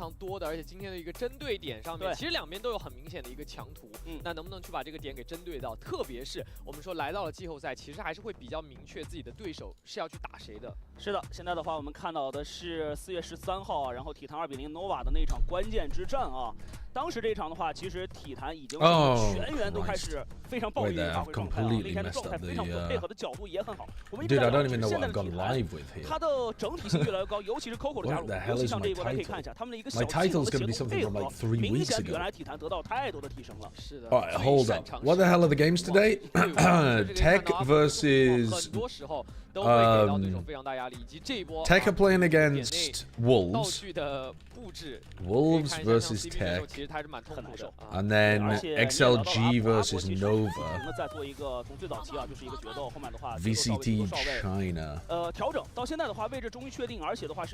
常多的，而且今天的一个针对点上面，其实两边都有很明显的一个强图。那能不能去把这个点给针对到？特别是我们说来到了季后赛，其实还是会比较明确自己的对手是要去打谁的。是的，现在的话我们看到的是4月13号啊，然后体坛2比0 nova 的那场关键之战啊。当时这一场的话，其实体坛已经全员都开始非常爆裂的发挥状态了，那天的状态非常不配合的角度也很好。我们一直在讲现在的体坛，它的整体性越来越高，尤其是 Coco 的加入，尤其像这一波大家可以看一下，他们的一个小系统的协同配合，明显比原来体坛得到太多的提升了。是的。Alright, hold up. What the hell are the games today? TEC versus. TEC are playing against Wolves. Wolves versus TEC. And then XLG versus Nova. VCT China.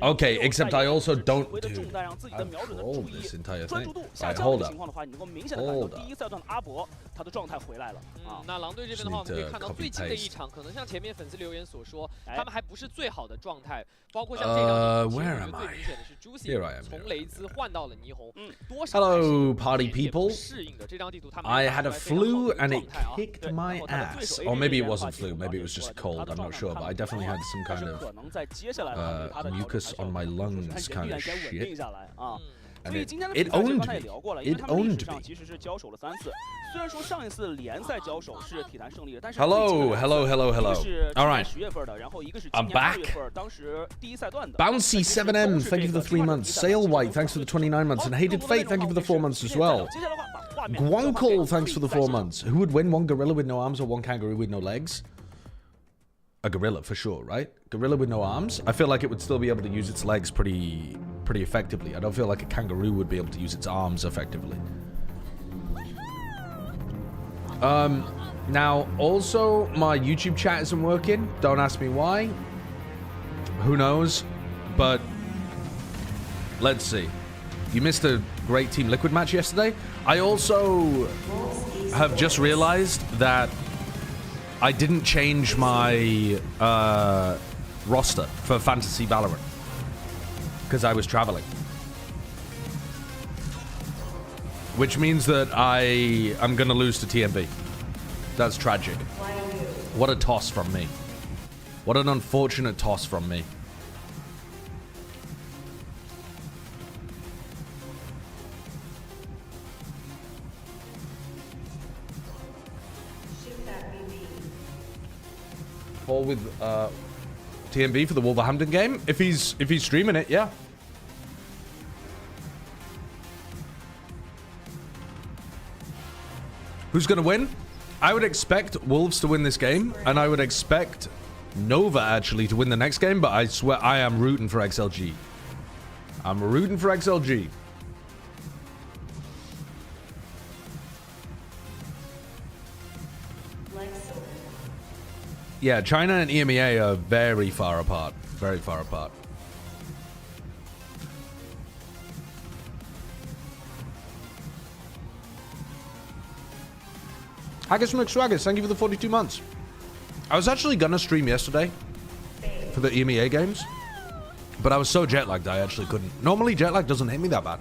Okay, except I also don't. Dude, I've rolled this entire thing. Right, hold up. Hold up. 他的状态回来了啊。那狼队这边的话，我们可以看到最近的一场，可能像前面粉丝留言所说，他们还不是最好的状态，包括像这场，最明显的是 Juicy 从雷兹换到了霓虹，多少 Hello, party people. 适应的这张地图，他们 I had a flu and it kicked my ass. Or maybe it wasn't flu, maybe it was just a cold. I'm not sure, but I definitely had some kind of mucus on my lungs kind of shit. And it owned me. It owned me. Hello. Alright. I'm back. Bouncy 7M, thank you for the 3 months. Sail White, thanks for the 29 months. And Hated Fate, thank you for the 4 months as well. Guankle, thanks for the 4 months. Who would win, one gorilla with no arms or one kangaroo with no legs? A gorilla for sure, right? Gorilla with no arms. I feel like it would still be able to use its legs pretty effectively. I don't feel like a kangaroo would be able to use its arms effectively. Now also my YouTube chat isn't working. Don't ask me why. Who knows? But let's see. You missed a great Team Liquid match yesterday. I also have just realized that I didn't change my roster for Fantasy Valorant because I was traveling. Which means that I am going to lose to TMV. That's tragic. What a toss from me. What an unfortunate toss from me. Fall with TMB for the Wolverhampton game. If he's streaming it, yeah. Who's gonna win? I would expect Wolves to win this game, and I would expect Nova actually to win the next game, but I swear I am rooting for XLG. I'm rooting for XLG. Yeah, China and EMEA are very far apart. Very far apart. Haggis McSwaggis, thank you for the 42 months. I was actually gonna stream yesterday for the EMEA games, but I was so jet lagged I actually couldn't. Normally jet lag doesn't hit me that bad,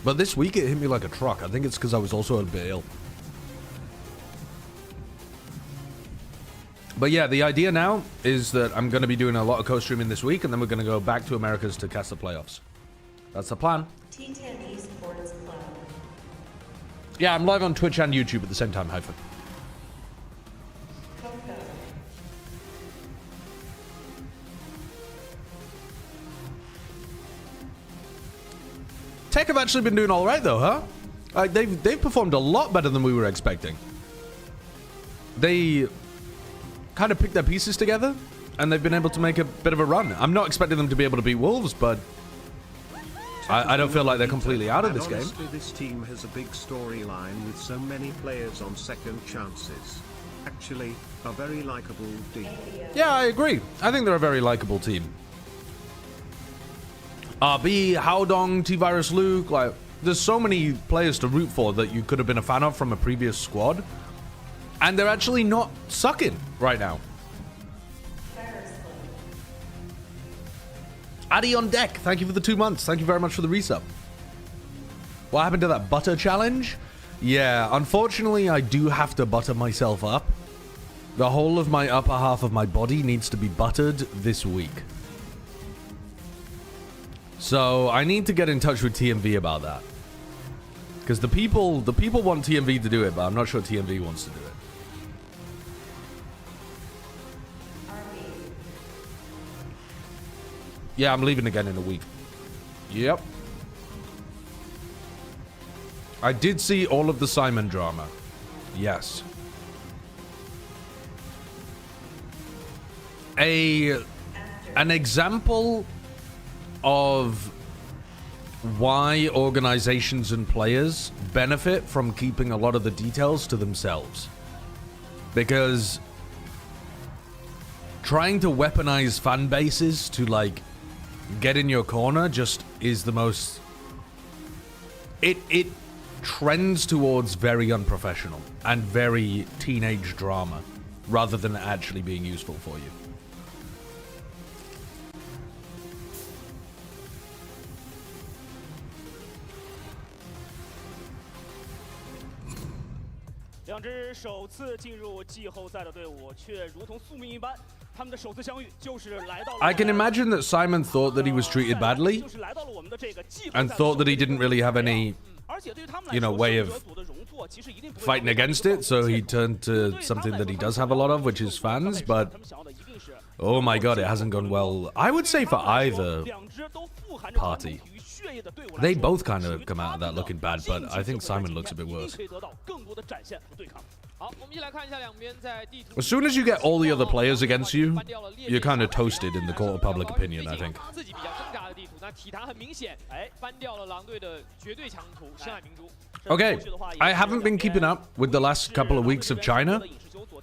but this week it hit me like a truck. I think it's because I was also a bit ill. But yeah, the idea now is that I'm going to be doing a lot of co-streaming this week, and then we're going to go back to Americas to cast the playoffs. That's the plan. T10 Esports Club. Yeah, I'm live on Twitch and YouTube at the same time, Hyphen. TEC have actually been doing all right, though, huh? Like they've performed a lot better than we were expecting. They kind of picked their pieces together, and they've been able to make a bit of a run. I'm not expecting them to be able to beat Wolves, but I don't feel like they're completely out of this game. Honestly, this team has a big storyline with so many players on second chances. Actually, a very likable team. Yeah, I agree. I think they're a very likable team. RB, Howdong, T-Virus Luke, like, there's so many players to root for that you could have been a fan of from a previous squad. And they're actually not sucking right now. Addy on deck, thank you for the 2 months. Thank you very much for the resub. What happened to that butter challenge? Yeah, unfortunately, I do have to butter myself up. The whole of my upper half of my body needs to be buttered this week. So I need to get in touch with TMV about that. Because the people want TMV to do it, but I'm not sure TMV wants to do it. Yeah, I'm leaving again in a week. Yep. I did see all of the Simon drama. Yes. An example of why organizations and players benefit from keeping a lot of the details to themselves. Because trying to weaponize fan bases to, like, get in your corner just is the most... It trends towards very unprofessional and very teenage drama rather than actually being useful for you. 两支首次进入季后赛的队伍，却如同宿命一般，他们的首次相遇就是来到了。I can imagine that Simon thought that he was treated badly, and thought that he didn't really have any, you know, way of fighting against it, so he turned to something that he does have a lot of, which is fans. But oh my god, it hasn't gone well. I would say for either party. They both kind of come out of that looking bad, but I think Simon looks a bit worse. As soon as you get all the other players against you, you're kind of toasted in the court of public opinion, I think. Okay, I haven't been keeping up with the last couple of weeks of China.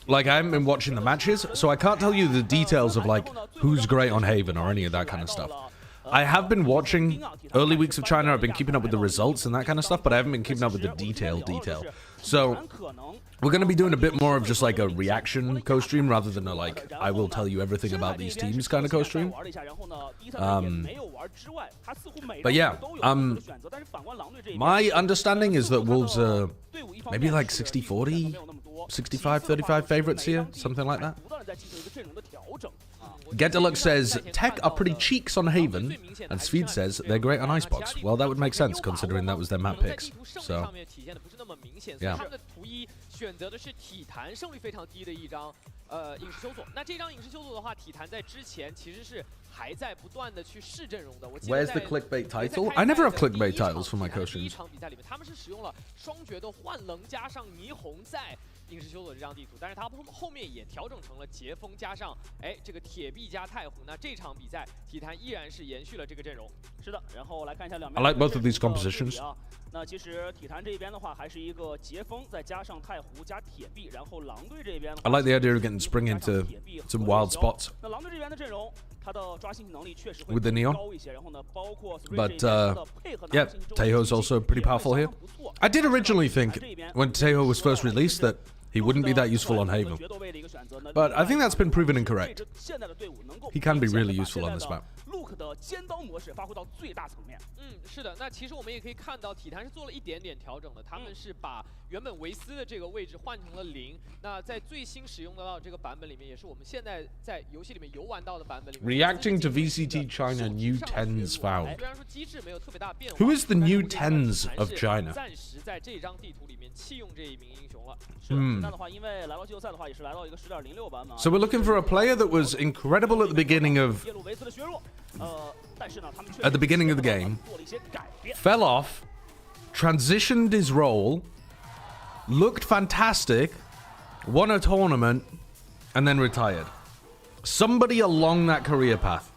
Like, I haven't been watching the matches, so I can't tell you the details of, like, who's great on Haven or any of that kind of stuff. I have been watching early weeks of China. I've been keeping up with the results and that kind of stuff, but I haven't been keeping up with the detail. So we're going to be doing a bit more of just like a reaction co-stream rather than a, like, I will tell you everything about these teams kind of co-stream. But yeah, my understanding is that Wolves are maybe like 60-40, 65-35 favorites here, something like that. Get Deluxe says, TEC are pretty cheeks on Haven, and Svid says they're great on Icebox. Well, that would make sense, considering that was their map picks. So, yeah. 选择的是体坛胜率非常低的一张影视修佐。那这张影视修佐的话，体坛在之前其实是还在不断的去试阵容的。Where's the clickbait title? I never have clickbait titles for my co-streams. 第一场比赛里面，他们是使用了双绝的幻棱加上霓虹在影视修佐这张地图，但是他后面也调整成了截锋加上这个铁壁加太湖。那这场比赛体坛依然是延续了这个阵容。是的，然后来看一下两边。I like both of these compositions. 那其实体坛这边的话，还是一个截锋，再加上太湖加铁壁，然后狼队这边。I like the idea of getting Spring into some wild spots. 那狼队这边的阵容，它的抓星能力确实会 with the neon. 高一些，然后呢，包括 But yeah, Taeho's also pretty powerful here. I did originally think when Taeho was first released that he wouldn't be that useful on Haven, but I think that's been proven incorrect. He can be really useful on this map. Luke 的尖刀模式发挥到最大层面。是的，那其实我们也可以看到，体坛是做了一点点调整的。他们是把原本维斯的这个位置换成了0。那在最新使用到这个版本里面，也是我们现在在游戏里面游玩到的版本里面。Reacting to VCT China new tens found. 虽然说机制没有特别大变化。Who is the new tens of China? 暂时在这张地图里面弃用这一名英雄了。那的话，因为来到季后赛的话，也是来到一个10.06版本。So we're looking for a player that was incredible at the beginning of. At the beginning of the game, fell off, transitioned his role, looked fantastic, won a tournament, and then retired. Somebody along that career path.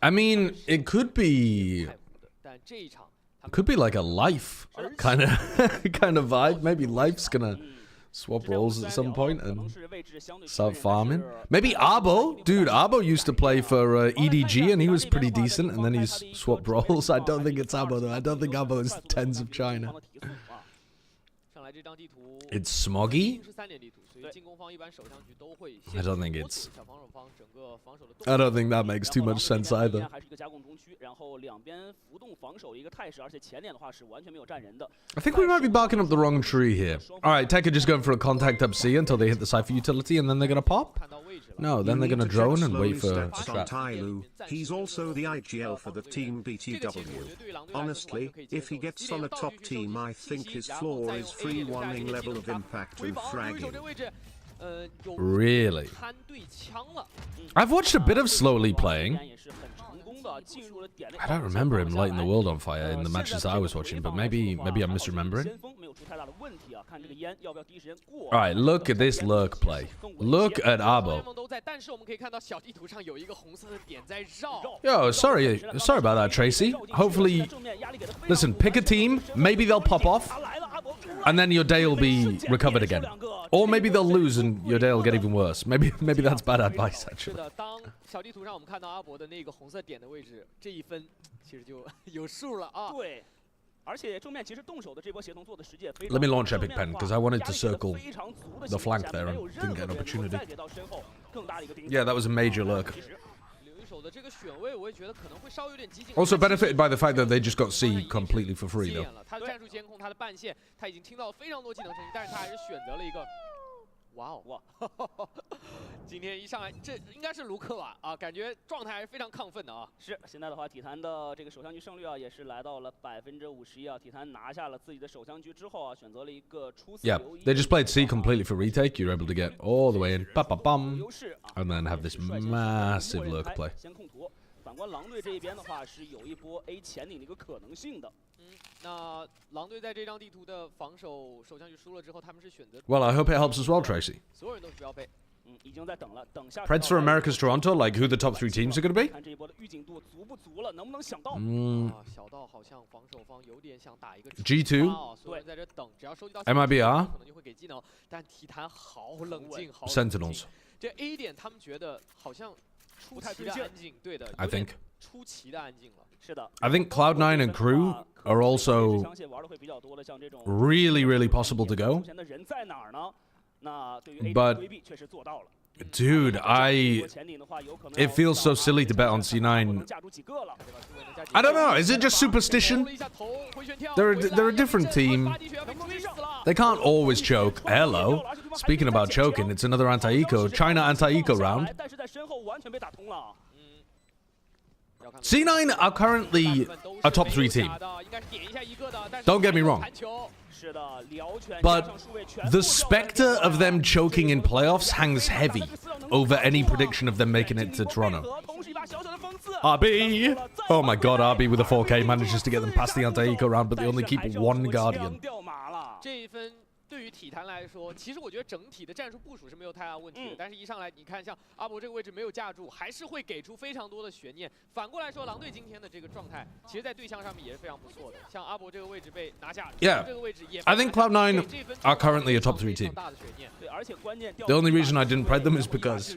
I mean, it could be like a life kind of vibe. Maybe life's gonna swap roles at some point and start farming. Maybe Arbo. Dude, Arbo used to play for EDG and he was pretty decent, and then he's swapped roles. I don't think it's Arbo, though. I don't think Arbo is tens of China. It's Smoggy? I don't think that makes too much sense either. I think we might be barking up the wrong tree here. Alright, TEC are just going for a contact up C until they hit the Cypher utility and then they're gonna pop? No, then they're gonna drone and wait for trap. He's also the IGL for the team BTW. Honestly, if he gets on a top team, I think his floor is free one-ing level of impact and fragging. Really? I've watched a bit of Slowly playing. I don't remember him lighting the world on fire in the matches I was watching, but maybe I'm misremembering. Alright, look at this lurk play. Look at Abo. Yo, sorry about that, Tracy. Hopefully, listen, pick a team, maybe they'll pop off, and then your day will be recovered again. Or maybe they'll lose and your day will get even worse. Maybe that's bad advice, actually. Let me launch Epic Pen, because I wanted to circle the flank there and didn't get an opportunity. Yeah, that was a major lurk. Also benefited by the fact that they just got C completely for free, though. Wow 今天一上来，这应该是卢克吧？啊，感觉状态还是非常亢奋的啊。是，现在的话，体坛的这个首相局胜率啊，也是来到了51%啊。体坛拿下了自己的首相局之后啊，选择了一个出色。Yeah, they just played C completely for retake. You're able to get all the way in, and then have this massive lurk play. 先控图，反观狼队这一边的话，是有一波 A 前顶的一个可能性的。那狼队在这张地图的防守首相局输了之后，他们是选择。Well, I hope it helps as well, Tracy. 所有人都是标配。已经在等了，等下。Preds for America's Toronto, like who the top 3 teams are going to be? 看这一波的预警度足不足了，能不能想到？小道好像防守方有点想打一个 G2. 所有人在这等，只要收集到 MIBR. 可能就会给技能，但体坛好冷静，好 Sentinels. 这 A 点他们觉得好像出奇的安静，对的 I think. 出奇的安静了。是的。I think Cloud9 and Crew are also really possible to go. But dude, it feels so silly to bet on C9. I don't know, is it just superstition? They're a different team. They can't always choke. Hello. Speaking about choking, it's another anti-eco. China anti-eco round. C9 are currently a top 3 team. Don't get me wrong. But the specter of them choking in playoffs hangs heavy over any prediction of them making it to Toronto. RB! Oh my god, RB with a 4K manages to get them past the anti-eco round, but they only keep 1 Guardian. 对于体坛来说，其实我觉得整体的战术部署是没有太大问题的。但是，一上来你看，像阿博这个位置没有架住，还是会给出非常多的悬念。反过来说，狼队今天的这个状态，其实在对象上面也是非常不错的。像阿博这个位置被拿下， Yeah, 这个位置也 I think Cloud9 are currently a top 3 team. The only reason I didn't pred them is because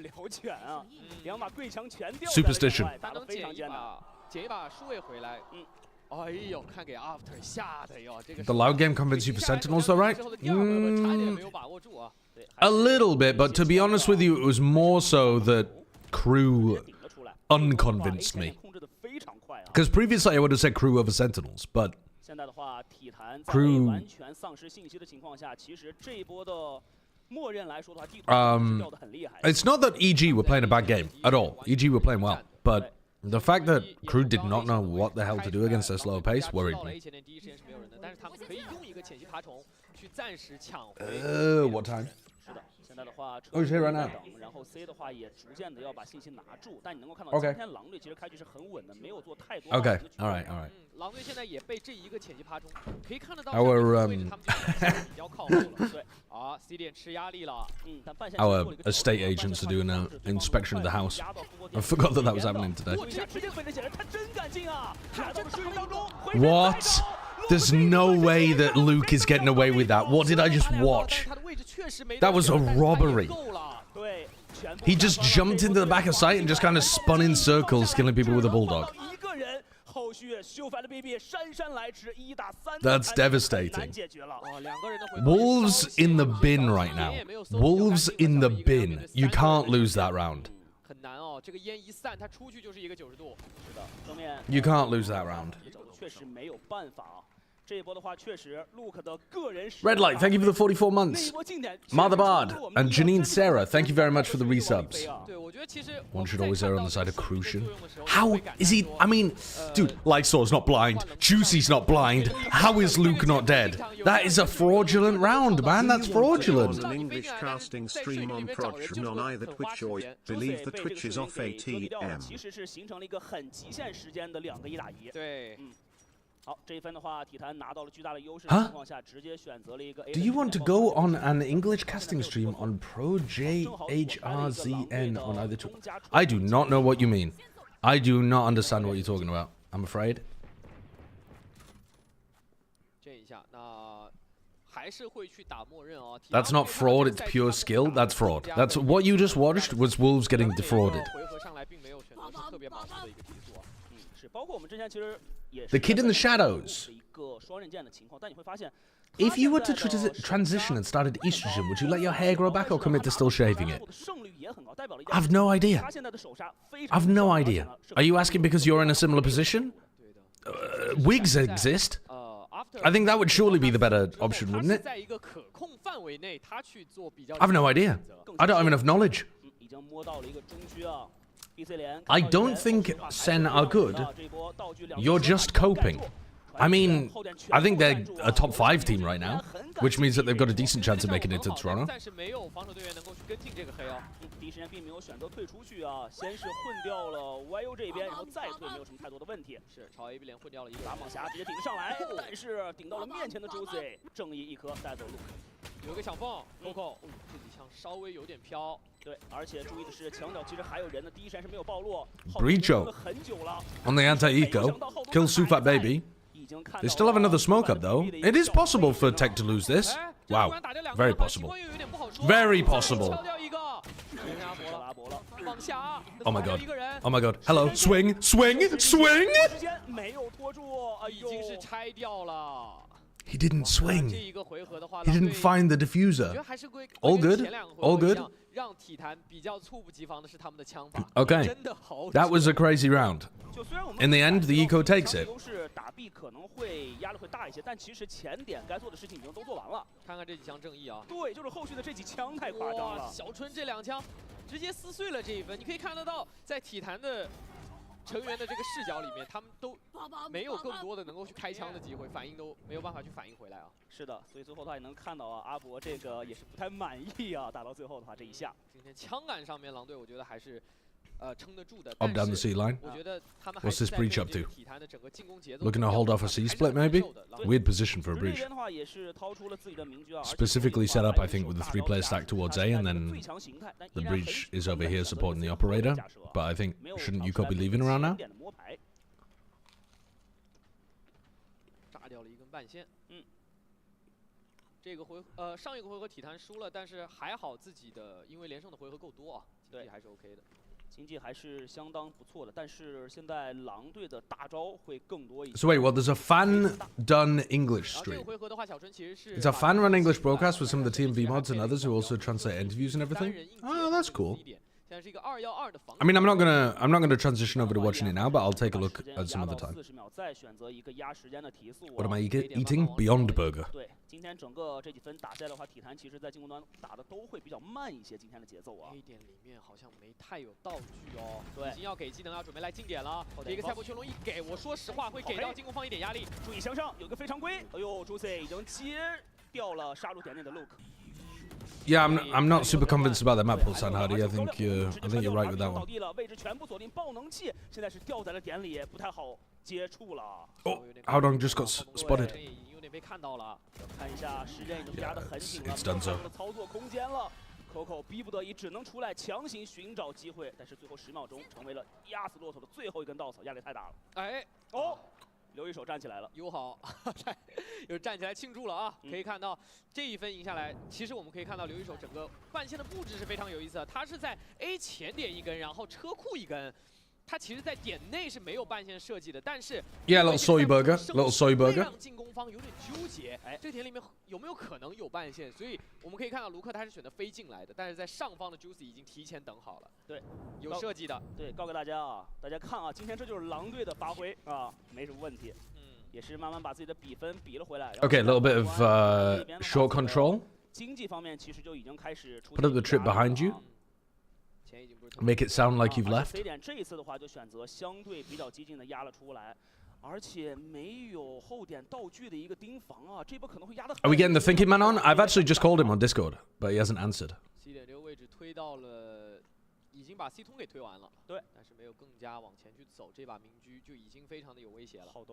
superstition. 捡一把数位回来。哎呦，看给 After 吓的哟，这个 The loud game convinced you for Sentinels, though, right? A little bit, but to be honest with you, it was more so that Crew unconvinced me. Because previously I would have said Crew over Sentinels, but Crew. It's not that EG were playing a bad game at all. EG were playing well, but the fact that Crew did not know what the hell to do against their slower pace worried me. What time? Oh, he's here right now. Okay. Okay, alright. Our estate agents are doing an inspection of the house. I forgot that was happening today. What? There's no way that Luke is getting away with that. What did I just watch? That was a robbery. He just jumped into the back of sight and just kind of spun in circles, killing people with a bulldog. That's devastating. Wolves in the bin right now. Wolves in the bin. You can't lose that round. 很难哦，这个烟一散，他出去就是一个90度。是的，正面。You can't lose that round. 确实没有办法啊。 这一波的话，确实 Luke 的个人 Red Light, thank you for the 44 months. Mother Bard and Janine Sarah, thank you very much for the resubs. One should always err on the side of Crucian. How is he? I mean, dude, Lysaw's not blind. Juicy's not blind. How is Luke not dead? That is a fraudulent round, man. That's fraudulent. An English casting stream on Proj on either Twitch or believe the Twitch is off ATM. 其实是形成了一个很极限时间的2个1打1。对，好，这一分的话，体坛拿到了巨大的优势的情况下，直接选择了一个 A。 Do you want to go on an English casting stream on ProJHRZN on either Twitch? I do not know what you mean. I do not understand what you're talking about. I'm afraid. 这一下，那还是会去打默认哦。 That's not fraud. It's pure skill. That's fraud. That's what you just watched was Wolves getting defrauded. 回合上来并没有选择是特别盲目的一个提速啊。是，包括我们之前其实也是 The kid in the shadows. 一个双刃剑的情况，但你会发现。 If you were to transition and started estrogen, would you let your hair grow back or commit to still shaving it? I've no idea. I've no idea. Are you asking because you're in a similar position? Wigs exist. I think that would surely be the better option, wouldn't it? I've no idea. I don't have enough knowledge. I don't think Sen are good. You're just coping. I mean, I think they're a top 5 team right now, which means that they've got a decent chance of making it to Toronto. 暂时没有防守队员能够去跟进这个黑哦。第一时间并没有选择退出去啊，先是混掉了 YU 这边，然后再退，没有什么太多的问题。是朝 A B 连混掉了一个打蟒侠，直接顶上来，但是顶到了面前的 Juicy， 正义一颗带走 Luke。有一个小缝 ，Coco， 这几枪稍微有点飘。对，而且注意的是墙角其实还有人的，第一时间是没有暴露。Breacho 很久了 on the anti-eco, kill Sufat Baby. They still have another smoke up though. It is possible for TEC to lose this. Wow, very possible. Very possible. Oh my god. Oh my god. Hello. Swing. Swing. Swing. He didn't swing. He didn't find the diffuser. All good. All good. Okay. That was a crazy round. In the end, the eco takes it. 打 B 可能会压力会大一些，但其实前点该做的事情已经都做完了。看看这几枪正义啊！对，就是后续的这几枪太夸张了。小春这2枪直接撕碎了这一分，你可以看得到，在体坛的成员的这个视角里面，他们都没有更多的能够去开枪的机会，反应都没有办法去反应回来啊。是的，所以最后的话也能看到啊，阿博这个也是不太满意啊，打到最后的话这一下。今天枪感上面，狼队我觉得还是。撑得住的。Up down the C line. 我觉得他们 What's this breach up to? 体坛的整个进攻节奏 Looking to hold off a C split, maybe? Weird position for a breach. Specifically set up, I think, with the 3-player stack towards A, and then the breach is over here supporting the operator. But I think, shouldn't Yuko be leaving around now? 炸掉了一根半线。这个上一个回合体坛输了，但是还好自己的因为连胜的回合够多啊，经济还是 OK 的。 经济还是相当不错的，但是现在狼队的大招会更多一些。 So wait, well, there's a fan-done English stream. It's a fan-run English broadcast with some of the TMV mods and others who also translate interviews and everything. Oh, that's cool. I mean, I'm not gonna transition over to watching it now, but I'll take a look at some other time. What am I eating? Beyond Burger. 对，今天整个这几分打下来的话，体坛其实在进攻端打的都会比较慢一些，今天的节奏啊。A 点里面好像没太有道具哦，对，已经要给技能，要准备来近点了。一个菜谱群龙一给，我说实话会给到进攻方一点压力。注意向上，有个非常规。哎呦 ，Juicy 已经接掉了杀入点内的 Luke。 Yeah, I'm not super convinced about that map pull, Sanhardy. I think you're right with that one. 位置全部锁定，爆能器现在是掉在了点里，不太好接触了。 Oh, Howdong just got spotted. 有点被看到了，看一下时间已经压得很紧了，It's done so. 操作空间了。Coco 逼不得已只能出来强行寻找机会，但是最后10秒钟成为了压死骆驼的最后一根稻草，压力太大了。哎，哦。 留一手站起来了，友好，又站起来庆祝了啊！可以看到这一分赢下来，其实我们可以看到留一手整个半线的布置是非常有意思的。他是在 A 前点一根，然后车库一根，他其实在点内是没有半线设计的，但是 Yeah, little soy burger, little soy burger. 让进攻方有点纠结，这个点里面有没有可能有半线？所以我们可以看到卢克他是选择飞进来的，但是在上方的 Juicy 已经提前等好了，对，有设计的。对，告给大家啊，大家看啊，今天这就是狼队的发挥啊，没什么问题。也是慢慢把自己的比分比了回来。Okay, a little bit of short control. 经济方面其实就已经开始出。Put up the trip behind you. Make it sound like you've left. 这一次的话就选择相对比较激进的压了出来，而且没有后点道具的一个盯防啊，这波可能会压得。Are we getting the thinking man on? I've actually just called him on Discord, but he hasn't answered. C 点这个位置推到了，已经把 C 通给推完了。对，但是没有更加往前去走，这把明居就已经非常的有威胁了。浩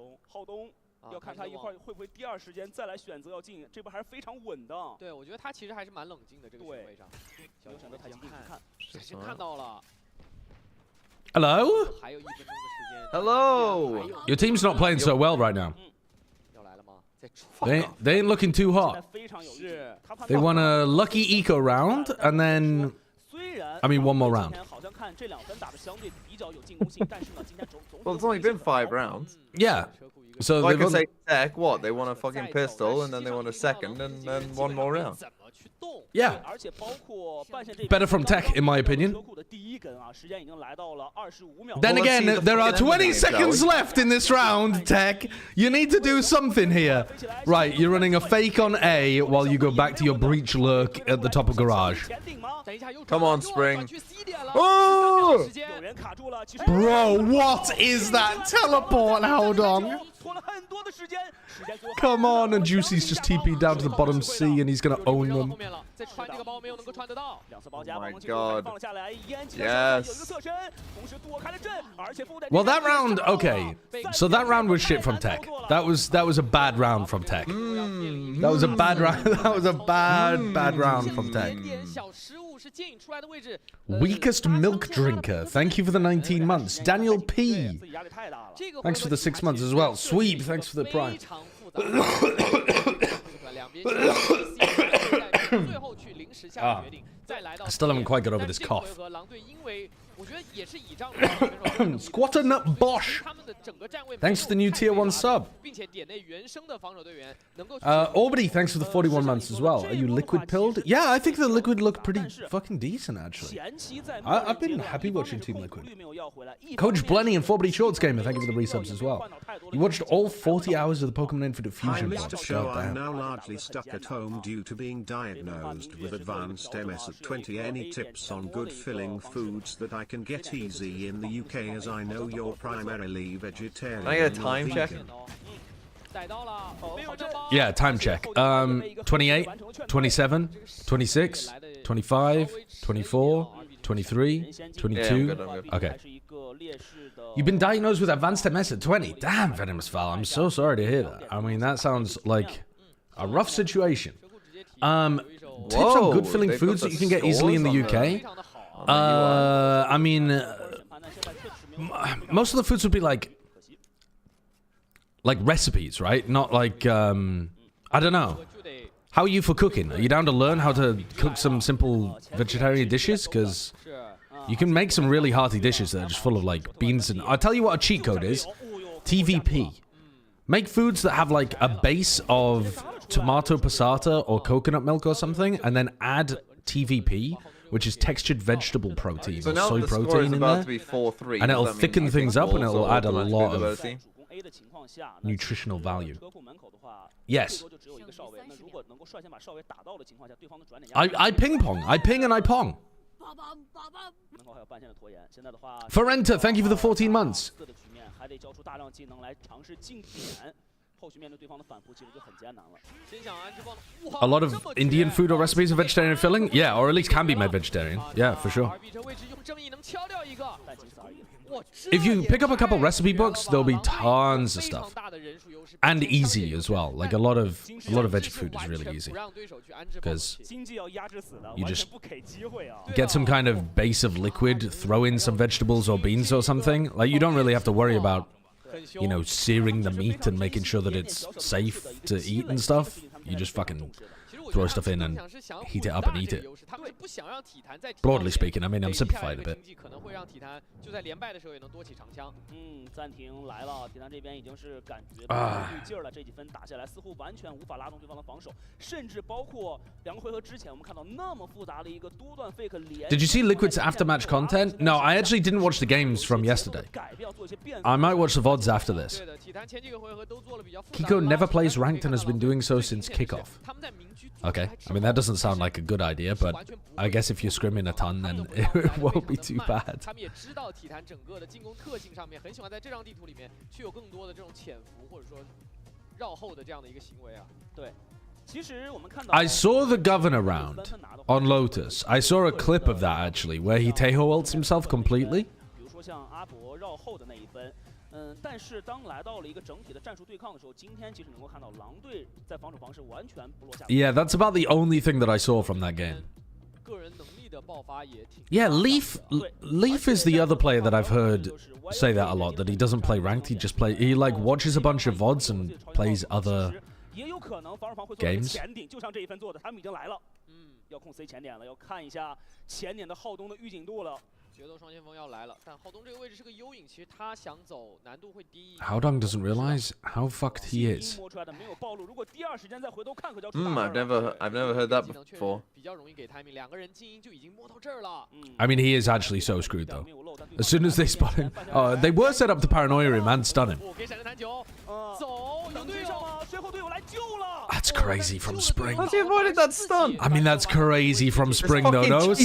东。要看他一会儿会不会第二时间再来选择要进，这波还是非常稳的。对，我觉得他其实还是蛮冷静的这个选位上。没有选择太近看，先看到了。Hello. 还有1分钟的时间。Hello. Your team's not playing so well right now. 要来了吗？ They ain't looking too hot. They won a lucky eco round, and then, I mean, one more round. Well, it's only been 5 rounds. Yeah. So like I say, TEC, what? They want a fucking pistol, and then they want a second, and then one more round. Yeah. Better from TEC, in my opinion. Then again, there are 20 seconds left in this round, TEC. You need to do something here. Right, you're running a fake on A while you go back to your breach lurk at the top of garage. Come on, Spring. Oh! Bro, what is that teleport? Hold on. Come on, and Juicy's just TP down to the bottom C, and he's gonna own them. Oh my god. Yes. Well, that round, okay. So that round was shit from TEC. That was a bad round from TEC. That was a bad round. That was a bad round from TEC. Weakest milk drinker. Thank you for the 19 months. Daniel P. Thanks for the 6 months as well. Sweep. Thanks for the prime. I still haven't quite got over this cough. Squatter Nut Bosch. Thanks for the new tier 1 sub. Albany, thanks for the 41 months as well. Are you liquid pilled? Yeah, I think the liquid look pretty fucking decent, actually. I've been happy watching Team Liquid. Coach Blenny and 4body Shorts Gamer, thank you for the resubs as well. You watched all 40 hours of the Pokemon Infinite Fusion box. I'm now largely stuck at home due to being diagnosed with advanced MS at 20. Any tips on good filling foods that I can get easy in the UK, as I know you're primarily vegetarian? Can I get a time check? Yeah, time check. 28, 27, 26, 25, 24, 23, 22. Okay. You've been diagnosed with advanced MS at 20. Damn, Venomous Val. I'm so sorry to hear that. I mean, that sounds like a rough situation. Tips on good filling foods that you can get easily in the UK. I mean, most of the foods would be like recipes, right? Not like, I don't know. How are you for cooking? Are you down to learn how to cook some simple vegetarian dishes? Because you can make some really hearty dishes that are just full of like beans and... I'll tell you what a cheat code is. TVP. Make foods that have like a base of tomato passata or coconut milk or something, and then add TVP, which is textured vegetable protein, So or now soy the score protein is in about there, to be 4-3. and it'll Does that mean thicken you things can up, and it'll also add a automatically lot of ability? nutritional value. Yes. I ping pong. I ping and I pong. Ferenta, thank you for the 14 months. A lot of Indian food or recipes are vegetarian filling? Yeah, or at least can be made vegetarian. Yeah, for sure. If you pick up a couple recipe books, there'll be tons of stuff. And easy as well. Like a lot of veggie food is really easy. Because you just get some kind of base of liquid, throw in some vegetables or beans or something. Like you don't really have to worry about, you know, searing the meat and making sure that it's safe to eat and stuff. You just fucking throw stuff in and heat it up and eat it. Broadly speaking, I mean, I'm simplifying a bit. 暂停来了，体坛这边已经是感觉到对劲儿了，这几分打下来似乎完全无法拉动对方的防守，甚至包括2个回合之前我们看到那么复杂的一个多段 fake 连。Did you see Liquid's after-match content? No, I actually didn't watch the games from yesterday. I might watch the VODs after this. Kiko never plays ranked and has been doing so since kickoff. Okay, I mean, that doesn't sound like a good idea, but I guess if you're scrimming a ton, then it won't be too bad. 他们也知道体坛整个的进攻特性上面，很喜欢在这张地图里面去有更多的这种潜伏或者说绕后的这样的一个行为啊。对，其实我们看到 I saw the governor round on Lotus. I saw a clip of that actually, where he Teho ults himself completely. 比如说像阿博绕后的那一分。但是当来到了一个整体的战术对抗的时候，今天其实能够看到狼队在防守方式完全不落下。Yeah, that's about the only thing that I saw from that game. Yeah, Leaf is the other player that I've heard say that a lot, that he doesn't play ranked, he like watches a bunch of VODs and plays other games. 就像这一分做的，他们已经来了。要控 C 前点了，要看一下前点的浩东的预警度了。 决斗双前锋要来了，但浩东这个位置是个幽影，其实他想走难度会低。Haodong doesn't realize how fucked he is. I've never heard that before. 比较容易给 timing， 2个人静音就已经摸到这儿了。I mean, he is actually so screwed though. As soon as they spot him, they were set up to paranoia him and stun him. 给闪电弹球，走，有队友吗？随后队友来救了。 That's crazy from Spring. How's he avoided that stun? I mean, that's crazy from Spring though, no?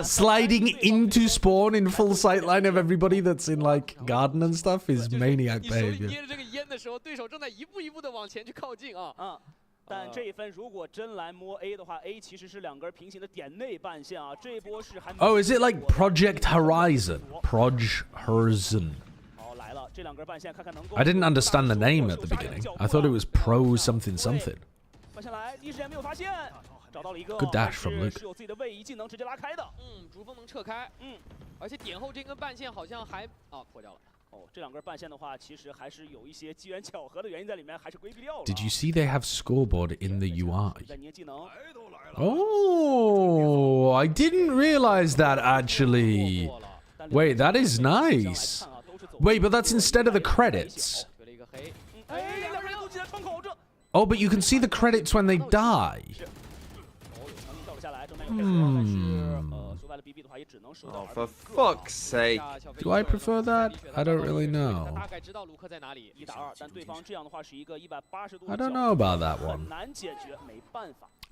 Sliding into spawn in full sight line of everybody that's in like garden and stuff is maniac behavior. 捏着这个烟的时候，对手正在一步一步的往前去靠近啊。但这一分如果真来摸 A 的话 ，A 其实是2根平行的点内半线啊。这一波是还 Oh, is it like Project Horizon? Horizon. 好来了，这2根半线看看能够。I didn't understand the name at the beginning. I thought it was Pro something something. 换下来，第一时间没有发现。 找到了一个 Good dash from Luke. 是有自己的位移技能直接拉开的。逐风能撤开。而且点后这根半线好像还破掉了。哦，这2根半线的话，其实还是有一些机缘巧合的原因在里面，还是规避掉了。Did you see they have scoreboard in the UI? 在捏技能。Oh, I didn't realize that actually. Wait, that is nice. Wait, but that's instead of the credits. Oh, but you can see the credits when they die. Oh, for fuck's sake. Do I prefer that? I don't really know. I don't know about that one.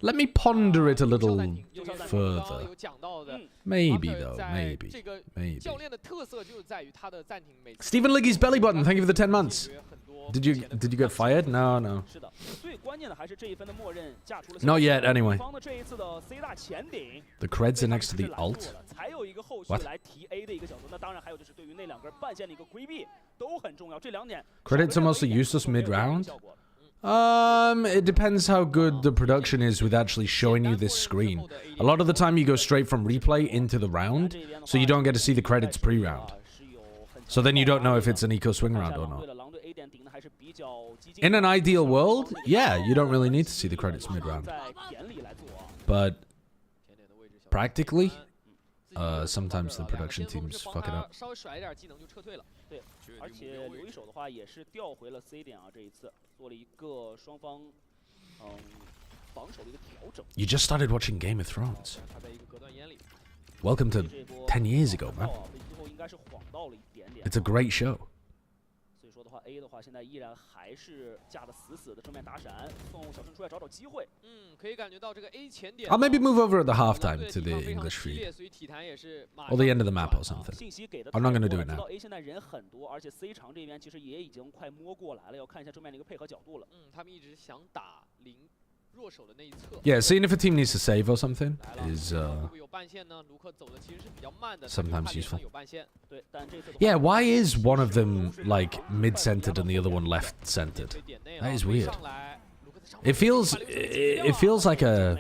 Let me ponder it a little further. Maybe though, maybe. Stephen Liggy's belly button, thank you for the 10 months. Did you get fired? No, no. Not yet, anyway. The creds are next to the alt. What? Credits are mostly useless mid-round? It depends how good the production is with actually showing you this screen. A lot of the time you go straight from replay into the round, so you don't get to see the credits pre-round. So then you don't know if it's an eco swing round or not. In an ideal world, yeah, you don't really need to see the credits mid-round. But practically, sometimes the production teams fuck it up. 对，而且留一手的话也是调回了 C 点啊，这一次做了一个双方防守的一个调整。You just started watching Game of Thrones. Welcome to 10 years ago, man. It's a great show. 所以说的话 ，A 的话现在依然还是架得死死的，正面打闪，送小陈出来找机会。可以感觉到这个 A 前点。I'll maybe move over at the halftime to the English feed. Or the end of the map or something. I'm not going to do it now. A 现在人很多，而且 C 场这边其实也已经快摸过来了，要看一下正面的一个配合角度了。他们一直想打零。 Yeah, seeing if a team needs to save or something is sometimes useful. Yeah, why is one of them like mid-centered and the other one left-centered? That is weird. It feels like a.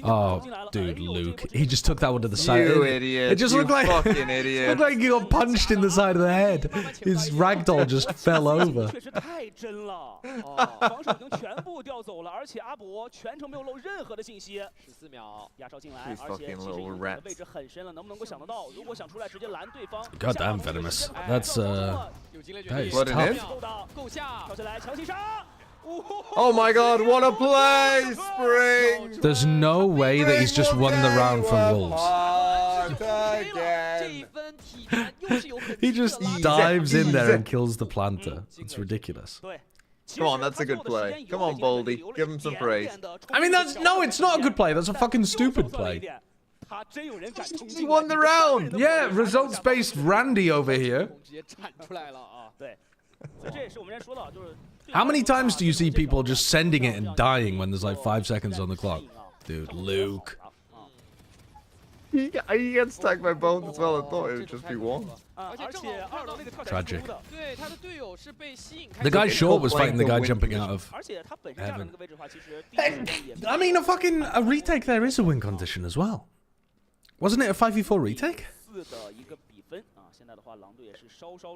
Oh, dude, Luke. He just took that one to the side. You idiot. It just looked like fucking idiot. looked like he got punched in the side of the head. His ragdoll just fell over. God damn, Venomous. That is tough. Oh my god, what a play, Spring! There's no way that he's just won the round from Wolves. Again. He just dives in there and kills the planter. It's ridiculous. Come on, that's a good play. Come on, Baldy. Give him some praise. I mean, no, it's not a good play. That's a fucking stupid play. He won the round! Yeah, results-based Randy over here. How many times do you see people just sending it and dying when there's like 5 seconds on the clock? Dude, Luke. He gets tagged by Bones as well. I thought it would just be one. Tragic. The guy short was fighting the guy jumping out of heaven. I mean, a retake there is a win condition as well. Wasn't it a 5v4 retake?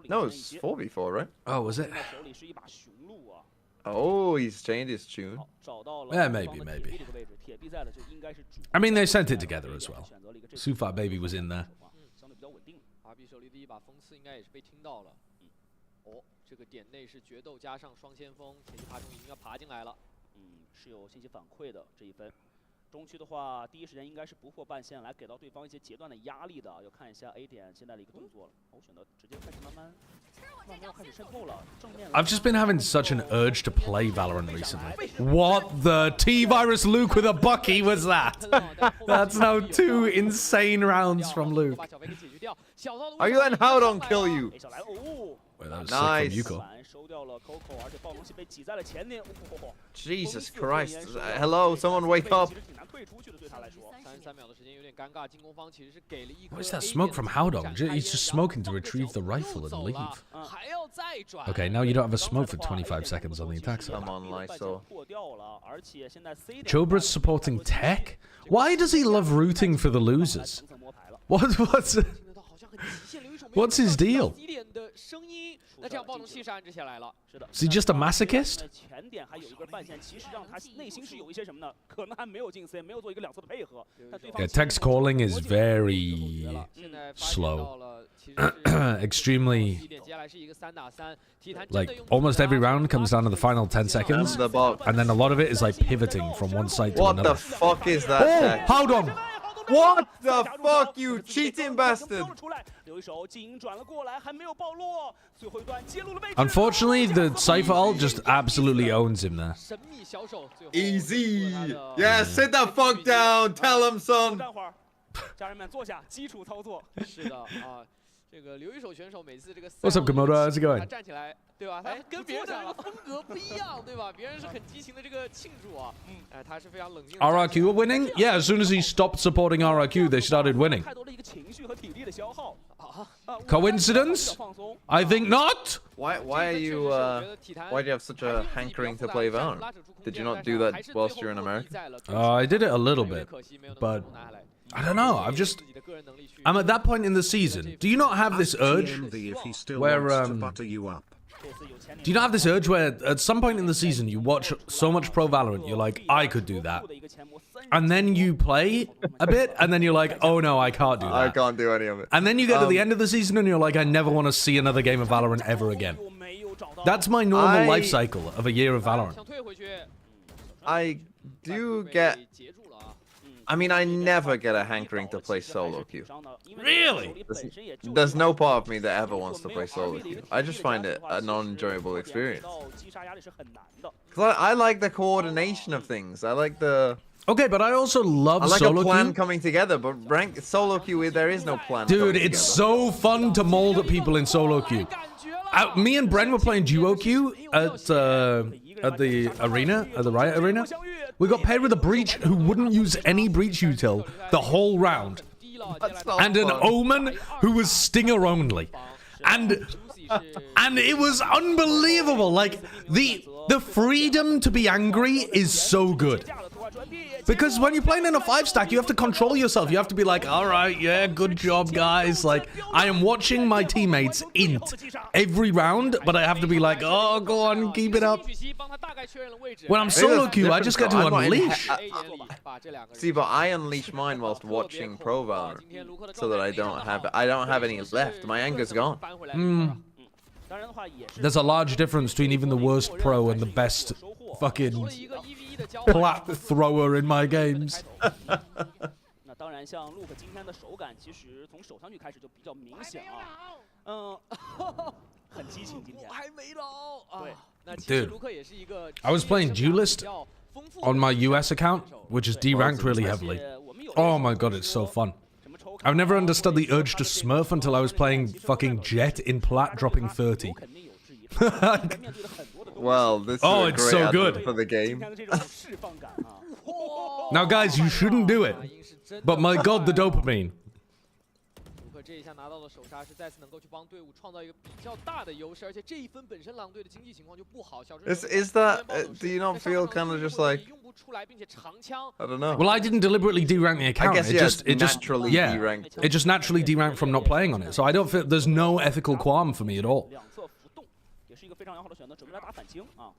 No, it's 4v4, right? Oh, was it? Oh, he's changed his tune. Yeah, maybe. I mean, they sent it together as well. Sufat Baby was in there. I've just been having such an urge to play Valorant recently. What the T-Virus Luke with a Bucky was that? That's now 2 insane rounds from Luke. Are you letting Howdon kill you? Wait, that was nice. sick from Yuko. Jesus Christ. Hello, someone wake up. What is that smoke from Howdon? He's just smoking to retrieve the rifle and leave. Okay, now you don't have a smoke for 25 seconds on the attack side. Come on, Lysol. Chobra's supporting TEC? Why does he love rooting for the losers? What's his deal? Is he just a masochist? Yeah, TEC's calling is very slow. Extremely, like, almost every round comes down to the final 10 seconds, and then a lot of it is like pivoting from one side to another. What the fuck is that? Oh, hold on! What the fuck, you cheating bastard! Unfortunately, the Cypher ult just absolutely owns him there. Easy! Yeah, sit the fuck down! Tell him, son! What's up, Komodo? How's it going? RRQ are winning? Yeah, as soon as he stopped supporting RRQ, they started winning. Coincidence? I think not. Why do you have such a hankering to play Valorant? Did you not do that whilst you're in America? I did it a little bit, but I don't know. I'm at that point in the season. Do you not have this urge where do you not have this urge where at some point in the season you watch so much pro Valorant, you're like, I could do that, and then you play a bit, and then you're like, oh no, I can't do that. I can't do any of it. And then you get to the end of the season and you're like, I never want to see another game of Valorant ever again. That's my normal life cycle of a year of Valorant. I do get... I mean, I never get a hankering to play solo queue. Really? There's no part of me that ever wants to play solo queue. I just find it a non-enjoyable experience. Because I like the coordination of things. I like the... Okay, but I also love solo queue. I like a plan coming together, but ranked solo queue, there is no plan. Dude, it's so fun to mold at people in solo queue. Me and Bren were playing duo queue at the arena, at the Riot Arena. We got paired with a Breach who wouldn't use any Breach util the whole round. And an Omen who was Stinger only. and it was unbelievable. Like the freedom to be angry is so good. Because when you're playing in a 5-stack, you have to control yourself. You have to be like, all right, yeah, good job, guys. Like, I am watching my teammates int every round, but I have to be like, oh, go on, keep it up. When I'm solo queue, I just get to unleash. See, but I unleash mine whilst watching Pro Valorant, so that I don't have any left. My anger's gone. There's a large difference between even the worst pro and the best fucking plat thrower in my games. 那当然，像陆克今天的手感，其实从手上去开始就比较明显啊。很激情今天。我还没老。对，那其实卢克也是一个。I was playing Duelist on my US account, which is D-ranked really heavily. Oh my god, it's so fun. I've never understood the urge to smurf until I was playing fucking Jet in plat dropping 30. Well, this is a it's great so good for the game. Now, guys, you shouldn't do it. But my god, the dopamine. 卢克这一下拿到了首杀，是再次能够去帮队伍创造一个比较大的优势，而且这一分本身狼队的经济情况就不好。Is that? Do you not feel kind of just like? I don't know. Well, I didn't deliberately derank the account. I guess, it just naturally yeah, deranked. it just naturally deranked from not playing on it. So I don't feel there's no ethical qualm for me at all. 也是一个非常良好的选择，准备来打反清啊。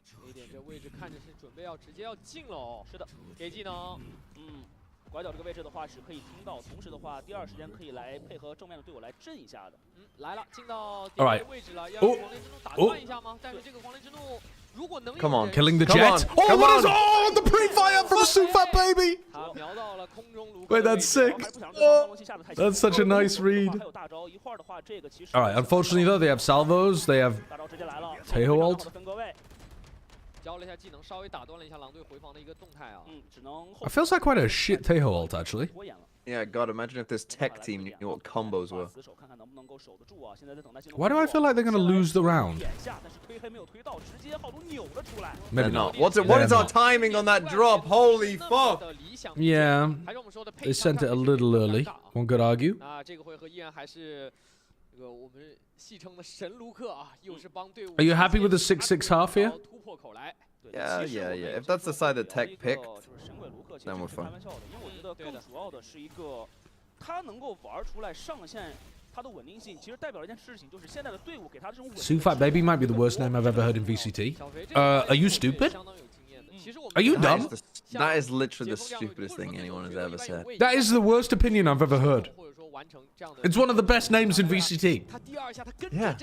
这一点这位置看着是准备要直接要进了哦。是的，给技能。拐角这个位置的话是可以听到，同时的话第二时间可以来配合正面的队友来震一下的。来了，进到第二个位置了，要用黄连之怒打断一下吗？但是这个黄连之怒如果能 Come on, killing the jet. Oh, what is the pre-fire from Sufat, baby? Wait, that's sick. That's such a nice read. All right, unfortunately though, they have salvos. They have Teho ult. It feels like quite a shit Teho ult, actually. Yeah, God, imagine if this TEC team knew what combos were. Why do I feel like they're gonna lose the round? Maybe not. What is our timing on that drop? Holy fuck! Yeah, they sent it a little early. One could argue. Are you happy with the 6-6 half here? Yeah. If that's the side that TEC picked, then we're fine. Sufat Baby might be the worst name I've ever heard in VCT. Are you stupid? Are you dumb? That is literally the stupidest thing anyone has ever said. That is the worst opinion I've ever heard. It's one of the best names in VCT. Yeah.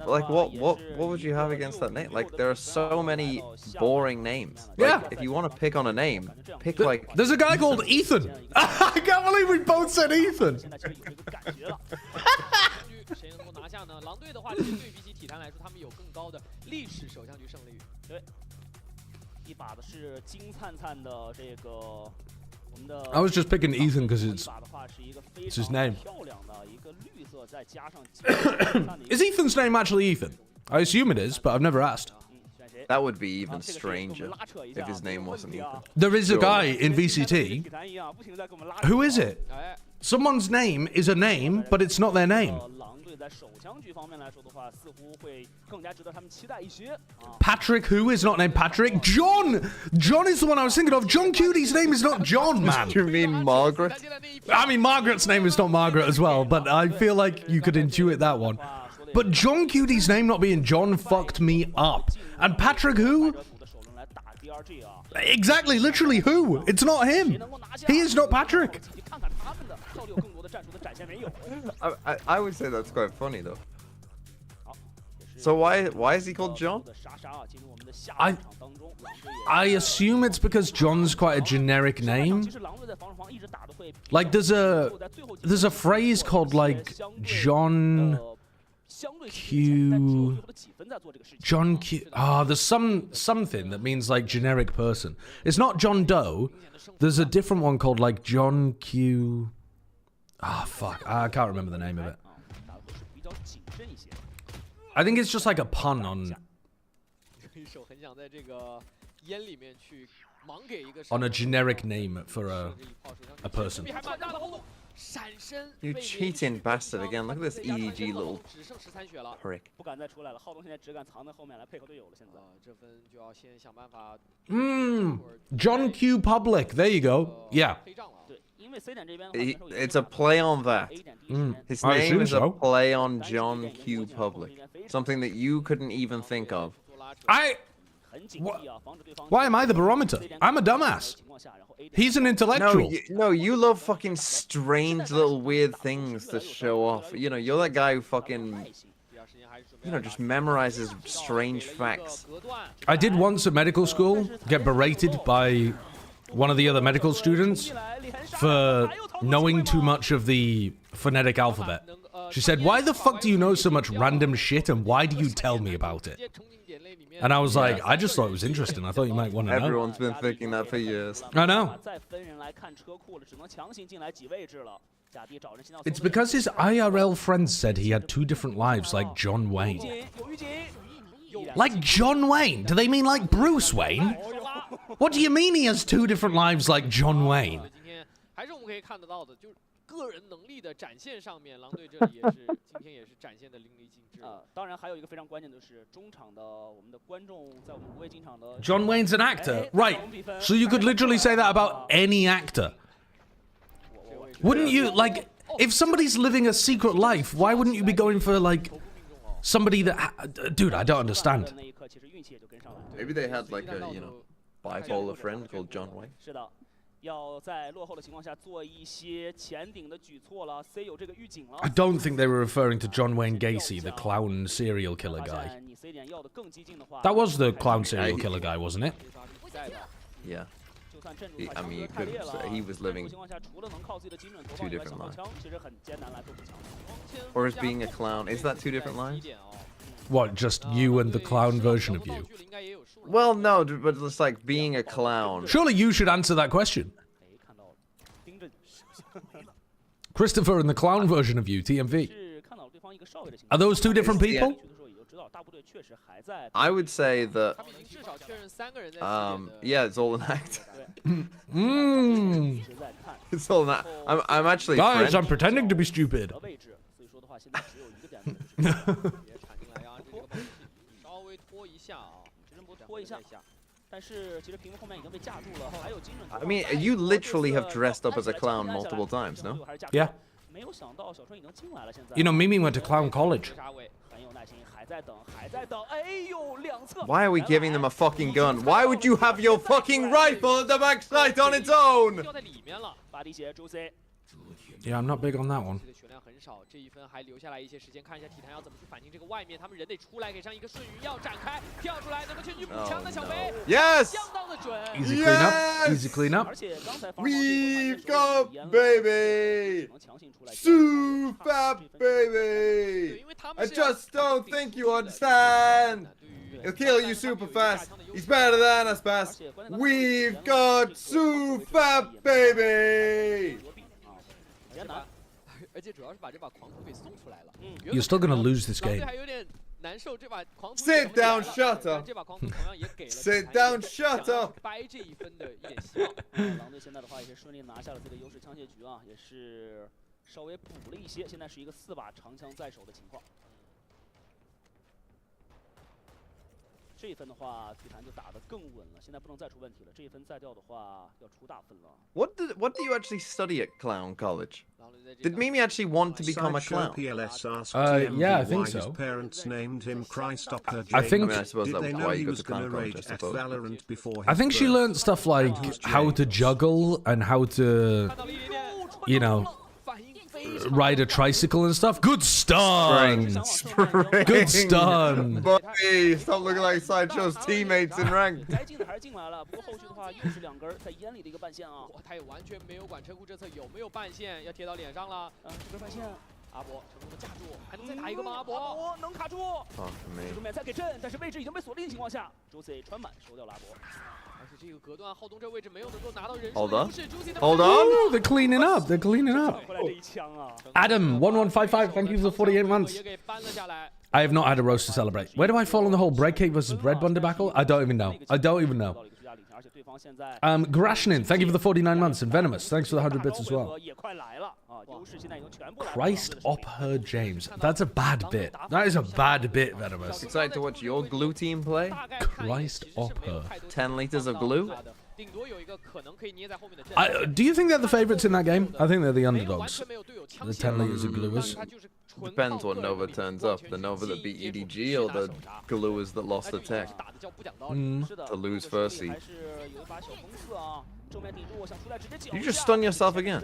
Like what would you have against that name? Like there are so many boring names. Like, yeah. If you want to pick on a name, pick like. There's a guy called Ethan. I can't believe we both said Ethan. I was just picking Ethan because it's his name. Is Ethan's name actually Ethan? I assume it is, but I've never asked. That would be even stranger if his name wasn't Ethan. There is a guy in VCT. Who is it? Someone's name is a name, but it's not their name. Patrick, who is not named Patrick? John! John is the one I was thinking of. John Cuty's name is not John, man. Do you mean Margaret? I mean, Margaret's name is not Margaret as well, but I feel like you could intuit that one. But John Cuty's name not being John fucked me up. And Patrick who? Exactly, literally who? It's not him. He is not Patrick. I would say that's quite funny though. So why is he called John? I assume it's because John's quite a generic name. Like there's a phrase called like John Q. There's something that means like generic person. It's not John Doe. There's a different one called like John Q. Fuck. I can't remember the name of it. I think it's just like a pun on a generic name for a person. You cheating bastard again. Look at this EDG little prick. John Q Public. There you go. Yeah. It's a play on that. His name is a play on John Q Public. Something that you couldn't even think of. Why am I the barometer? I'm a dumbass. He's an intellectual. No, you love fucking strange little weird things to show off. You know, you're that guy who fucking, just memorizes strange facts. I did once at medical school get berated by one of the other medical students for knowing too much of the phonetic alphabet. She said, "Why the fuck do you know so much random shit and why do you tell me about it?" And I was like, I just thought it was interesting. I thought you might want to know. Everyone's been thinking that for years. I know. It's because his IRL friends said he had 2 different lives like John Wayne. Like John Wayne? Do they mean like Bruce Wayne? What do you mean he has 2 different lives like John Wayne? 个人能力的展现上面，狼队这里也是今天也是展现的淋漓尽致。当然还有一个非常关键的是中场的我们的观众在我们无畏进场的。John Wayne's an actor, right? So you could literally say that about any actor. Wouldn't you like if somebody's living a secret life? Why wouldn't you be going for like somebody that? Dude, I don't understand. Maybe they had like a bipolar friend called John Wayne. 要在落后的情况下做一些前顶的举措了 ，C 有这个预警了。I don't think they were referring to John Wayne Gacy, the clown serial killer guy. That was the clown serial killer guy, wasn't it? Yeah. I mean, you could say he was living 2 different lives. Or as being a clown, is that 2 different lives? What, just you and the clown version of you? Well, no, but it's like being a clown. Surely you should answer that question. Christopher and the clown version of you, TMV. Are those 2 different people? I would say that, yeah, it's all an act. It's all an act. I'm actually Guys, French. I'm pretending to be stupid. 拖一下，但是其实屏幕后面已经被架住了，还有精准。I mean, you literally have dressed up as a clown multiple times, no? Yeah. 没有想到小春已经进来了，现在。You know, Mimi went to clown college. 很有耐心，还在等，还在等。哎呦，两侧。 Why are we giving them a fucking gun? Why would you have your fucking rifle at the backside on its own? 掉在里面了。巴黎鞋 Jose。 Yeah, I'm not big on that one. 这个血量很少，这一分还留下来一些时间，看一下体坛要怎么去反击这个外面，他们人得出来给上一个瞬移，要展开，跳出来能够前去补枪的小飞， Yes! 相当的准。 Easy clean up. Easy clean up. We've got baby! Super baby! I just don't think you understand! He'll kill you super fast. He's better than us fast. We've got super baby! You're still gonna lose this game. Sit down, shut up. Sit down, shut up. 狼队现在的话也是顺利拿下了这个优势枪械局啊，也是稍微补了一些，现在是一个4把长枪在手的情况。这一分的话，体坛就打得更稳了，现在不能再出问题了。这一分再掉的话，要出大分了。What do you actually study at Clown College? Did Mimi actually want to become a clown? Yeah, I think so. Parents named him Christopher I think. I suppose that was why you got to Clown College, I suppose. Valorant before I think she learned stuff like how to juggle and how to, you know, ride a tricycle and stuff. Good stun! Good stun! Buddy, stop looking like Sideshow's teammates in rank. 该进的还是进来了，不过后续的话又是2根在烟里的一个半线啊。他也完全没有管车库这侧有没有半线，要贴到脸上了。这根半线，阿博成功的架住，还能再打一个吗？阿博能卡住。没。正面再给震，但是位置已经被锁定的情况下 ，Jose 穿满收掉了阿博。 这个隔断浩东这位置没有能够拿到人 Hold 数的 on. 优势 Hold on. They're cleaning up. They're cleaning up. Adam 1155. Thank you for the 48 months. 也给搬了下来。 I have not had a roast to celebrate. Where do I fall on the whole bread cake versus bread bun debacle? I don't even know. I don't even know. Grashnin, thank you for the 49 months. And Venomous, thanks for the 100 bits as well. Christ op her James. That's a bad bit. That is a bad bit, Venomous. Excited to watch your glue team play? Christ op her. 10 liters of glue? Do you think they're the favorites in that game? I think they're the underdogs. The 10 liters of gluers. Depends what Nova turns up. The Nova that beat EDG or the gluers that lost the TEC? To lose first seed. You just stun yourself again.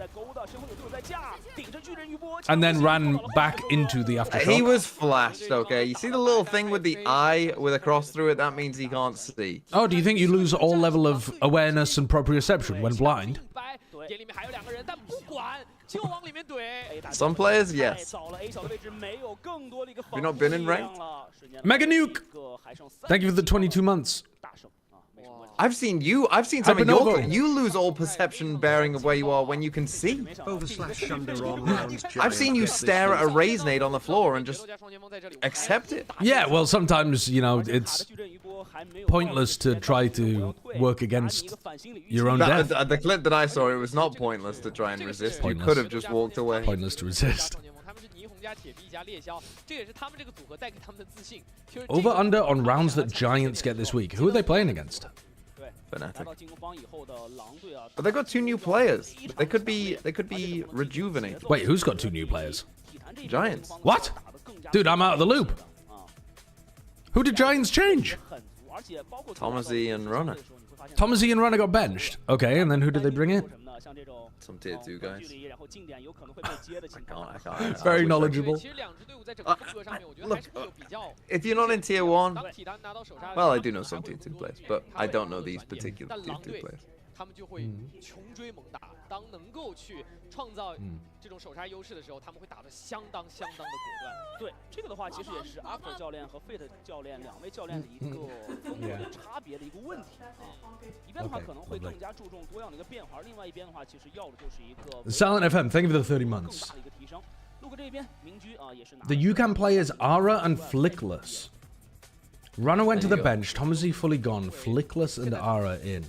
And then ran back into the aftershock. He was flashed, okay? You see the little thing with the eye with a cross through it? That means he can't see. Oh, do you think you lose all level of awareness and proprioception when blind? Some players, yes. Have you not been in ranked? Mega Nuke! Thank you for the 22 months. I've seen some of your... You lose all perception bearing of where you are when you can see. I've seen you stare at a raise nade on the floor and just accept it. Yeah, well, sometimes, you know, it's pointless to try to work against your own death. The clip that I saw, it was not pointless to try and resist. Pointless. You could have just walked away. Pointless to resist. Over under on rounds that Giants get this week. Who are they playing against? Fnatic. But they got 2 new players. They could be rejuvenated. Wait, who's got 2 new players? Giants. What? Dude, I'm out of the loop. Who did Giants change? Thomasy and Runner. Thomasy and Runner got benched. Okay, and then who did they bring in? Some tier 2 guys. I can't. Very knowledgeable. Look, if you're not in tier 1, well, I do know some tier 2 players, but I don't know these particular tier 2 players. 他们就会穷追猛打。当能够去创造这种首杀优势的时候，他们会打得相当的果断。对，这个的话其实也是 After 教练和 Fate 教练2位教练的一个风格的差别的一个问题啊。一边的话可能会更加注重多样的一个变化，另外一边的话其实要的就是一个 Silent FM, thank you for the 30 months. The UCAN players Ara and Flickless. Runner went to the bench, Thomasy fully gone, Flickless and Ara in.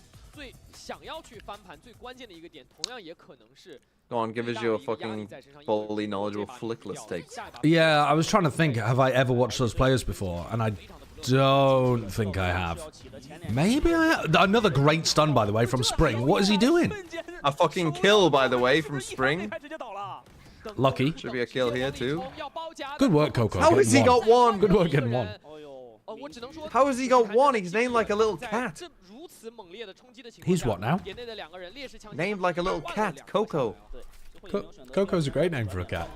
Go on, give us your fucking fully knowledgeable Flickless takes. Yeah, I was trying to think, have I ever watched those players before? And I don't think I have. Maybe I have. Another great stun, by the way, from Spring. What is he doing? A fucking kill, by the way, from Spring. Lucky. Should be a kill here, too. Good work, Coco. How has he got 1? Good work getting 1. How has he got 1? He's named like a little cat. He's what now? Named like a little cat, Coco. Coco's a great name for a cat.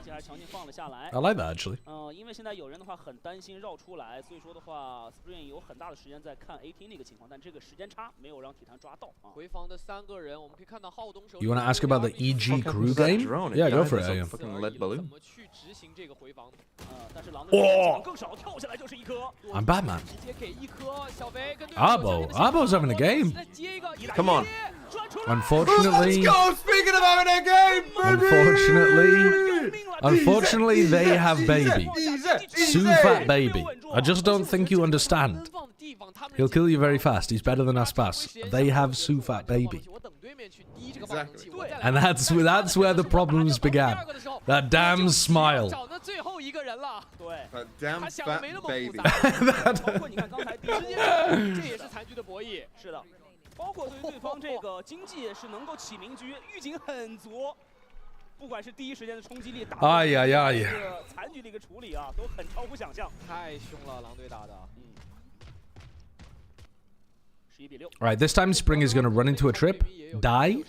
I like that, actually. 因为现在有人的话很担心绕出来，所以说的话 ，Spring 有很大的时间在看 AT 那个情况，但这个时间差没有让体坛抓到啊。回防的3个人，我们可以看到浩东手。You want to ask about the EG crew game? Yeah, go for it. Yeah. Fucking lead balloon. Oh! I'm Batman. Arbo's having a game. Come on. Unfortunately. Let's go! Speaking of having a game, Unfortunately, they have baby. Sufat baby. I just don't think you understand. He'll kill you very fast. He's better than Aspas. They have Sufat baby. Exactly. And that's where the problems began. That damn smile. That damn fat baby. 包括对对方这个经济是能够起名局，预警很足，不管是第一时间的冲击力，打这个残局的一个处理啊，都很超乎想象。太凶了，狼队打的。11比6。Alright, this time Spring is going to run into a trip, die,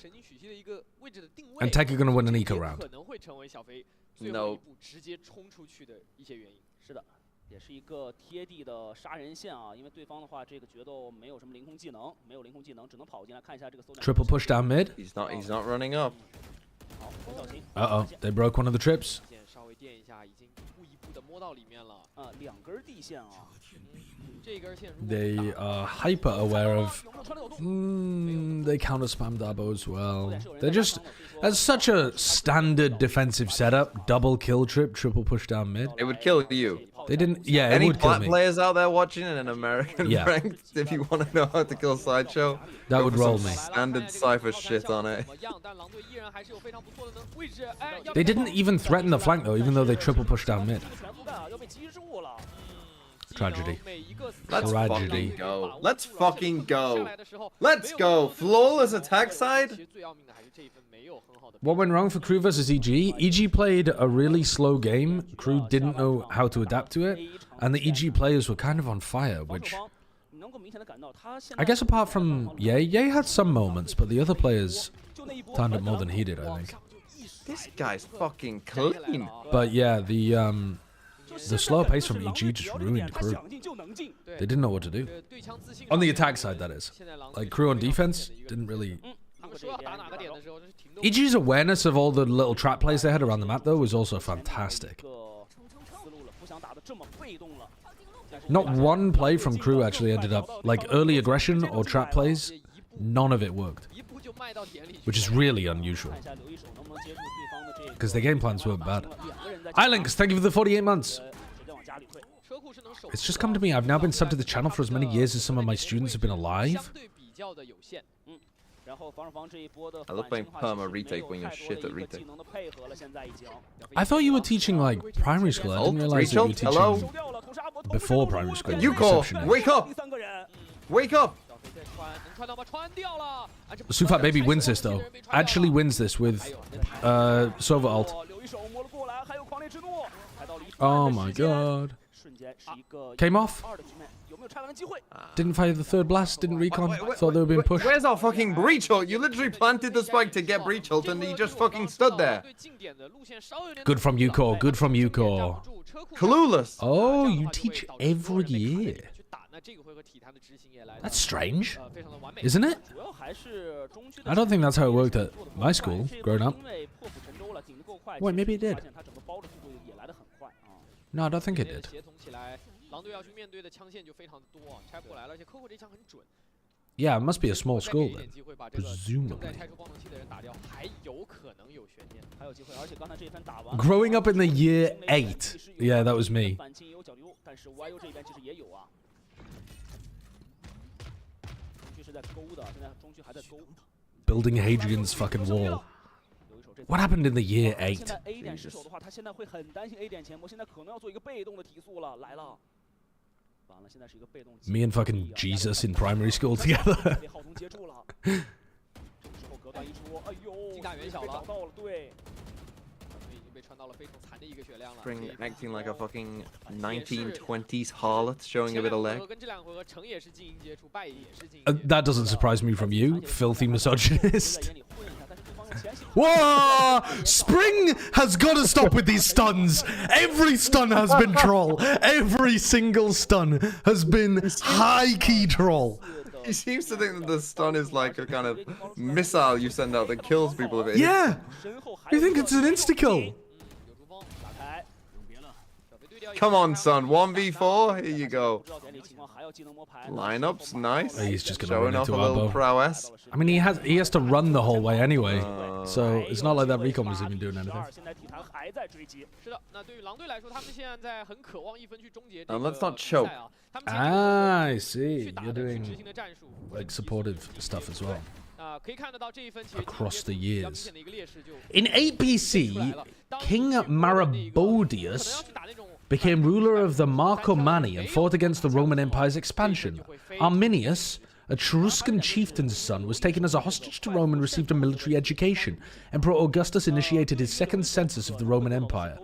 and TEC are going to win an eco round. 可能会成为小飞 No. 直接冲出去的一些原因。是的。 也是一个贴地的杀人线啊，因为对方的话，这个决斗没有什么凌空技能，没有凌空技能，只能跑进来看一下这个。Triple push down mid. He's not running up. Uh-oh, they broke one of the trips. 稍微垫一下，已经一步的摸到里面了。两根地线啊。这根线。They are hyper aware of. They counter spam Darbo as well. They're just. That's such a standard defensive setup. Double kill trip, triple push down mid. It would kill you. They didn't. Yeah, it Any would kill black me. players out there watching in an American Yeah. ranked, if you want to know how to kill Sideshow, That go would for roll some me. standard Cypher shit on it. They didn't even threaten the flank though, even though they triple pushed down mid. Tragedy. Let's Tragedy. fucking go. Let's fucking go. Let's go. Flawless attack side. What went wrong for Crew versus EG? EG played a really slow game. Crew didn't know how to adapt to it, and the EG players were kind of on fire, which I guess apart from Ye had some moments, but the other players turned up more than he did, I think. This guy's fucking clean. But yeah, the slow pace from EG just ruined Crew. They didn't know what to do. On the attack side, that is. Like, Crew on defense didn't really... EG's awareness of all the little trap plays they had around the map, though, was also fantastic. Not one play from Crew actually ended up... Like, early aggression or trap plays, none of it worked. Which is really unusual. Because their game plans weren't bad. iLinks, thank you for the 48 months. It's just come to me. I've now been subbed to the channel for as many years as some of my students have been alive. I love playing perma retake when you're shit at retake. I thought you were teaching, like, primary school. I didn't realize that you were teaching before primary school. Yuko, wake up! Wake up! Sufat Baby wins this, though. Actually wins this with Sova ult. Oh my god. Came off. Didn't fire the third blast, didn't recon. Thought they were being pushed. Where's our fucking breach ult? You literally planted the spike to get breach ult and he just fucking stood there. Good from Yuko, good from Yuko. Clueless. Oh, you teach every year. That's strange, isn't it? I don't think that's how it worked at my school, growing up. Wait, maybe it did. No, I don't think it did. Yeah, it must be a small school then, presumably. Growing up in the year 8. Yeah, that was me. Building Hadrian's fucking wall. What happened in the year 8? Me and fucking Jesus in primary school together. Acting like a fucking 1920s harlot, showing a bit of leg. That doesn't surprise me from you, filthy misogynist. Whoa! Spring has got to stop with these stuns. Every stun has been troll. Every single stun has been high-key troll. He seems to think that the stun is like a kind of missile you send out that kills people if it hits. Yeah! You think it's an insta-kill? Come on, son. 1v4. Here you go. Lineups, nice. He's just gonna showing run off a into little elbow. prowess. I mean, he has to run the whole way anyway, so it's not like that recon was even doing anything. And let's not choke. Ah, I see. You're doing like supportive stuff as well. Across the years. In 8BC, King Marabodius became ruler of the Marcomanni and fought against the Roman Empire's expansion. Arminius, a Cheruscan chieftain's son, was taken as a hostage to Rome and received a military education. Emperor Augustus initiated his second census of the Roman Empire.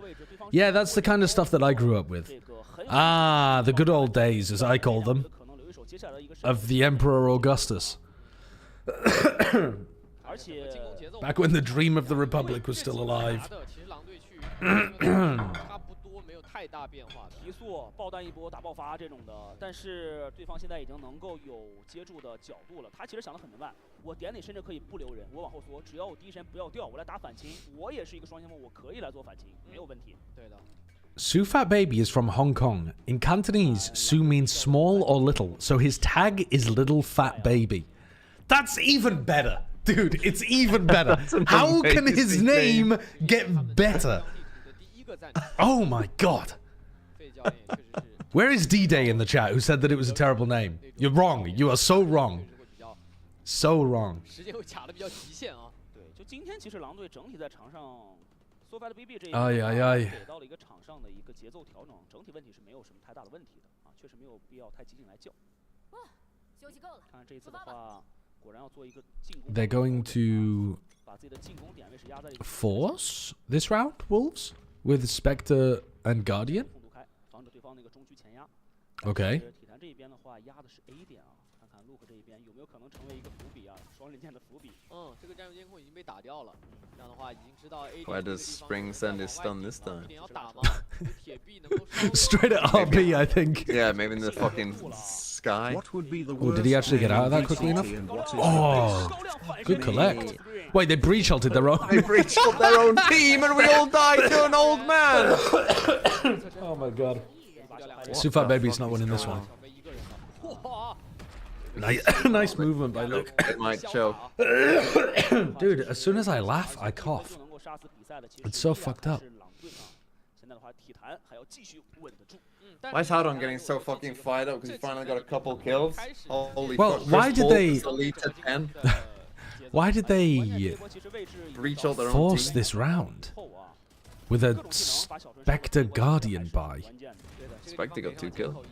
Yeah, that's the kind of stuff that I grew up with. Ah, the good old days, as I call them, of the Emperor Augustus. Back when the dream of the Republic was still alive. 提速、爆弹一波、大爆发这种的，但是对方现在已经能够有接住的角度了。他其实想得很明白，我点你甚至可以不留人，我往后缩，只要我第一时间不要掉，我来打反清，我也是一个双前锋，我可以来做反清，没有问题。对的。 Sufat Baby is from Hong Kong. In Cantonese, Su means small or little, so his tag is Little Fat Baby. That's even better. Dude, it's even better. How can his name get better? Oh my god. Where is D-Day in the chat who said that it was a terrible name? You're wrong. You are so wrong. So wrong. 时间会卡的比较极限啊。对，就今天其实狼队整体在场上 ，SoFi 的 BB 这一哎呀呀给到了一个场上的一个节奏调整，整体问题是没有什么太大的问题的啊，确实没有必要太激进来叫。哇，休息够了。看这一次的话，果然要做一个进攻。They're going to 把自己的进攻点位是压在 force this round, Wolves, with Spectre and Guardian. 空度开，防止对方那个中区前压。 Okay. 体坛这一边的话，压的是 A 点啊，看看 Luke 这一边有没有可能成为一个伏笔啊，双刃剑的伏笔。这个战术监控已经被打掉了，这样的话已经知道 A 点 Why does Spring send his stun this time? 要打吗？铁壁能够 Straight at RB, I think. Yeah, maybe in the fucking sky. What would be the Oh, did he actually get out of that quickly enough? Oh, good collect. Wait, they breach ulted their own. They breached up their own team and we all died to an old man. Oh my god. Sufat Baby's not winning this one. Nice movement by Luke. It might choke. Dude, as soon as I laugh, I cough. It's so fucked up. Why is Hardon getting so fucking fired up? Because he finally got a couple kills. Holy Well, fuck. why did they- Elite at 10. Why did they Breach out their own force team. this round with a Spectre Guardian buy? Spectre got 2 kills.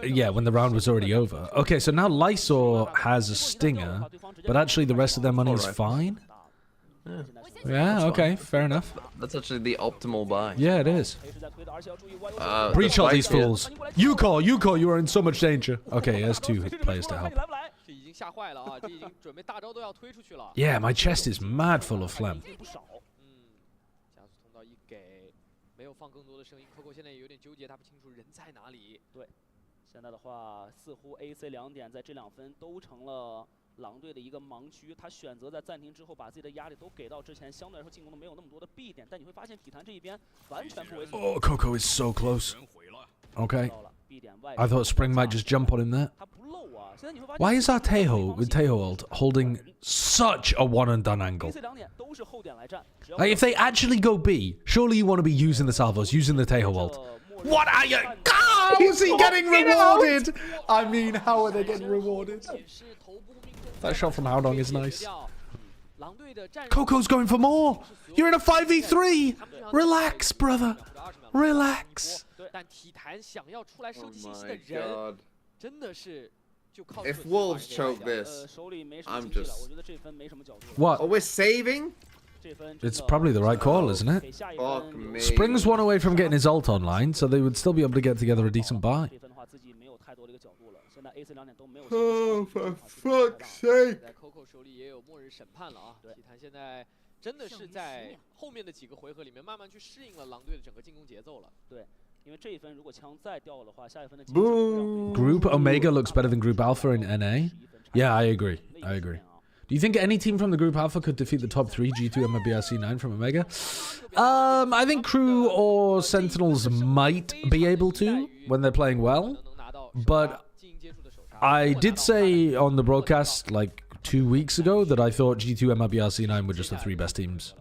Yeah, when the round was already over. Okay, so now Lysor has a stinger, but actually the rest of their money is fine? Yeah, okay, fair enough. That's actually the optimal buy. Yeah, it is. Breach the all these fight here- fools. Yuko, you are in so much danger. Okay, there's 2 players to help. 这已经吓坏了啊！这已经准备大招都要推出去了。 Yeah, my chest is mad full of phlegm. 加速通道一给，没有放更多的声音。Coco 现在也有点纠结，他不清楚人在哪里。对，现在的话，似乎 AC 2点在这2分都成了狼队的一个盲区。他选择在暂停之后把自己的压力都给到之前，相对来说进攻的没有那么多的 B 点，但你会发现体坛这一边完全不为所动。 Oh, Coco is so close. Okay. 到了 B 点外。 I thought Spring might just jump on him there. 他不漏啊，现在你会发现。 Why is our Teho with Teho ult holding such a one and done angle? AC 2点都是后点来站。 Like, if they actually go B, surely you want to be using the salvos, using the Teho ult. What are you? How is he getting rewarded? I mean, how are they getting rewarded? That shot from Howdong is nice. Coco's going for more. You're in a 5v3. Relax, brother. Relax. 但体坛想要出来收 Oh 集信息的 my 人， god. 真的是就靠 If Wolves choke this, 手里没什么 I'm 经济了， just- 我觉得这分没什么角度。 What? Oh, we're saving? 这分 It's probably the right call, isn't it? 给下一 Fuck 分 me. Spring's one away from getting his ult online, so they would still be able to get together a decent buy. 这分的话自己没有太多的一个角度了。现在 AC 2点都没有。 Oh, for fuck's sake. 在 Coco 手里也有末日审判了啊！体坛现在真的是在后面的几个回合里面慢慢去适应了狼队的整个进攻节奏了。对，因为这一分如果枪再掉的话，下一分的 Group Omega looks better than Group Alpha in NA. Yeah, I agree. I agree. Do you think any team from the Group Alpha could defeat the top 3 G2 EMEA BRC9 from Omega? I think Crew or Sentinels might be able to when they're playing well. But I did say on the broadcast like 2 weeks ago that I thought G2 EMEA BRC9 were just the 3 best teams.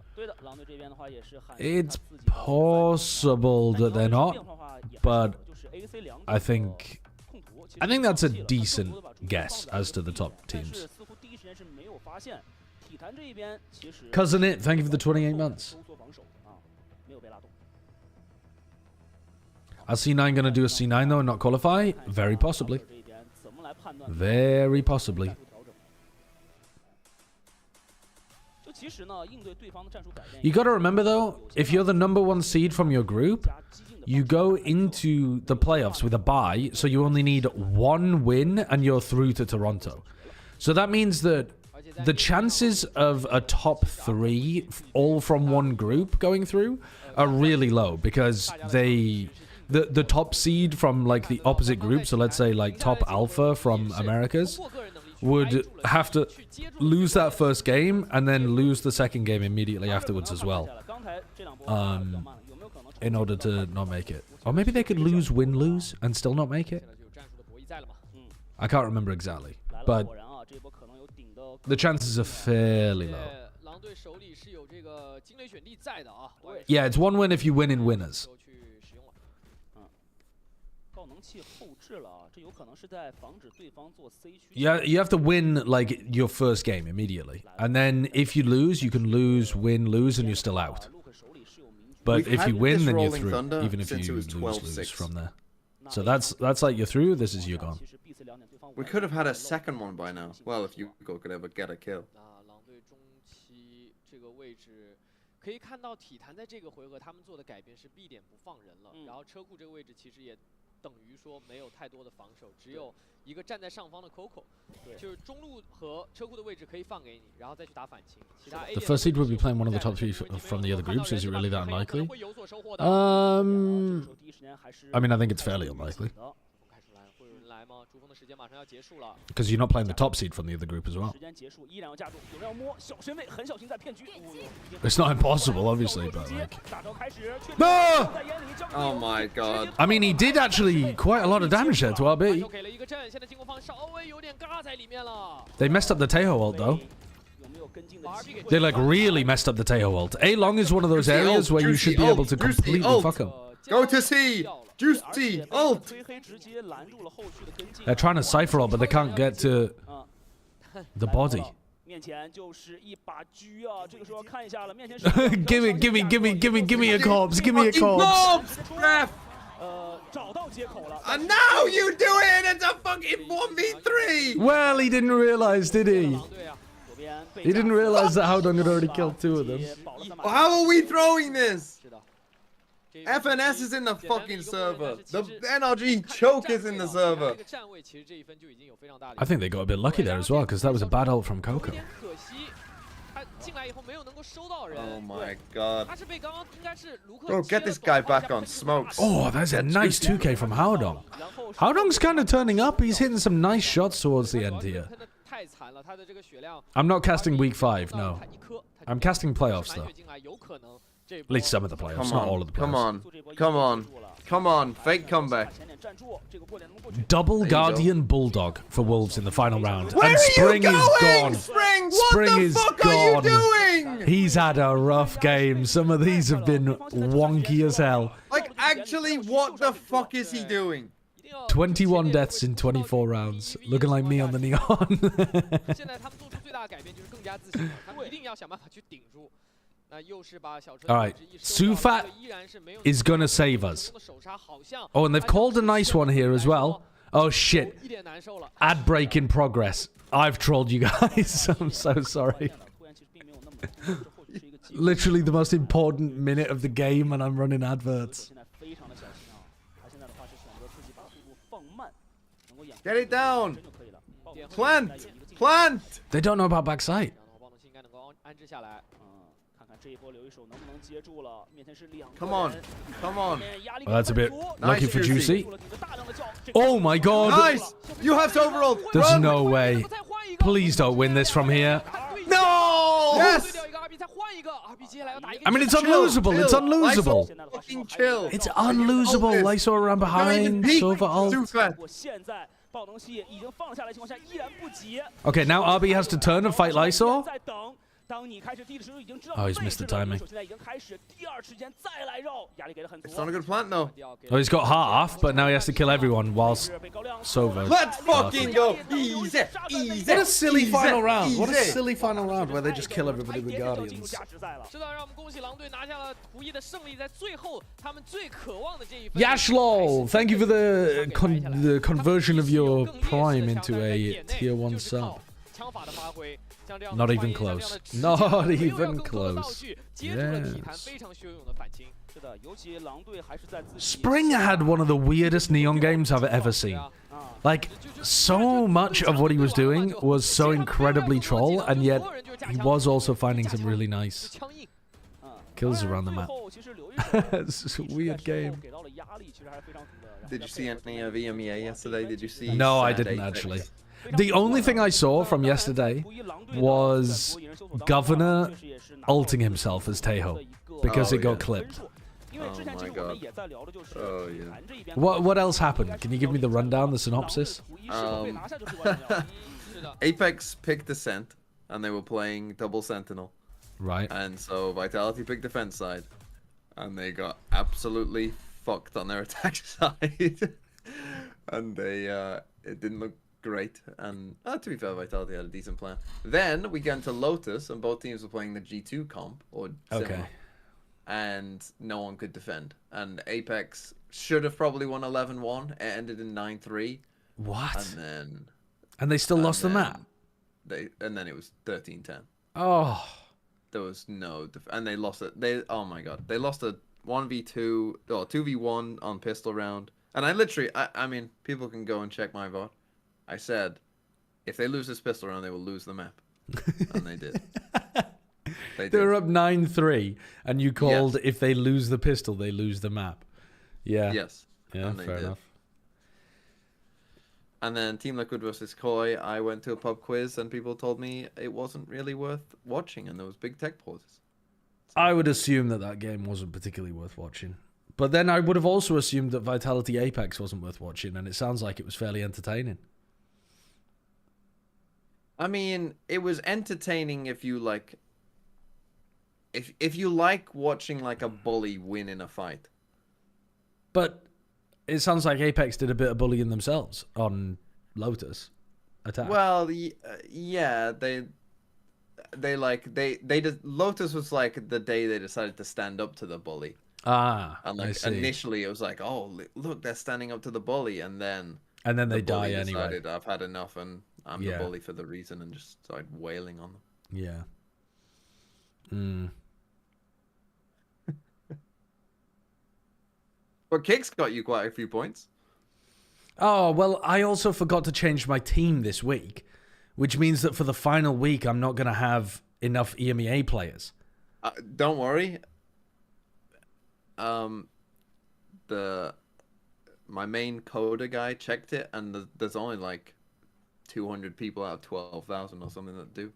It's possible that they're not, but I think that's a decent guess as to the top teams. Cousin It, thank you for the 28 months. Are C9 going to do a C9 though and not qualify? Very possibly. Very possibly. You got to remember though, if you're the #1 seed from your group, you go into the playoffs with a bye, so you only need 1 win and you're through to Toronto. So that means that the chances of a top 3 all from one group going through are really low because the top seed from like the opposite group, so let's say like top alpha from Americas, would have to lose that first game and then lose the second game immediately afterwards as well, in order to not make it. Or maybe they could lose, win-lose and still not make it. I can't remember exactly, but the chances are fairly low. Yeah, it's 1 win if you win in winners. Yeah, you have to win like your first game immediately, and then if you lose, you can lose, win, lose, and you're still out. But if you win, then you're through, even if you lose from there. So that's like you're through. This is you're gone. We could have had a second one by now. Well, if Hugo could ever get a kill. 可以看到体坛在这个回合他们做的改变是 B 点不放人了，然后车库这个位置其实也等于说没有太多的防守，只有一个站在上方的 Coco， 就是中路和车库的位置可以放给你，然后再去打反清。其他 The first seed would be playing one of the top 3 from the other groups. Is it really that unlikely? I mean, I think it's fairly unlikely. Because you're not playing the top seed from the other group as well. It's not impossible, obviously, but like... No! Oh my god. I mean, he did actually quite a lot of damage there to RB. They messed up the Taeho ult, though. They like really messed up the Taeho ult. A-Long is one of those areas where you should be able to completely fuck him. Go to C! Juicy! Ult! They're trying to cypher ult, but they can't get to the body. give me a corpse! Give me a corpse! And now you do it! It's a fucking 1v3! Well, he didn't realize, did he? He didn't realize that Howdong had already killed 2 of them. How are we throwing this? FNS is in the fucking server. The NRG choke is in the server. I think they got a bit lucky there as well, because that was a bad ult from Coco. Oh my god. Bro, get this guy back on smokes. Oh, that's a nice 2k from Howdong. Howdong's kind of turning up. He's hitting some nice shots towards the end here. I'm not casting week 5, no. I'm casting playoffs, though. At least some of the playoffs, not all of the playoffs. Come on, come on, come on, fake comeback. Double Guardian Bulldog for Wolves in the final round. Where and Spring is gone. Spring, Spring is gone. What are you doing? He's had a rough game. Some of these have been wonky as hell. Like, actually, what the fuck is he doing? 21 deaths in 24 rounds. Looking like me on the neon. Alright, Sufat is gonna save us. Oh, and they've called a nice one here as well. Oh shit. Ad break in progress. I've trolled you guys. I'm so sorry. Literally the most important minute of the game and I'm running adverts. Get it down! Plant! Plant! They don't know about backside. Come on, come on. Well, that's a bit lucky for Juicy. Oh my god! Nice! You have to overall. There's no way. Please don't win this from here. No! Yes! I mean, it's unlosable. It's unlosable. Fucking chill. It's unlosable. I saw around behind. Silver ult. Okay, now RB has to turn and fight Lysor. Oh, he's missed the timing. It's not a good plant, though. Oh, he's got half, but now he has to kill everyone whilst Sova. Let's fucking go! Easy! Easy! What a silly final round. Easy. What a silly final round where they just kill everybody with Guardians. Yashlol, thank you for the conversion of your Prime into a tier 1 sub. Not even close. Not even close. Yes. Springer had one of the weirdest Neon games I've ever seen. Like, so much of what he was doing was so incredibly troll, and yet he was also finding some really nice kills around the map. It's a weird game. Did you see any of EMEA yesterday? Did you see? No, I didn't actually. The only thing I saw from yesterday was Governor ulting himself as Taeho because it got clipped. Oh my god. Oh yeah. What else happened? Can you give me the rundown, the synopsis? Apex picked Descent, and they were playing double Sentinel. Right. And so Vitality picked defense side, and they got absolutely fucked on their attack side. and they it didn't look great. And to be fair, Vitality had a decent plan. Then we get into Lotus, and both teams were playing the G2 comp or similar, and no one could defend. And Apex should have probably won 11-1. It ended in 9-3. What? And they still lost the map. And then it was 13-10. Oh. There was no and they lost it. Oh my god, they lost a 1v2 or 2v1 on pistol round. And I mean, people can go and check my VOD. I said, if they lose this pistol round, they will lose the map. And they did. They were up 9-3, and you called if they lose the pistol, they lose the map. Yeah. Yes. Yeah, fair enough. And then Team Liquid versus Koi, I went to a pub quiz, and people told me it wasn't really worth watching, and there was big tech pauses. So I would assume that game wasn't particularly worth watching. But then I would have also assumed that Vitality Apex wasn't worth watching, and it sounds like it was fairly entertaining. I mean, it was entertaining if you like... If you like watching like a bully win in a fight. But it sounds like Apex did a bit of bullying themselves on Lotus attack. Well, yeah, they Lotus was like the day they decided to stand up to the bully. And like initially it was like, oh look, they're standing up to the bully, and then they die anyway. Decided, I've had enough, and I'm the bully for the reason, and just started wailing on them. Yeah. But Kicks got you quite a few points. Oh, well, I also forgot to change my team this week, which means that for the final week, I'm not going to have enough EMEA players. Don't worry. My main coder guy checked it, and there's only like 200 people out of 12,000 or something that do.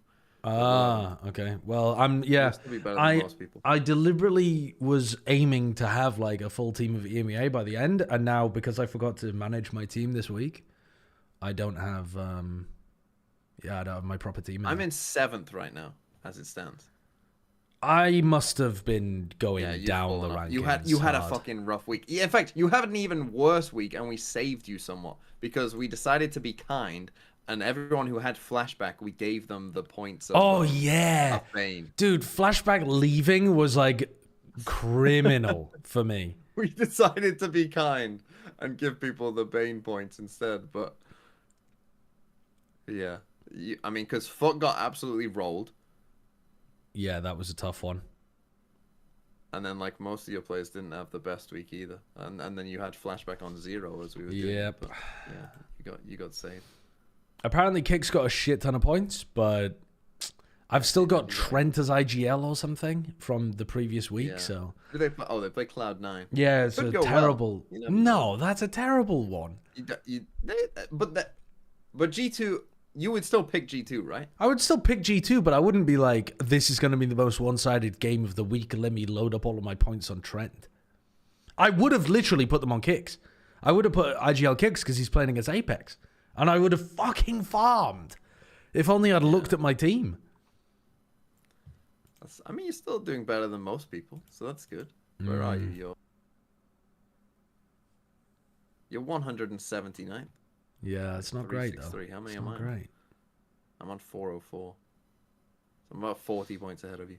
Okay. Well, I deliberately was aiming to have like a full team of EMEA by the end, and now because I forgot to manage my team this week, I don't have I don't have my proper team. I'm in 7th right now, as it stands. I must have been going down the rankings. You had a fucking rough week. In fact, you had an even worse week, and we saved you somewhat because we decided to be kind. And everyone who had Flashback, we gave them the points of Bane. Dude, Flashback leaving was like criminal for me. We decided to be kind and give people the Bane points instead. But yeah, I mean, because Foot got absolutely rolled. Yeah, that was a tough one. And then like most of your players didn't have the best week either. And then you had Flashback on 0 as we were doing. Yep. But, yeah, you got saved. Apparently, Kick's got a shit ton of points, but I've still got Trent as IGL or something from the previous week. So they play Cloud9. Yeah, it's a terrible. Well. No, that's a terrible one. But G2, you would still pick G2, right? I would still pick G2, but I wouldn't be like, this is going to be the most one-sided game of the week. Let me load up all of my points on Trent. I would have literally put them on Kicks. I would have put IGL Kicks because he's playing against Apex. And I would have fucking farmed if only I'd looked at my team. I mean, you're still doing better than most people, so that's good. Where are you? You're 179th. Yeah, it's not great, though. How many it's am not I? Great. I'm on 404. So I'm about 40 points ahead of you.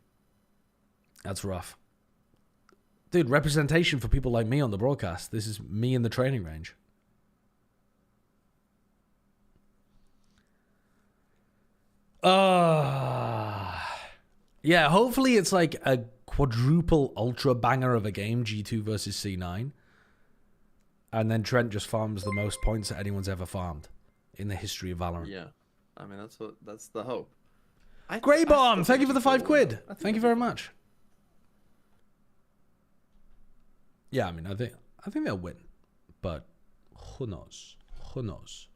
That's rough. Dude, representation for people like me on the broadcast. This is me in the training range. Yeah, hopefully it's like a quadruple ultra banger of a game, G2 versus C9. And then Trent just farms the most points that anyone's ever farmed in the history of Valorant. Yeah. I mean, that's the hope. Grey Bomb, thank you for the £5. Thank you very much. Yeah, I mean, I think they'll win. But who knows? Who knows?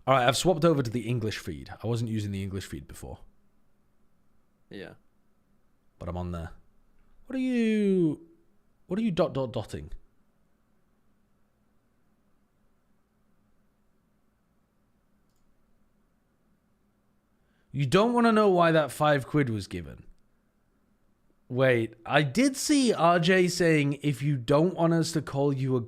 All right, I've swapped over to the English feed. I wasn't using the English feed before. Yeah. But I'm on there. What are you dotting? You don't want to know why that £5 was given. Wait, I did see RJ saying if you don't want us to call you a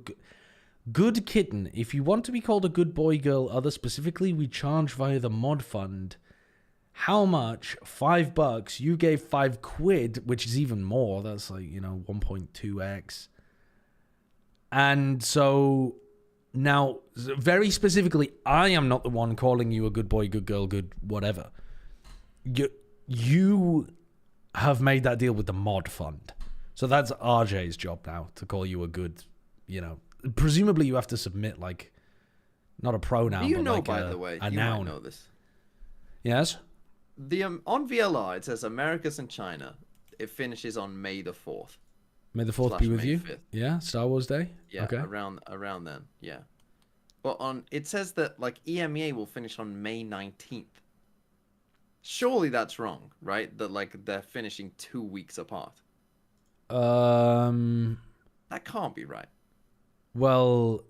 Good kitten. If you want to be called a good boy, girl, other specifically, we charge via the mod fund. How much? $5. You gave £5, which is even more. That's like, 1.2x. And so now, very specifically, I am not the one calling you a good boy, good girl, good whatever. You have made that deal with the mod fund. So that's RJ's job now to call you a good, presumably you have to submit like, not a pronoun, Do you but know, like by the way, a you noun. might know this. Yes? On VLR, it says Americas and China. It finishes on May the 4th. May the 4th be with May you? 5th. Yeah, Star Wars Day? Yeah, okay. around then, yeah. But it says that like EMEA will finish on May 19th. Surely that's wrong, right? That like they're finishing 2 weeks apart. That can't be right. Well,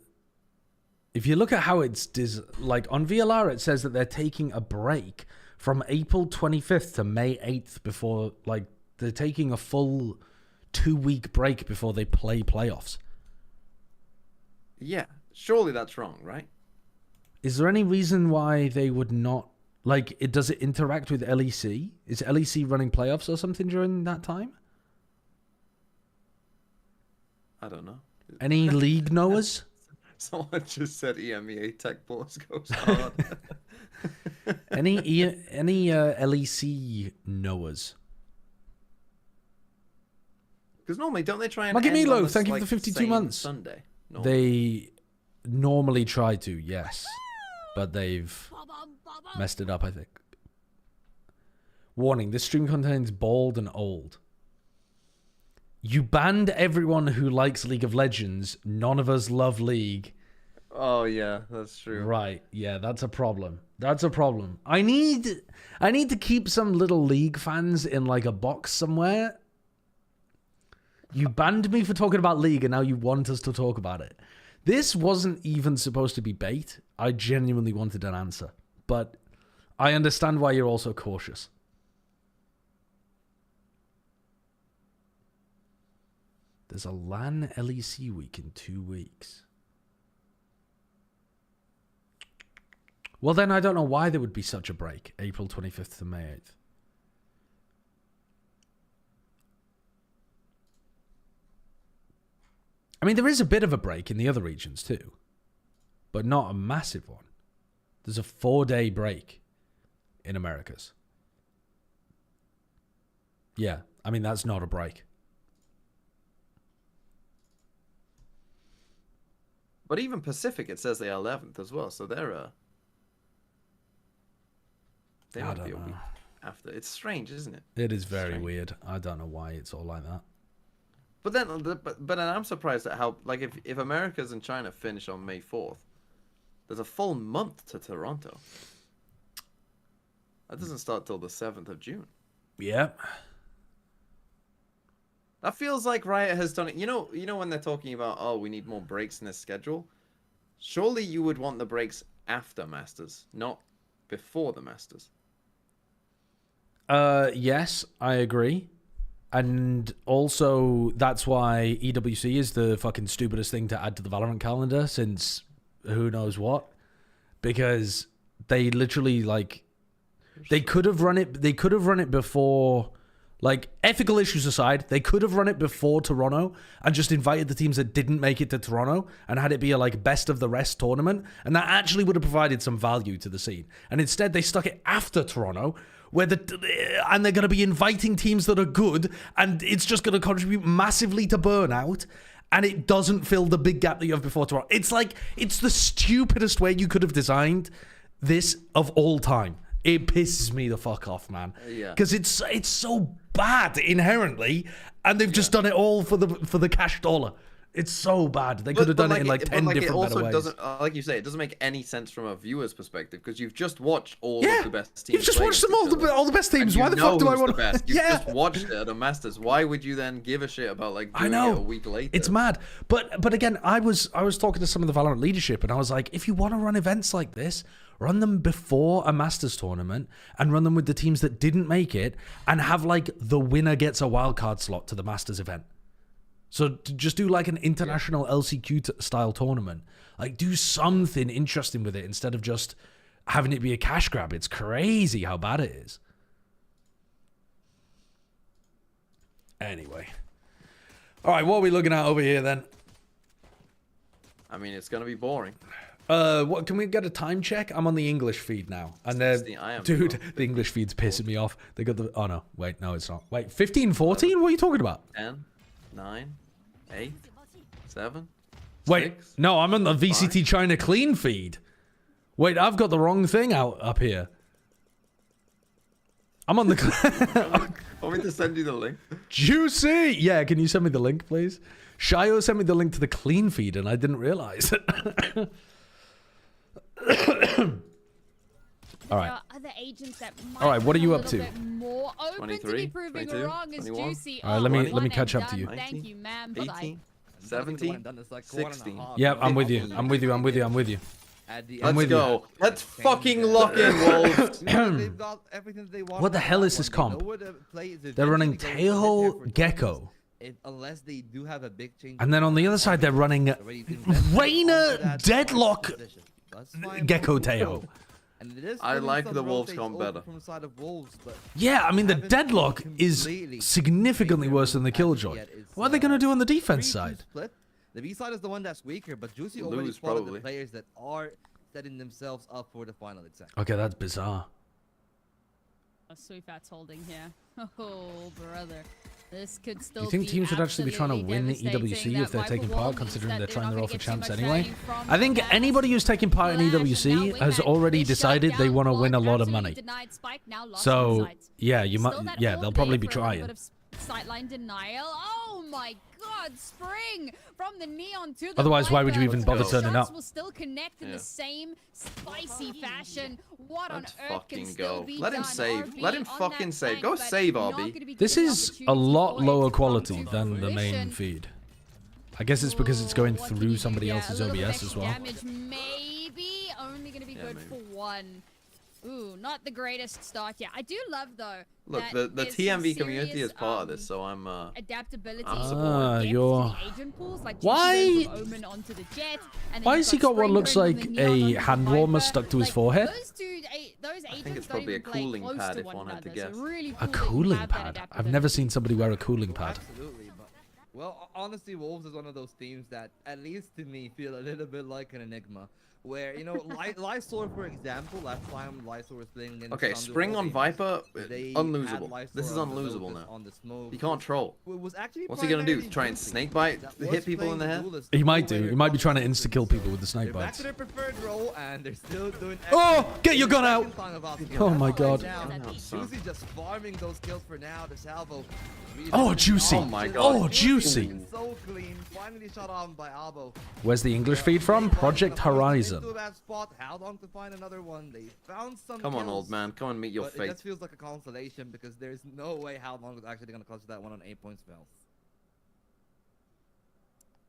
if you look at how it's like on VLR, it says that they're taking a break from April 25th to May 8th before, like, they're taking a full 2-week break before they play playoffs. Yeah, surely that's wrong, right? Is there any reason why they would not, like, does it interact with LEC? Is LEC running playoffs or something during that time? I don't know. Any league knowers? Someone just said EMEA Tech Boys goes hard. Any LEC knowers? Because normally, don't they try and Maggie end Milo, on this, thank you like, for the 52 same months. Sunday? They normally try to, yes. But they've messed it up, I think. Warning, this stream contains bald and old. You banned everyone who likes League of Legends. None of us love League. Oh yeah, that's true. Right, yeah, that's a problem. That's a problem. I need to keep some little League fans in like a box somewhere. You banned me for talking about League and now you want us to talk about it. This wasn't even supposed to be bait. I genuinely wanted an answer. But I understand why you're also cautious. There's a LAN LEC week in 2 weeks. Well, then I don't know why there would be such a break. April 25th to May 8th. I mean, there is a bit of a break in the other regions too. But not a massive one. There's a 4-day break in Americas. Yeah, I mean, that's not a break. But even Pacific, it says they are 11th as well, so they're they might be a week after. It's strange, isn't it? It is very weird. I don't know why it's all like that. But then, but I'm surprised at how, like, if Americas and China finish on May 4th, there's a full month to Toronto. That doesn't start till the 7th of June. Yeah. That feels like Riot has done it. You know when they're talking about, oh, we need more breaks in this schedule? Surely you would want the breaks after Masters, not before the Masters. Yes, I agree. And also, that's why EWC is the fucking stupidest thing to add to the Valorant calendar since who knows what. Because they literally, like, they could have run it before, like, ethical issues aside, they could have run it before Toronto and just invited the teams that didn't make it to Toronto and had it be a, like, best of the rest tournament. And that actually would have provided some value to the scene. And instead, they stuck it after Toronto, and they're going to be inviting teams that are good, and it's just going to contribute massively to burnout, and it doesn't fill the big gap that you have before Toronto. It's like, it's the stupidest way you could have designed this of all time. It pisses me the fuck off, man. Yeah. Because it's so bad inherently, and they've just done it all for the cash dollar. It's so bad. They could have done it in like 10 different better ways. Doesn't, like you say, it doesn't make any sense from a viewer's perspective because you've just watched all of the best teams. You've just watched them all the best teams. Why the fuck do I want to? You've just watched it at a Masters. Why would you then give a shit about like doing it a week later? It's mad. But again, I was talking to some of the Valorant leadership, and I was like, if you want to run events like this, run them before a Masters tournament and run them with the teams that didn't make it, and have like the winner gets a wildcard slot to the Masters event. So to just do like an international LCQ style tournament. Like do something interesting with it instead of just having it be a cash grab. It's crazy how bad it is. Anyway. All right, what are we looking at over here then? I mean, it's going to be boring. What can we get a time check? I'm on the English feed now. And dude, the English feed's pissing me off. They got the no, wait, no, it's not. Wait, 15, 14? What are you talking about? 10, 9, 8, 7. Wait, 6, no, I'm on the VCT China clean feed. Wait, I've got the wrong thing up here. I'm on the Want me to send you the link? Juicy! Yeah, can you send me the link, please? Shayo sent me the link to the clean feed, and I didn't realize it. All right. Other agents that might All right, what are you up to? More open 23, to be proving 22, wrong is 21. Juicy. All right, let me catch up to you. 19, Thank you, ma'am. 18, 17, 16. Yeah, I'm with you. I'm with you. I'm with you. I'm with you. Let's go. Let's fucking lock in, Wolves. What the hell is this comp? They're running Teho Gecko. Unless they do have a big change. And then on the other side, they're running Rainer Deadlock Gecko Teho. I like the Wolves comp better. Yeah, I mean, the Deadlock is significantly worse than the Killjoy. What are they going to do on the defense side? The B side is the one that's weaker, but Juicy already spotted the players that are setting themselves up for the final exam. Okay, that's bizarre. Sweetfat's holding here. Oh, brother. This could still Do you think be teams would actually be trying to win the EWC if they're taking part, considering they're trying their offer champs anyway? I think anybody who's taking part in EWC has already decided they want to win a lot of money. So, yeah, they'll probably be trying. Sightline denial. Oh my God! Spring from the neon to the Otherwise, why would you even bother turning up? Will still connect in the same spicy fashion. What on earth can fucking still go. be Let him done? save. RB Let him on fucking that save. tank, Go but save, not RB. gonna be This given is the a lot opportunity lower for it to quality come to than the main fruition. feed. I guess it's because it's going What can through you do? somebody Yeah, else's a little bit OBS as extra well. Damage, maybe only going to be good for one. Ooh, not the greatest start. Yeah, I do love though. Look, that the there's TMV some community serious, is part of this, so I'm adaptability. you're... Agent pools, like Why? Omen onto the Jet, and Why then has he you've got what Spring looks going like from the neon a onto the hand Viper. warmer stuck to his Like, forehead? those I think agents it's don't probably a even play cooling close pad to if one one had to another, guess. so really A cool that you cooling have that pad. I've adaptability. never seen somebody wear a cooling pad. Absolutely, but well, honestly, Wolves is one of those teams that, at least to me, feel a little bit like an enigma. Where, you know, Lysor, for example, last time Lysor was playing in Okay, Spring on Viper, unlosable. This is unlosable now. He can't troll. What's he gonna do? Try and snake bite, hit people in the head? He might do. He might be trying to insta-kill people with the snake Back bites. to their preferred role, and they're still doing. Oh, get your gun out! Oh my God. Juicy just farming those kills for now. The salvo. Oh, Juicy. Oh my God. Oh, Juicy. So clean. Finally shot on by Albo. Where's the English feed from? Project Horizon. Into a bad spot. How long to find another one? They found some. Come on, kills, old man. Come on, meet your but fate. it just feels like a consolation because there's no way How Long is actually gonna clutch that one on 8 points spells.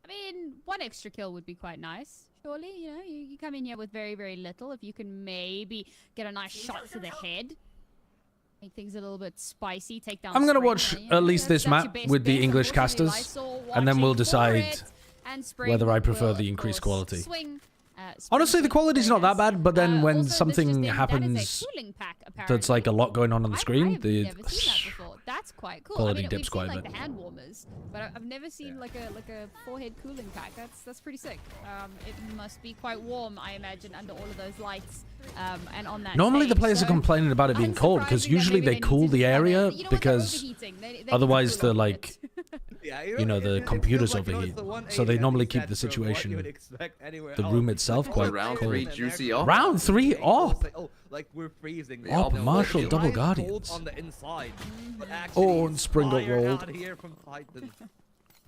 I mean, one extra kill would be quite nice. Surely, you know, you come in here with very, very little. If you can maybe get a nice shot to the head, make things a little bit spicy. Take down. I'm gonna Spring, watch you know, at least this that's your map best with the bet. English Unfortunately, casters, Lysol and then we'll watching for decide it, and Spring whether I prefer will, the of increased course, quality. swing. Honestly, the quality's not that bad, but then when Also, this something just in, that is a happens cooling pack, that's like a lot going on the I screen, have the never seen that before. That's quite cool. quality I mean, dips we've quite seen, a like bit. the hand warmers, but I've never seen like a forehead cooling pack. That's pretty sick. It must be quite warm, I imagine, under all of those lights. And on that Normally the stage. players are complaining about it being cold because usually they cool the area because otherwise the like you know the computers overheat, so they normally keep the situation, the room itself quite Round cold. 3 Juicy off. Round 3 off. Like we're freezing. Op Marshall double Cold guardians. on the inside, but Oh, actually and Spring got fire rolled. out here from Titan.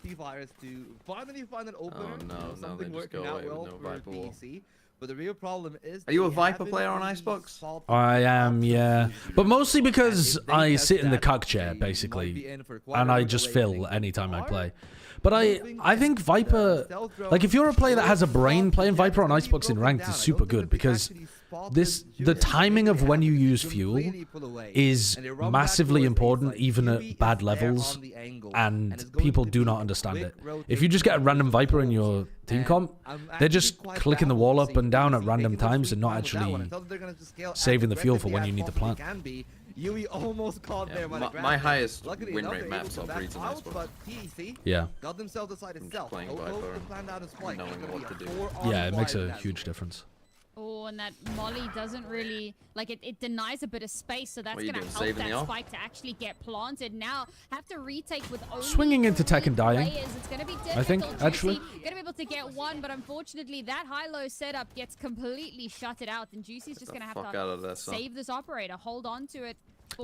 T-Virus to finally find an opener. Oh, no, now they something just working go out away with well no for Viper wall. TEC. But the real problem is. Are you a they Viper haven't player on really Icebox? solved I am, yeah, but mostly because if they I test sit in the that, cuck chair they might basically, be in for quite and a I rude just awakening. fill anytime I Are play. But I think Viper, stealth drone like if you're a player that has a brain, spot playing Viper on that's Icebox in broken ranked down. is I super don't think good that they've because actually the timing of when you use fuel is massively important, even at bad levels, and people do not understand it. If you just get a random Viper in your team comp, they're just clicking the wall up and down at random times and not actually saving the fuel for when you need to plant. Yui almost caught there by the grab. My highest Luckily win enough, rate they're maps able are to Breeds and back out, Icebox. but TEC Yeah. got themselves aside itself. playing Oko Viper can plan down his flank. knowing It's gonna what be to a do. 4 Yeah, it makes on a 5 huge difference. Oh, and that Molly doesn't really, like, it denies a bit of space, so that's What are you going to doing, help saving the that off? spike to actually get planted. Now, have to retake with only Swinging into tech 3 and dying, players. It's going to be difficult. I think, actually. Going to be able to get one, but unfortunately, that high-low setup gets completely shutted out, and Juicy's just going to have to save this operator, hold on to it.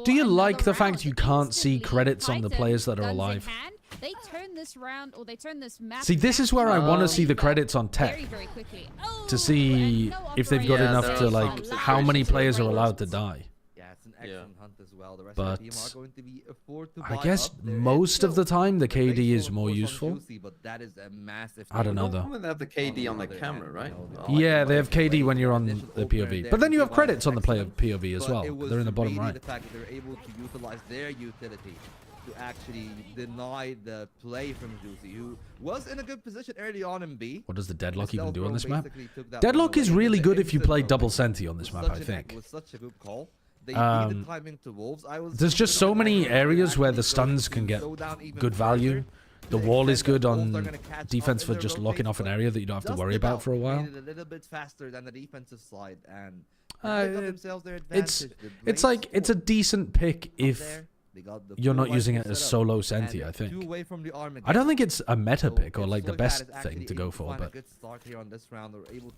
Do you like the round. fact you can't see credits on the players that are Guns in alive? hand, they turn this round, or they turn this map. See, this is where I want to see the credits on tech. Very, very quickly. To see if they've got Yeah, enough there to, are like, some how many situations players are where- allowed to die. Yeah, it's an excellent hunt as well. The rest But of the team are going to be afford to I buy guess up there. most of the time the Based KD on, is of more course, on useful. Juicy, but that is a massive I don't know, favor. though. When they have the KD on the camera, right? I like Yeah, it. they have KD when you're on the POV. But then you have credits on the player POV as But well. it was They're in the bottom really right. the fact that they're able to utilize their utility to actually deny the play from Juicy, who was in a good position early on in B. What does the Deadlock even do on Stealth this Pro map? basically took that Deadlock one is away. really The good if you instant play roam double was Senti on this map, such I an think. was such a good call. They Um, needed timing to Wolves. There's just so many areas where the stuns can get good value. The wall is good on defense for just locking off an area that you don't have to worry about for a while. A little bit faster than the defensive side, and It's like, it's a decent pick if you're not using it as solo Senti, I think. I don't think it's a meta pick or like the best thing to go for, but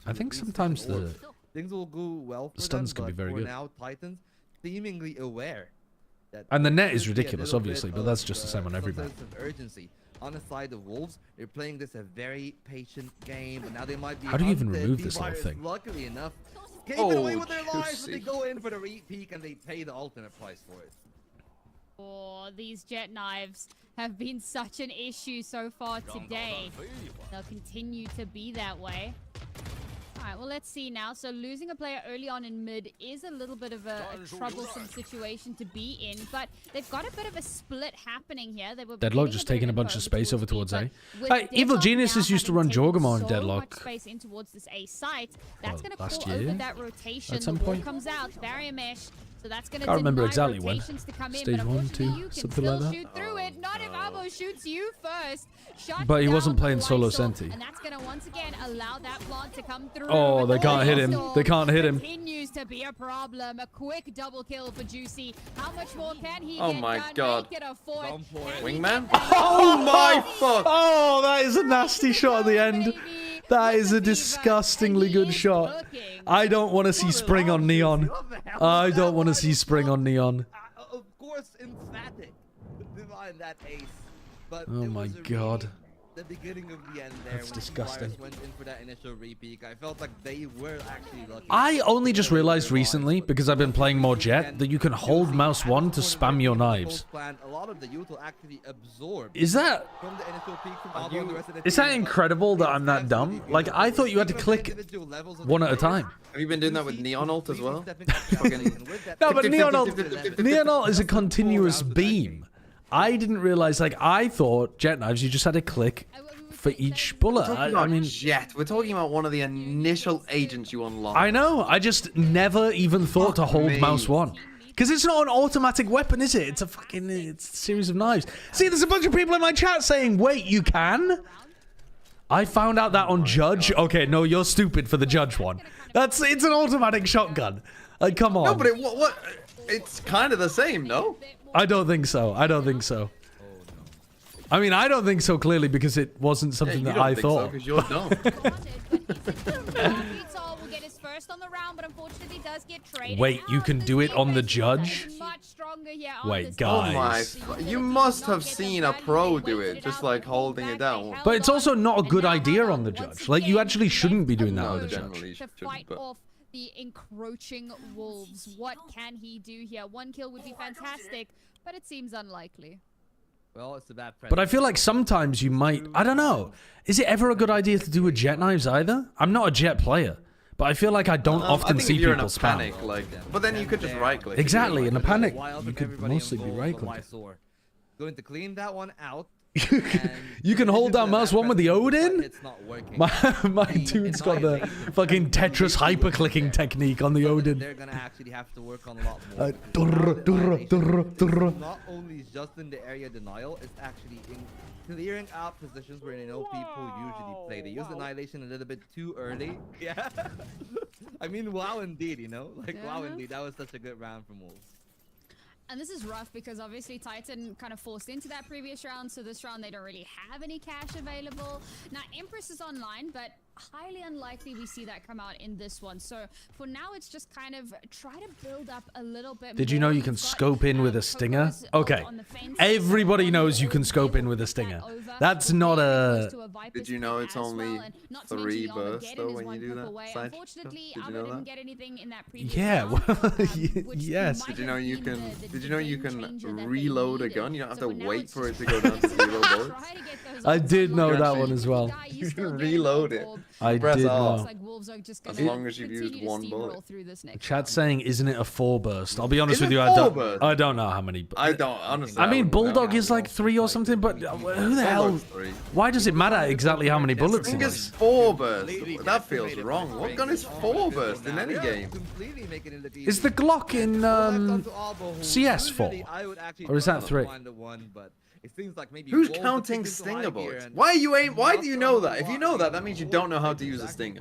I think sometimes the things will go well for stuns them, can be but very for good. now, Titans seemingly aware that And the net is could be a ridiculous, little obviously, bit but of, that's just the same on every some map. sense of urgency. On the side of Wolves, they're playing this a very patient game, but now they might be How do you even hunted. remove this B-Virus, whole thing? Luckily enough, can't get away with their lives, but they go in for the re-peek and they pay the ultimate price for it. Oh, these jet knives have been such an issue so far today. They'll continue to be that way. All right, well, let's see now. So losing a player early on in mid is a little bit of a troublesome situation to be in, but they've got a bit of a split happening here. They were Deadlock just taking a bunch of space over towards A. Hey, Evil Geniuses used to run Jorgamo on so Deadlock. much space in towards this A site. That's going to last pull over year, that rotation. at some The wall point. comes out, barrier mesh. So that's going to Can't remember deny exactly when. rotations to come in, Stage but 1, unfortunately 2, you can something still like that. shoot through it. Not if Abo shoots you first. Shut But he down wasn't the playing solo Lysol, Senti. And that's going to once again allow that plant to come through. Oh, they can't hit him. Lysol They can't hit him. Continues to be a problem. A quick double kill for Juicy. How much more can he Oh get my done? God. Make it a fourth. Dumb for it. Can he Wingman? get that? Oh my fuck! Oh, that is a nasty shot at the end. Baby. That With is the a fever, disgustingly and he good is shot. cooking. I don't want to see Spring on Neon. I don't want to see Spring on Neon. Of course, emphatic behind that ace. But Oh it my was God. really the beginning of the end there. That's when disgusting. Virus went in for that initial re-peek. I felt like they were actually lucky. I only just realized recently, because I've been playing more Jet, that you can hold mouse 1 to spam your knives. A lot of the util actually absorbed Is that... from the initial peek from Abo and the rest of the Is team, that but incredible that it's I'm that dumb? absolutely Like, beautiful. I thought you had to Even click individual levels of one the at a players, time. Have you been doing that with Juicy Neon Ult as well? stepping up the Fucking- and with that No, but Neon Ult, 11. Neon Ult is a continuous beam. I didn't realize, like, I thought Jet Knives, you just had to click for each bullet. I mean... Jet. We're talking about one of the initial agents you unlock. I know, I just never even thought to hold me. mouse 1. Because it's not an automatic weapon, is it? It's a fucking it's a series of knives. See, there's a bunch of people in my chat saying, wait, you can? I found out that on Judge. Okay, no, you're stupid for the Judge one. It's an automatic shotgun. Like, come on. No, but what? It's kind of the same, no? I don't think so. I don't think so. I mean, I don't think so clearly because it wasn't something that I thought. Because you're dumb. Wait, you can do it on the Judge? Wait, guys. Oh my! You must have seen a pro do it, just like holding it down. But it's also not a good idea on the Judge. Like, you actually shouldn't be doing that on the generally Judge. To fight off the encroaching wolves. What can he do here? One kill would be fantastic, but it seems unlikely. Well, it's a bad But I feel like sometimes you might... I don't know. Is it ever a good idea to do with Jet Knives either? I'm not a Jet player. But I feel like I don't often see you're people in a spam. panic, like, but then you could just right click. Exactly, in a panic, Wild you with could everybody mostly be involved right on clicking. Lysor. Going to clean that one out. You can hold down mouse 1 with the Odin? It's not working. My dude's got the fucking Tetris hyper-clicking technique on the Odin. They're gonna actually have to work on a lot more. Not only just in the area denial, it's actually in clearing out positions where people usually play. They use Annihilation a little bit too early. Yeah. I mean, wow indeed, wow indeed. That was such a good round from Wolves. And this is rough because obviously Titan kind of forced into that previous round, so this round they don't really have any cash available. Now Empress is online, but highly unlikely we see that come out in this one. So for now, it's just kind of try to build up a little bit. Did you know you can scope in with a stinger? Okay, everybody knows you can scope in with a stinger. That's not a... Did you know it's only 3 bursts though when you do that? Unfortunately, Did you know didn't that? get anything in that previous Yeah, round, well, yes. Did you know you can? Did you know you can reload a gun? You don't have to wait for it to go down to 0 bullets. I did know that one as well. You can reload it. I Press did R. know. As long as you've used 1 bullet. Chat's saying, isn't it a 4 burst? I'll be honest Is with it you, 4 burst? I don't know how many. I don't honestly. I mean, wouldn't know. Bulldog is like 3 or something, but who the hell? Bulldog's 3. Why does it matter exactly how many bullets I it think it's is? 4 burst. That feels wrong. What gun is 4 burst in any game? Is the Glock in CS 4? Or is that 3? Who's counting stinger bullets? Why do you know that? If you know that, that means you don't know how to use a stinger.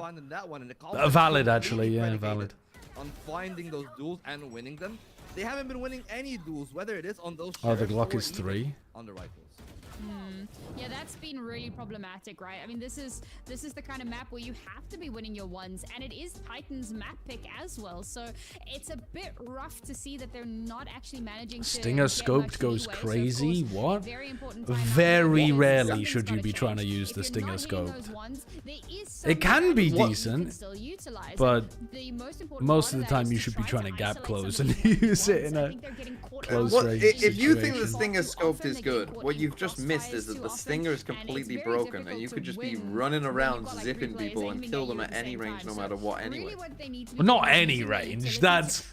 Valid, actually, yeah, valid. On finding those duels and winning them, they haven't been winning any duels, whether it is on those. Oh, the shares Glock or is even 3. on the rifles. Yeah, that's been really problematic, right? I mean, this is the kind of map where you have to be winning your ones, and it is Titan's map pick as well. So it's a bit rough to see that they're not actually managing to Stinger get scoped much goes leeway. So, of crazy. course, What? very important time out Very there. rarely Something's should you gotta be trying to change. use the If Stinger you're not hitting scope. those ones, there is some It can be strategy you decent, can still utilize. but The most important most part of the that time is you to should be try trying to gap isolate close some and of these use it ones. in I a think they're getting caught close out. range If you think the situation. stinger scoped is good, what you've just missed is that the stinger is completely broken, and you could just be running around zipping people and kill them at any range, no matter what. Anyway, Well, not any range. That's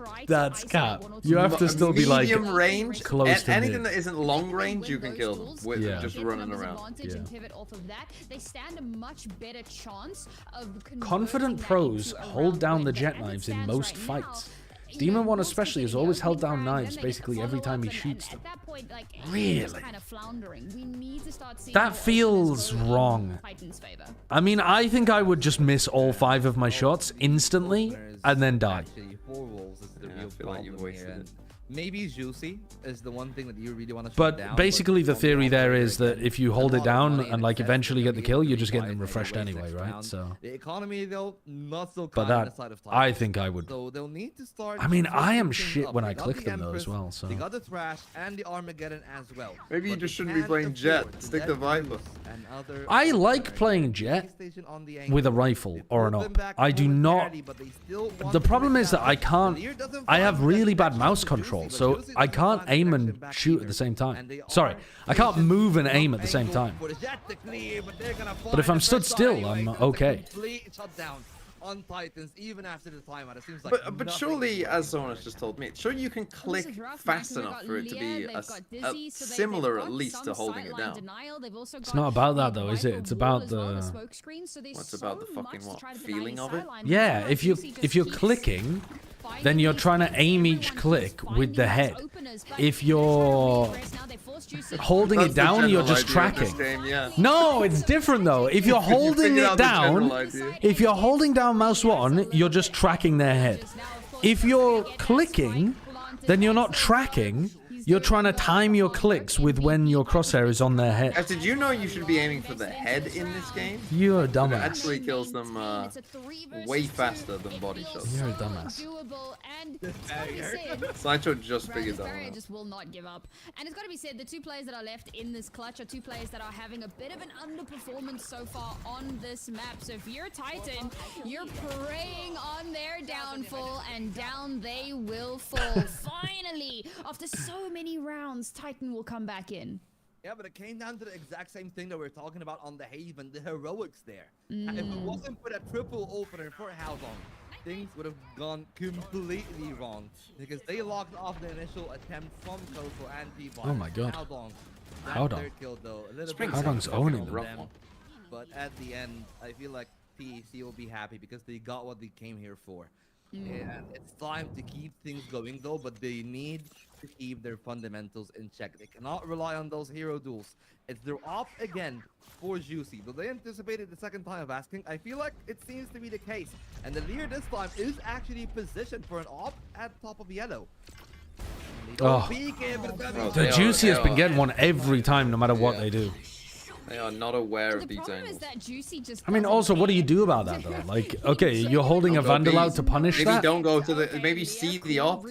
cap. You have to still be like medium range. close to Anything mid. that isn't long range, you can kill them with Yeah. just running around. Yeah. Pivot off of that. They stand a much better chance of Confident pros hold down the jet knives in most fights. Demon 1 especially has always held down knives basically every time he shoots them. Really? That feels wrong. I mean, I think I would just miss all 5 of my shots instantly and then die. Actually, 4 wolves is the Yeah, I real feel like you've problem wasted here. it. Maybe Juicy is the one thing that you really want to But down, basically the from theory there outside, is that again, if you hold a it lot of down money and like invested eventually in get the the kill, you're VCT just getting them China refreshed anyways anyway, next right? round. So, the economy though, not so but kind on that, the side of I Titan. think I would. So they'll need to start. I mean, I am switching things shit up. when They I got click the them though as Empress, well, so. They got the Thrash and the Armageddon as well. Maybe you But just they shouldn't be can't playing Jet. afford Stick Jet to Viper. Boost and other I like armor. playing Jet PlayStation on the with a ankle. rifle They or an pulled them op. back I do not. momentarily, but they still want The to problem push is that down. I can't. Lear doesn't I have find really that bad connection mouse to control, Juicy, so but Juicy I doesn't can't find aim connection and back shoot at either. the same time. And they Sorry, are I can't patient move and aim enough at the same angle time. for the Jet to clear, but they're gonna But if find I'm the stood first still, anyway. I'm That's a okay. complete shutdown on Titans even after the timeout. It seems like But nothing surely, is as someone has just told me, sure you can click This is rough, fast Mac, and enough they've for got it to Leah, be they've got Dizzy, so they've similar got at least to some holding it sightline down. denial. They've also It's got not about that the though, is it? Viper It's wall about as well, the. smoke screen, so there's What's about the so fucking much what? to try to Feeling deny of it? sidelines. Yeah, That's if why you Juicy if just you're keeps clicking, finding then you're these- trying to aim each everyone click keeps with the finding head. these openers, but If they're trying to you're repress now. They force Juicy- holding That's it the down, you're general just idea of this tracking. game, yeah. No, it's different though. If you're holding figured it out the general down, idea. if you're holding down mouse 1, you're just tracking their head. If you're clicking, then you're not tracking. You're trying to time your clicks with when your crosshair is on their head. Guys, did you know you should be aiming for the head in this game? You're a It dumbass. actually kills them way faster than body shots. You're a dumbass. Doable, and it's gotta be said, Sideshow just Brandon figured that Barrier one out. just will not give up. And it's got to be said, the 2 players that are left in this clutch are 2 players that are having a bit of an underperformance so far on this map. So if you're a Titan, you're preying on their downfall, and down they will fall. Finally, after so many rounds, Titan will come back in. Yeah, but it came down to the exact same thing that we're talking about on the Haven, the heroics there. If it wasn't for that triple opener for how long, things would have gone completely wrong because they locked off the initial attempt from Coco and T-Bar. Oh my god. How third kill though, a little bit Howdong's owning them. But at the end, I feel like TEC will be happy because they got what they came here for. And it's time to keep things going though, but they need to keep their fundamentals in check. They cannot rely on those hero duels. It's their op again for Juicy. Though they anticipated the second time of asking, I feel like it seems to be the case. And the leader this time is actually positioned for an op at top of yellow. The Juicy has been getting one every time, no matter what they do. They are not aware of these angles. I mean, also, what do you do about that, though? Like, okay, you're holding a Vandal out to punish that? Maybe don't go to the... Maybe see the op,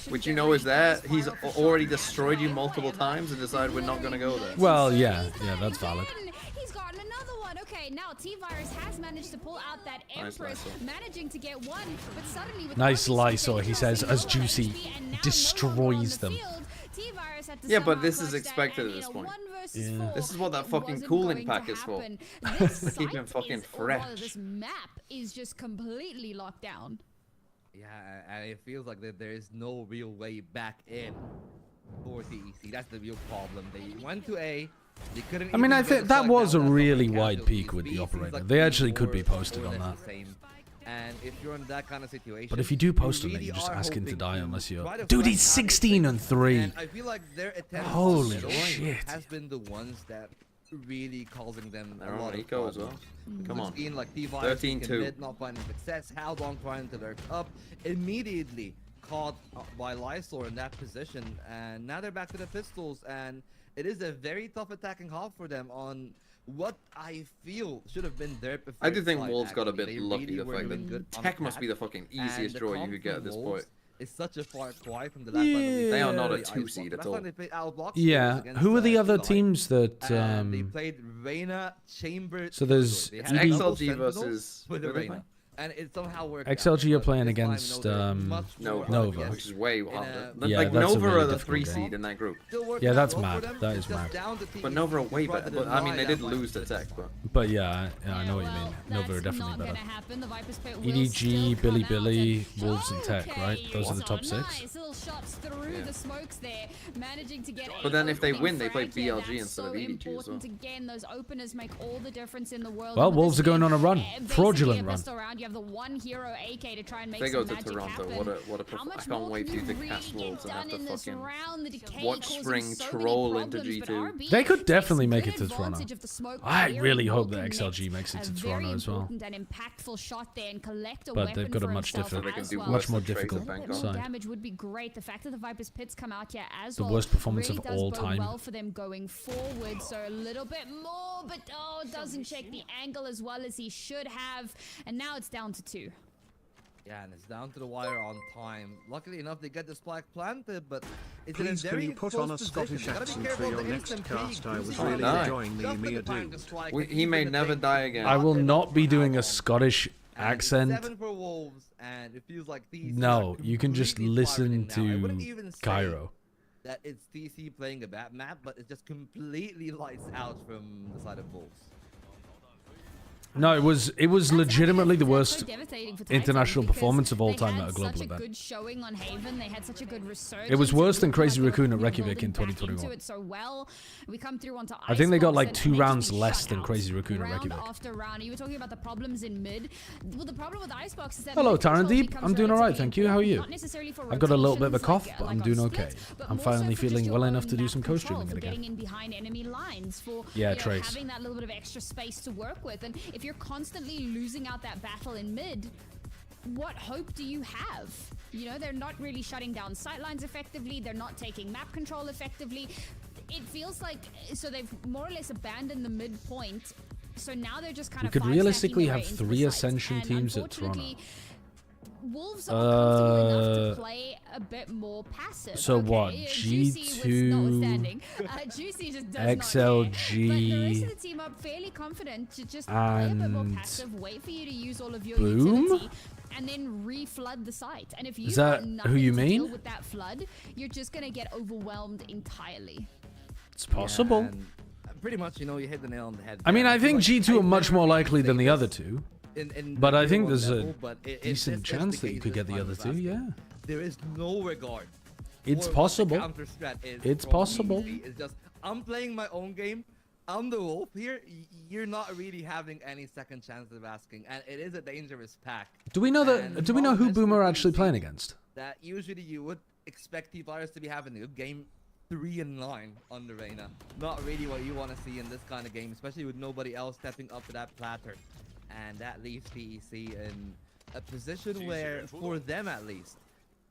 which you know is there. He's already destroyed you multiple times and decide we're not going to go there. Well, yeah, that's valid. He's gotten another one. Okay, now T-Virus has managed to pull out that Empress, managing to get one, but suddenly... Nice Lysor, he says, as Juicy destroys them. Yeah, but this is expected at this point. Yeah. This is what that fucking cooling pack is for. To keep him fucking fresh. This map is just completely locked down. Yeah, and it feels like that there is no real way back in for TEC. That's the real problem. They went to A. They couldn't. I mean, I think that was a really wide peak with the operator. They actually could be posted on that. And if you're in that kind of situation, but if you do post on it, you just ask him to die unless you're... Dude, he's 16-3. And I feel like their attempt Holy shit. has been the ones that really causing them a lot of Eco as well. Come on. Like 13-2. Not finding success. Howdong trying to lurk up. Immediately caught by Lysor in that position. And now they're back to the pistols. And it is a very tough attacking half for them on what I feel should have been their preferred. I do think side, Wolves got a bit They lucky. really The fact that TEC must be the fucking easiest draw you could get at this point. It's such a far cry from the last time they are not a 2-seed at all. Yeah, who are the other teams that they played Reyna, Chambers. So there's XLG versus Reyna. And it somehow worked. XLG are playing against Nova, which is way harder. Yeah, like that's Nova really are the difficult 3-seed in that group. Yeah, that's mad. That is mad. But Nova are way better. But I mean, they did lose to TEC, but yeah, I know what you mean. Nova are definitely better. EDG, Billy, Wolves, and TEC, right? Those are the top 6. But then if they win, they play BLG instead of EDG as well. Well, Wolves are going on a run, fraudulent run. Have the one hero AK to try and make they go some to Toronto. What a I can't wait for you to cast Wolves and have to fucking watch Spring troll into G2. They could definitely make it to Toronto. I really hope that XLG makes it to Toronto as well. But they've got a much more difficult side. Damage would be great. The fact that the Viper's Pits come out here as the well worst performance really of all time. well for them going forward. So a little bit more, but doesn't check the angle as well as he should have. And now it's down to 2. Yeah, and it's down to the wire on time. Luckily enough, they get the spike planted, but it's Please in a very can you put on a Scottish accent for your next cast? I was really enjoying the EMEA dude. He may never die again. I will not be doing a Scottish accent. 7 for Wolves, and it feels like no, you can just listen to Cairo. That it's TC playing a bad map, but it's just completely lights out from the side of Wolves. No, it was legitimately the worst international performance of all time at a global event. It was worse than Crazy Raccoon at Reykjavik in 2021. I think they got like 2 rounds less than Crazy Raccoon at Reykjavik. You were talking about the problems in mid. Well, the problem with Icebox is that hello, Tarandeep. I'm doing alright, thank you. How are you? I've got a little bit of a cough, but I'm doing okay. I'm finally feeling well enough to do some co-streaming again. Yeah, Trace. Having that little bit of extra space to work with, and if you're constantly losing out that battle in mid, what hope do you have? You know, they're not really shutting down sightlines effectively. They're not taking map control effectively. It feels like, so they've more or less abandoned the mid point. So now they're just kind of... We could realistically have 3 Ascension teams at Toronto. Wolves are comfortable enough to play a bit more passive. So what? G2, Juicy just XLG, but the rest of the team are fairly confident to just play a bit more passive, wait for you to use all of your utility, and then re-flood the site. And if you is that who you mean? deal with that flood, you're just gonna get overwhelmed entirely. It's possible. Yeah, and pretty much, you hit the nail on the head. I mean, I think G2 are much more likely than the other two. But I think there's a decent chance that you could get the other two, yeah. There is no regard. It's possible. It's possible. It's just, I'm playing my own game. I'm the wolf here. You're not really having any second chance of asking, and it is a dangerous pack. Do we know that? Do we know who Boomer are actually playing against? That usually you would expect T-Virus to be having a good game, 3-9 on the Reyna. Not really what you want to see in this kind of game, especially with nobody else stepping up to that platter, and that leaves TEC in a position where, for them at least,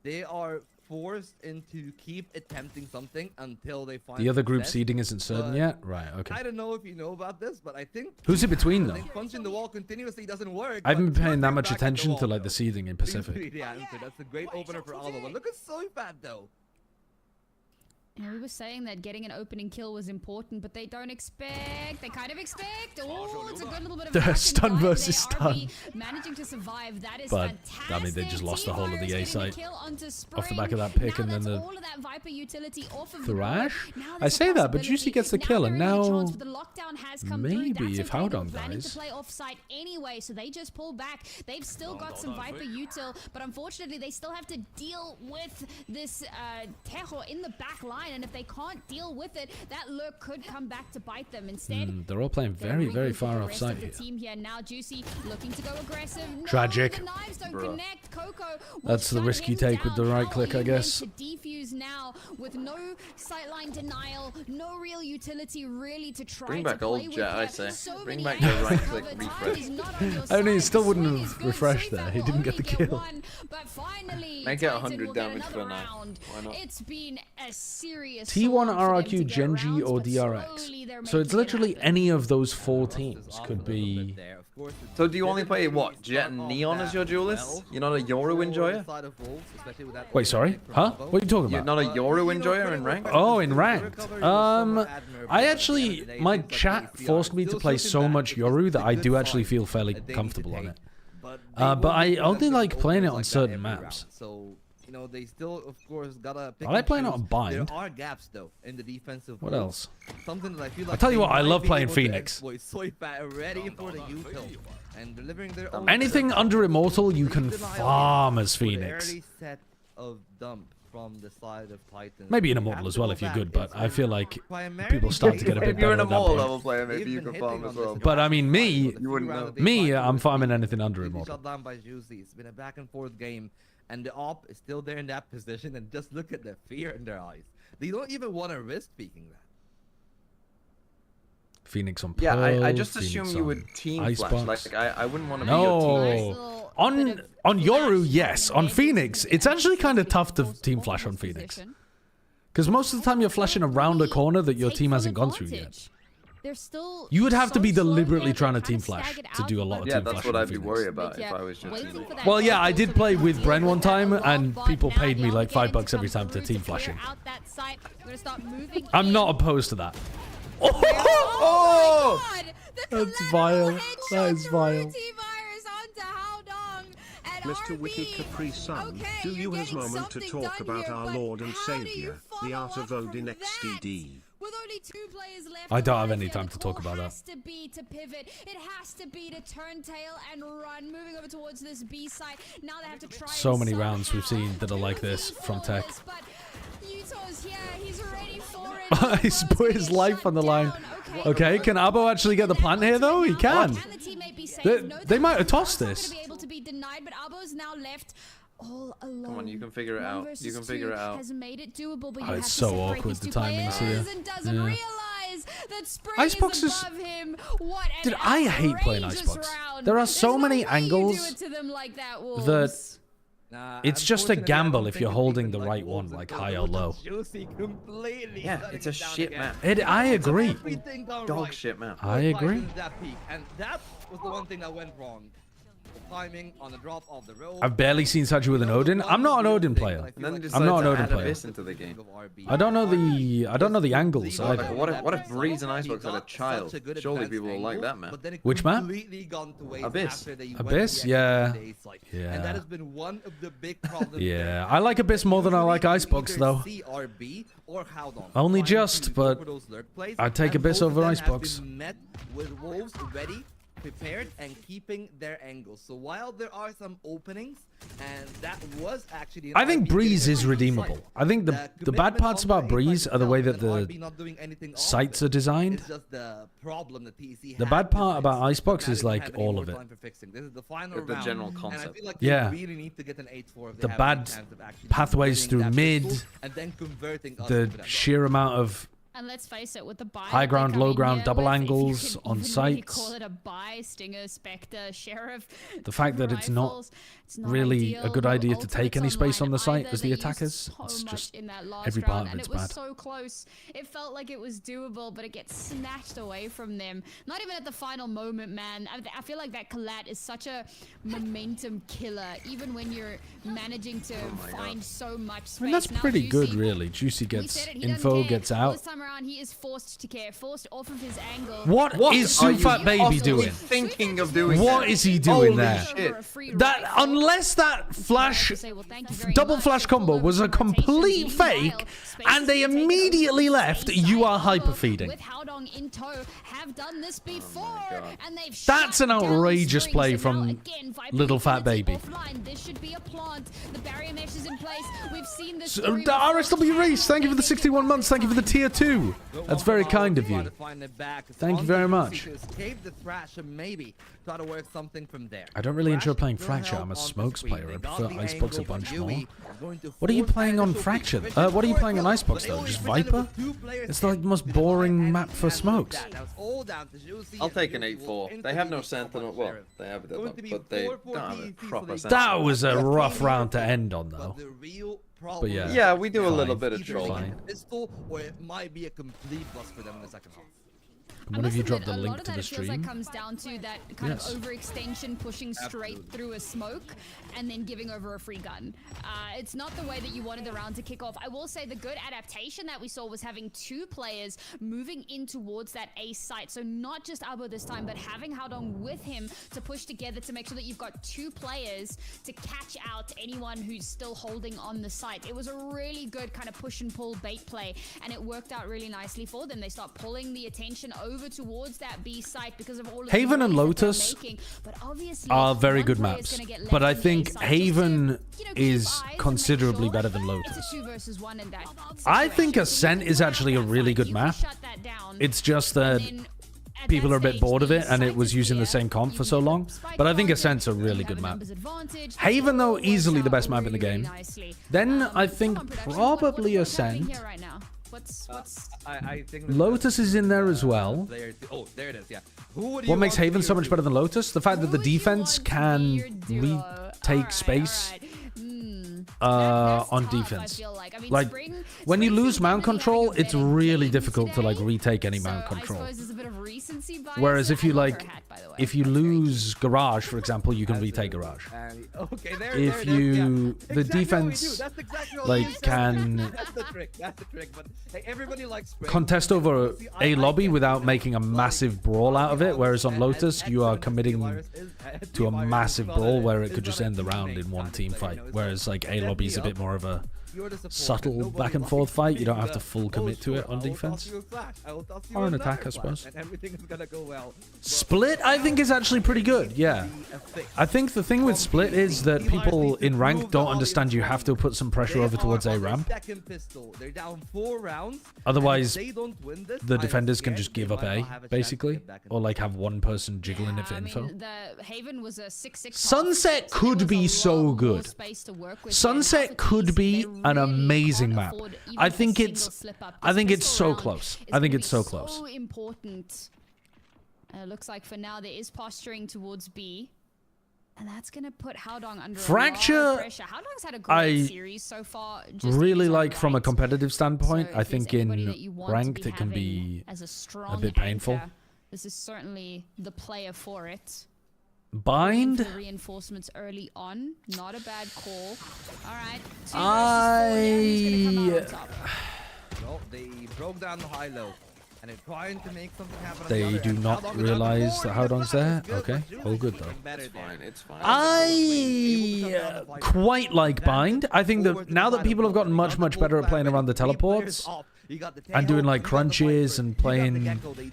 they are forced into keep attempting something until they find the other group success. Seeding isn't certain yet, right? Okay. I don't know if you know about this, but I think who's it between though? Punching the wall continuously doesn't work. I haven't been paying that much attention to like the seeding in Pacific. That's a great opener for Aldo. But look at Soifat though. Yeah, we were saying that getting an opening kill was important, but they don't expect. They kind of expect. Oh, it's a good little bit of The stun versus stun. Managing to survive. That is but fantastic. I mean, they just lost the whole of the A site off the back of that now pick, and then the all of that Viper utility off of Thrash. The I say that, but Juicy gets the kill, and now maybe if Howdong dies. To play offsite anyway, so they just pull back. They've still got some Viper util, but unfortunately, they still have to deal with this Tejo in the back line. And if they can't deal with it, that lurk could come back to bite them. Instead, they're all playing very, very far off site the here. team here now, Juicy looking to go aggressive. Tragic. No, the knives don't connect. Coco That's the risk you take with the right click, I guess. To defuse now with no sightline denial, no real utility really to try Bring to back play old with Jet, I her. say. So Bring many back the angles right covered. click Time refresh. is not on your I mean, it side. still The wouldn't swing have is good. refreshed there. Soifat He will didn't get only the kill. one, but finally, Make it Titan 100 will get damage for another now. round. Why not? It's been a serious T1, slog for them to RRQ, get Genji, rounds, or but DRX. slowly they're So it's making it literally happen. any of those 4 teams could be. So do you only play what? Jet and Neon as your duelist? You're not a Yoru enjoyer? Wait, sorry? Huh? What are you talking You're about? not a Yoru enjoyer in rank? Oh, in ranked. I actually, my chat forced me to play so much Yoru that I do actually feel fairly comfortable on it. But I only like playing it on certain maps. So, they still, of course, gotta pick I like playing it on and choose. Bind. There are gaps, though, in the defensive What role. else? Something that I feel like I'll tell you what, they I might love be playing able to Phoenix. exploit. Soifat ready for the util and delivering their own Anything under Immortal, you can farm as with an Phoenix. early set of dump from the side of Titans. Maybe in You Immortal have as to well go if you're back. good, but It's I feel like primarily people start to get a bit If you're better an at that Immortal point. level player, maybe They've you been can farm hitting as on well. this But I mean, me, You wouldn't know. I'm farming anything under Completely Immortal. shut down by Juicy. It's been a back and forth game, and the op is still there in that position. And just look at the fear in their eyes. They don't even want to risk speaking that. Phoenix on Yeah, Pearl, I just Phoenix assume you on would team Icebox. flash. Like I wouldn't want to be your No. team. On Yoru, yes. On Phoenix, it's actually kind of tough to team flash on Phoenix. Because most of the time you're flashing around a corner that your team hasn't gone through yet. They're still You would have to be so slow deliberately here, trying to they're team kinda flash staggered to out, do a lot of but Yeah, team that's flashing what on I'd be Phoenix. worried about Yeah, if I was your waiting team. for that Well, yeah, I goal did to play be with deal Bren one with that time, long and bot. people Now paid me the like Armageddon $5 every come time to through team clear flashing. out that site. We're gonna start moving I'm in. not opposed to that. Oh my God! The That's collateral vile. headshot That is through vile. T-Virus onto Howdong and Mr. Wiki RB. Capri Sun, Okay, do you're you has getting moment to something talk done about here, our but Lord and how do you Savior, the follow art of up from Odin that? XDD? With only 2 players left, I don't have alive any here, time the to talk call about that. has to be to pivot. It has to be to turn tail and run. Moving over towards this B site. Now they have to try. So and many rounds we've somehow seen that are like this move from Tech. this, but Yuto's here. He's ready for it. He's put his life on the line. Okay, Okay, can Abo actually get the plant here though? He can. Can the teammate be saved? They- No, they might have they're tossed not this. gonna be able to be denied, but Abo's now left all alone. Come on, you can figure it One out. versus You can figure two it out. Has made it doable, but Oh, you have it's to so separate awkward, these the two timings players here. and doesn't Yeah. realize that Spring Icebox is is- above him. What an Dude, I hate playing outrageous Icebox. round. There are There's so no many way angles you do it to them like that, that Wolves. it's just a Unfortunately, I gamble don't if think you're it's holding even the like right one, Wolves like and high or Wolves. low. Juicy completely Yeah, shutting it's a it down shit again. map. I agree. Everything gone Dog right shit map. I for agree. Titans that peak, and that was the one thing that went wrong. timing on the drop of the roll. I've barely seen Sachi with an Odin. I'm not an Odin player. I'm not an Odin player. Into the game. I don't know the angles either. What if Breeze and Icebox had a child? Surely people will like that, man. Which map? Abyss. Abyss? Yeah. Yeah. And that has been one of the big problems. Yeah, I like Abyss more than I like Icebox though. Only just, but I'd take Abyss over Icebox. Met with wolves ready, prepared, and keeping their angles. So while there are some openings, and that was actually... I think Breeze is redeemable. I think the bad parts about Breeze are the way that the sites are designed. The bad part about Icebox is like all of it. The general concept. Yeah. The bad pathways through mid, the sheer amount of And let's face it, with the buy high ground, low ground, double with, angles on sites. Call it a buy, Stinger, Spectre, Sheriff. The fact that it's not really a good idea to take any space on the site as the attackers. It's just every part of it's bad. It was so close. It felt like it was doable, but it gets snatched away from them. Not even at the final moment, man. I feel like that collat is such a momentum killer, even when you're managing to find so much space. I mean, that's pretty good, really. Juicy gets info, gets out. This time around, he is forced to care, forced off of his angle. What is Sufat Baby doing? Thinking of doing what is he doing Holy there? Shit. That unless that flash double flash combo was a complete fake and they immediately left, you are hyper feeding. That's an outrageous play from Little Fat Baby. RSW Reese, thank you for the 61 months. Thank you for the tier 2. That's very kind of you. Thank you very much. I don't really enjoy playing Fracture. I'm a Smokes player. I prefer Icebox a bunch more. What are you playing on Fracture? What are you playing on Icebox though? Just Viper? It's like the most boring map for Smokes. I'll take an 8-4. They have no Sentinel. Well, they have it, but they don't have a proper Sentinel. That was a rough round to end on though. But yeah. Yeah, we do a little bit of trolling. Or it might be a complete bust for them in the second half. What if you drop the link to the stream? A lot of that, it feels like comes down to that kind of overextension, pushing straight through a smoke, and then giving over a free gun. It's not the way that you wanted the round to kick off. I will say the good adaptation that we saw was having two players moving in towards that A site. So not just Abo this time, but having Haodong with him to push together to make sure that you've got two players to catch out anyone who's still holding on the site. It was a really good kind of push and pull bait play, and it worked out really nicely for them. They start pulling the attention over towards that B site because of all of Haven and Lotus are very good maps, but I think Haven is considerably better than Lotus. I think Ascent is actually a really good map. It's just that people are a bit bored of it and it was using the same comp for so long, but I think Ascent's a really good map. Haven though, easily the best map in the game. Then I think probably Ascent. I think Lotus is in there as well. Oh, there it is, yeah. What makes Haven so much better than Lotus? The fact that the defense can retake space on defense. Like, when you lose mount control, it's really difficult to like retake any mount control. Whereas if you lose Garage, for example, you can retake Garage. If you the defense like can contest over a lobby without making a massive brawl out of it, whereas on Lotus you are committing to a massive brawl where it could just end the round in one team fight, whereas like a lobby is a bit more of a subtle back and forth fight. You don't have to full commit to it on defense or an attack, I suppose. Split I think is actually pretty good. Yeah, I think the thing with Split is that people in rank don't understand you have to put some pressure over towards A ramp, otherwise the defenders can just give up A basically, or like have one person jiggling it for info. Sunset could be so good. Sunset could be an amazing map. I think it's so close. I think it's so close. So important. Looks like for now there is posturing towards B. And that's going to put Haodong under Fracture, a lot of pressure. Haodong's had a great series so far. Really like from a competitive standpoint. So I think in ranked it can be as a bit painful. This is certainly the player for it. Bind? For reinforcements early on. Not a bad call. All right. Well, they broke down the high-low. And they're trying to make something happen. They do not realize that Howdong's there. Okay, all good though. It's fine. It's fine. I quite like Bind. I think that now that people have gotten much better at playing around the teleports and doing like crunches and playing,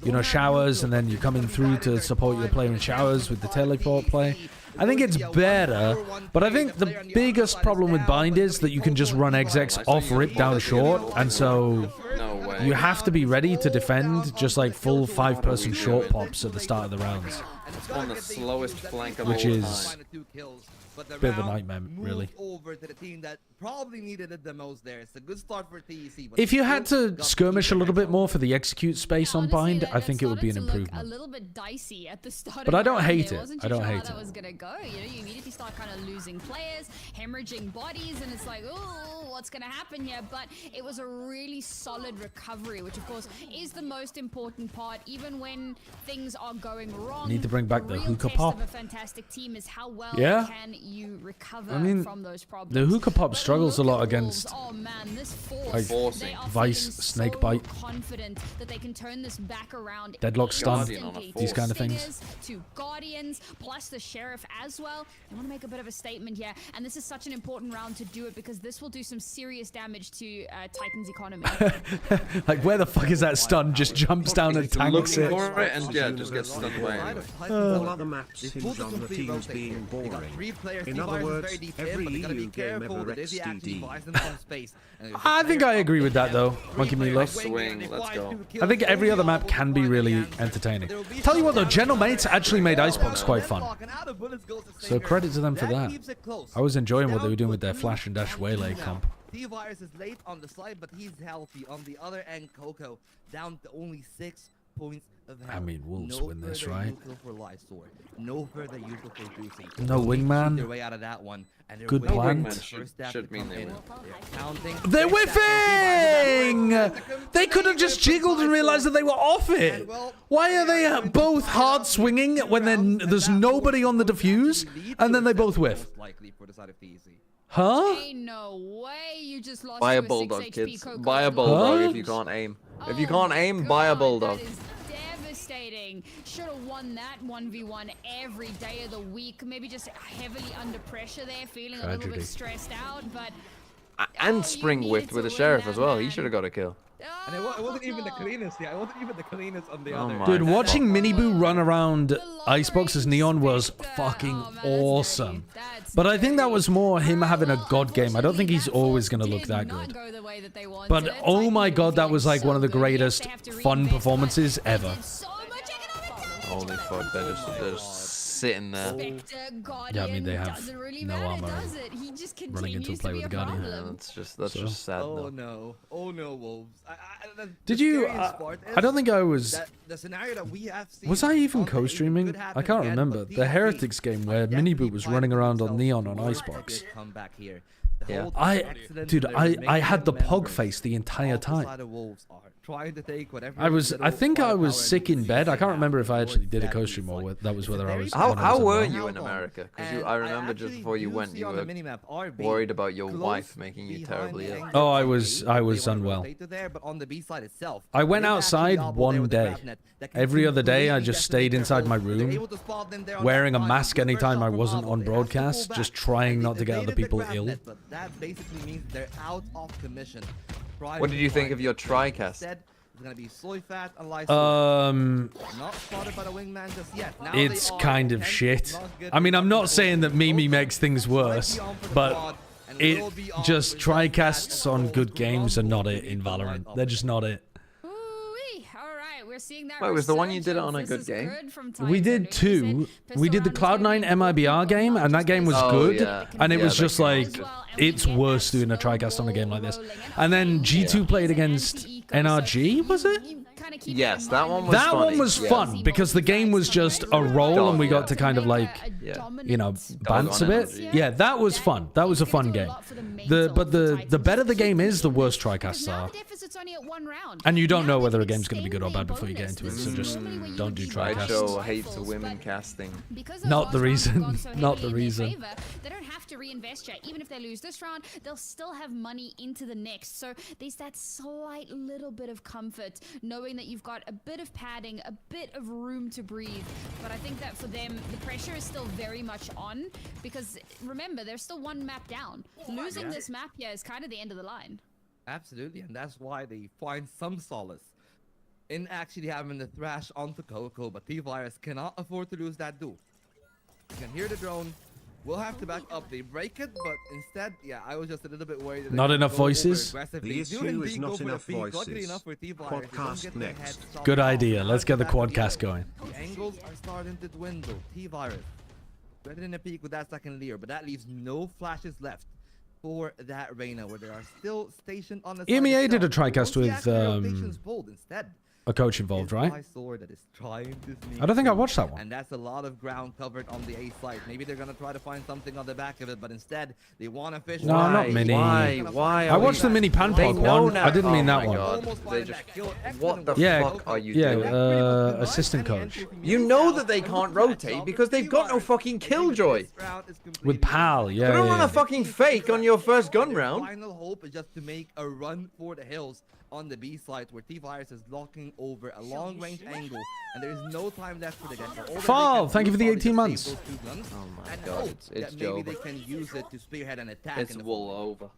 you know, showers, and then you coming through to support your player in showers with the teleport play, I think it's better. But I think the biggest problem with Bind is that you can just run execs off rip down short, and so you have to be ready to defend just like full 5-person short pops at the start of the rounds. On the slowest flank of Which all is But the a bit of a round nightmare, really. moved over to the team that probably needed it the most there. It's a good start for TEC. But If you had still to got skirmish a little bit control. more for the execute space on Honestly, Bind, that I think it would be an started to look improvement. A little bit dicey at the start. But of I don't the round hate there. it. Wasn't I too don't sure hate how that it. was gonna go. You know, you immediately start kind of losing players, hemorrhaging bodies, and it's like, oh, what's gonna happen here? But it was a really solid recovery, which of course is the most important part. Even when things are going wrong, Need to bring back the real hookah test pop. of a fantastic team is how well Yeah. can you recover I mean, from those problems. the hookah pop But struggles a look lot at against Wolves. Oh man, this force, like Forcing. they are Vice, feeling Snake so Bite, confident that they can turn this back around. Deadlock Stun, instantly. these kind of things. Stingers to Guardians, plus the Sheriff as well. They want to make a bit of a statement here, and this is such an important round to do it because this will do some serious damage to Titan's economy. Like, where the fuck is that stun? Just jumps down and tanks Looking it. for it and yeah, just gets stunned by it. All other maps hinge on the teams being boring. In other words, every EU game ever XDD. I think I agree with that though. Monkey Me Love. Swing, let's go. I think every other map can be really entertaining. Tell you what though, General Mates actually made Icebox quite fun. So credit to them for that. I was enjoying what they were doing with their Flash and Dash Waylay comp. T-Virus is late on the side, but he's healthy. On the other end, Coco down to only 6 points of health. I mean, Wolves No win this, further right? usual for Lysor. No further usual for Juicy. No wingman. Their way out of that one. And they're Good waiting plan. for the Should- first staff should to mean come they in. win. They're counting. They're First staff, whiffing! They could have just jiggled and realized that they were off it. Why are they both hard swinging when there's nobody on the defuse, and then they both whiff? Most likely for the side of TEC. Huh? Ain't no way you just lost Buy to a bulldog, 6 HP kids. Coco Buy a as well. bulldog Huh? if you can't aim. If you Oh can't aim, buy a God, bulldog. That is devastating. Should have won that 1v1 every day of the week. Maybe just heavily under pressure there, feeling a little Tragedy. bit stressed out. But And you Spring needed whiffed to with a win sheriff that, as well. He man. should have got a kill. And it wasn't even the cleanest, yeah. It wasn't even the cleanest on the Oh other. my Dude, watching Miniboo run around The Icebox as Neon was fucking awesome. But I think that was more him having a god game. I don't think he's always going to look that good. But oh my god, that was like one of the greatest fun performances ever. Holy fuck, they're just sitting there. Yeah, I mean, they have no armor running into a play with a Guardian. Yeah, that's just sad Oh though. no. Oh no, Wolves. Did you? I don't think I was. The scenario that we have seen Was I even on the co-streaming? could I happen can't again, remember. but The TEC Heretics game where definitely Miniboo was find running around on themselves Neon on more Icebox. good comeback here. Yeah. I had the pog face the entire time. I think I was sick in bed. I can't remember if I actually did a co-stream or that was whether I was. when I How was were at home. you in America? Because I remember just before you went, you were worried about your wife making you terribly ill. Oh, I was unwell. I went outside one day. Every other day, I just stayed inside my room, wearing a mask anytime I wasn't on broadcast, just trying not to get other people ill. That basically means they're out of commission. What did you think of your TriCast? It's gonna be soy fat and Not spotted by the wingman just yet. Now It's they are kind of 10, shit. not good I mean, I'm not enough. saying that Mimi makes things worse, Might be on for the but quad, and it will be on just for TriCasts that. on good games are not it Will in be right Valorant. off They're the just not it. We're seeing that. Wait, was the one you did it on a resurgence. good This is game? good from We Titan. did You two. said We did the Pistol Round Cloud9 is gonna be MIBR game, and that game was Oh, good. yeah. And it Yeah, was that just game like, was good. it's worse doing a TriCast on a game like this. And then G2 played against NRG, was it? Yes, that one was That funny. one was Yeah. fun because the game was just a roll and we got to kind of like, you know, bounce a bit. Yeah, that was fun. That was a fun game. But the better the game is, the worse TriCasts are. only at 1 round. And you don't Now know they whether can a game's going to be extend good or their bad before you get bonus. into it, This so is just normally when you don't would do be try rushing casts. Show hates rifles, women but casting. because those Not the last rounds have reason. gone so Not heavily the in their reason. favor, they don't have to reinvest yet. Even if they lose this round, they'll still have money into the next. So there's that slight little bit of comfort knowing that you've got a bit of padding, a bit of room to breathe. But I think that for them, the pressure is still very much on because remember, they're still 1 map down. Losing this map here is kind of the end of the line. Absolutely, and that's why they find some solace in actually having the thrash onto Coco, but T-Virus cannot afford to lose that duel. You can hear the drone. We'll have to back up. They break it, but instead, yeah, I was just a little bit worried. That Not enough voices? The issue is not enough voices. Quadcast next. Good idea. Let's get the quadcast going. The angles are starting to dwindle. T-Virus better than a peak with that second Lear, but that leaves no flashes left for that Reyna, where they are still stationed on the side. EMEA did a tricast with instead. a coach involved, right? That is trying to sneak I don't think I through, watched that one. and that's a lot of ground covered on the A side. Maybe they're gonna try to find something on the back of it, but instead they want to fish. No, not mini. Why? I watched the mini panpog one. I didn't mean that one. What the Yeah, fuck are you yeah, doing? assistant coach. You know that they can't rotate because they've got no fucking killjoy. With PAL, yeah. You don't yeah, want yeah. a fucking fake on your first gun round. Final hope is just to make a run for the hills on the B side, where T-Virus is locking over a long-range angle, and there is no time left for the get-go. Fall, thank you for the 18 months. Oh my god, it's maybe Joe. they can use it to spearhead an attack. It's wool over.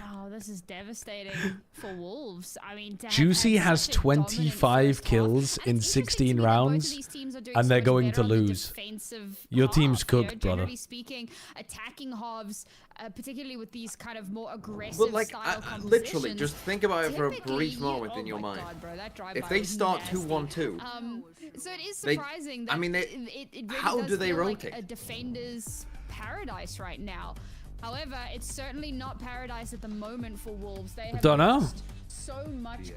Oh, this is devastating for Wolves. I mean, Juicy has 25 kills in 16 rounds, and they're going to lose. Your team's cooked, brother. Generally speaking, attacking halves, particularly with these kind of more aggressive style literally, just think about it for a brief moment in your mind. If they start 2-1-2, so it is surprising that it really how does do they feel rotate? like a defender's paradise right now. However, it's certainly not paradise at the moment for Wolves. They have Don't know. lost so much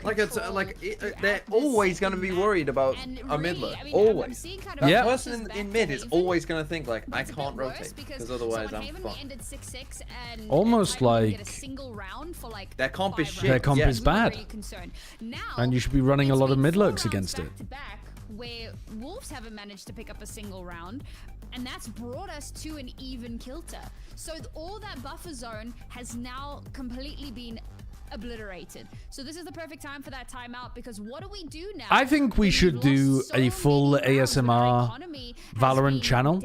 they're always going to be worried about a midler. I mean, Always. Kind of Yeah. The person in mid is always going to think like, I can't rotate because otherwise I'm fucked. Almost like a single round for like their comp is 5 shit. their comp yeah. is bad, Now, and you should be running a it's lot of been mid 4 lurks rounds against it. back-to-back where Wolves haven't managed to pick up a single round, and that's brought us to an even kilter. So all that buffer zone has now completely been obliterated. So this is the perfect time for that timeout, because what do we do now? I think we should do a full ASMR Valorant channel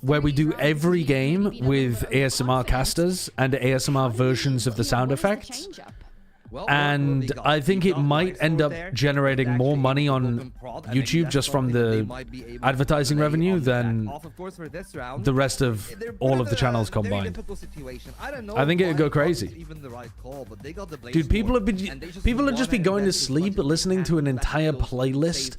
where we do every game with ASMR casters and ASMR versions of the sound effects. And I think it might end up generating more money on YouTube just from the advertising revenue than the rest of all of the channels combined. I think it would go crazy. Dude, people would just be going to sleep listening to an entire playlist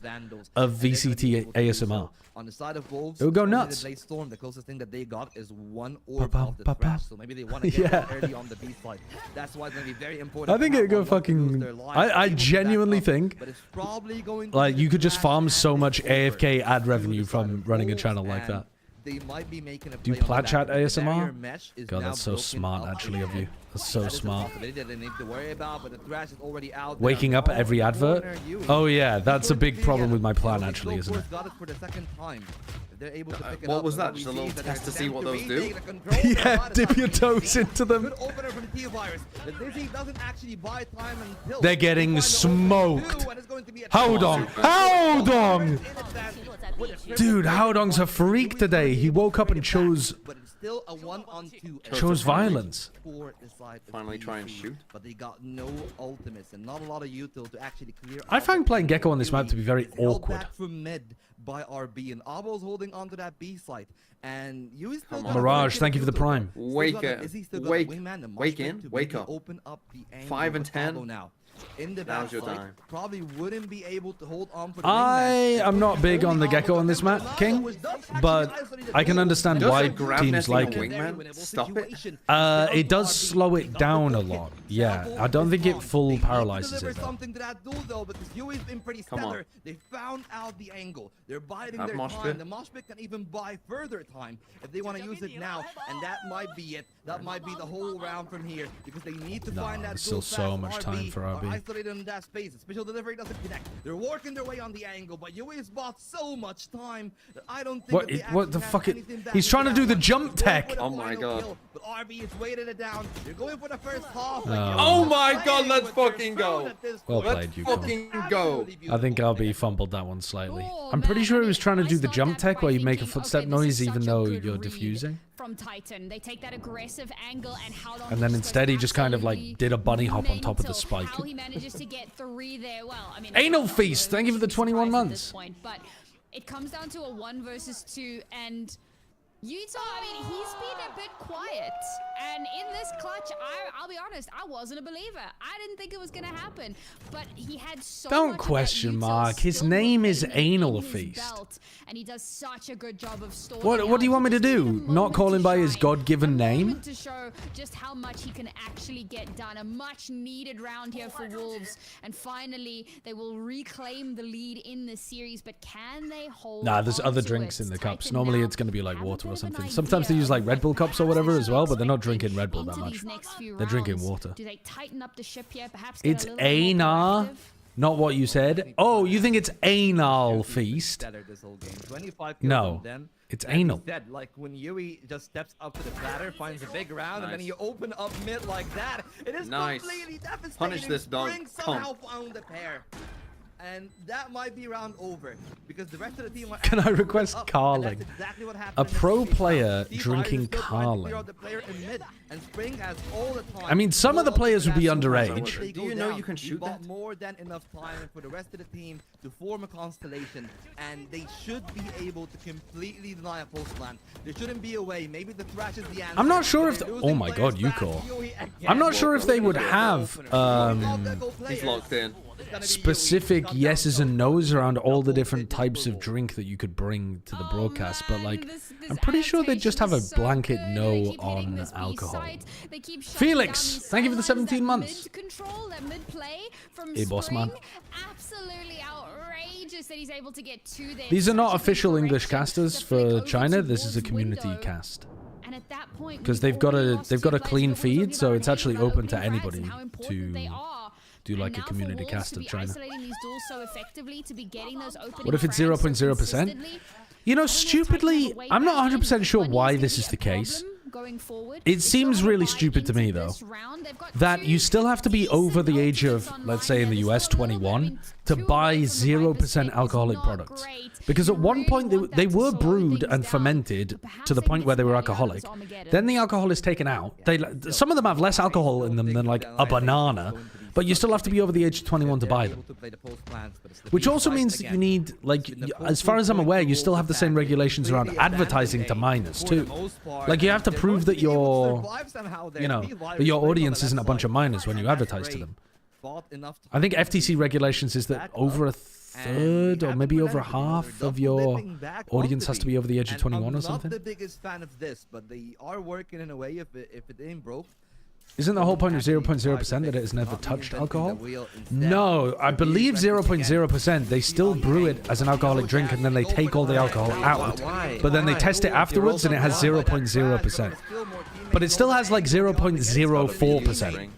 of VCT ASMR. On the side of Wolves, it would go nuts. Storm, the closest thing that they got is one orb of the thrash, so maybe they want to get early on the B side. That's why it's going to be very important. I think it would go fucking... I genuinely think like you could just farm so much AFK ad revenue from running a channel like that. They might be making a do plat chat ASMR? God, that's so smart actually of you. That's so smart. Waking up at every advert? Oh yeah, that's a big problem with my plan actually, isn't it? What was that? Just a little test to see what those do? Yeah, dip your toes into them. They're getting smoked. Haodong! Haodong! Dude, Haodong's a freak today. He woke up and chose violence. Finally try and shoot. But they got no ultimates and not a lot of util to actually clear. I find playing Gecko on this map to be very awkward. Back from mid by RB, and Abo's holding onto that B site. And you still Mirage, thank you for the prime. Wake in, wake up. Open up the 5 and 10. now. in the Now's your backside, time. probably wouldn't be able to hold on for the I am not big on the Gecko on this map, King, but I can understand why teams like it. Stop it. It does slow it down a lot. Yeah, I don't think it full paralyzes it, though. Something to that duel, though, because Yui's been pretty stellar. They found out the angle. They're biding their time. The mosh pit can even buy further time if they want to use it now, and that might be it. That might be the whole round from here, because they need to find that there's still so much time for RB. Isolated in that space. Special delivery doesn't connect. They're working their way on the angle, but Yui's bought so much time that I don't think what the fuck? He's trying to do the jump tech. Oh my god. But RB has weighted it down. They're going for the first half. Oh my god, let's fucking go. Well played, you fucking go. I think RB fumbled that one slightly. I'm pretty sure he was trying to do the jump tech where you make a footstep noise even though you're defusing. From Titan, they take that aggressive angle and then instead he just kind of like did a bunny hop on top of the spike. How he manages to get 3 there. Well, I mean, Anal Feast, thank you for the 21 months. But it comes down to a 1 versus 2, and Utah, I mean, he's been a bit quiet. And in this clutch, I'll be honest, I wasn't a believer. I didn't think it was going to happen. But he had so Don't much question Mark. His name is Anal Feast. And he does such a good job of storing. What do you want me to do? Not call him by his God-given name? To show just how much he can actually get done. A much needed round here for Wolves. And finally, they will reclaim the lead in this series. But can they hold Nah, there's other drinks in the cups. Normally it's going to be like water or something. Sometimes they use like Red Bull cups or whatever as well, but they're not drinking Red Bull that much. They're drinking water. Do they tighten up the ship here? Perhaps it's Anar, not what you said. Oh, you think it's Anal Feast? No, it's anal. Like when Yui just steps up to the platter, finds a big round, and then you open up mid like that. It is completely devastating. Punish this dog. Spring somehow found the pair. And that might be round over because the rest of the team. Can I request Carling? Exactly what a pro player drinking Carling. I mean, some of the players would be underage. Do you know you can shoot that? More than enough time for the rest of the team to form a constellation, and they should be able to completely deny a post plant. There shouldn't be a way. Maybe the thrash is the answer. I'm not sure if. Oh my God, Yuko. I'm not sure if they would have. He's locked in. Specific yeses and nos around all the different types of drink that you could bring to the broadcast, but like I'm pretty sure they just have a blanket no on alcohol. Felix, thank you for the 17 months. Hey, boss man. Absolutely outrageous that he's able to get 2 there. These are not official English casters for China. This is a community cast. And at that point, because they've got a clean feed, so it's actually open to anybody to do like a community cast of China. What if it's 0.0%? You know, stupidly, I'm not 100% sure why this is the case. It seems really stupid to me, though, that you still have to be over the age of, let's say in the US, 21, to buy 0% alcoholic products. Because at one point, they were brewed and fermented to the point where they were alcoholic. Then the alcohol is taken out. Some of them have less alcohol in them than, like, a banana. But you still have to be over the age of 21 to buy them. Which also means that you need, like, as far as I'm aware, you still have the same regulations around advertising to minors, too. Like, you have to prove that your, you know, that your audience isn't a bunch of minors when you advertise to them. I think FTC regulations is that over a third or maybe over half of your audience has to be over the age of 21 or something. I'm not the biggest fan of this, but they are working in a way if it ain't broke. Isn't the whole point of 0.0% that it has never touched alcohol? No, I believe 0.0%, they still brew it as an alcoholic drink and then they take all the alcohol out. But then they test it afterwards and it has 0.0%. But it still has like 0.04%.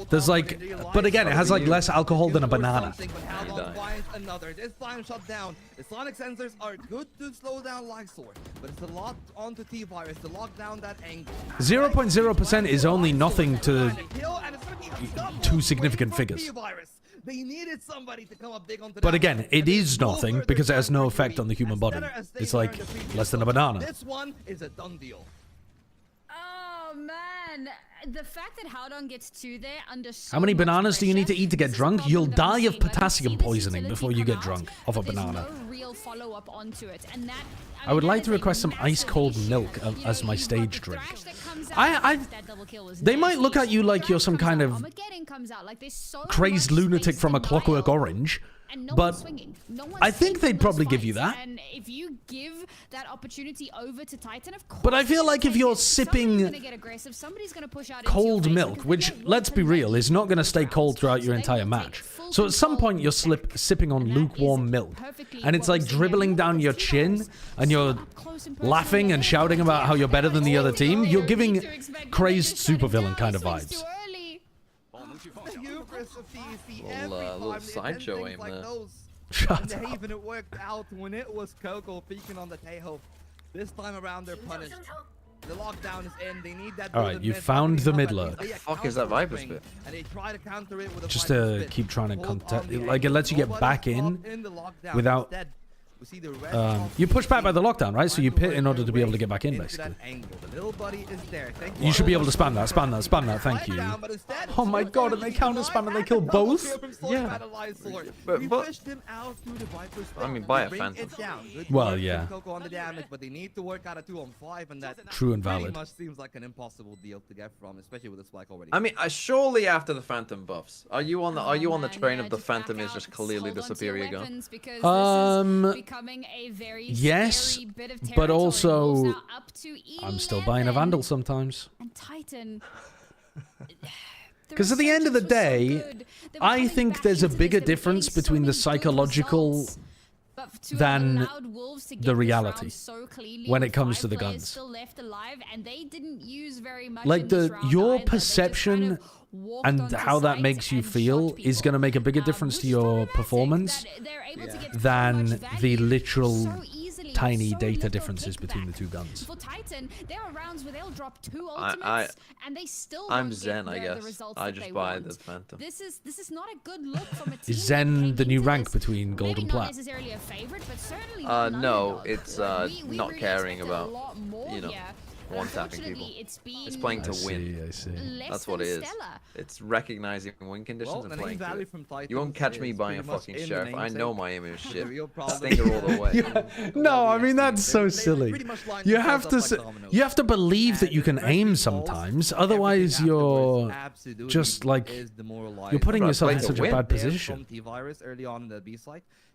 There's like, but again, it has like less alcohol than a banana. This time shut down. The sonic sensors are good to slow down Lysor, but it's a lot onto T-Virus to lock down that angle. 0.0% is only nothing to 2 significant figures. They needed somebody to come up big onto but again, it is nothing because it has no effect on the human body. It's like less than a banana. This one is a done deal. Oh man, the fact that Howdon gets 2 there under so how many bananas do you need to eat to get is drunk? You'll die of potassium poisoning utility before you get come drunk out, off a but there's banana. no real follow-up onto it, and that, I would mean, like that to is a request some massive ice cold issue. milk You know, as my you've got stage the drink. thrash that comes They might look at you like you're some kind of crazed lunatic from A Clockwork Orange, but I think they'd probably give you that. And if you give that opportunity over to Titan, of course. But I feel like if you're sipping cold milk, which, let's be real, is not going to stay cold throughout your entire match. So at some point you're sipping on lukewarm milk, and it's like dribbling down your chin, and you're laughing and shouting about how you're better than the other team. You're giving crazed supervillain kind of vibes. Little sideshow aim there. Shut up. Even it worked out when it was Coco peeking on the Tejo. This time around they're punished. The lockdown is in. They need that. Alright, you found the mid lurk. What the fuck is that Viper spit? And they try to counter it with a Just to keep trying to contact, like it lets you get back in without. You push back by the lockdown, right? So you pit in order to be able to get back in, basically. You should be able to spam that, spam that, thank you. Oh my god, and they counter spam and they kill both? Yeah. But I mean, buy a Phantom. Well, yeah. But they need to work out a 2-on-5, and that True and valid. pretty much seems like an impossible deal to get from, especially with the spike already. I mean, surely after the Phantom buffs, are you on the train of the Phantom is just clearly the superior gun? Yes, but also I'm still buying a Vandal sometimes. And Titan. Because at the end of the day, I think there's a bigger difference between the psychological than the reality when it comes to the guns. Like your perception and how that makes you feel is going to make a bigger difference to your performance than the literal tiny data differences between the two guns. For Titan, there are rounds where they'll drop 2 ultimates and they still I'm Zen, I guess. I just buy the Phantom. This is not a good look from a team. Is Zen the new rank between Gold and Plat? No, it's not caring about, you know, one-tapping people. It's playing to win. I see. That's what it is. It's recognizing win conditions and playing to it. You won't catch me buying a fucking Sheriff. I know my aim is shit. Stinger all the way. Yeah. No, I mean, that's so silly. You have to believe that you can aim sometimes. Otherwise, you're just like, you're putting yourself in such a bad position.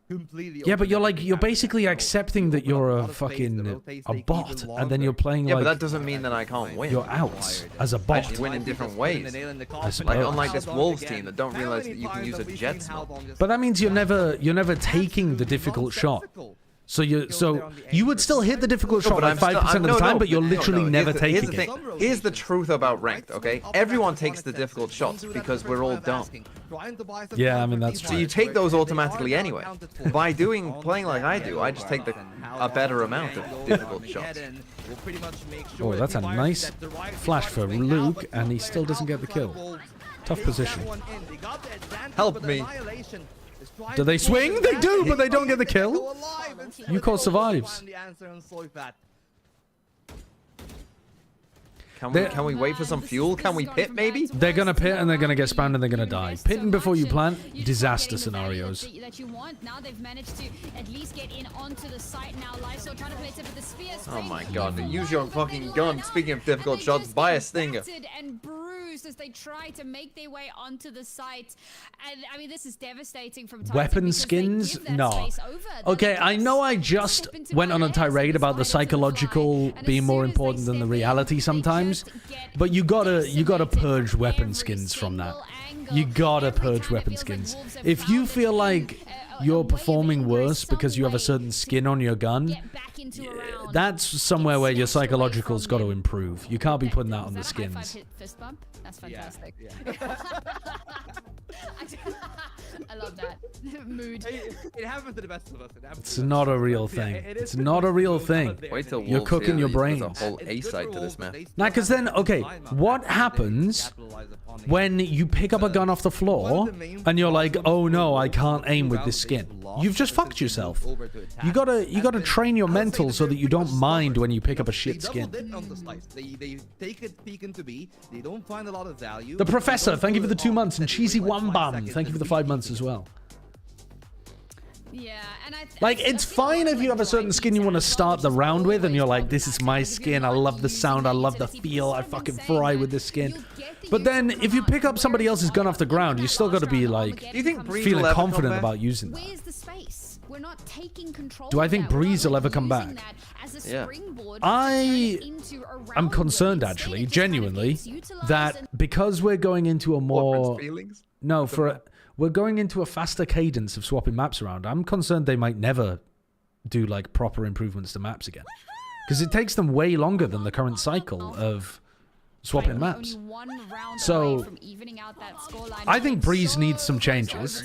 Yeah, but you're basically accepting that you're a fucking bot, and then you're playing like. Yeah, but that doesn't mean that I can't win. You're out as a bot. I just win in different ways. Like unlike this Wolves team that don't realize that you can use a jet smoke. But that means you're never taking the difficult shot. So you would still hit the difficult shot like 5% of the time, but you're literally never taking it. Here's the truth about ranked, okay? Everyone takes the difficult shots because we're all dumb. Yeah, I mean, that's true. So you take those automatically anyway. By playing like I do, I just take a better amount of difficult shots. Oh, that's a nice flash for Luke, and he still doesn't get the kill. Tough position. Help me. Do they swing? They do, but they don't get the kill. Yuko survives. Can we wait for some fuel? Can we pit maybe? They're gonna pit and they're gonna get spammed and they're gonna die. Pitting before you plant, disaster scenarios. Now they've managed to at least get in onto the site now. Lifesteal trying to play tip with the spear. Oh my god, use your fucking gun. Speaking of difficult shots, buy a Stinger. And bruised as they try to make their way onto the site. And I mean, this is devastating from Titan. Weapon skins? No. Okay, I know I just went on a tirade about the psychological being more important than the reality sometimes. But you gotta purge weapon skins from that. You gotta purge weapon skins. If you feel like you're performing worse because you have a certain skin on your gun, that's somewhere where your psychological's got to improve. You can't be putting that on the skins. That's fantastic. I love that mood. It happens to the best of us. It's not a real thing. It's not a real thing. Wait till you're cooking your brains. There's a whole A side to this map. Now, because then, okay, what happens when you pick up a gun off the floor and you're like, oh no, I can't aim with this skin? You've just fucked yourself. You gotta train your mental so that you don't mind when you pick up a shit skin. They take it peek into B. They don't find a lot of value. The Professor, thank you for the 2 months, and Cheesy Wambam, thank you for the 5 months as well. Yeah, and Like, it's fine if you have a certain skin you want to start the round with, and you're like, this is my skin, I love the sound, I love the feel, I fucking fry with this skin. But then, if you pick up somebody else's gun off the ground, you still got to be like, Do you think Breeze feeling will ever come confident back? about using that. Where's the space? We're not taking control. Do I think Breeze will ever come back? Yeah. I'm concerned, actually, genuinely, that because we're going into a more... feelings? No, we're going into a faster cadence of swapping maps around. I'm concerned they might never do like proper improvements to maps again, because it takes them way longer than the current cycle of swapping maps. So I think Breeze needs some changes.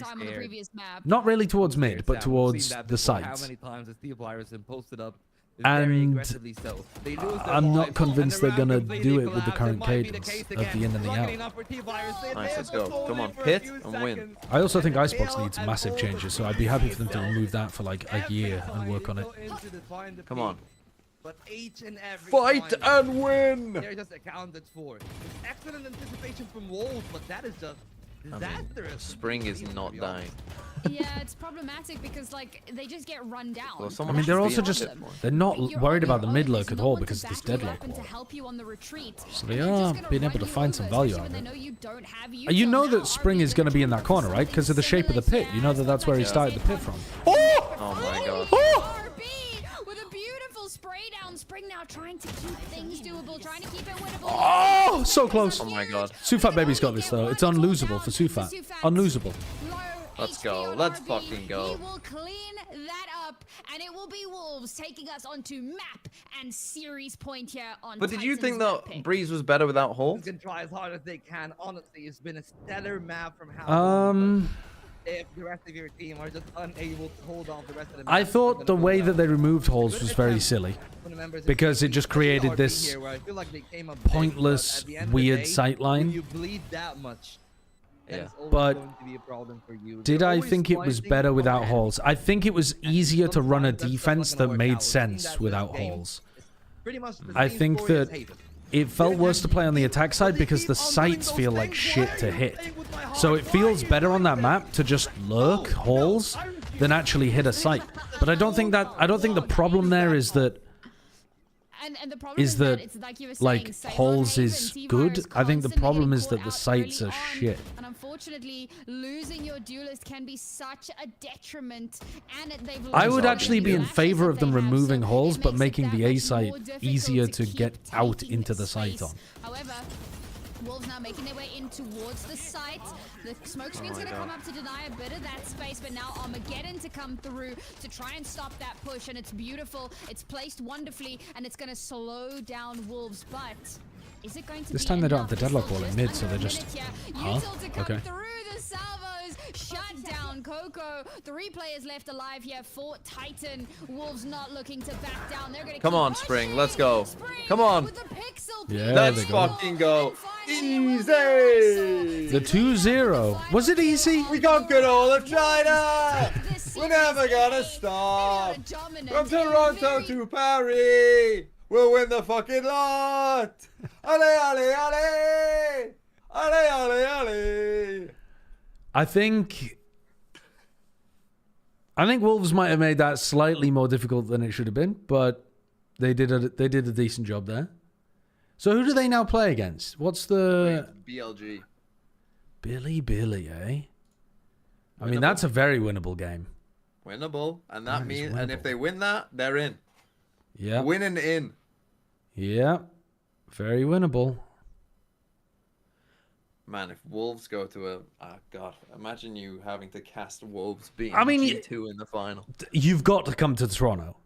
Not really towards mid, but towards the sides. And I'm not convinced they're gonna do it with the current cadence of the in and the out. Nice, let's go. Come on, hit and win. I also think Icebox needs massive changes, so I'd be happy for them to remove that for like a year and work on it. Come on. But each and every Fight and win! They're just accounted for. Excellent anticipation from Wolves, but that is just disastrous. Spring is not dying. Yeah, it's problematic because like they just get run down. Well, I mean, they're also just, they're not worried about the mid lurk at all because of this deadlock wall. So they are being able to find some value out of it. You know that Spring is going to be in that corner, right? Because of the shape of the pit. You know that that's where he started the pit from. Oh my god. With a beautiful spray down. Spring now trying to keep things doable, trying to keep it winnable. Oh, so close. Oh my god. Sufat Baby's got this though. It's unlosable for Sufat. Unlosable. Let's go. Let's fucking go. He will clean that up, and it will be Wolves taking us onto map and series point here on. But did you Titan's think that map pick. Breeze was better without Hole? Can try as hard as they can. Honestly, it's been a stellar map from how. If the rest of your team are just unable to hold on the rest of the map, I thought the way that they removed holes was very silly, because it just created this pointless, weird sightline. You bleed that much. Yeah. But did I think it was better without holes? I think it was easier to run a defense that made sense without holes. I think that it felt worse to play on the attack side because the sights feel like shit to hit. So it feels better on that map to just lurk holes than actually hit a sight. But I don't think the problem there is that like holes is good. I think the problem is that the sights are shit. And unfortunately, losing your duelist can be such a detriment. And I would actually be in favor of them removing holes, but making the A site easier to get out into the site on. However, Wolves now making their way in towards the site. The smoke screen's going to come up to deny a bit of that space, but now Armageddon to come through to try and stop that push, and it's beautiful. It's placed wonderfully, and it's going to slow down Wolves, but is it going to This be time they don't have enough? the deadlock wall in mid, so they're just... Huh? Okay. Through the salvos, shut down Coco. 3 players left alive here for Titan. Wolves not looking to back down. They're going to Come on, Spring. Let's go. Come on. Yeah, let's fucking go. Easy. The 2-0. Was it easy? We conquered all of China. We're never gonna stop. From Toronto to Paris, we'll win the fucking lot. Ale, ale, ale. Ale, ale, ale. I think Wolves might have made that slightly more difficult than it should have been, but they did a decent job there. So who do they now play against? What's the... BLG. Billy, eh? I mean, that's a very winnable game. Winnable, and that means, and if they win that, they're in. Yeah. Winning in. Yeah. Very winnable. Man, if Wolves go to a... Oh, God. Imagine you having to cast Wolves being G2 in the final. You've got to come to Toronto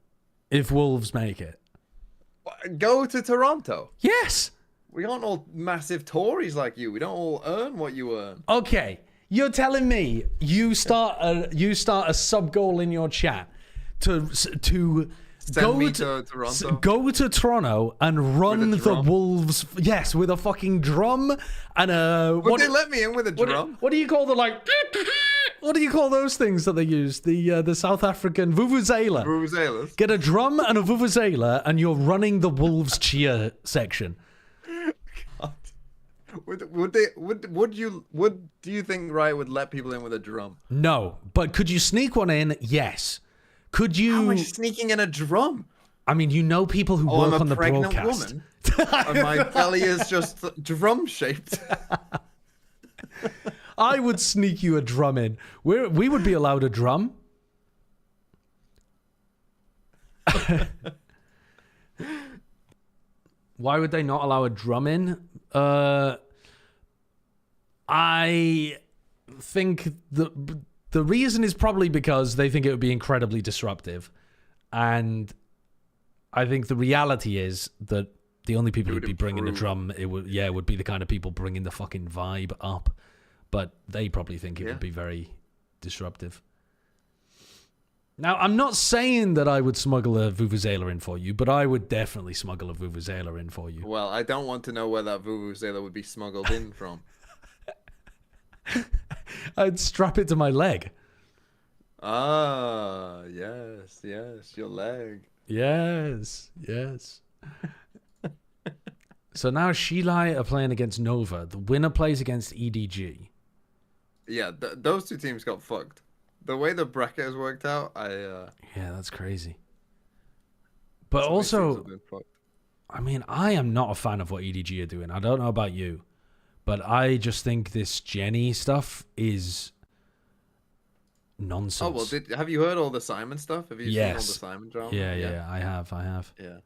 if Wolves make it. Go to Toronto? Yes. We aren't all massive Tories like you. We don't all earn what you earn. Okay. You're telling me you start a sub goal in your chat to Send me to Toronto. Go to Toronto and run the Wolves. Yes, with a fucking drum and a. Would they let me in with a drum? What do you call the like? What do you call those things that they use? The South African vuvuzela. Vuvuzelas. Get a drum and a vuvuzela, and you're running the Wolves cheer section. God. Do you think Riot would let people in with a drum? No, but could you sneak one in? Yes. Could you? How am I sneaking in a drum? I mean, you know people who work on the broadcast. Woman, and my belly is just drum shaped. I would sneak you a drum in. We would be allowed a drum. Why would they not allow a drum in? I think the reason is probably because they think it would be incredibly disruptive. And I think the reality is that the only people who'd be bringing the drum, it would be the kind of people bringing the fucking vibe up. But they probably think it would be very disruptive. Now, I'm not saying that I would smuggle a Vuvuzela in for you, but I would definitely smuggle a Vuvuzela in for you. Well, I don't want to know where that Vuvuzela would be smuggled in from. I'd strap it to my leg. Ah, yes, your leg. Yes. So now Shilai are playing against Nova. The winner plays against EDG. Yeah, those two teams got fucked. The way the bracket has worked out, yeah, that's crazy. But also, I mean, I am not a fan of what EDG are doing. I don't know about you, but I just think this Jenny stuff is nonsense. Oh, well, have you heard all the Simon stuff? Have you seen all the Simon drama? Yeah, I have. Yeah.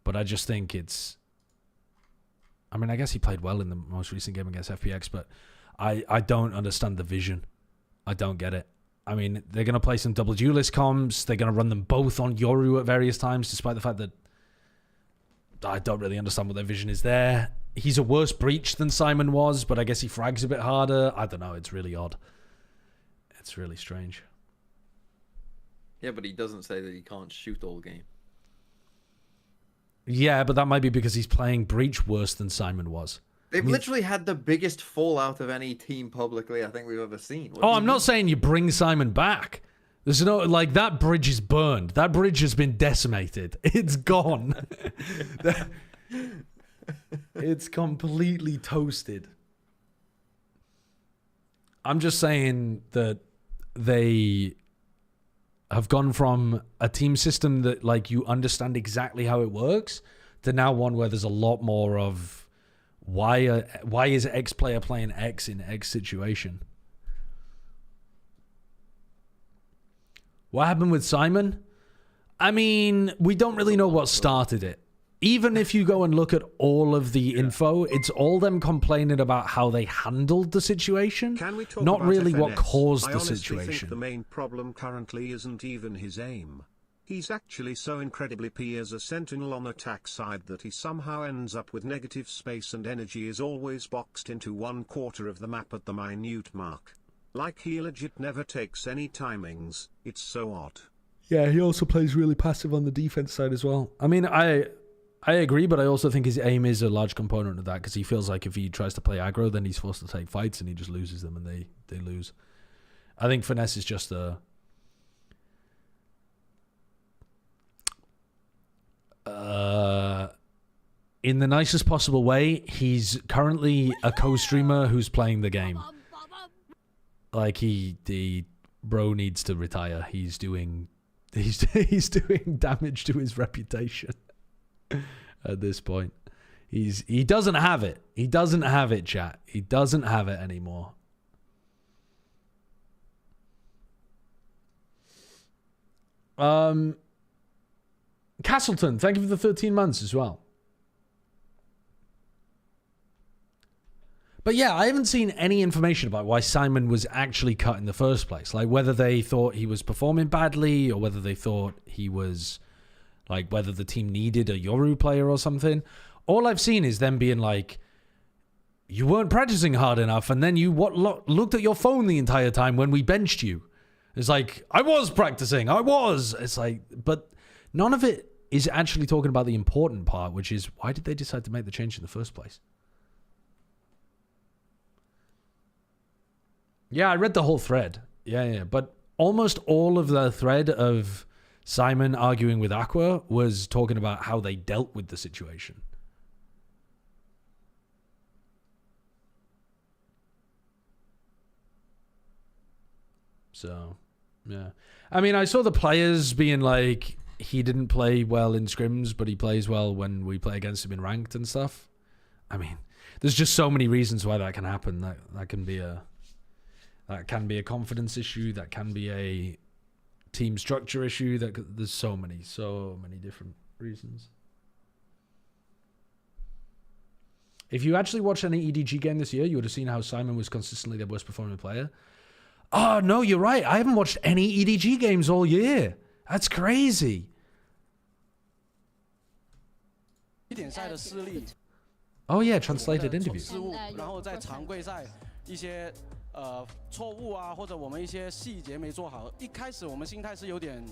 But I just think it's... I mean, I guess he played well in the most recent game against FPX, but I don't understand the vision. I don't get it. I mean, they're going to play some double duelist comms. They're going to run them both on Yoru at various times, despite the fact that I don't really understand what their vision is there. He's a worse breach than Simon was, but I guess he frags a bit harder. I don't know. It's really odd. It's really strange. Yeah, but he doesn't say that he can't shoot all game. Yeah, but that might be because he's playing breach worse than Simon was. They've literally had the biggest fallout of any team publicly I think we've ever seen. I'm not saying you bring Simon back. There's no, like, that bridge is burned. That bridge has been decimated. It's gone. It's completely toasted. I'm just saying that they have gone from a team system that, like, you understand exactly how it works to now one where there's a lot more of why is X player playing X in X situation? What happened with Simon? I mean, we don't really know what started it. Even if you go and look at all of the info, it's all them complaining about how they handled the situation, not really FNS? what caused the I honestly situation. think the main problem currently isn't even his aim. He's actually so incredibly P as a sentinel on attack side that he somehow ends up with negative space and energy is always boxed into 1/4 of the map at the minute mark. Like he legit never takes any timings, it's so odd. Yeah, he also plays really passive on the defense side as well. I mean, I agree, but I also think his aim is a large component of that because he feels like if he tries to play aggro, then he's forced to take fights and he just loses them and they lose. I think Finesse is just a... in the nicest possible way, he's currently a co-streamer who's playing the game. Like, the bro needs to retire. He's doing damage to his reputation at this point. He doesn't have it. He doesn't have it, chat. He doesn't have it anymore. Castleton, thank you for the 13 months as well. But yeah, I haven't seen any information about why Simon was actually cut in the first place. Like whether they thought he was performing badly or whether they thought he was, like, whether the team needed a Yoru player or something. All I've seen is them being like, you weren't practicing hard enough and then you looked at your phone the entire time when we benched you. It's like, I was practicing. I was. It's like, but none of it is actually talking about the important part, which is why did they decide to make the change in the first place? Yeah, I read the whole thread. Yeah. But almost all of the thread of Simon arguing with Aqua was talking about how they dealt with the situation. So, yeah. I mean, I saw the players being like, he didn't play well in scrims, but he plays well when we play against him in ranked and stuff. I mean, there's just so many reasons why that can happen. That can be a confidence issue. That can be a team structure issue. There's so many different reasons. If you actually watched any EDG game this year, you would have seen how Simon was consistently their worst performing player. Oh, no, you're right. I haven't watched any EDG games all year. That's crazy. Oh, yeah, translated interviews. 错误啊，或者我们一些细节没做好，一开始我们心态是有点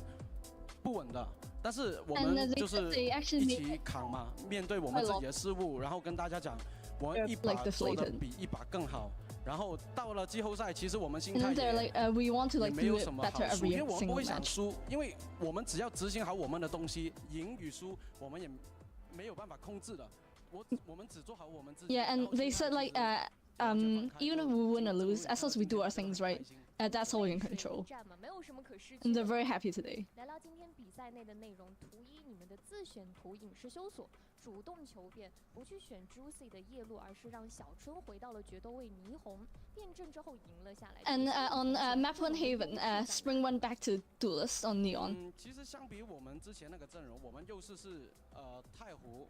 不稳的，但是我们就是一起扛嘛，面对我们自己的失误，然后跟大家讲，我们一把做的比一把更好。然后到了季后赛，其实我们心态也没有什么好输，因为我们不会想输，因为我们只要执行好我们的东西，赢与输我们也没有办法控制的。我们只做好我们自己。Yeah, and they said like even if we win or lose, as long as we do our things right, that's all we can control. And they're very happy today. 聊聊今天比赛内的内容，图一你们的自选图影视修所，主动求变，不去选 Juicy 的夜路，而是让小春回到了决斗位霓虹，辩证之后赢了下来。And on map 1 Haven, Spring went back to Duelist on Neon. 其实相比我们之前那个阵容，我们优势是太湖。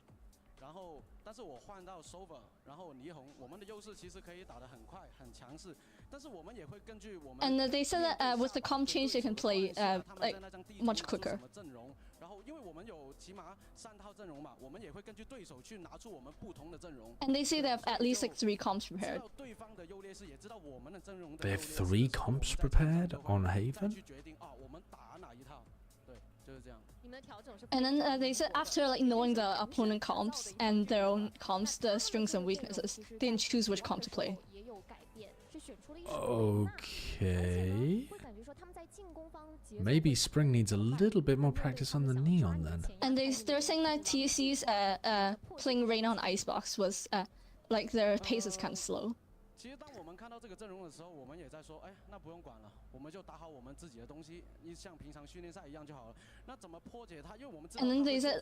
然后，但是我换到 Sova， 然后霓虹，我们的优势其实可以打得很快、很强势，但是我们也会根据我们。And they said that with the comp change, they can play like much quicker. 阵容，然后因为我们有起码3套阵容嘛，我们也会根据对手去拿出我们不同的阵容。And they say they have at least like 3 comps prepared. 知道对方的优劣势，也知道我们的阵容。They have 3 comps prepared on Haven. 去决定啊，我们打哪一套，对，就是这样。 And then they said after like knowing the opponent comps and their own comps, the strengths and weaknesses, they can choose which comp to play. Okay. Maybe Spring needs a little bit more practice on the Neon then. And they're saying that TEC's playing Reyna on Icebox was like their pace is kind of slow. 其实当我们看到这个阵容的时候，我们也在说，哎，那不用管了，我们就打好我们自己的东西，像平常训练赛一样就好了。那怎么破解它？因为我们。And then they said,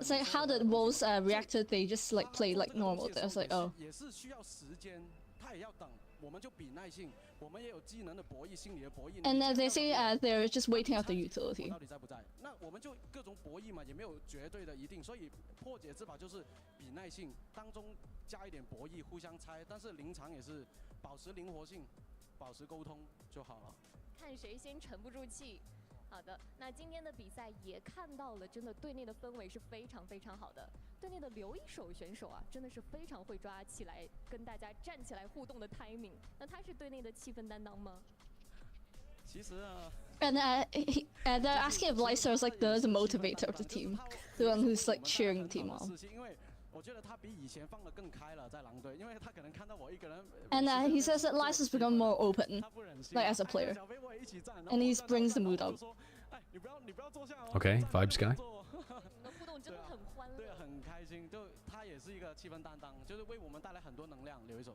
so how the Wolves reacted? They just like played like normal. They was like, oh. 也是需要时间，他也要等，我们就比耐性，我们也有技能的博弈，心理的博弈。And they say they're just waiting out the utility. 到底在不在？那我们就各种博弈嘛，也没有绝对的一定，所以破解之法就是比耐性当中。 加一点博弈，互相猜，但是临场也是保持灵活性，保持沟通就好了。看谁先沉不住气。好的，那今天的比赛也看到了，真的队内的氛围是非常非常好的。队内的留一手选手啊，真的是非常会抓起来跟大家站起来互动的 timing。那他是队内的气氛担当吗？其实啊。 And they're asking if Lysa is like the motivator of the team, the one who's like cheering the team on. 我觉得他比以前放得更开了，在狼队，因为他可能看到我一个人。And he says that Lysa's become more open, like as a player, and he brings the mood up. Okay, vibes guy. 互动真的很欢乐，对，很开心，就他也是一个气氛担当，就是为我们带来很多能量。留一手。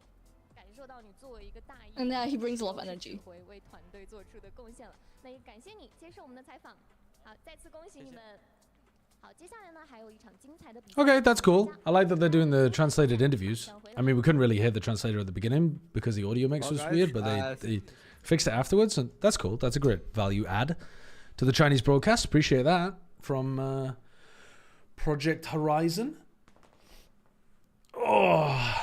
感受到你作为一个大一， And he brings a lot of energy. 为团队做出的贡献了。那也感谢你接受我们的采访。好，再次恭喜你们。 Okay, that's cool. I like that they're doing the translated interviews. I mean, we couldn't really hear the translator at the beginning because the audio mix was weird, but they fixed it afterwards, and that's cool. That's a great value add to the Chinese broadcast. Appreciate that from Project Horizon. Oh.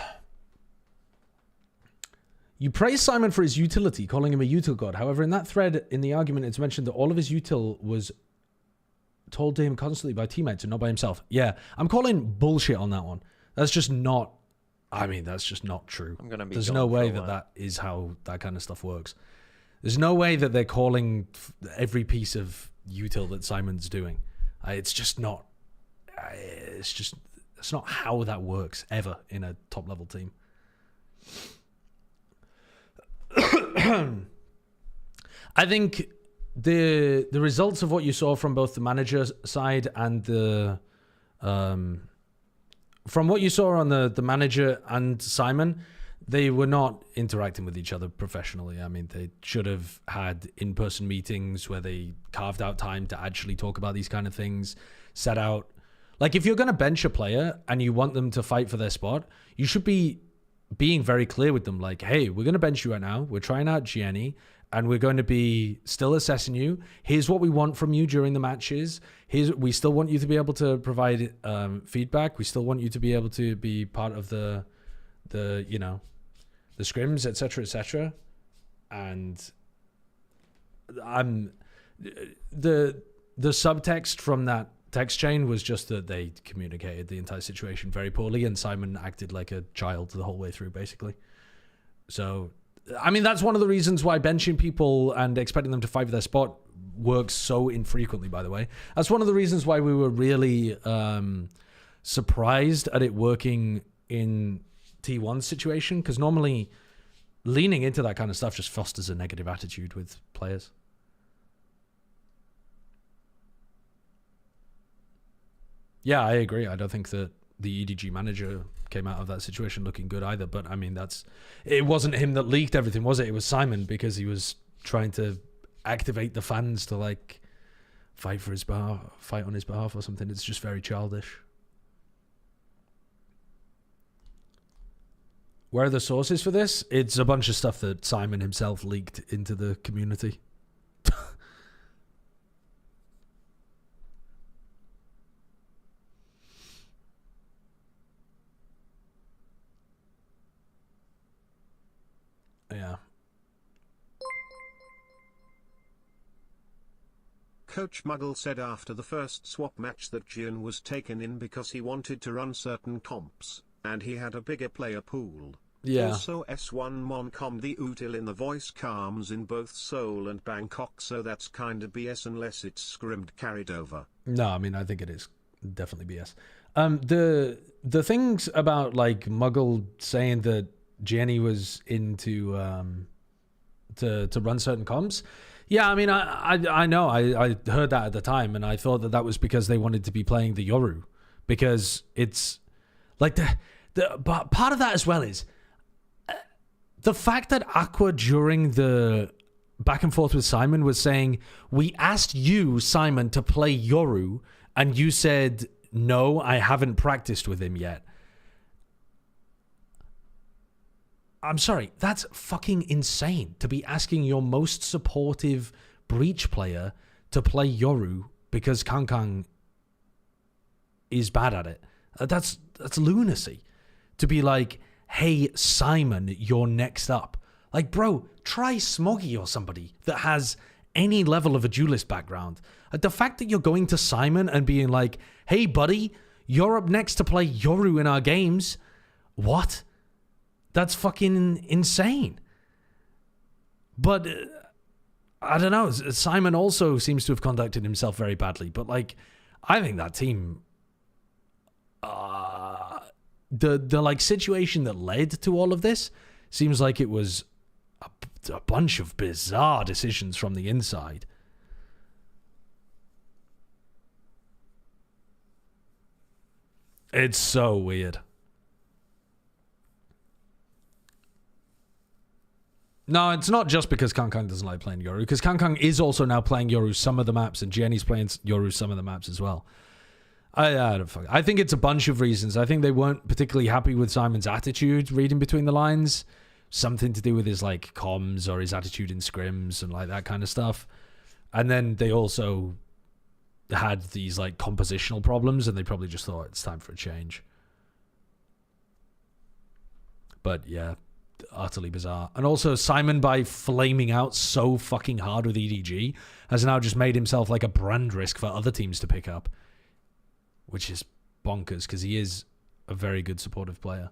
You praise Simon for his utility, calling him a util god. However, in that thread, in the argument, it's mentioned that all of his util was told to him constantly by teammates and not by himself. Yeah, I'm calling bullshit on that one. That's just not... I mean, that's just not true. There's no way that is how that kind of stuff works. There's no way that they're calling every piece of util that Simon's doing. It's just not... It's not how that works, ever, in a top-level team. I think... The results of what you saw from both the manager side and the from what you saw on the manager and Simon, they were not interacting with each other professionally. I mean, they should have had in-person meetings where they carved out time to actually talk about these kind of things, set out... Like, if you're going to bench a player and you want them to fight for their spot, you should be being very clear with them. Like, hey, we're going to bench you right now. We're trying out Jenny, and we're going to be still assessing you. Here's what we want from you during the matches. We still want you to be able to provide feedback. We still want you to be able to be part of the you know, the scrims, etc., etc. And the subtext from that text chain was just that they communicated the entire situation very poorly, and Simon acted like a child the whole way through, basically. So, I mean, that's one of the reasons why benching people and expecting them to fight for their spot works so infrequently, by the way. That's one of the reasons why we were really surprised at it working in T1's situation, because normally leaning into that kind of stuff just fosters a negative attitude with players. Yeah, I agree. I don't think that the EDG manager came out of that situation looking good either. But I mean, it wasn't him that leaked everything, was it? It was Simon, because he was trying to activate the fans to like fight on his behalf or something. It's just very childish. Where are the sources for this? It's a bunch of stuff that Simon himself leaked into the community. Yeah. Coach Muggle said after the first swap match that Jian was taken in because he wanted to run certain comps, and he had a bigger player pool. Yeah. Also S1 Moncom the util in the voice calms in both Seoul and Bangkok, so that's kinda BS unless it's scrimmed carried over. No, I mean, I think it is definitely BS. The things about like Muggle saying that Jenny was into to run certain comps. Yeah, I mean, I know. I heard that at the time, and I thought that was because they wanted to be playing the Yoru, because it's like but part of that as well is the fact that Aqua during the back and forth with Simon was saying, we asked you, Simon, to play Yoru, and you said, no, I haven't practiced with him yet. I'm sorry, that's fucking insane to be asking your most supportive Breach player to play Yoru because Kang is bad at it. That's lunacy. To be like, hey, Simon, you're next up. Like, bro, try Smoggy or somebody that has any level of a duelist background. The fact that you're going to Simon and being like, hey, buddy, you're up next to play Yoru in our games. What? That's fucking insane. But I don't know. Simon also seems to have conducted himself very badly. But like, I think that team, the like situation that led to all of this seems like it was a bunch of bizarre decisions from the inside. It's so weird. No, it's not just because Kang doesn't like playing Yoru, because Kang is also now playing Yoru some of the maps, and Jenny's playing Yoru some of the maps as well. I think it's a bunch of reasons. I think they weren't particularly happy with Simon's attitude, reading between the lines. Something to do with his like comms or his attitude in scrims and like that kind of stuff. And then they also had these like compositional problems, and they probably just thought it's time for a change. But yeah, utterly bizarre. And also Simon, by flaming out so fucking hard with EDG, has now just made himself like a brand risk for other teams to pick up, which is bonkers because he is a very good supportive player.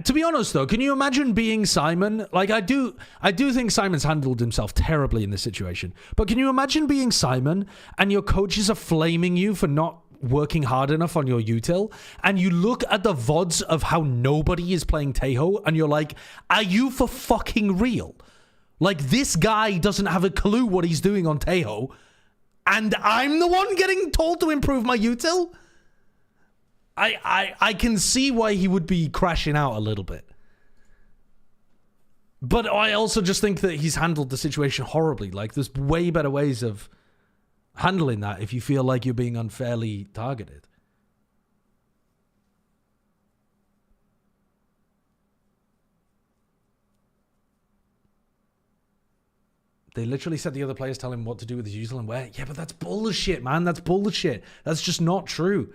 To be honest though, can you imagine being Simon? Like, I do think Simon's handled himself terribly in this situation, but can you imagine being Simon and your coaches are flaming you for not working hard enough on your util, and you look at the VODs of how nobody is playing Taeho, and you're like, are you for fucking real? Like, this guy doesn't have a clue what he's doing on Taeho, and I'm the one getting told to improve my util? I can see why he would be crashing out a little bit. But I also just think that he's handled the situation horribly. Like, there's way better ways of handling that if you feel like you're being unfairly targeted. They literally said the other players tell him what to do with his util and where. Yeah, but that's bullshit, man. That's bullshit. That's just not true.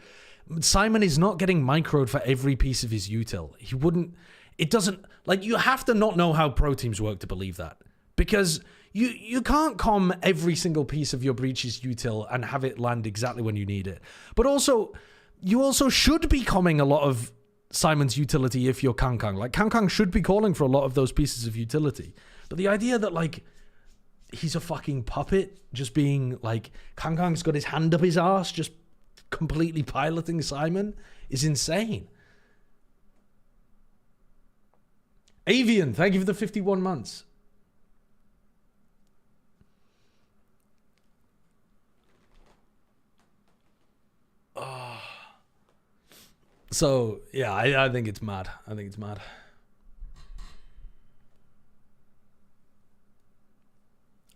Simon is not getting microed for every piece of his util. He wouldn't... It doesn't... Like, you have to not know how pro teams work to believe that. Because you can't comm every single piece of your breach's util and have it land exactly when you need it. But also, you also should be comming a lot of Simon's utility if you're Kangkang. Like, Kangkang should be calling for a lot of those pieces of utility. But the idea that, like, he's a fucking puppet, just being, like, Kangkang's got his hand up his arse, just completely piloting Simon, is insane. Avian, thank you for the 51 months. So, yeah, I think it's mad. I think it's mad.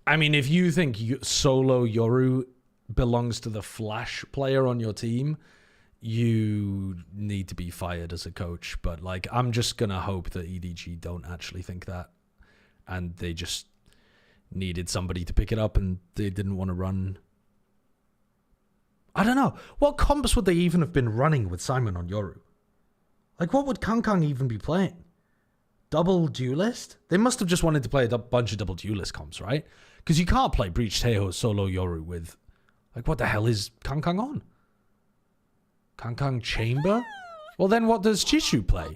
I mean, if you think solo Yoru belongs to the Flash player on your team, you need to be fired as a coach. But, like, I'm just going to hope that EDG don't actually think that. And they just needed somebody to pick it up and they didn't want to run. I don't know. What comps would they even have been running with Simon on Yoru? Like, what would Kangkang even be playing? Double duelist? They must have just wanted to play a bunch of double duelist comps, right? Because you can't play Breach Taeho solo Yoru with... Like, what the hell is Kangkang on? Kangkang Chamber? Well, then what does Chishu play?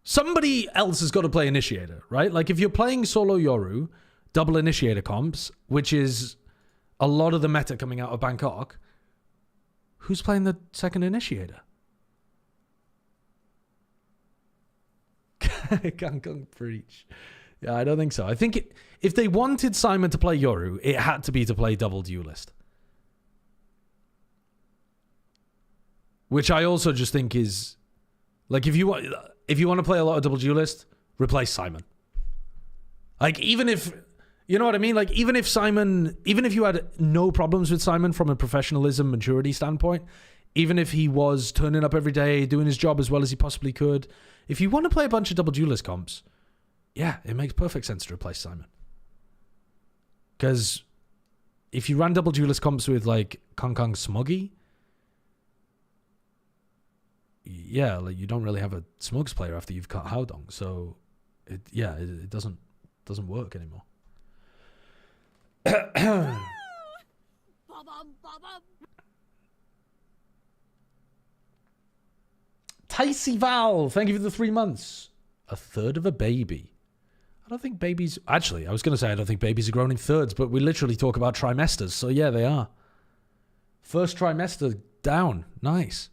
Somebody else has got to play Initiator, right? Like, if you're playing solo Yoru, double Initiator comps, which is a lot of the meta coming out of Bangkok, who's playing the second Initiator? Kangkang Breach. Yeah, I don't think so. I think if they wanted Simon to play Yoru, it had to be to play double duelist. Which I also just think is... Like, if you want to play a lot of double duelist, replace Simon. Like, even if... You know what I mean? Like, even if you had no problems with Simon from a professionalism, maturity standpoint, even if he was turning up every day, doing his job as well as he possibly could, if you want to play a bunch of double duelist comps, yeah, it makes perfect sense to replace Simon. Because if you ran double duelist comps with, like, Kangkang Smoggy, yeah, like, you don't really have a Smugs player after you've cut Haodong, so it doesn't work anymore. Ticey Val, thank you for the 3 months. A third of a baby. I don't think babies... Actually, I was going to say I don't think babies are grown in thirds, but we literally talk about trimesters, so yeah, they are. First trimester down. Nice.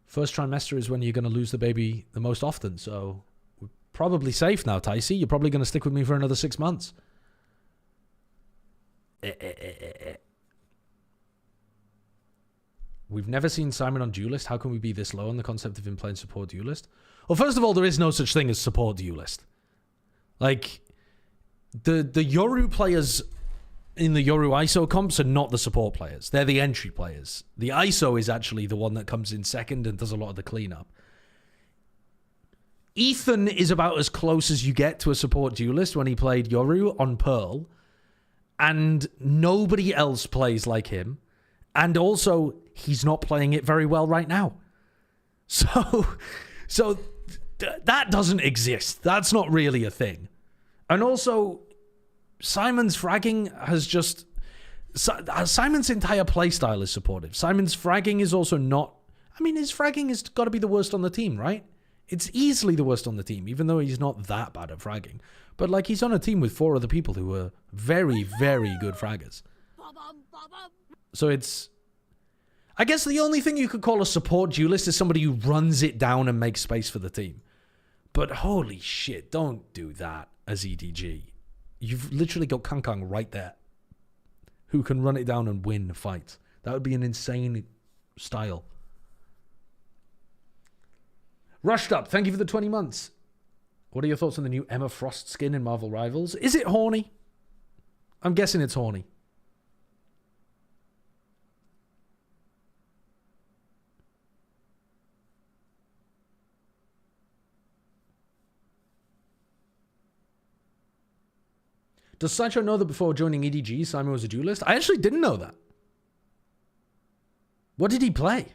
First trimester is when you're going to lose the baby the most often, so we're probably safe now, Ticey. You're probably going to stick with me for another 6 months. We've never seen Simon on Duelist. How can we be this low on the concept of him playing support Duelist? Well, first of all, there is no such thing as support Duelist. Like, the Yoru players in the Yoru ISO comps are not the support players. They're the entry players. The ISO is actually the one that comes in second and does a lot of the cleanup. Ethan is about as close as you get to a support Duelist when he played Yoru on Pearl. And nobody else plays like him. And also, he's not playing it very well right now. So that doesn't exist. That's not really a thing. And also, Simon's fragging has just... Simon's entire playstyle is supportive. Simon's fragging is also not... I mean, his fragging has got to be the worst on the team, right? It's easily the worst on the team, even though he's not that bad at fragging. But, like, he's on a team with 4 other people who are very, very good fraggers. So it's... I guess the only thing you could call a support duelist is somebody who runs it down and makes space for the team. But holy shit, don't do that as EDG. You've literally got Kangkang right there who can run it down and win fights. That would be an insane style. Rushed Up, thank you for the 20 months. What are your thoughts on the new Emma Frost skin in Marvel Rivals? Is it horny? I'm guessing it's horny. Does Sideshow know that before joining EDG, Simon was a duelist? I actually didn't know that. What did he play?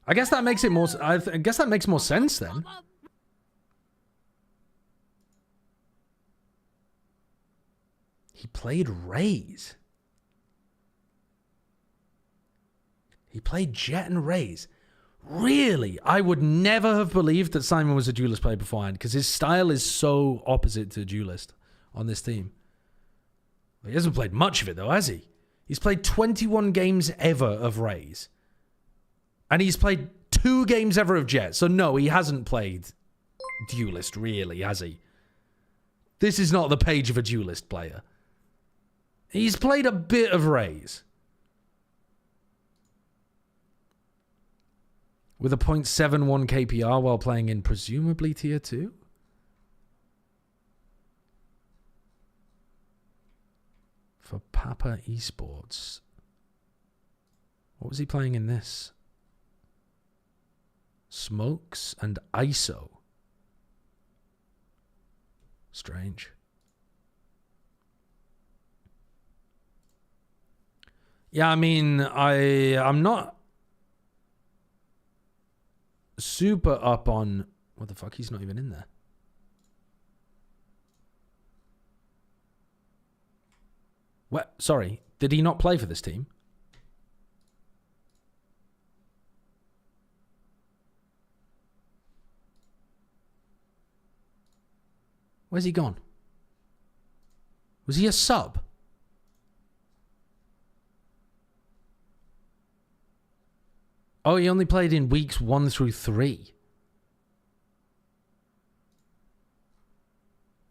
I guess that makes it more... I guess that makes more sense then. He played Raze. He played Jet and Raze. Really? I would never have believed that Simon was a duelist player beforehand because his style is so opposite to duelist on this team. He hasn't played much of it though, has he? He's played 21 games ever of Raze. And he's played 2 games ever of Jet. So no, he hasn't played duelist really, has he? This is not the page of a duelist player. He's played a bit of Raze. With a 0.71 KPR while playing in presumably tier 2? For Papa Esports. What was he playing in this? Smokes and ISO. Strange. Yeah, I mean, I'm not super up on... What the fuck? He's not even in there. What? Sorry, did he not play for this team? Where's he gone? Was he a sub? Oh, he only played in weeks 1 through 3.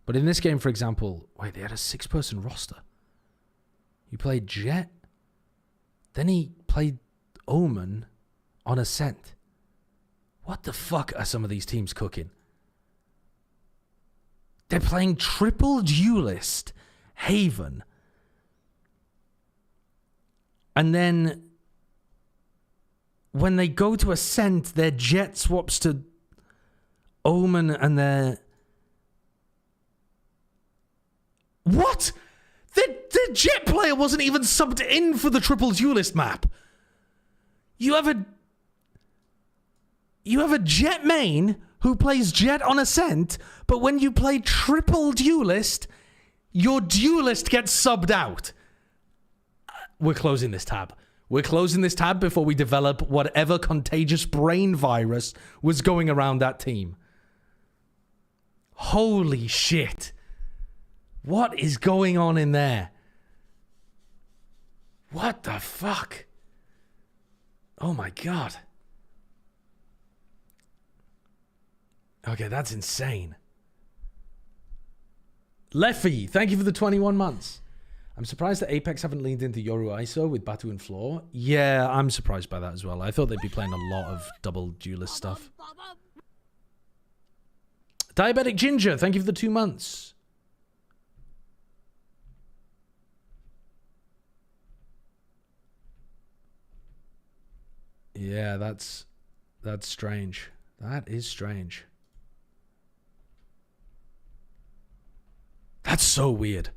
But in this game, for example... Wait, they had a 6-person roster. He played Jet. Then he played Omen on Ascent. What the fuck are some of these teams cooking? They're playing triple duelist, Haven. And then when they go to Ascent, their Jet swaps to Omen and their... What? The Jet player wasn't even subbed in for the triple duelist map. You have a Jet main who plays Jet on Ascent, but when you play triple duelist, your duelist gets subbed out. We're closing this tab. We're closing this tab before we develop whatever contagious brain virus was going around that team. Holy shit. What is going on in there? What the fuck? Oh my god. Okay, that's insane. Leffy, thank you for the 21 months. I'm surprised that Apex haven't leaned into Yoru ISO with Batu and Floor. Yeah, I'm surprised by that as well. I thought they'd be playing a lot of double duelist stuff. Diabetic Ginger, thank you for the 2 months. Yeah, that's strange. That is strange. That's so weird.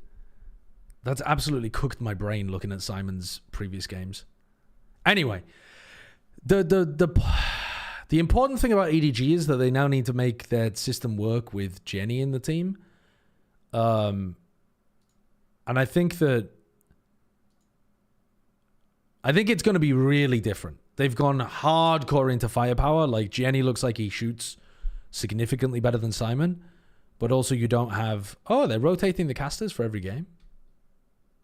That's absolutely cooked my brain looking at Simon's previous games. Anyway, the important thing about EDG is that they now need to make their system work with Jenny in the team. And I think it's going to be really different. They've gone hardcore into firepower. Like, Jenny looks like he shoots significantly better than Simon. But also you don't have... Oh, they're rotating the casters for every game.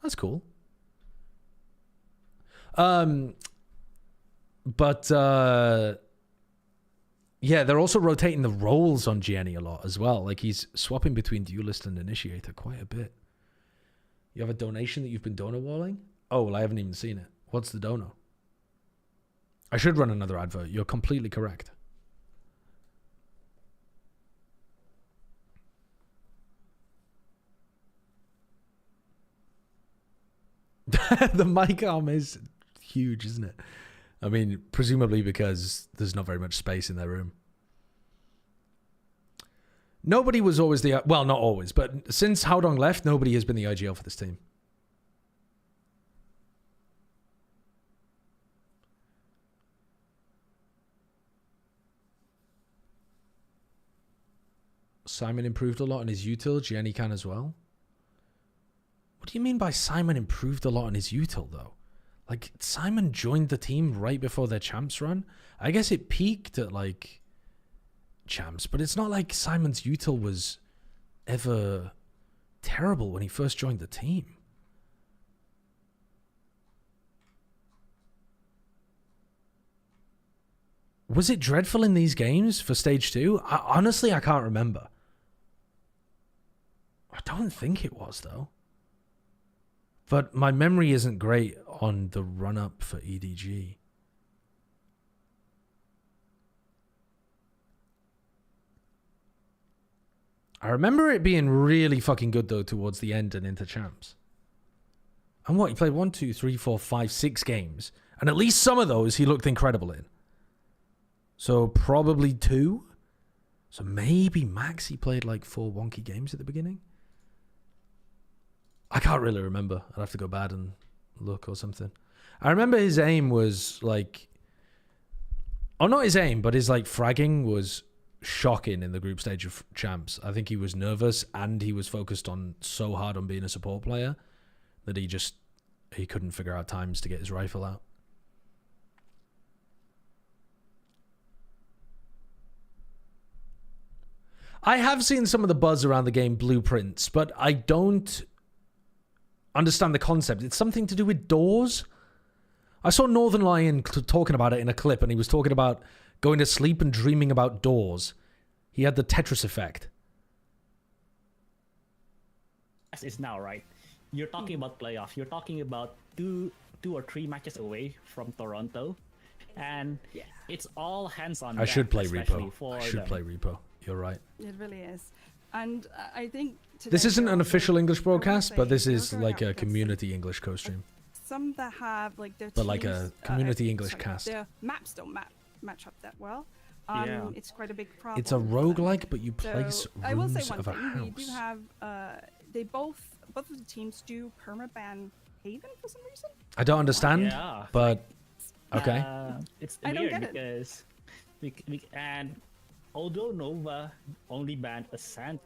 That's cool. Yeah, they're also rotating the roles on Jenny a lot as well. Like, he's swapping between Duelist and Initiator quite a bit. You have a donation that you've been donor walling? Oh, well, I haven't even seen it. What's the dono? I should run another advert. You're completely correct. The mic arm is huge, isn't it? I mean, presumably because there's not very much space in their room. Nobody was always the... Well, not always, but since Haodong left, nobody has been the IGL for this team. Simon improved a lot in his util. Jenny can as well. What do you mean by Simon improved a lot in his util, though? Like, Simon joined the team right before their champs run. I guess it peaked at, like, champs, but it's not like Simon's util was ever terrible when he first joined the team. Was it dreadful in these games for stage 2? Honestly, I can't remember. I don't think it was, though. But my memory isn't great on the run-up for EDG. I remember it being really fucking good, though, towards the end and into champs. And what, he played 1, 2, 3, 4, 5, 6 games. And at least some of those he looked incredible in. So probably 2. So maybe max he played like 4 wonky games at the beginning. I can't really remember. I'd have to go back and look or something. I remember his aim was like... Oh, not his aim, but his like fragging was shocking in the group stage of champs. I think he was nervous and he was focused on so hard on being a support player that he couldn't figure out times to get his rifle out. I have seen some of the buzz around the game blueprints, but I don't understand the concept. It's something to do with doors. I saw Northern Lion talking about it in a clip, and he was talking about going to sleep and dreaming about doors. He had the Tetris effect. It's now, right? You're talking about playoff. You're talking about two or three matches away from Toronto, and it's all hands on. I should play Repo. I should play Repo. You're right. It really is. And I think this isn't an official English broadcast, but this is like a community English co-stream. Some that have like their but like a community English cast. Their maps don't match up that well. It's quite a big problem. It's a roguelike, but you place I will say rooms one of a thing. house. We do have both of the teams do permaban Haven for some reason. I don't understand, but okay. It's weird because and although Nova only banned Ascent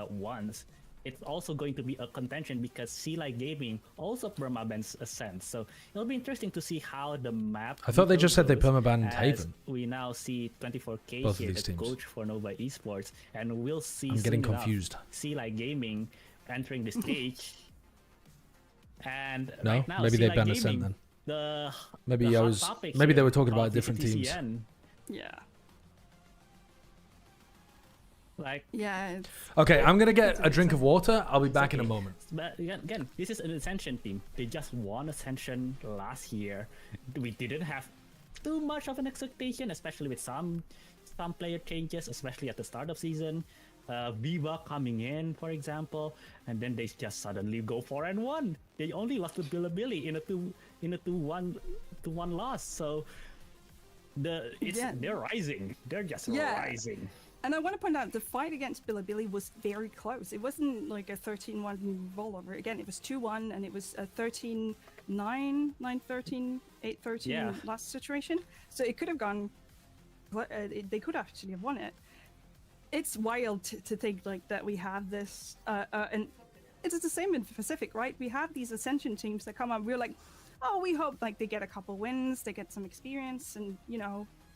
once, it's also going to be a contention because Sea Gaming also permabans Ascent. So it'll be interesting to see how the map. I thought they just said they permabanned Haven. We now see 24K both here, of these the teams. coach for Nova Esports, and we'll see. I'm getting confused. Sea Gaming entering the stage, and no, right now, maybe they banned Ascent then. Maybe they were talking about different VCT teams. CN. Yeah. Okay, I'm gonna get a drink of water. I'll be back in a moment. But again, this is an Ascension team. They just won Ascension last year. We didn't have too much of an expectation, especially with some player changes, especially at the start of season. Viva coming in, for example, and then they just suddenly go 4-1. They only lost to Bilibili in a 2-1 loss. So they're rising. They're just rising. And I want to point out the fight against Bilibili was very close. It wasn't like a 13-1 rollover. Again, it was 2-1 and it was a 13-9, 9-13, 8-13 last situation. So it could have gone. They could actually have won it. It's wild to think like that we have this, and it's the same in Pacific, right? We have these Ascension teams that come up. We're like, oh, we hope like they get a couple wins, they get some experience, and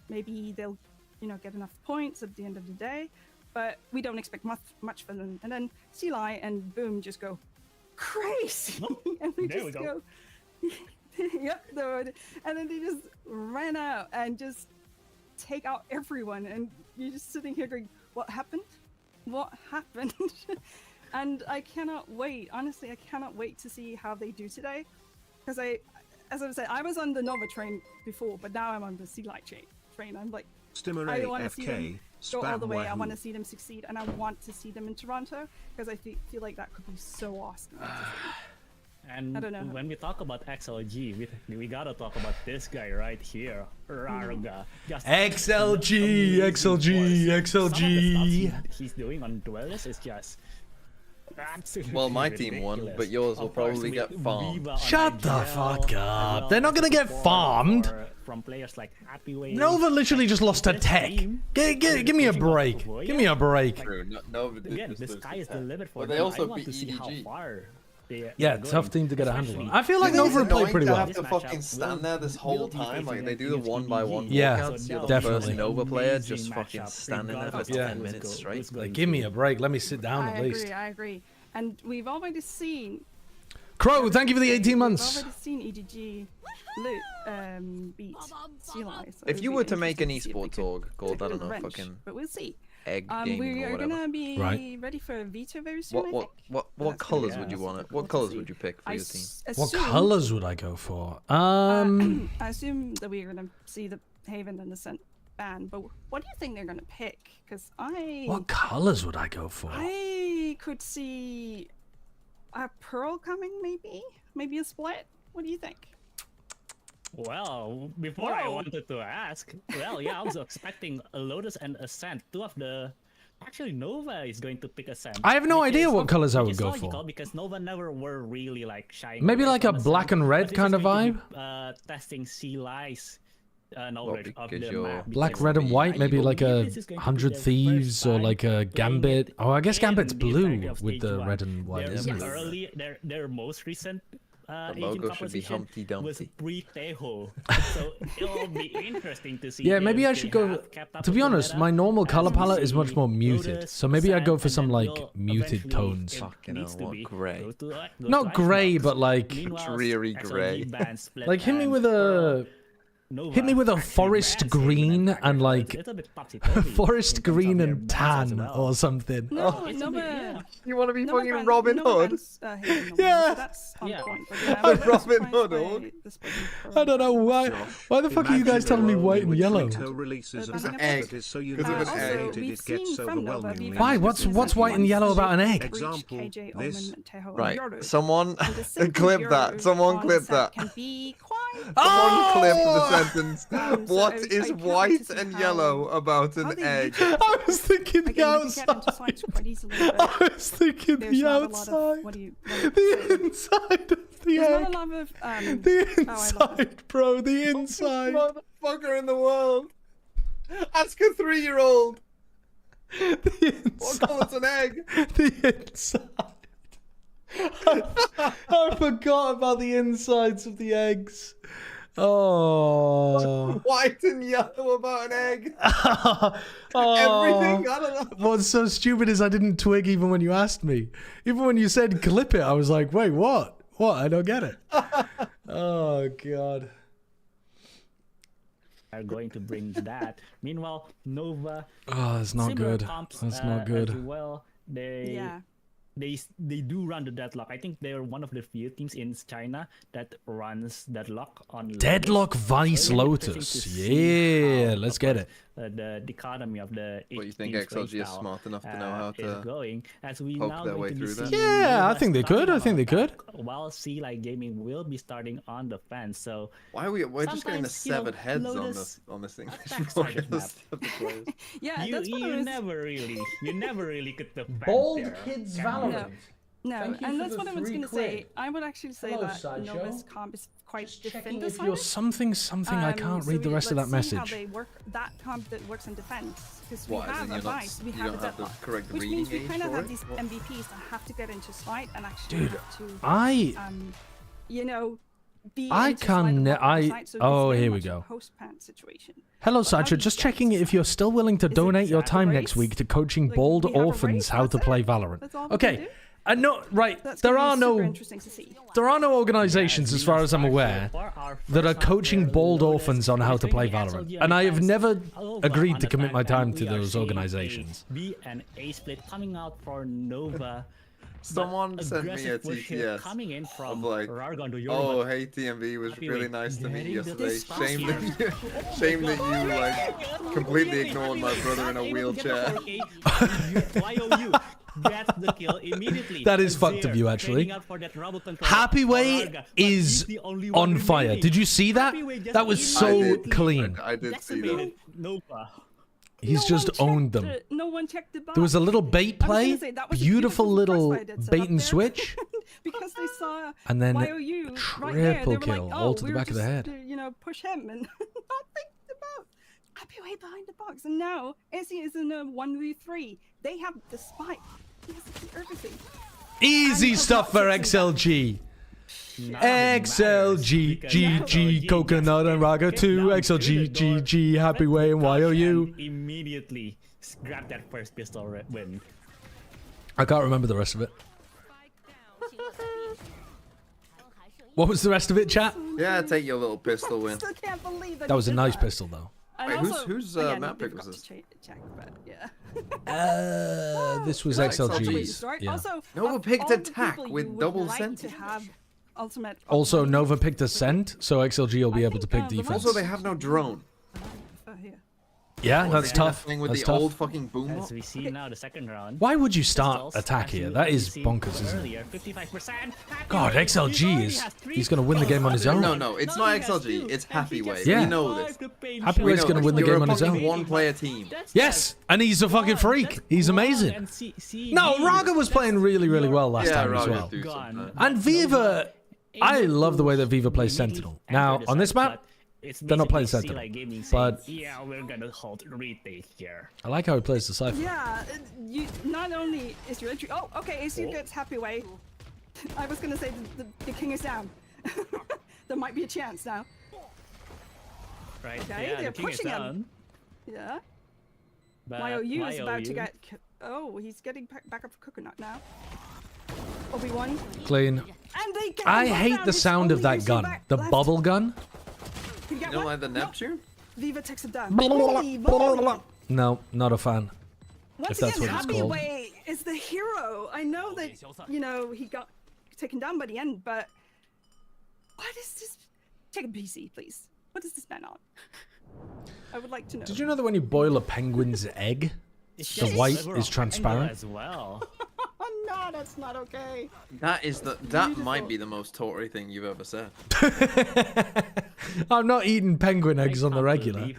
maybe they'll get enough points at the end of the day, but we don't expect much from them. And then Sealai and Boom just go crazy, and we just go. Yep, and then they just ran out and just take out everyone, and you're just sitting here going, "What happened? What happened?" And I cannot wait. Honestly, I cannot wait to see how they do today, because as I said, I was on the Nova train before, but now I'm on the Sea Light train. I'm like, I want to see them go all the way. I want to see them succeed, and I want to see them in Toronto because I feel like that could be so awesome. And I don't know. When we talk about XLG, we gotta talk about this guy right here, Rarga. XLG, XLG, XLG. He's doing on duelists is just absolutely Well, my ridiculous. team won, but yours will probably get farmed. Shut the fuck up. They're not gonna get farmed. From players like Happyway. Nova literally just lost to TEC. Give me a break. Give me a break. True. Nova did Again, just the lose sky to is the TEC. limit for But them. they also I want beat to see how EDG. far Yeah, they're tough going. team to get a handle on. Especially- I feel like It's Nova played annoying pretty to well. have to fucking stand there this whole time. Like they do the 1-by-1 Yeah, walkouts. You're the definitely. first Nova player just Amazing fucking matchup, standing there for regardless of 10 who's minutes straight. Like, give me a break. Let me sit down at least. I agree. And we've already seen. Crow, thank you for the 18 We've months. already seen EDG beat Sea Light. So If it'll you be were to make an interesting to see if esports they org called, I can don't know, wrench, fucking but we'll see. egg gaming We or are whatever. gonna be Right. ready for a veto very soon. I think. What That's colours gonna would be you want it? cool What to colours see. would you pick for I your team? What assume- colors would I go for? I assume that we're gonna see the Haven and the Scent ban, but what do you think they're gonna pick? Because What colors would I go for? I could see a Pearl coming, maybe a split. What do you think? Well, before I wanted to ask, well, yeah, I was expecting a Lotus and Ascent. Two of the... Actually, Nova is going to pick Ascent. I have no which idea is- what colors I which would is go logical for. Because Nova never were really like shying Maybe away like a from Ascent, black and red but this kind is of going to vibe? be, testing Sea-Lies knowledge of because the you're- map. Black, because red, and white. I Maybe like a believe this is going to be 100 their Thieves first or time like a playing Gambit. it Oh, I guess in Gambit's the entirety blue of with the Stage 1. red and white, Their isn't it? early, their most recent The Asian logo Cup should be position Humpty was Dumpty. pre-Tejo, so it'll be interesting to see. Yeah, if maybe I they should go. have kept up To be with the honest, meta, my normal color as we palette is see much more muted. Lotus, So maybe I go Sand, for some and like will muted eventually, tones. if Fucking needs hell, to what be, grey. go to Not grey, Icebox. but like Meanwhile, dreary XLG grey. bans split like hit me and with Pearl, a Nova hit me with a actually forest bans green Haven and Tracker, so like it's a little bit topsy-turvy forest in terms of green their and bans as tan well. or something. No, It's a bit, yeah. You want to be No fucking ban- Robin no Hood? bans, Haven normally, Yeah. so that's on Yeah. point. But yeah, I'm I'm very Robin surprised Hood, by org. the split in Pearl. I don't know why the fuck are you guys telling me white and yellow? Releases Because an of egg. egg. That is so Because of an also, egg. we've It gets seen from Nova, overwhelmingly. we've Why? had What's this white and yellow about an egg? Breach, Example, KJ, this. Omen, Tejo, and Right, Yoru. someone And the simple clip that. Yoru Someone on clip set that. Can be quite. Someone clip the Oh! sentence. So What I is can't wait white to see and how- yellow about how an they egg? use it. I was thinking the Again, you can get into outside. science quite easily, I but was thinking there's the not a lot outside. of what do you? The inside of the There's not a egg. lot of The oh, I love it. inside, bro. The inside. Motherfucker in the world. Ask a 3-year-old. The What inside. colour's an egg? The inside. I forgot about the insides of the eggs. Oh. White and yellow about an egg. Oh. Everything. I don't know. What's so stupid is I didn't twig even when you asked me. Even when you said clip it, I was like, wait, what? What? I don't get it. Oh, God. Are going to bring that. Meanwhile, Nova. Oh, that's not similar good. comps, That's not good. As well, Yeah. they do run the deadlock. I think they're one of the few teams in China that runs deadlock on Lotus. Deadlock Vice So it'll be interesting Lotus. to see Yeah, how, let's of get course, it. The economy of the What, you think team's XLG is playstyle, smart enough to know how is to going as we poke now their going way to be through that? seeing Yeah, I Nova think they could. starting I think on they could. attack, while Sea Light Gaming will be starting on the fence. So Why are we're just getting the sometimes, you know, severed heads Lotus on this English backside podcast map. of the players. Yeah, you that's what I you was. never really get the fence Bold there. Kids No, Valorant. no, Thank you and for that's the what I was 3 going to say. quid. I would actually say Hello, that Sideshow. Nova's comp is quite Just checking defend if you're something I can't so read the rest of that let's see message. how they work that comp that works in defense because we What, as have in a you're not- vice, we you have a don't have the deadlock, correct which reading means we age kind of for have it? these What? MVPs that have to get into fight and actually Dude, have to I you know be I into Slide and can block I the side, so it's oh very here we much a go. post-pant situation. Hello, But how Sideshow. do you Just get checking into if you're still willing to Is it donate your just a time race? next week to coaching Like, bald we have a orphans race, how to that's play it? Valorant. That's all we can Okay, do? I know, right? That's There gonna are be super no interesting to see. there are no organizations, as far as I'm aware, that are coaching bald orphans on how to play Valorant, and I have never agreed to commit my time to those organizations. B and A split coming out for Nova. Someone sent me a TTS coming in from of like, oh, hey TMV, was really nice to meet you yesterday. Shame that you like completely ignored my brother in a wheelchair. Gets the kill immediately. That is fucked of you, actually. Happy Way is on fire. Did you see that? That was so clean. I did see that. He's just owned them. No one checked the box. There was a little bait play, beautiful little bait and switch, because they saw and then YOU triple right there. kill, like, all to the back of the head. You know, push him and not think about Happy Way behind the box. And now Izzy is in a 1v3. They have the spike. He has to do everything. Easy stuff for XLG. XLG, GG, Coconut and Raga 2, XLG, GG, Happy Way and YOU. Immediately grab that first pistol win. I can't remember the rest of it. What was the rest of it, chat? Yeah, take your little pistol win. I can't believe That was a nice pistol, though. Wait, whose map pick was this? This was XLG's. Yeah. Nova picked attack with double scent. Also, Nova picked Ascent, so XLG will be able to pick defense. Also, they have no drone. Yeah, that's tough. With That's the tough. old fucking boom. As we see now, the second round. Why would you start attack here? That is bonkers, isn't it? 55%. God, XLG he's going to win the game on his own. No, it's not XLG. It's Happy Way. Yeah. We know this. Happy Way's going to win the game on his own. One-player team. Yes, and he's a fucking freak. He's amazing. No, Raga was playing really, really well last time as well. And Viva, I love the way that Viva plays Sentinel. Now, on this map, they're not playing Sentinel, but yeah, we're gonna hold retake here. I like how he plays the Cypher. Yeah, you not only is your entry. Oh, okay, AC gets Happy Way. I was gonna say the king is down. There might be a chance now. Right. Okay, yeah, they're the king pushing is down. him. Yeah. But YOU is about to get. Oh, he's getting back up for Coconut now. Obi-Wan. Clean. And they get I hate the sound of that gun. The bubble gun. You don't like the Neptune? Viva takes it down. No, not a fan. Once if that's again, what it's Happy called. Way is the hero. I know that, you know, he got taken down by the end, but what is this? Take a PC, please. What is this man on? I would like to know. Did you know that when you boil a penguin's egg, the white is transparent? As well. No, that's not okay. That might be the most Tory thing you've ever said. I'm not eating penguin eggs on the regular.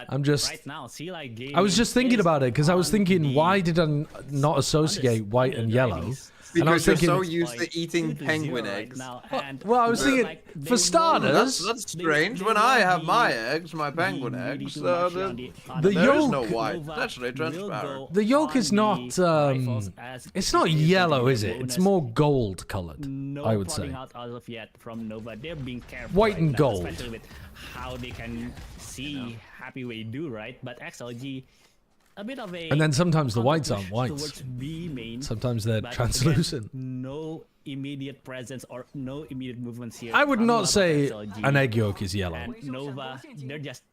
I'm just. Right now, I was just thinking about it because I was thinking, why did I not associate white and yellow? And I was Because thinking, you're so used to eating penguin eggs. well, I was thinking, for starters, that's strange. When I have my eggs, my penguin eggs, the there is yolk, no white. That's actually transparent. the yolk is not, it's not yellow, is it? It's more gold colored, I would say. Out as of yet from Nova. They're being careful. White and gold. Especially with how they can see Happy Way do, right? But XLG, a bit of a. And then sometimes the whites aren't whites. towards B main, Sometimes they're but translucent. Again, no immediate presence or no immediate movements here. I would from not Nova say XLG. an egg yolk is yellow. And Nova, they're just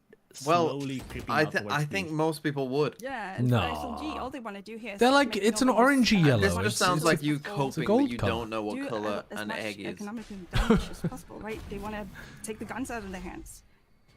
Well, slowly creeping I out towards think B. most people would. Yeah, and No. for XLG, all they want to do here is They're like, make it's an Nova orangey yellow. This It's- just sounds it's like a- you it's a coping gold that you color. don't know what do color as an much egg is. economic damage as possible, right? They want to take the guns out of their hands.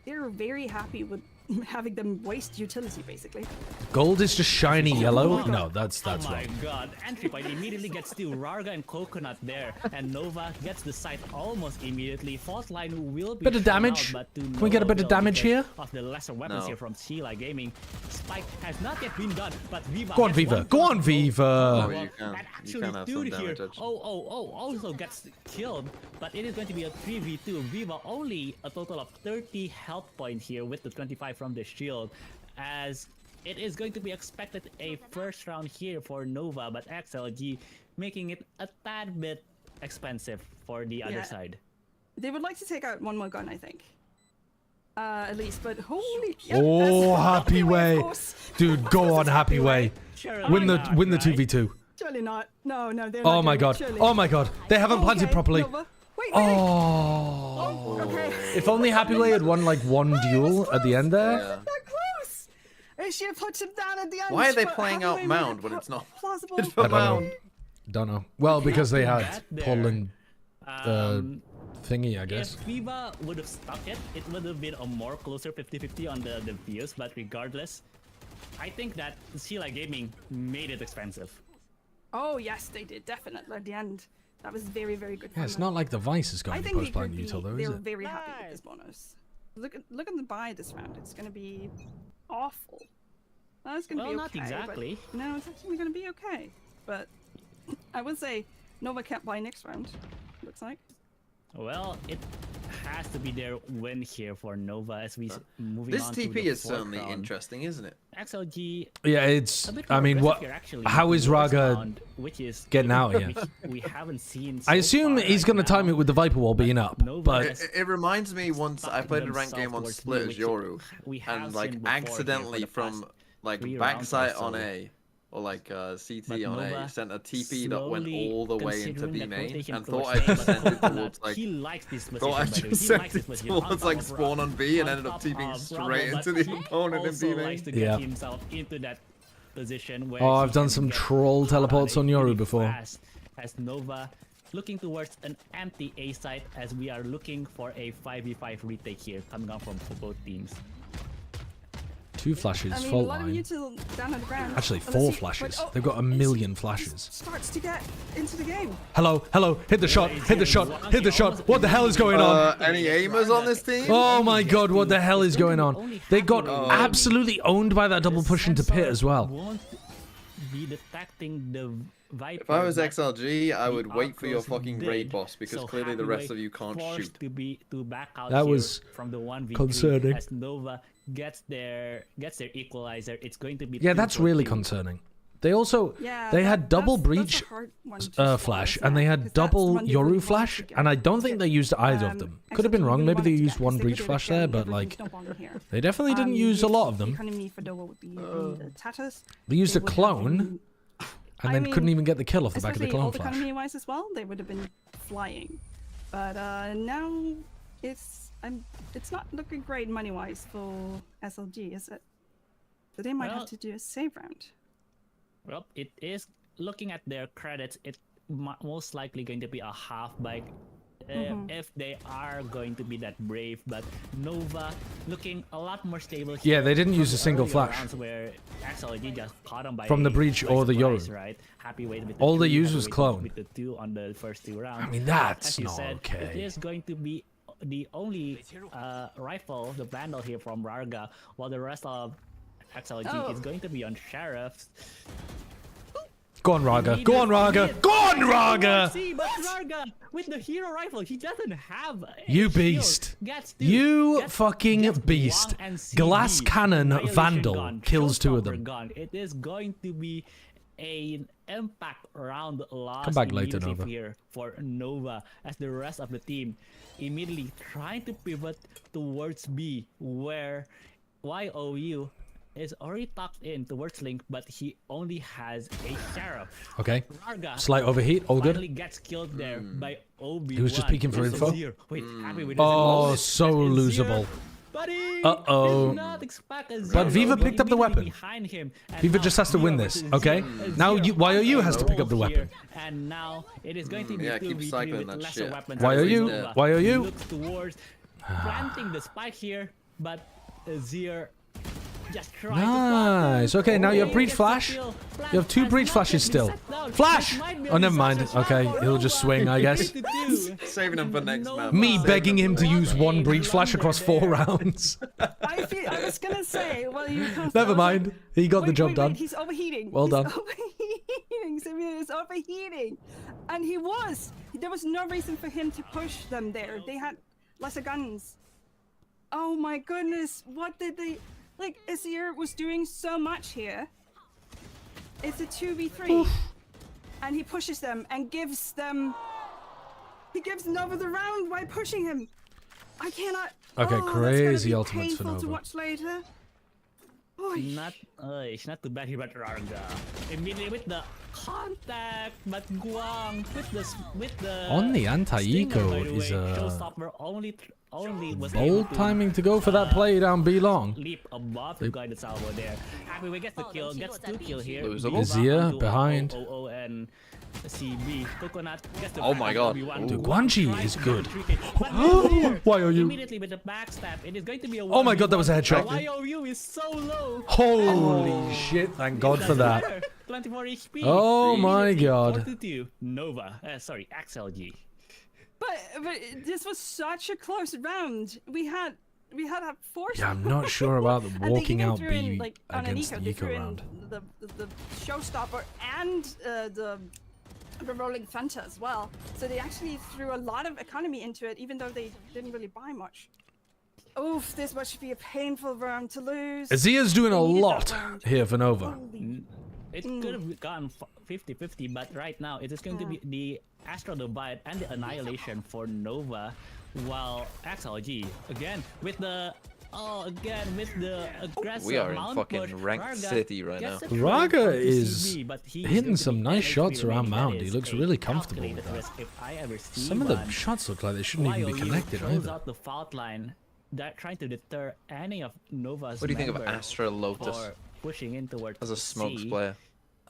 They're very happy with having them waste utility, basically. Gold is just shiny yellow? No, that's Oh my wrong. god, entry point immediately gets to Rarga and Coconut there, and Nova gets the site almost immediately. Fault line will be Bit of shown damage? out, but to Can we get a no bit of avail damage because here? Of the lesser weapons No. here from Sheila Gaming. Spike has not yet been done, but Viva Go on, gets Viva. one Go on, crossbow. Viva. Oh, you can. That You actually can have do some here. damage. Actually. Also gets killed, but it is going to be a 3v2. Viva only a total of 30 health points here with the 25 from the shield, as it is going to be expected a first round here for Nova, but XLG making it a tad bit expensive for the other Yeah. side. They would like to take out one more gun, I think. At least, but holy. Oh, that's Happy Way. of course. Dude, go on, Happy Way. Win the 2v2. Surely not. No, they're Oh not my doing it, god. surely. Oh my god. They haven't planted Okay, properly. Nova. Wait. Oh. Okay. If only Happy Way had won like one duel at the end there. Yeah. That close. And she puts him down at the end. Why are they but playing Happy out Way made Mound it when it's not? plausible. It's I for don't know. Mound. Don't know. Well, because they had Poland thingy, I guess. If Viva would have stuck it, it would have been a more closer 50-50 on the views, but regardless, I think that Sheila Gaming made it expensive. Oh yes, they did, definitely at the end. That was very, very good. Yeah, it's not like the Vice is going to post-blind util though, is They're it? very happy with this bonus. Look at the buy this round. It's going to be awful. No, it's going to be okay. Not exactly. No, it's actually going to be okay. But I would say Nova can't buy next round. Looks like. Well, it has to be their win here for Nova as we moving this on TP to the is certainly round. Interesting, isn't it? XLG. Yeah, it's. I mean, what? How is Raga getting out here? We haven't seen. I assume he's going to time it with the Viper Wall being up, but it reminds me once I played a ranked game on Split as Yoru, and like accidentally from like backside on A. Or like CT on A, sent a TP that went all the way into B main, and thought I just sent it towards like. Thought I just sent it towards like spawn on B, and ended up TPing straight into the opponent in B main. Yeah. Oh, I've done some troll teleports on Yoru before. As Nova looking towards an empty A site, as we are looking for a 5v5 retake here coming on from both teams. 2 flashes, I mean, fault a lot of line. util down on the ground. Actually, 4 flashes. They've got a million flashes. Starts to get into the game. Hello, hit the shot, hit the shot, hit the shot. What the hell is going on? Any aimers on this team? Oh my god, what the hell is going on? They got absolutely owned by that double push into pit as well. If I was XLG, I would wait for your fucking raid boss because clearly the rest of you can't shoot. That was concerning. As Nova gets their equalizer, it's going to be. Yeah, that's really concerning. They also they had double breach flash and they had double Yoru flash, and I don't think they used either of them. Could have been wrong. Maybe they used 1 breach flash there, but like they definitely didn't use a lot of them. They used a clone. And then couldn't even get the kill off the back of the clone flash. Economy-wise as well, they would have been flying. But now it's not looking great money-wise for SLG, is it? So they might have to do a save round. Well, it is looking at their credits. It's most likely going to be a half bike. If they are going to be that brave, but Nova looking a lot more stable here. Yeah, they didn't use a single flash where XLG just caught them by from the breach or the Yoru. Right? Happy with all they used was clone. With the 2 on the first 2 rounds. I mean, that's not said, okay. It is going to be the only rifle, the Vandal here from Rarga, while the rest of XLG is going to be on Sheriffs. Go on, Raga. Go on, Raga. Go on, Raga. See, but Raga with the hero rifle, he doesn't have. You beast. You fucking beast. Glass cannon Vandal kills 2 of them. It is going to be an impact round loss. Come back later, Nova. Here for Nova, as the rest of the team immediately trying to pivot towards B, where YOU is already tucked in towards Link, but he only has a Sheriff. Okay. Rarga slight overheat, all good. Finally gets killed there by OB1. He was just peeking for info. Wait, oh, so losable. Uh-oh. But Viva picked up the weapon. Viva just has to win this, okay? Now YOU has to pick up the weapon. And now it is going to be keep cycling that shit. YOU. Looks towards planting the spike here, but Azir just trying nice. Okay, now you have breach flash. You have 2 breach flashes still. Flash! Oh, never mind. Okay, he'll just swing, I guess. Saving him for next map. Me begging him to use 1 breach flash across 4 rounds. I was gonna say, well, you can't. Never mind. He got the job done. He's overheating. Well done. Overheating. Samir is overheating, and he was. There was no reason for him to push them there. They had lesser guns. Oh my goodness! What did they? Like, Azir was doing so much here. It's a 2v3. And he pushes them and gives them... He gives Nova the round by pushing him. I cannot... Okay, crazy ultimates for painful Nova. to watch later. Not too bad here, but Rarga. Immediately with the contact, but Guang with the On the anti-eco is showstopper only was bold timing to go for that play down B long. Leap above the guided salvo there. Happy we gets the kill, gets 2 kills here. Azir behind. And CB. Coconut gets the oh my god. Dude, Guanji is good. Why are you? Immediately with the backstab, it is going to be a oh my god, that was a headshot. YOU is so low. Holy shit, thank god for that. 24 HP. Oh my god. 42. Nova. Sorry, XLG. But this was such a close round. We had a force. Yeah, I'm not sure about the walking out B like, against the eco round. The showstopper and the rolling Fanta as well. So they actually threw a lot of economy into it, even though they didn't really buy much. Oof, this must be a painful round to lose. Azia's doing a lot here for Nova. It could have gone 50-50, but right now it is going to be the Astral Divide and the Annihilation for Nova, while XLG again with the aggressive. We are in fucking ranked city right now. Raga is hitting some nice shots around Mount. He looks really comfortable with that. Some of the shots look like they shouldn't even be connected either. Out the fault line, that trying to deter any of Nova's. What do you think of Astral Lotus pushing in towards as a smokes player?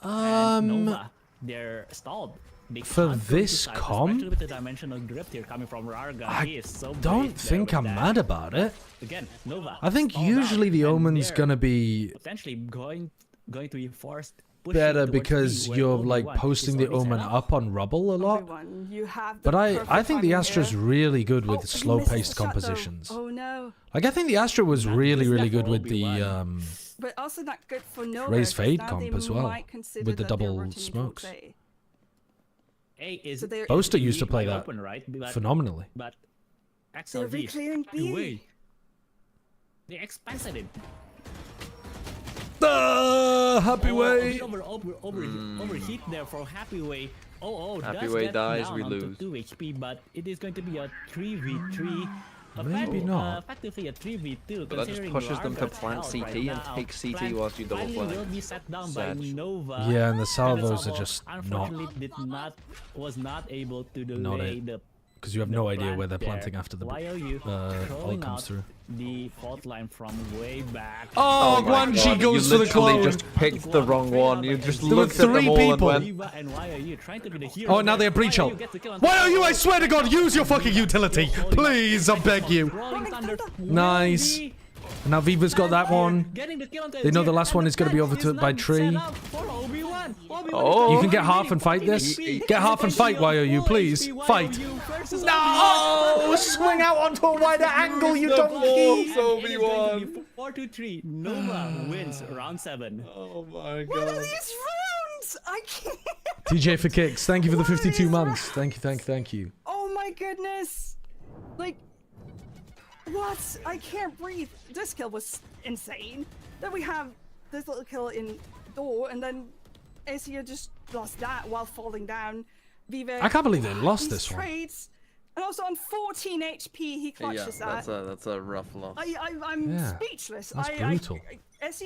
Nova, they're stalled. For this comp, with the dimensional drift here coming from Rarga, I don't think I'm mad about it. Again, Nova. I think usually the Omen's gonna be potentially going to be forced better because you're like posting the Omen up on rubble a lot. But I think the Astra's really good with slow-paced compositions. Oh no! Like I think the Astra was really good with the but also not good for Nova. Raise Fade comp as well, with the double smokes. Boaster used to play that phenomenally. But XLG, happy way. They expanded it. Happy way. Overheat there for Happy Way. Happy Way dies, we lose. 2 HP, but it is going to be a 3v3. Maybe not. Effectively a 3v2. But that just pushes them to plant CT and take CT whilst you double flank. Will be set down by Nova. Yeah, and the salvos are just not. Was not able to delay the. Because you have no idea where they're planting after the all comes through. The fault line from way back. Oh, Guanji goes for the clone. You just picked the wrong one. You just looked at them all and went. Oh, now they're breach ult. Why are you? I swear to God, use your fucking utility, please. I beg you. Nice. And now Viva's got that one. They know the last one is going to be overtook by Tree. Oh. You can get half and fight this. Get half and fight, YOU, please. Fight. No! Swing out onto a wider angle, you donkey! 4-3. Nova wins round 7. Oh my god. What are these rounds? I can't. TJ for kicks. Thank you for the 52 months. Thank you. Oh my goodness. Like, what? I can't breathe. This kill was insane. Then we have this little kill in door, and then Asia just lost that while falling down. Viva. I can't believe they lost this one. Trades, and also on 14 HP, he clutches that. That's a rough loss. I'm speechless. That's brutal.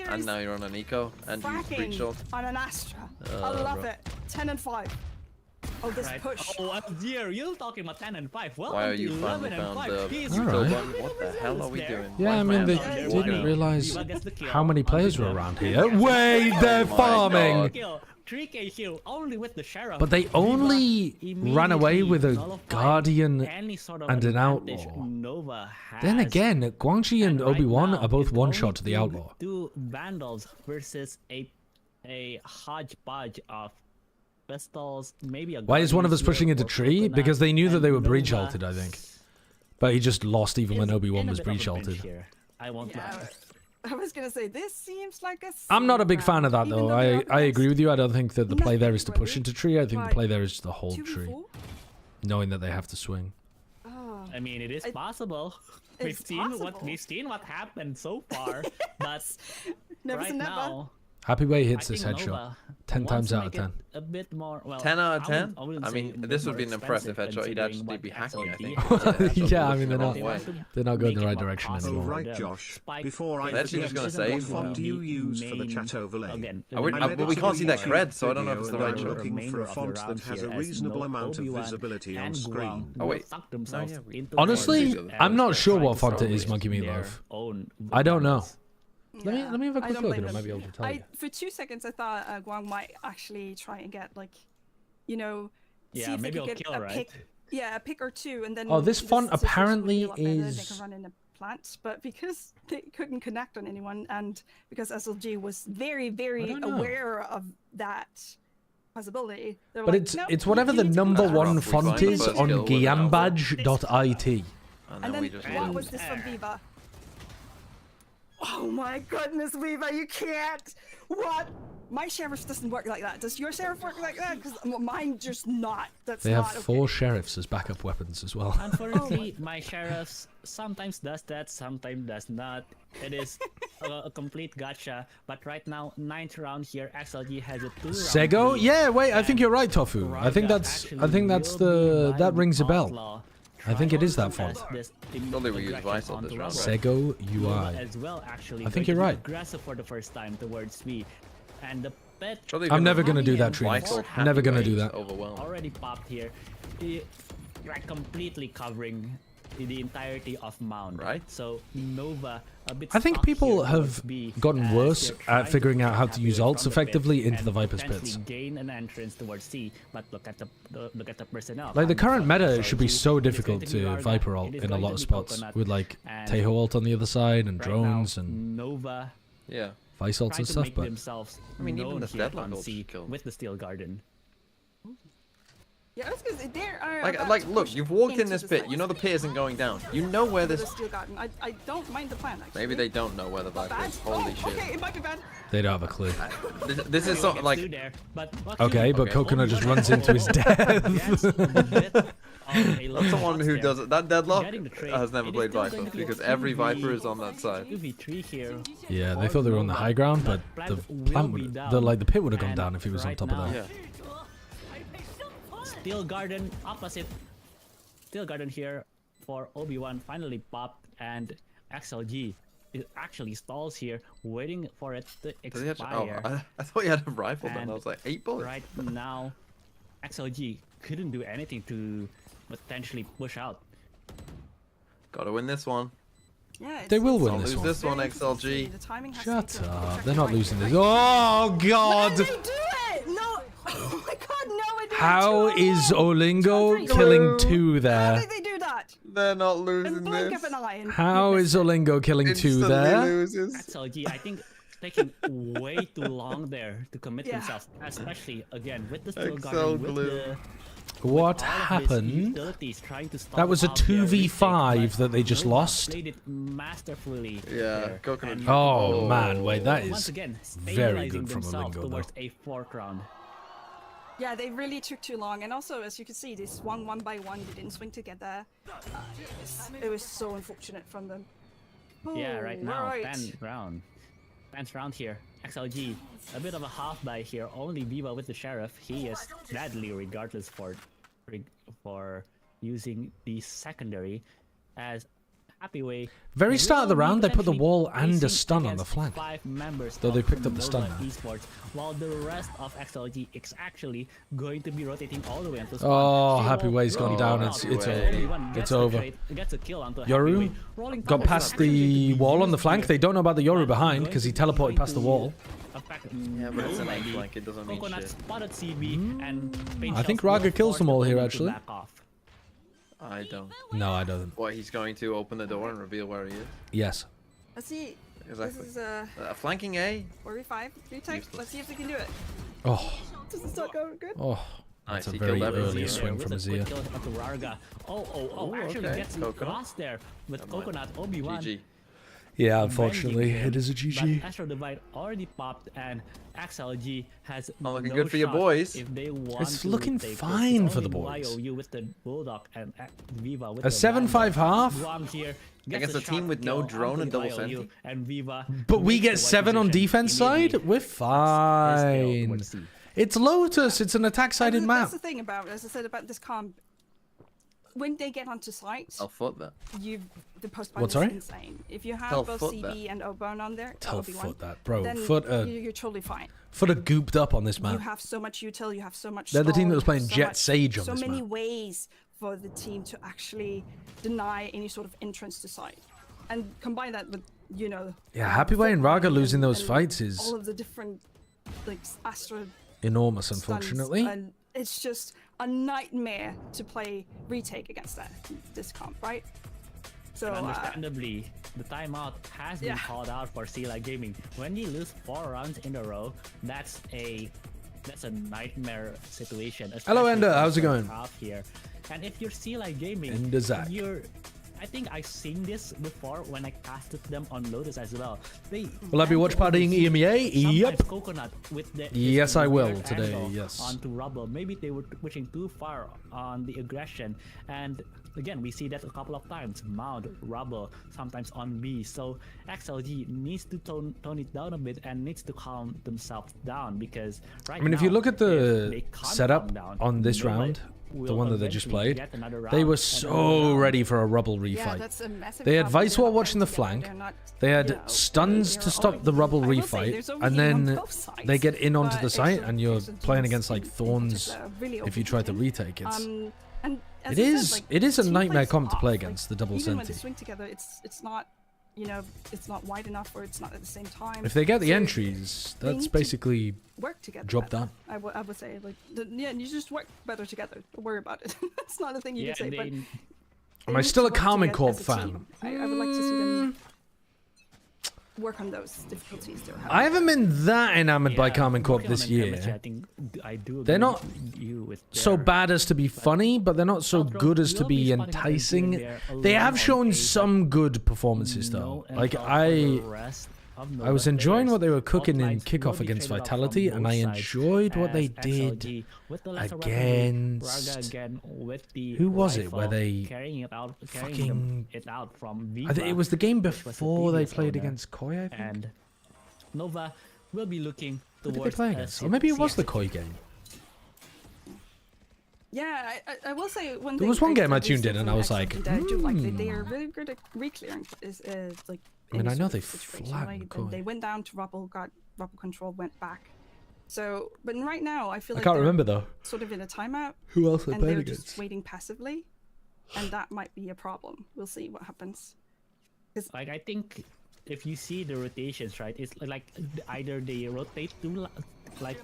And now you're on an eco, and you breach ult. On an Astra. I love it. 10 and 5. Oh, this push. Oh, dear, you're talking about 10 and 5. Well, why are you finally found the What the hell are we doing? Yeah, I mean, they didn't realize how many players were around here. Wait, they're farming! 3k kill only with the sheriff. But they only ran away with a Guardian and an Outlaw. Then again, Guangxi and Obi-Wan are both one-shot to the Outlaw. 2 Vandals versus a hodgepodge of pistols, maybe a. Why is one of us pushing into Tree? Because they knew that they were breach ulted, I think. But he just lost even when Obi-Wan was breach ulted. I won't lie. I was gonna say, this seems like a... I'm not a big fan of that, though. I agree with you. I don't think that the play there is to push into Tree. I think the play there is to hold Tree. Knowing that they have to swing. I mean, it is possible. We've seen what happened so far, but right now Happy Way hits this headshot 10 times out of 10. A bit more, well, 10 out of 10? I mean, this would be an impressive headshot. He'd actually be hacking, I think. Yeah, I mean, they're not going the right direction anymore. Right, Josh. Before I That's just gonna say, what font do you use for the chat overlay? But we can't see that cred, so I don't know if it's the right I'm choice. looking for a font that has a reasonable amount of visibility on screen. Oh wait. Honestly, I'm not sure what font it is, Monkey Meatloaf. I don't know. Yeah, Let me have a I quick don't look blame and I might them. be able to tell you. For 2 seconds, I thought Guang might actually try and get, like, you know, see Yeah, if they maybe could I'll get kill, a right? pick. Yeah, a pick or two, and then. Oh, this the font situation would be apparently a lot better, They is- can run in a plant, but because they couldn't connect on anyone, and because SLG was very, very don't know. aware of that possibility, they were But like, "Nope, it's whatever you the need to number connect." one We font find is first on kill with an giambadge.it. And then what was this from Viva? Oh my goodness, Viva, you can't! What? My sheriff doesn't work like that. Does your sheriff work like that? Because mine just not. That's They have not 4 sheriffs as backup weapons as well. Unfortunately, my sheriffs sometimes does that, sometimes does not. It is a complete gotcha. But right now, 9th round here, XLG has a 2-round Sego? lead. Yeah, wait, I think you're right, Tofu. I think that's that rings a bell. I think it is that font. Probably we use Vice on this round, right? Sego UI. As well, actually, I think you're right. aggressive for the first time towards me. And the pet I'm never gonna do that, Trina. I'm never gonna do that. already popped here. Like completely covering the entirety of Mound. Right. So Nova a bit I think stuck people here have towards B, gotten as worse they're at trying to figuring out how push to use Happy ults from the effectively pit into the and Viper's potentially pits. gain an entrance towards C, but look at the personnel. Like the current meta SLG, should be so it is difficult going to be to Larga, Viper it ult is in a going lot to of be spots Coconut, with like and Teho ult on the other side and right drones now, and Nova Yeah. Vice ults trying and to stuff, make but themselves I mean, even known the here deadlock on ult C should kill. with the Steel Garden. Yeah, I was gonna say, there are Like, look, you've walked in this pit. You know the pit isn't going down. You know where The this. Steel Garden. I don't mind the plan, actually. Maybe they don't know where the Viper Bad? is. Holy Oh, shit. okay, it might be bad. they don't have a clue. This is something like. Okay, but Coconut just runs into his death. That's someone who does it. That deadlock has never played Viper because every Viper is on that side. 2v3 here. Yeah, they thought they were on the high ground, but the plant would, the pit would have gone down if he was on top of that. Yeah. Steel Garden opposite. Steel Garden here for Obi-Wan finally popped, and XLG it actually stalls here, waiting for it to Does he have expire. to, I thought he had a rifle then. And I was like, 8 bullets. Right now, XLG couldn't do anything to potentially push out. Gotta win this one. Yeah, They will win Don't this lose one. this one, very interesting. XLG. The timing has Shut to be up. exactly They're not right. losing this. Oh, God. They do it! No! Oh my god, no, I do How it. is Olingo Two. killing 2 How there? did they do that? They're not In losing blink this. of an eye. and How you is Olingo killing 2 Instantly there? loses. XLG, I think, taking way too long there to commit Yeah. themselves, especially again with the Steel XL Garden, with glue. the What all of these happened? utilities trying to stop That was a out their 2v5 retake, but that they just Nova lost. Played it masterfully. Yeah, there. Coconut. And Oh, man, wait, that once is again, very stabilizing good from themselves Olingo, towards though. a 4th round. Yeah, they really took too long, and also as you can see, they swung one by one. They didn't swing together. It was so unfortunate from them. Yeah, Oh, right now, right. 10th round here. XLG, a bit of a half buy here. Only Viva with the Sheriff. He is deadly regardless for using the secondary as Happy Way. Very start of the will be round, they put the potentially wall and a racing stun on the against flank. 5 members Though they of picked up the Nova stun. Esports, while the rest of XLG is actually going to be rotating all the way into spawn. Oh, They Happy will Way's gone roll down. out. It's Everyone over. gets It's a over. trade, gets a kill onto Happy Yoru Way. Rolling got forward past actually the to be wall on the used flank. here. They don't know about the Yoru behind Going because he to be teleported past the to wall. affect Yeah, but it's an nobody. flank. It doesn't mean Coconut shit. spotted CB and Paint I think Shells Raga will kills force them the all here, opponent to actually. back off. I don't. No, I don't. What, he's going to open the door and reveal where he is? Yes. Let's see. Exactly. This is Flanking A? 4v5 retake. Useless. Let's see if they can do it. Oh, Does this not go good? oh. Nice, That's a he very killed everything early there. swing With from a Azir. quick kill onto Raga. Oh, actually okay. gets Coconut. lost there with Never mind. Coconut Obi-Wan. GG. Yeah, unfortunately, avenging it is a him. GG. But Astro Divide already popped, and XLG has Oh, looking no good for your shot boys. If they want It's to looking take this. fine It's for the only boys. YOU with the Bulldog and Viva with A the 7-5 Vanguard. half? Guam here Against a team with no drone and double sentry. But we get 7 on defense side? We're fine. It's Lotus. It's an attack-sided map. That's the thing about, as I said, about this comp. When they get onto site, I'll foot that. The post-buy is insane. If you have both CB that. and Oban on there, Foot that, bro. Then you're totally fine. Foot are gooped up on this map. You have so much util, you have so much. They're the team that was playing Jet Sage on so this map. So many ways for the team to actually deny any sort of entrance to site, and combine that with Yeah, Happyway and Raga losing those fights is all of the different Astra enormous, unfortunately. And it's just a nightmare to play retake against this comp, right? So understandably, the timeout has been called out for CLI Gaming. When you lose 4 rounds in a row, that's a nightmare situation. Hello, Ender. How's it going? Here. And if you're CLI Gaming, Ender Zach. I think I've seen this before when I casted them on Lotus as well. Will I be watch partying EMEA? Yep. Coconut with yes, I will today. Yes. Onto Rubble. Maybe they were pushing too far on the aggression, and again we see that a couple of times. Mount, Rubble, sometimes on B. So XLG needs to tone it down a bit and needs to calm themselves down, because right now, if you look at the setup on this round, the one that they just played, they were so ready for a Rubble refight. They had Vice War watching the flank, they had stuns to stop the Rubble refight, and then they get in onto the site, and you're playing against like Thorns if you try to retake. It is a nightmare comp to play against, the double even when senti. they swing together, it's not, it's not wide enough, or it's not at the same time. If they get the entries, that's basically work together. Job done. I would say, you just work better together. Don't worry about it. It's not a thing you can say. But am I still a Carmen Corp fan? I would like to see them work on those difficulties they're having. I haven't been that enamored by Carmen Corp this year. They're not so bad as to be funny, but they're not so good as to be enticing. They have shown some good performances though. Like I was enjoying what they were cooking in kickoff against Vitality, and I enjoyed what they did against... Who was it where they fucking... I think it was the game before they played against Koi, I think. And Nova will be looking towards... Who did they play against? Or maybe it was the Koi game. Yeah, I will say one thing. There was one game I tuned in and I was like, they are really good at re-clearing. I mean, I know they flagged Koi. They went down to Rubble, got Rubble control, went back. So, but right now I feel like I can't remember though. Sort of in a timeout. Who else they played they're against? Just waiting passively, and that might be a problem. We'll see what happens. I think if you see the rotations, right, it's like either they rotate too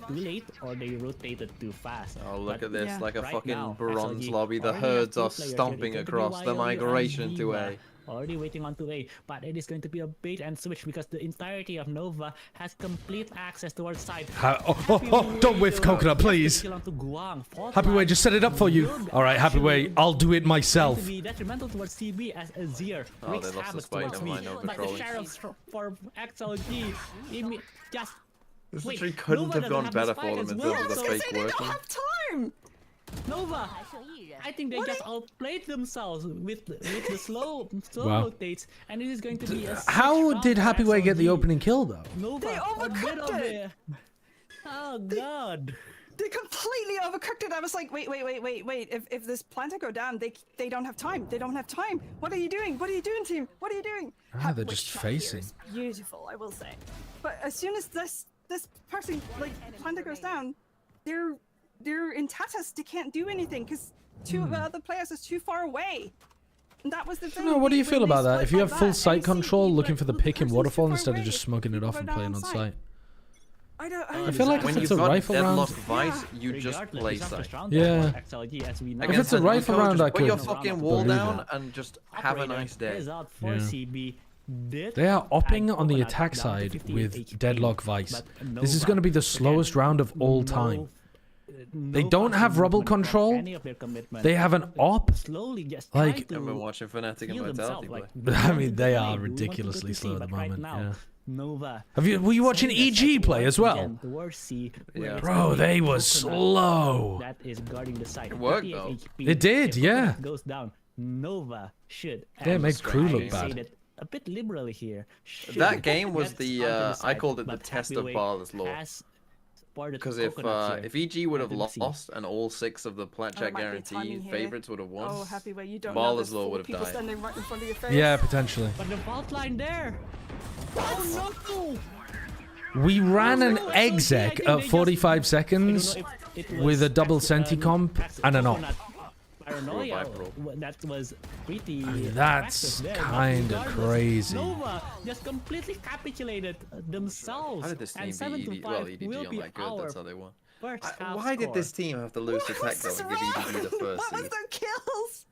late or they rotated too fast. Oh, look at this, like a fucking bronze lobby. The herds are stomping across the migration to A. Already waiting on to A, but it is going to be a bait and switch because the entirety of Nova has complete access towards side. Don't whiff Coconut, please. Happyway, just set it up for you. Alright, Happyway, I'll do it myself. To be detrimental towards CB as Azir wreaks havoc towards me, but the Sheriffs for XLG just... This literally couldn't have gone better for them in terms of the fake working. They don't have time! Nova, I think they just outplayed themselves with the slow rotates, and it is going to be a... How did Happyway get the opening kill though? Nova, they overcooked it! Oh god. They completely overcooked it. I was like, wait. If this planter go down, they don't have time. They don't have time. What are you doing? What are you doing, team? What are you doing? They're just facing. Beautiful, I will say. But as soon as this person, planter goes down, they're in Tatas. They can't do anything because two of the other players is too far away. And that was the thing. No, what do you feel about that? If you have full site control, looking for the pick in Waterfall instead of just smoking it off and playing on site. I feel like if it's a rifle round, Vice, you just play site. Yeah. If it's a rifle round, I could. Put your fucking wall down and just have a nice day. They are opping on the attack side with Deadlock Vice. This is going to be the slowest round of all time. They don't have Rubble control. They have an op. Like, I've been watching Fnatic and Vitality play. I mean, they are ridiculously slow at the moment. Yeah. Nova. Were you watching EG play as well? Yeah. Bro, they were slow. That is guarding the site. It worked though. It did, yeah. Goes down. Nova should. They make crew look bad. A bit liberally here. That game was the I called it the test of Barla's law. Because if EG would have lost and all 6 of the Blackjack guarantee favorites would have won, Barla's law would have died. Right in front of your face. Yeah, potentially. But the fault line there. Oh no! We ran an exec at 45 seconds with a double senti comp and an op. Paranoia, that was pretty. That's kind of crazy. Nova just completely capitulated themselves. How did this team beat EDG will on that good? That's how they won. Why did this team have to lose to Tech though and give EDG the first What was seed? their kills?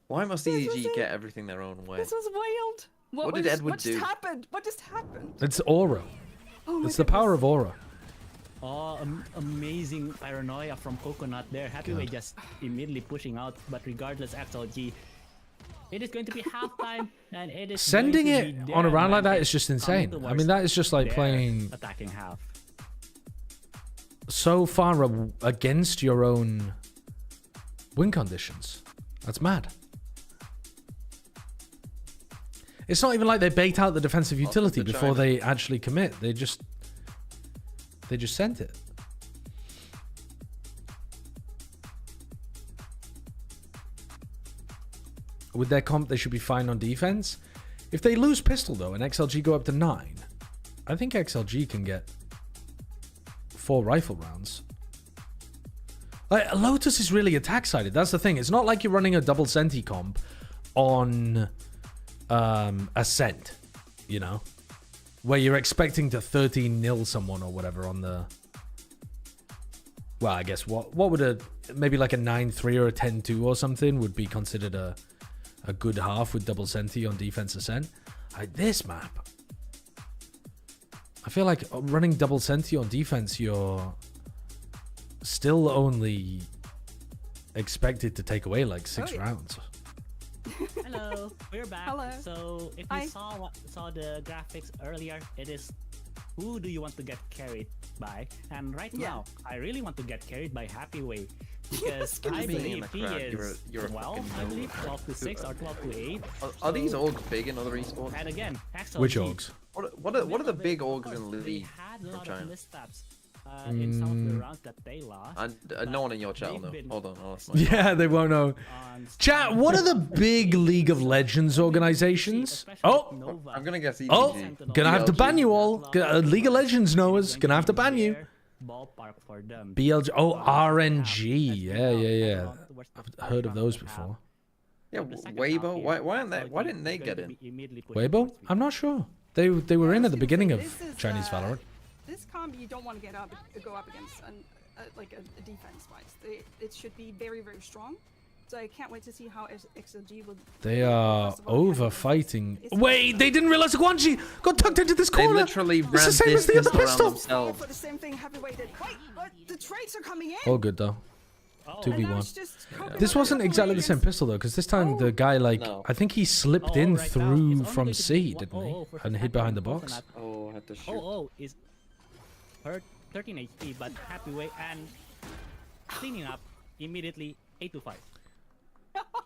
Why must EDG get everything their own way? This was wild. What did Edward do? What just happened? What just happened? It's aura. Oh it's the power of aura. Oh, amazing paranoia from Coconut there. Happyway just immediately pushing out, but regardless, XLG, it is going to be halftime, and it is sending it on a round like that is just insane. I mean, that is just like playing attacking half so far against your own win conditions. That's mad. It's not even like they bait out the defensive utility before they actually commit. They just sent it. With their comp, they should be fine on defense. If they lose pistol, though, and XLG go up to 9, I think XLG can get 4 rifle rounds. Like, Lotus is really attack-sided. That's the thing. It's not like you're running a double senti comp on Ascent, you know? Where you're expecting to 13-0 someone or whatever on the... Well, I guess what would maybe like a 9-3 or a 10-2 or something would be considered a good half with double senti on defense Ascent. Like this map, I feel like running double senti on defense, you're still only expected to take away like 6 rounds. Hello, we're back. Hello. So if you saw the graphics earlier, it is who do you want to get carried by? And right now, I really want to get carried by Happyway because I believe he is 12, I believe 12 to 6 or 12 to 8. Are these orgs big in other esports? And again, XLG, which orgs? What are the big orgs in the league from China? In some of the rounds that they lost. And no one in your channel knows. Hold on. Yeah, they won't know. Chat, what are the big League of Legends organizations? Oh! I'm gonna guess EDG. Oh! Gonna have to ban you all. League of Legends knowers. Gonna have to ban you. Ballpark for them. BLG. Oh, RNG. Yeah. I've heard of those before. Yeah, Weibo. Why didn't they get in? Weibo? I'm not sure. They were in at the beginning of Chinese Valorant. This comp you don't want to go up against like a defense-wise. It should be very, very strong. So I can't wait to see how XLG will... They are over-fighting. Wait, they didn't realize Guanji got tucked into this corner. They literally ran the same as the other pistol. For the same thing Heavyweight did. Wait, the trades are coming in. All good though. 2v1. This wasn't exactly the same pistol though, because this time the guy I think he slipped in through from C, didn't he? And hid behind the box. Oh, had to shoot. Is hurt 13 HP, but Happyway and cleaning up immediately 8 to 5.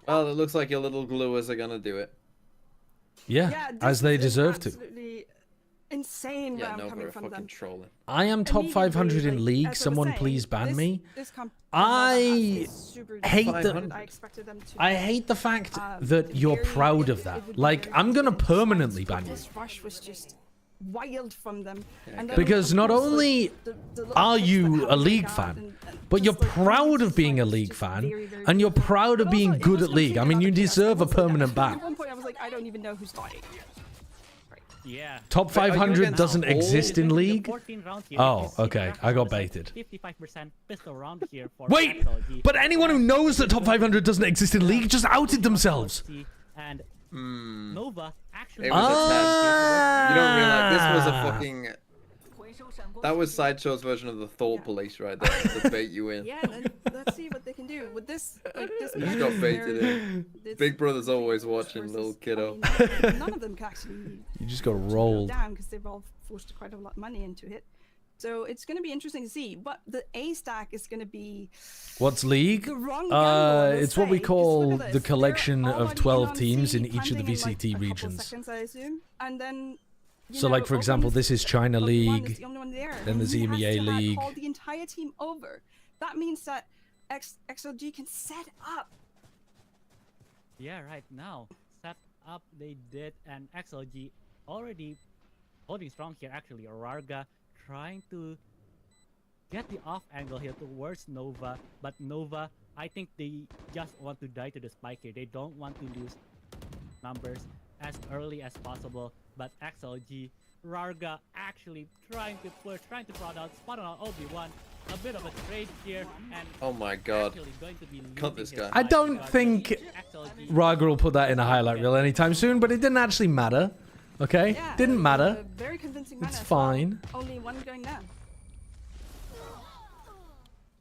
Well, it looks like your little gluers are gonna do it. Yeah, as they deserve to. Absolutely insane round coming from them. Trolling. I am top 500 in league. Someone please ban me. I hate the fact that you're proud of that. Like, I'm gonna permanently ban you. This rush was just wild from them. Because not only are you a league fan, but you're proud of being a league fan, and you're proud of being good at league. I mean, you deserve a permanent ban. At one point I was like, I don't even know who's dying. Yeah. Top 500 doesn't exist in league? Oh, okay. I got baited. 55% pistol round here for Wait! But anyone who knows that top 500 doesn't exist in league just outed themselves. And Nova actually... It was a test. You don't realize this was a fucking... That was Sideshow's version of the Thought Police right there, to bait you in. Yeah, let's see what they can do with this. This you just got baited in. Big Brother's always watching, little kiddo. None of them can actually. You just got rolled down because they've all forced quite a lot of money into it. So it's going to be interesting to see what the A stack is going to be. What's League? It's what we call the collection of 12 teams in each of the VCT regions. Seconds, I assume. And then, so, like, for example, this is China League, then there's EMEA League. Call the entire team over. That means that XLG can set up. Yeah, right now, set up they did, and XLG already holding strong here, actually. Rarga trying to get the off angle here towards Nova, but Nova, I think they just want to die to the spike here. They don't want to lose numbers as early as possible, but XLG, Rarga actually trying to push, trying to plot out, spot on Obi-Wan, a bit of a trade here, and oh my god, cut this guy. I don't think Rarga will put that in a highlight reel anytime soon, but it didn't actually matter. Okay, Yeah, didn't matter. Very convincing It's manner. fine. Only one going down.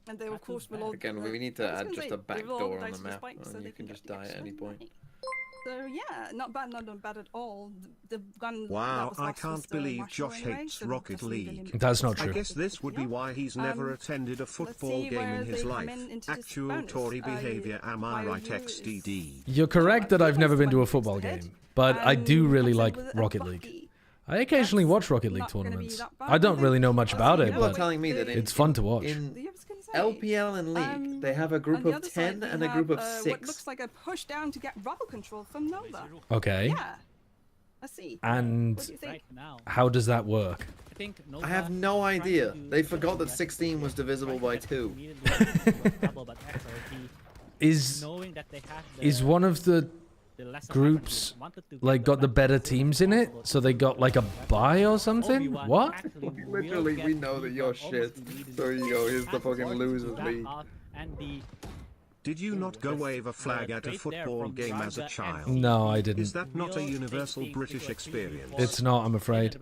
And they, of course, will all... Again, we need to add just a back all door on dice the for map, spikes so and they you can just get die at any point. So yeah, not bad at all. The gun. Wow, that was I lost was can't the believe Marshall Josh anyway, hates so Rocket doesn't really League. That's not I true. guess this would be why he's never attended a football game in his life. Actual Tory behavior, am I right, XDD? You're correct that I've never been to a football game, but I do really like Rocket League. I occasionally watch Rocket League tournaments. I don't really know much about it, People are but telling me that it's fun to watch. In LPL and League, they have a group of 10 and a group of 6. What looks like a push down to get rubble control from Nova. Okay. Yeah. I see. And What do you think? how does that work? I have no idea. They forgot that 16 was divisible by 2. Is one of the groups like got the better teams in it, so they got like a bye or something? What? Literally, we know that you're shit. There you go, here's the fucking losers league. Did you not go wave a flag at a football game as a child? No, I didn't. Is that not a universal British experience? It's not, I'm afraid.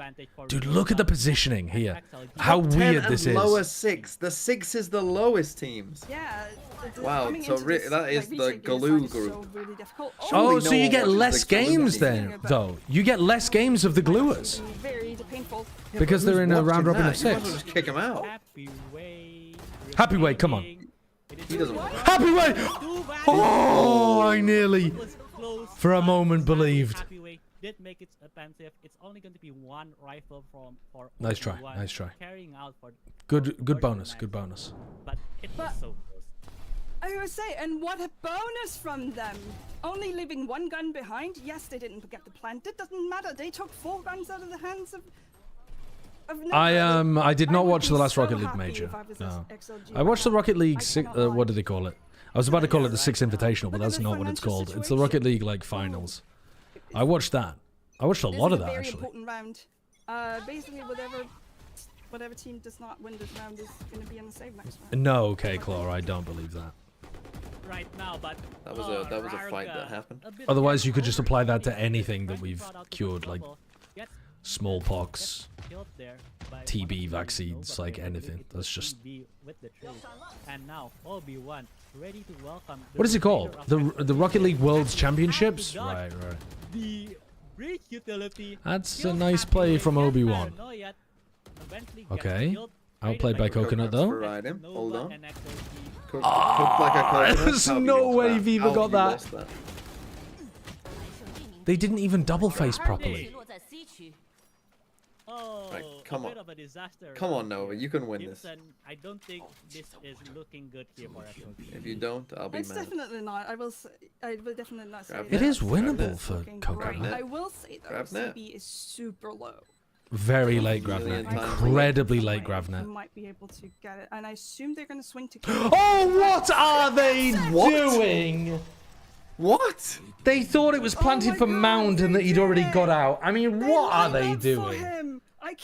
Dude, look at the positioning here. How Top 10 weird and this is. lower 6. The 6 is the lowest teams. Yeah. Wow, so that is the glue group. Oh, so you get less games then, though. You get less games of the gluers. Very painful. Because they're in a round robin of 6. Just kick them out. Happy Way, come on. He doesn't want that. Happy Way! Oh, I nearly, for a moment, believed. Did make it offensive. It's only going to be one rifle for Nice try, nice try. Carrying out for Good bonus, good bonus. But it was so close. I would say, and what a bonus from them! Only leaving one gun behind. Yes, they didn't get the plant. It doesn't matter. They took 4 guns out of the hands of I did not watch the last Rocket League major. No. I watched the Rocket League what do they call it? I was about to call it the 6 Invitational, but that's not what it's called. It's the Rocket League like finals. I watched that. I watched a lot of that actually. Very important round. Basically, whatever team does not win this round is going to be in the save next round. No, okay, Claw, I don't believe that. Right now, but that was a fight that happened. Otherwise, you could just apply that to anything that we've cured, like smallpox, TB vaccines, like anything. That's just. And now Obi-Wan ready to welcome. What is it called? The Rocket League World's Championships? Right. The bridge utility. That's a nice play from Obi-Wan. Okay. Outplayed by Coconut though. Hold on. Cooked like a coconut. There's no way Viva got that. They didn't even double face properly. Right, come on. Come on, Nova, you can win this. I don't think this is looking good here for XLG. If you don't, I'll be It's mad. definitely not. I will definitely not say It is winnable for Coconut. I will say though, CB is super low. Very late Gravnet. Incredibly late Gravnet. You might be able to get it, and I assume they're going to swing to. Oh, what are they doing? What? They thought it was planted for Mound and that he'd already got out. I mean, what are they doing?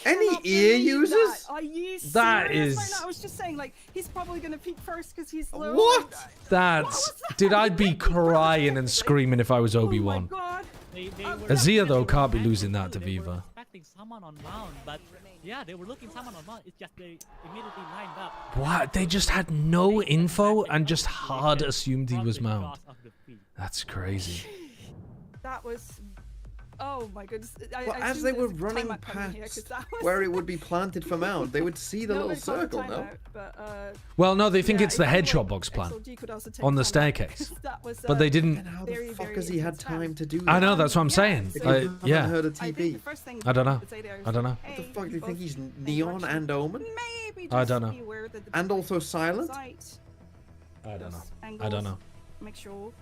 Any ear users? Are you That serious is. right now? I was just saying, like, he's probably going to peek first because he's low. What? That's. Dude, I'd be crying and screaming if I was Obi-Wan. Azia, though, can't be losing that to Viva. Expecting someone on Mound, but yeah, they were looking someone on Mound. It's just they immediately lined up. What? They just had no info and just hard assumed he was Mound. That's crazy. That was Oh my goodness. Well, as they were running past where it would be planted for Mount, they would see the little circle, no? Well, no, they think it's the headshot box plant on the staircase. But they didn't... And how the fuck has he had time to do that? I know, that's what I'm saying. Yeah. Heard of TP. I don't know. I don't know. What the fuck do you think he's Neon and Omen? I don't know. And also Silent? I don't know. I don't know. Make sure.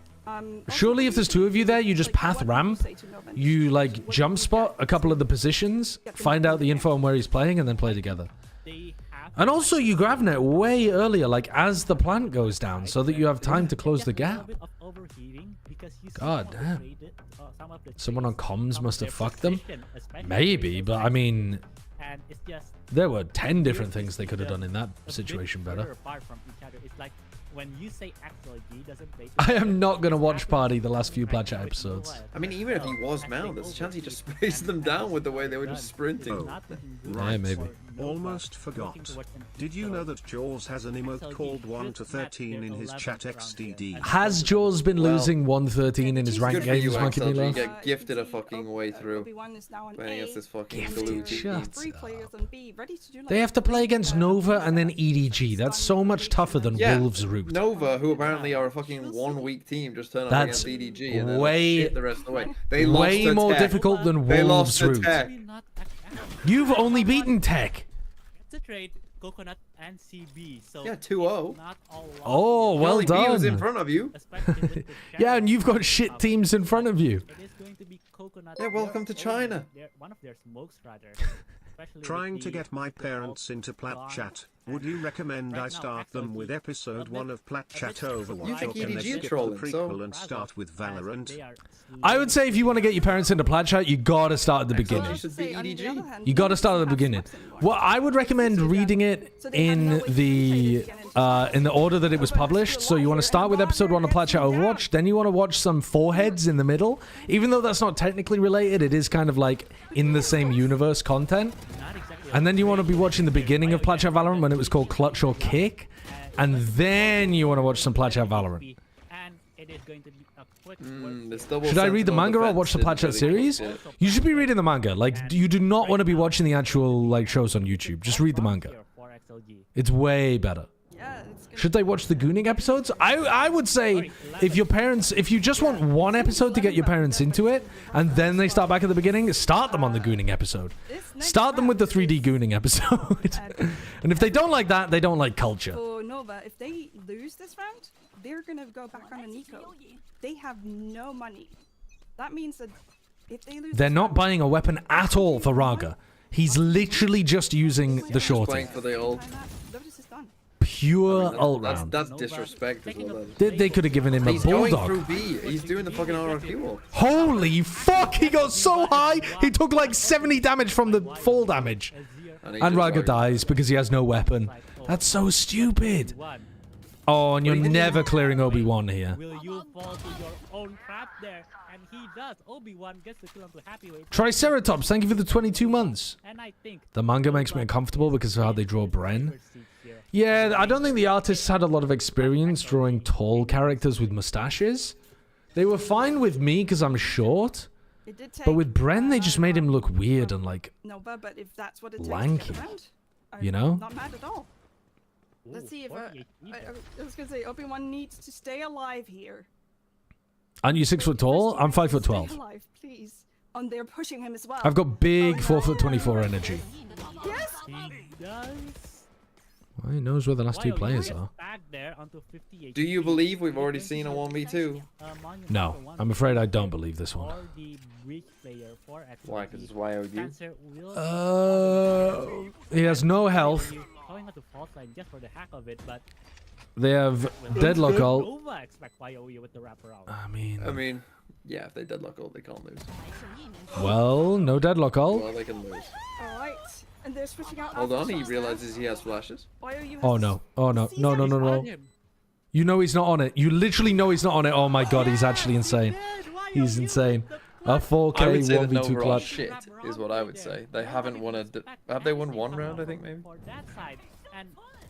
Surely if there's two of you there, you just path ramp, you like jump spot a couple of the positions, find out the info on where he's playing, and then play together. And also you Gravnet way earlier, like as the plant goes down, so that you have time to close the gap. God damn. Someone on comms must have fucked them. Maybe, but I mean, there were 10 different things they could have done in that situation better. When you say XLG doesn't make I am not going to watch Party the last few Platchat episodes. I mean, even if he was Mount, there's a chance he just spaced them down with the way they were just sprinting. Oh, right. Yeah, maybe. Almost forgot. Did you know that Jaws has an emote called 1 to 13 in his chat XDD? Has Jaws been losing 113 in his ranked games, Monkey Me Love? Get gifted a fucking way through playing against this fucking glued team. They have to play against Nova and then EDG. That's so much tougher than Wolves Root. Nova, who apparently are a fucking one-week team, just turn up against EDG and then shit the rest of the way. They lost way more difficult than Wolves Root. You've only beaten TEC. Trade Coconut and CB, so yeah, 2-0. Oh, well done. Was in front of you. Yeah, and you've got shit teams in front of you. It is going to be Coconut. Yeah, welcome to China. One of their smokes, rather. Trying to get my parents into Platchat. Would you recommend I start them with episode 1 of Platchat Overwatch, or can they skip the prequel and start with Valorant? I would say if you want to get your parents into Platchat, you gotta start at the beginning. You gotta start at the beginning. Well, I would recommend reading it in the order that it was published. So you want to start with episode 1 of Platchat Overwatch, then you want to watch some foreheads in the middle. Even though that's not technically related, it is kind of like in the same universe content. And then you want to be watching the beginning of Platchat Valorant when it was called Clutch or Kick. And then you want to watch some Platchat Valorant. Should I read the manga or watch the Platchat series? You should be reading the manga. Like, you do not want to be watching the actual like shows on YouTube. Just read the manga. It's way better. Should they watch the Gooning episodes? I would say if you just want one episode to get your parents into it, and then they start back at the beginning, start them on the Gooning episode. Start them with the 3D Gooning episode. And if they don't like that, they don't like culture. For Nova, if they lose this round, they're going to go back on an eco. They have no money. That means that if they lose, they're not buying a weapon at all for Raga. He's literally just using the shorty. For the ult. Pure ult round. That's disrespect as well. They could have given him a bulldog. He's going through B. He's doing the fucking RFQ ult. Holy fuck! He got so high. He took like 70 damage from the fall damage. And Raga dies because he has no weapon. That's so stupid. Oh, and you're never clearing Obi-Wan here. Will you fall to your own trap there? And he does. Obi-Wan gets the kill onto Happy Weight. Triceratops, thank you for the 22 months. And I think the manga makes me uncomfortable because of how they draw Bren. Yeah, I don't think the artists had a lot of experience drawing tall characters with mustaches. They were fine with me because I'm short. But with Bren, they just made him look weird and like lanky. You know? Not mad at all. Let's see if I was gonna say Obi-Wan needs to stay alive here. Aren't you 6 foot tall? I'm 5 foot 12. Stay alive, please. And they're pushing him as well. I've got big 4 foot 24 energy. Yes. He does. Well, he knows where the last two players are. Do you believe we've already seen a 1v2? No, I'm afraid I don't believe this one. Why? Because it's YOD? He has no health. They have deadlock ult. I mean, yeah, if they deadlock ult, they can't lose. Well, no deadlock ult. Well, they can lose. Alright. And they're switching out. Hold on, he realizes he has flashes. Oh no. Oh no. No. You know he's not on it. You literally know he's not on it. Oh my god, he's actually insane. He's insane. A 4K 1v2 clutch. Shit is what I would say. They haven't won a... Have they won one round, I think, maybe?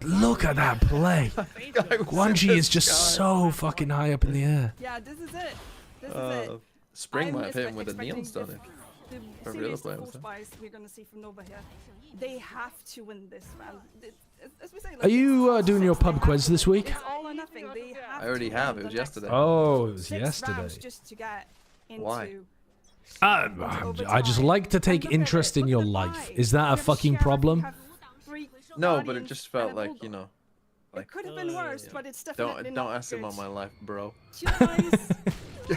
Look at that play. Guanji is just so fucking high up in the air. Yeah, this is it. This is it. Spring might have hit him with a neon stun. The series full spice we're gonna see from Nova here. They have to win this round. As we say, like, are you doing your pub quiz this week? It's all or nothing. They have I already have. It was yesterday. Oh, it was yesterday. Just to get into Why? I just like to take interest in your life. Is that a fucking problem? No, but it just felt like, you know. Like, it could have been worse, but it's definitely don't ask him on my life, bro.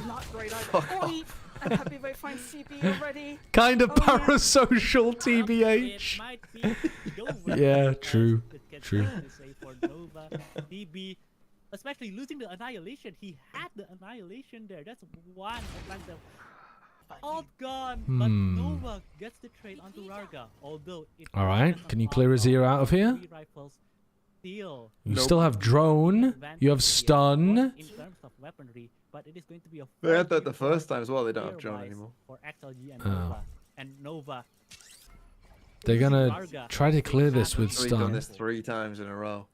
Not great either. I'm happy they find CP already. Kind of parasocial, TBH. Yeah, true. True. Especially losing the Annihilation. He had the Annihilation there. That's one advantage. All gone, but Nova gets the trade onto Rarga. Although all right, can you clear his ear out of here? You still have drone. You have stun. In terms of weaponry, but it is going to be a. They had that the first time as well. They don't have drone anymore. For XLG and Nova. And Nova. They're gonna try to clear this with He's done stun. this 3 times in a row.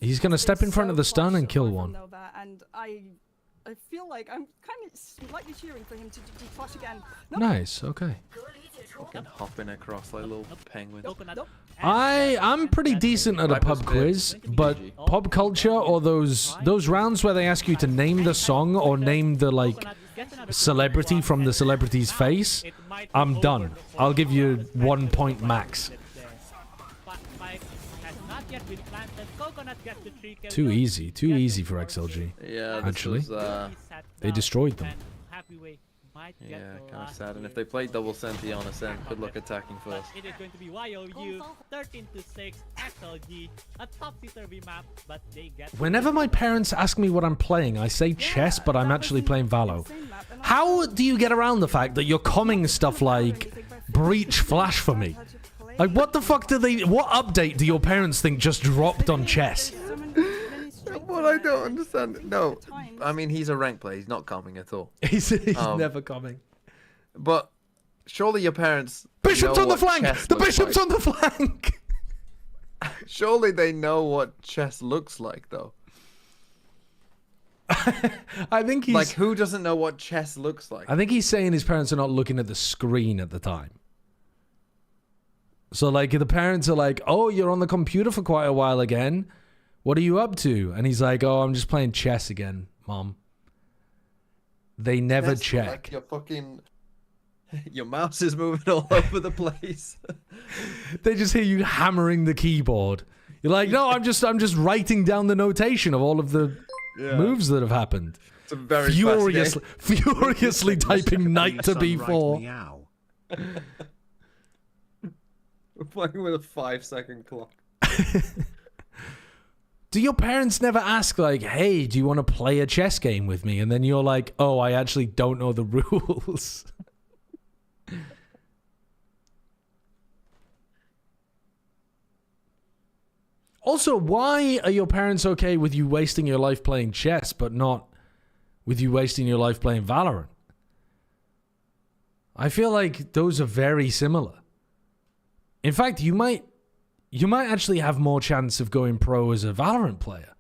He's gonna step in front of the stun and kill one. And I feel like I'm kind of slightly cheering for him to deflash again. Nice. Okay. Fucking hopping across like little penguins. I'm pretty decent at a pub quiz, but pop culture or those rounds where they ask you to name the song or name the like celebrity from the celebrity's face, I'm done. I'll give you 1 point max. Too easy for XLG. Yeah, actually, was, they destroyed them. Yeah, kind of sad. And if they play double Senti on Ascent, good luck attacking first. It is going to be YOU 13-6 XLG, a topsy-turvy map, but they get. Whenever my parents ask me what I'm playing, I say chess, but I'm actually playing Valo. How do you get around the fact that you're commenting stuff like Breach Flash for me? Like, what the fuck what update do your parents think just dropped on chess? What I don't understand. No, I mean, he's a rank player. He's not coming at all. He's never coming. But surely your parents. Bishop's on the flank! The bishop's on the flank! Surely they know what chess looks like, though. I think he's. Like, who doesn't know what chess looks like? I think he's saying his parents are not looking at the screen at the time. So, like, the parents are like, oh, you're on the computer for quite a while again. What are you up to? And he's like, oh, I'm just playing chess again, Mom. They never check. Like your fucking... Your mouse is moving all over the place. They just hear you hammering the keyboard. You're like, no, I'm just writing down the notation of all of the moves that have happened. It's a very furiously typing knight to b4. We're playing with a 5-second clock. Do your parents never ask, like, hey, do you want to play a chess game with me? And then you're like, oh, I actually don't know the rules. Also, why are your parents okay with you wasting your life playing chess, but not with you wasting your life playing Valorant? I feel like those are very similar. In fact, you might actually have more chance of going pro as a Valorant player.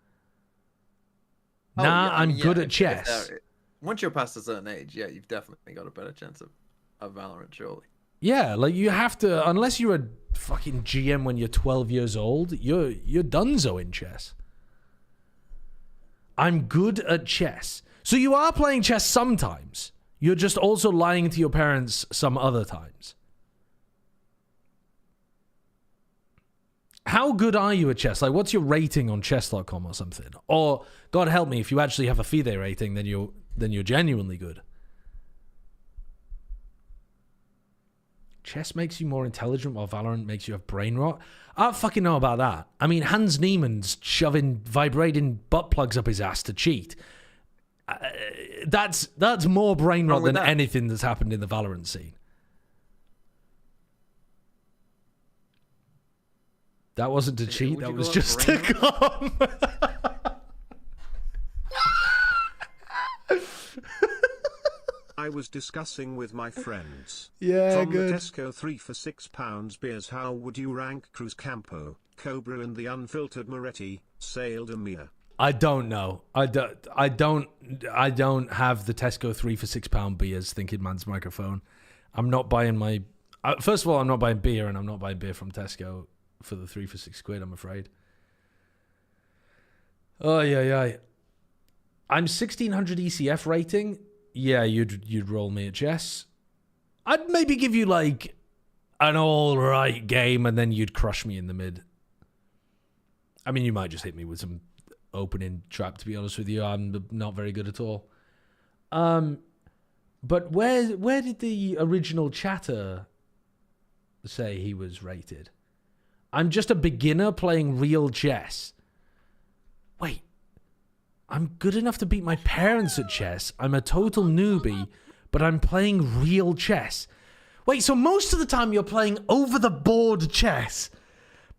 I'm good at chess. Once you're past a certain age, yeah, you've definitely got a better chance of Valorant, surely. Yeah, like you have to, unless you're a fucking GM when you're 12 years old, you're donezo in chess. I'm good at chess. So you are playing chess sometimes. You're just also lying to your parents some other times. How good are you at chess? Like, what's your rating on chess.com or something? Or, God help me, if you actually have a FIDE rating, then you're genuinely good. Chess makes you more intelligent while Valorant makes you have brain rot. I don't fucking know about that. I mean, Hans Niemann's shoving vibrating butt plugs up his ass to cheat. That's more brain rot than anything that's happened in the Valorant scene. That wasn't to cheat, that was just to come. I was discussing with my friends. Yeah, From good. the Tesco 3 for £6 beers, how would you rank Cruz Campo, Cobra and the unfiltered Moretti, Sailed EMEA? I don't know. I don't have the Tesco 3 for £6 beers thinking man's microphone. I'm not buying my... first of all, I'm not buying beer, and I'm not buying beer from Tesco for the 3 for £6, I'm afraid. Oh, yeah. I'm 1600 ECF rating. Yeah, you'd roll me at chess. I'd maybe give you, like, an all-right game, and then you'd crush me in the mid. I mean, you might just hit me with some opening trap, to be honest with you. I'm not very good at all. But where did the original chatter say he was rated? I'm just a beginner playing real chess. Wait. I'm good enough to beat my parents at chess. I'm a total newbie, but I'm playing real chess. Wait, so most of the time you're playing over-the-board chess.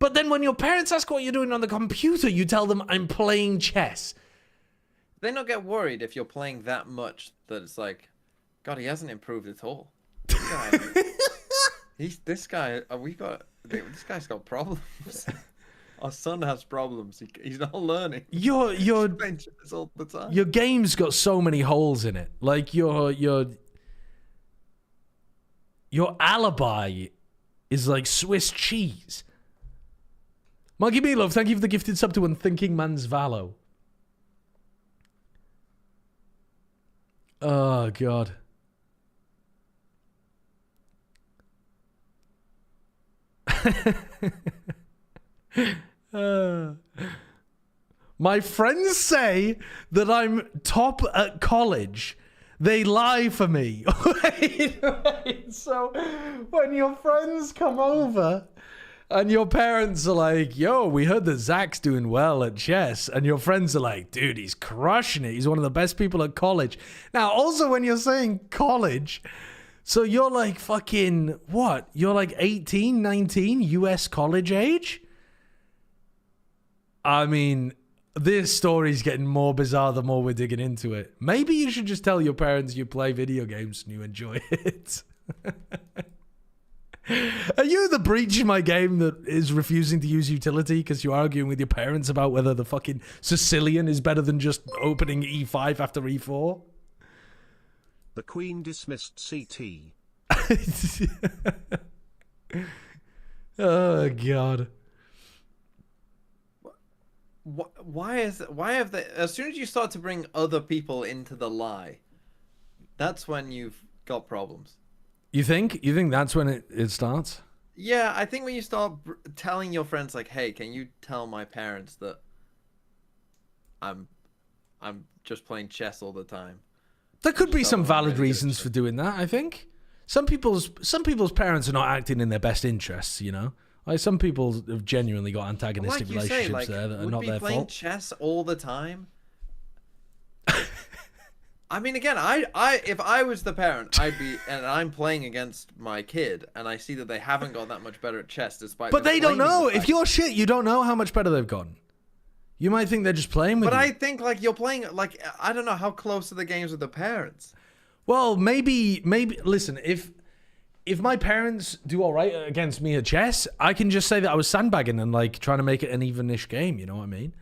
But then when your parents ask what you're doing on the computer, you tell them, I'm playing chess. They not get worried if you're playing that much that it's like, God, he hasn't improved at all. This guy's got problems. Our son has problems. He's not learning. Your all the time. Your game's got so many holes in it. Like your alibi is like Swiss cheese. Monkey Meatloaf, thank you for the gifted sub to Unthinking Man's Valo. Oh, God. My friends say that I'm top at college. They lie for me. wait. So when your friends come over and your parents are like, yo, we heard that Zach's doing well at chess. And your friends are like, dude, he's crushing it. He's one of the best people at college. Now, also when you're saying college, so you're like fucking, what? You're like 18, 19, US college age? I mean, this story's getting more bizarre the more we're digging into it. Maybe you should just tell your parents you play video games and you enjoy it. Are you the breach in my game that is refusing to use utility because you're arguing with your parents about whether the fucking Sicilian is better than just opening E5 after E4? The Queen dismissed CT. Oh, God. Why have they... As soon as you start to bring other people into the lie, that's when you've got problems. You think that's when it starts? Yeah, I think when you start telling your friends like, "Hey, can you tell my parents that I'm just playing chess all the time?" There could be some valid reasons for doing that, I think. Some people's parents are not acting in their best interests, you know? Like some people have genuinely got antagonistic relationships there that are not their fault. Would be playing chess all the time? I mean, again, if I was the parent, and I'm playing against my kid, and I see that they haven't got that much better at chess, despite. But they don't know. If you're shit, you don't know how much better they've gotten. You might think they're just playing with you. But I think like you're playing like I don't know how close are the games with the parents. Well, maybe. Listen, if my parents do all right against me at chess, I can just say that I was sandbagging and like trying to make it an even-ish game. You know what I mean?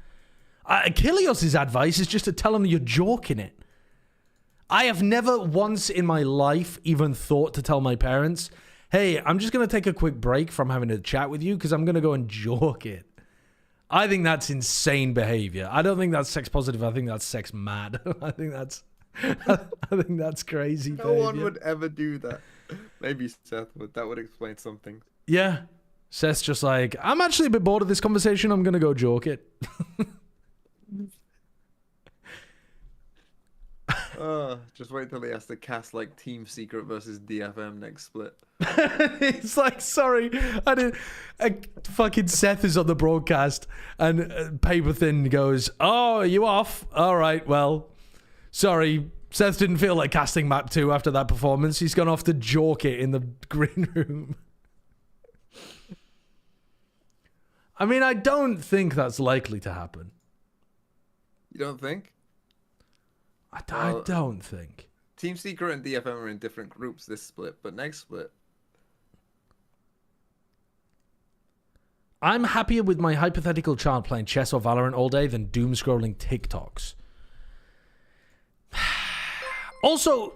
Kilios's advice is just to tell them you're joking it. I have never once in my life even thought to tell my parents, hey, I'm just going to take a quick break from having a chat with you because I'm going to go and joke it. I think that's insane behavior. I don't think that's sex positive. I think that's sex mad. I think that's crazy behavior. No one would ever do that. Maybe Seth would. That would explain something. Yeah. Seth's just like, I'm actually a bit bored of this conversation. I'm going to go joke it. Just wait till he has to cast like Team Secret versus DFM next split. It's like, sorry, fucking Seth is on the broadcast and Paper Thin goes, oh, are you off? All right, well, sorry, Seth didn't feel like casting map 2 after that performance. He's gone off to joke it in the green room. I mean, I don't think that's likely to happen. You don't think? I don't think. Team Secret and DFM are in different groups this split, but next split. I'm happier with my hypothetical child playing chess or Valorant all day than doom scrolling TikToks. Also,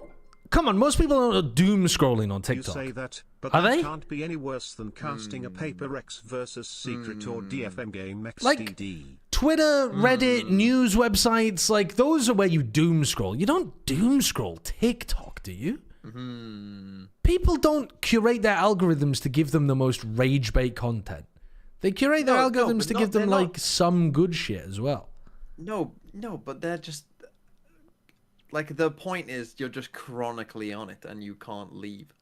come on, most people are doom scrolling on TikTok. You say that, but are that they? can't be any worse than casting a Paper X versus Secret or DFM game XDD. Like, Twitter, Reddit, news websites, like, those are where you doom scroll. You don't doom scroll TikTok, do you? People don't curate their algorithms to give them the most rage bait content. They curate their algorithms to give them, like, some good shit as well. No, but they're just... Like, the point is you're just chronically on it and you can't leave.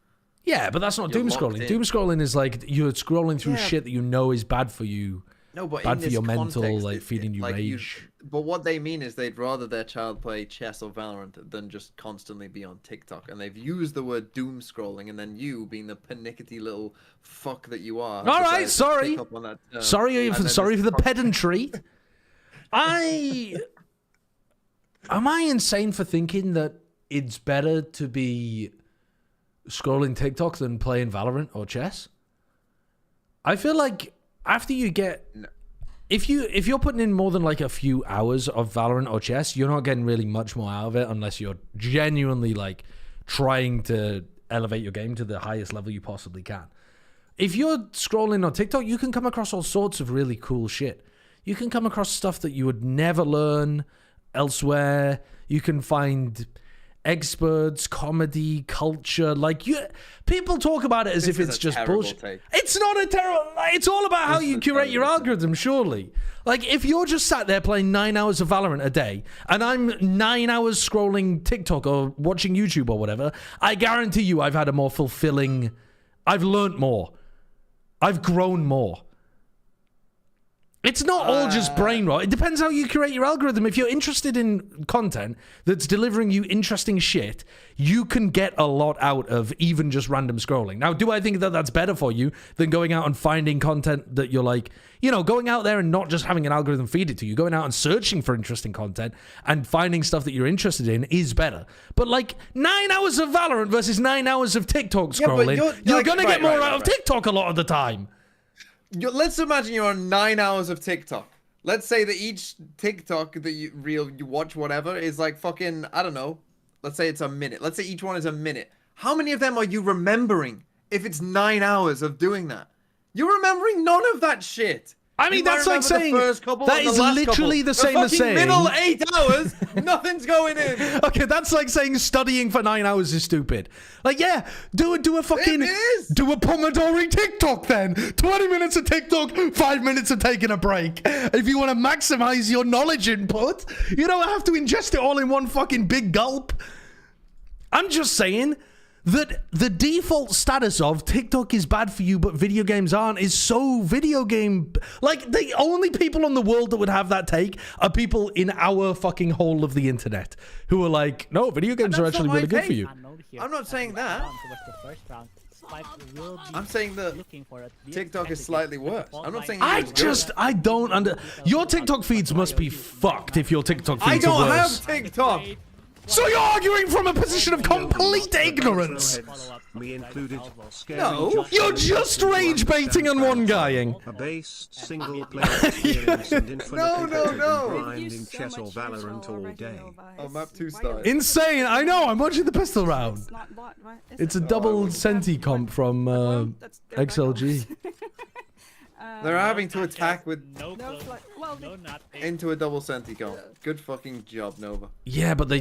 Yeah, but that's not doom scrolling. Doom scrolling is like you're scrolling through shit that you know is bad for you. No, but bad in for your context, mental, like feeding you rage. But what they mean is they'd rather their child play chess or Valorant than just constantly be on TikTok. And they've used the word doom scrolling, and then you, being the pernickety little fuck that you are. All right, sorry. Sorry for the pedantry. Am I insane for thinking that it's better to be scrolling TikTok than playing Valorant or chess? I feel like after you get... If you're putting in more than like a few hours of Valorant or chess, you're not getting really much more out of it unless you're genuinely like trying to elevate your game to the highest level you possibly can. If you're scrolling on TikTok, you can come across all sorts of really cool shit. You can come across stuff that you would never learn elsewhere. You can find experts, comedy, culture. Like, people talk about it as if it's just bullshit. Take. It's not a terrible... It's all about how you curate your algorithm, surely. Like, if you're just sat there playing 9 hours of Valorant a day, and I'm 9 hours scrolling TikTok or watching YouTube or whatever, I guarantee you I've had a more fulfilling... I've learnt more. I've grown more. It's not all just brain rot. It depends how you curate your algorithm. If you're interested in content that's delivering you interesting shit, you can get a lot out of even just random scrolling. Now, do I think that that's better for you than going out and finding content that you're like, you know, going out there and not just having an algorithm feed it to you, going out and searching for interesting content and finding stuff that you're interested in is better. But like 9 hours of Valorant versus 9 hours of TikTok scrolling, you're going to get more out of TikTok a lot of the time. Let's imagine you're on 9 hours of TikTok. Let's say that each TikTok that you watch, whatever, is like fucking, I don't know. Let's say it's a minute. Let's say each one is a minute. How many of them are you remembering if it's 9 hours of doing that? You're remembering none of that shit. I mean, that's like saying that is literally the same as saying middle 8 hours, nothing's going in. Okay, that's like saying studying for 9 hours is stupid. Like, yeah, do a fucking do a Pomodori TikTok then. 20 minutes of TikTok, 5 minutes of taking a break. If you want to maximize your knowledge input, you don't have to ingest it all in one fucking big gulp. I'm just saying that the default status of TikTok is bad for you, but video games aren't, is so video game... Like, the only people on the world that would have that take are people in our fucking whole of the internet who are like, no, video games are actually really good for you. I'm not saying that. I'm saying that TikTok is slightly worse. I'm not saying I don't your TikTok feeds must be fucked if your TikTok feeds are worse. I don't have TikTok! So you're arguing from a position of complete ignorance. Me included. No, you're just rage baiting and one guying. A based single player experience and infinite grinding chess or Valorant all day. Oh, map 2 style. Insane! I know. I'm watching the pistol round. It's a double Senti comp from XLG. They're having to attack with into a double Senti comp. Good fucking job, Nova. Yeah, but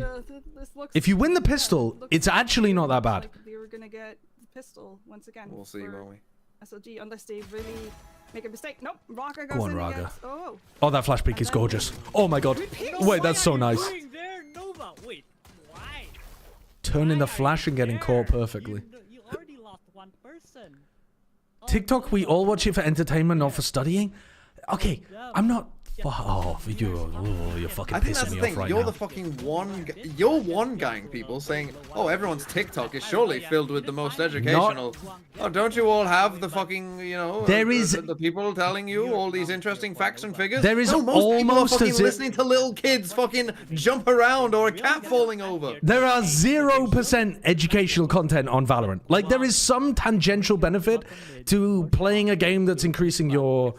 if you win the pistol, it's actually not that bad. They were gonna get the pistol once again. We'll see, won't we? XLG, unless they really make a mistake. Nope, Raga goes Go on, in Raga. against, Oh, that flash peek is gorgeous. Oh my god. Wait, that's so nice. Wait, why? Turning the flash and getting caught perfectly. You already lost one person. TikTok, we all watch it for entertainment, not for studying. Okay, I'm not fuck off. You're fucking I think that's pissing the me thing. off right You're now. the fucking you're one guying people saying, oh, everyone's TikTok is surely filled with the most educational. Oh, don't you all have the fucking, you know, there is the people telling you all these interesting facts and figures? There is no, most almost people are fucking as if listening to little kids fucking jump around or a cat falling over. there are 0% educational content on Valorant. Like, there is some tangential benefit to playing a game that's increasing your,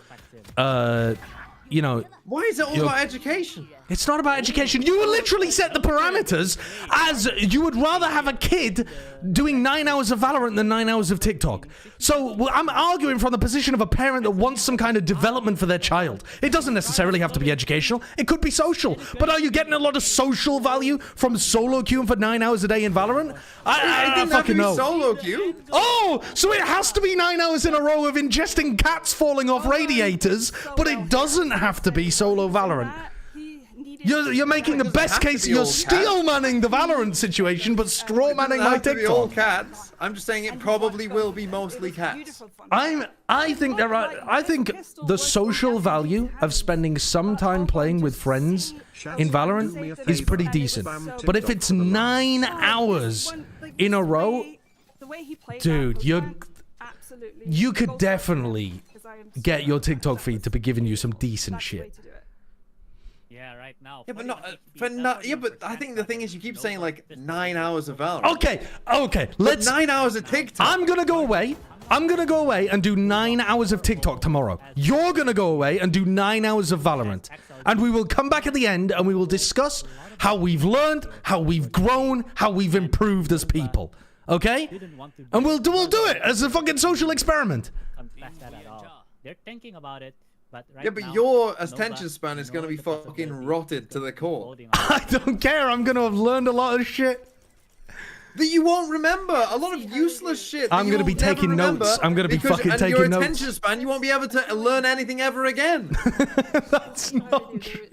you know... Why is it all about education? It's not about education. You literally set the parameters as you would rather have a kid doing 9 hours of Valorant than 9 hours of TikTok. So I'm arguing from the position of a parent that wants some kind of development for their child. It doesn't necessarily have to be educational. It could be social. But are you getting a lot of social value from solo queuing for 9 hours a day in Valorant? I didn't fucking know. Solo queue. Oh, so it has to be 9 hours in a row of ingesting cats falling off radiators, but it doesn't have to be solo Valorant. You're making the best case. You're steel manning the Valorant situation, but straw manning my TikTok. All cats. I'm just saying it probably will be mostly cats. I think the social value of spending some time playing with friends in Valorant is pretty decent. But if it's 9 hours in a row, dude, you could definitely get your TikTok feed to be giving you some decent shit. Yeah, right now. Yeah, but not yeah, but I think the thing is you keep saying like 9 hours of Valorant. Okay, let's 9 hours of TikTok. I'm gonna go away and do 9 hours of TikTok tomorrow. You're gonna go away and do 9 hours of Valorant. And we will come back at the end and we will discuss how we've learned, how we've grown, how we've improved as people. Okay? And we'll do it as a fucking social experiment. They're thinking about it. But yeah, but your attention span is going to be fucking rotted to the core. I don't care. I'm going to have learned a lot of shit. That you won't remember. A lot of useless shit. I'm going to be taking notes. I'm going to be fucking taking your notes. attention span, you won't be able to learn anything ever again. That's not true.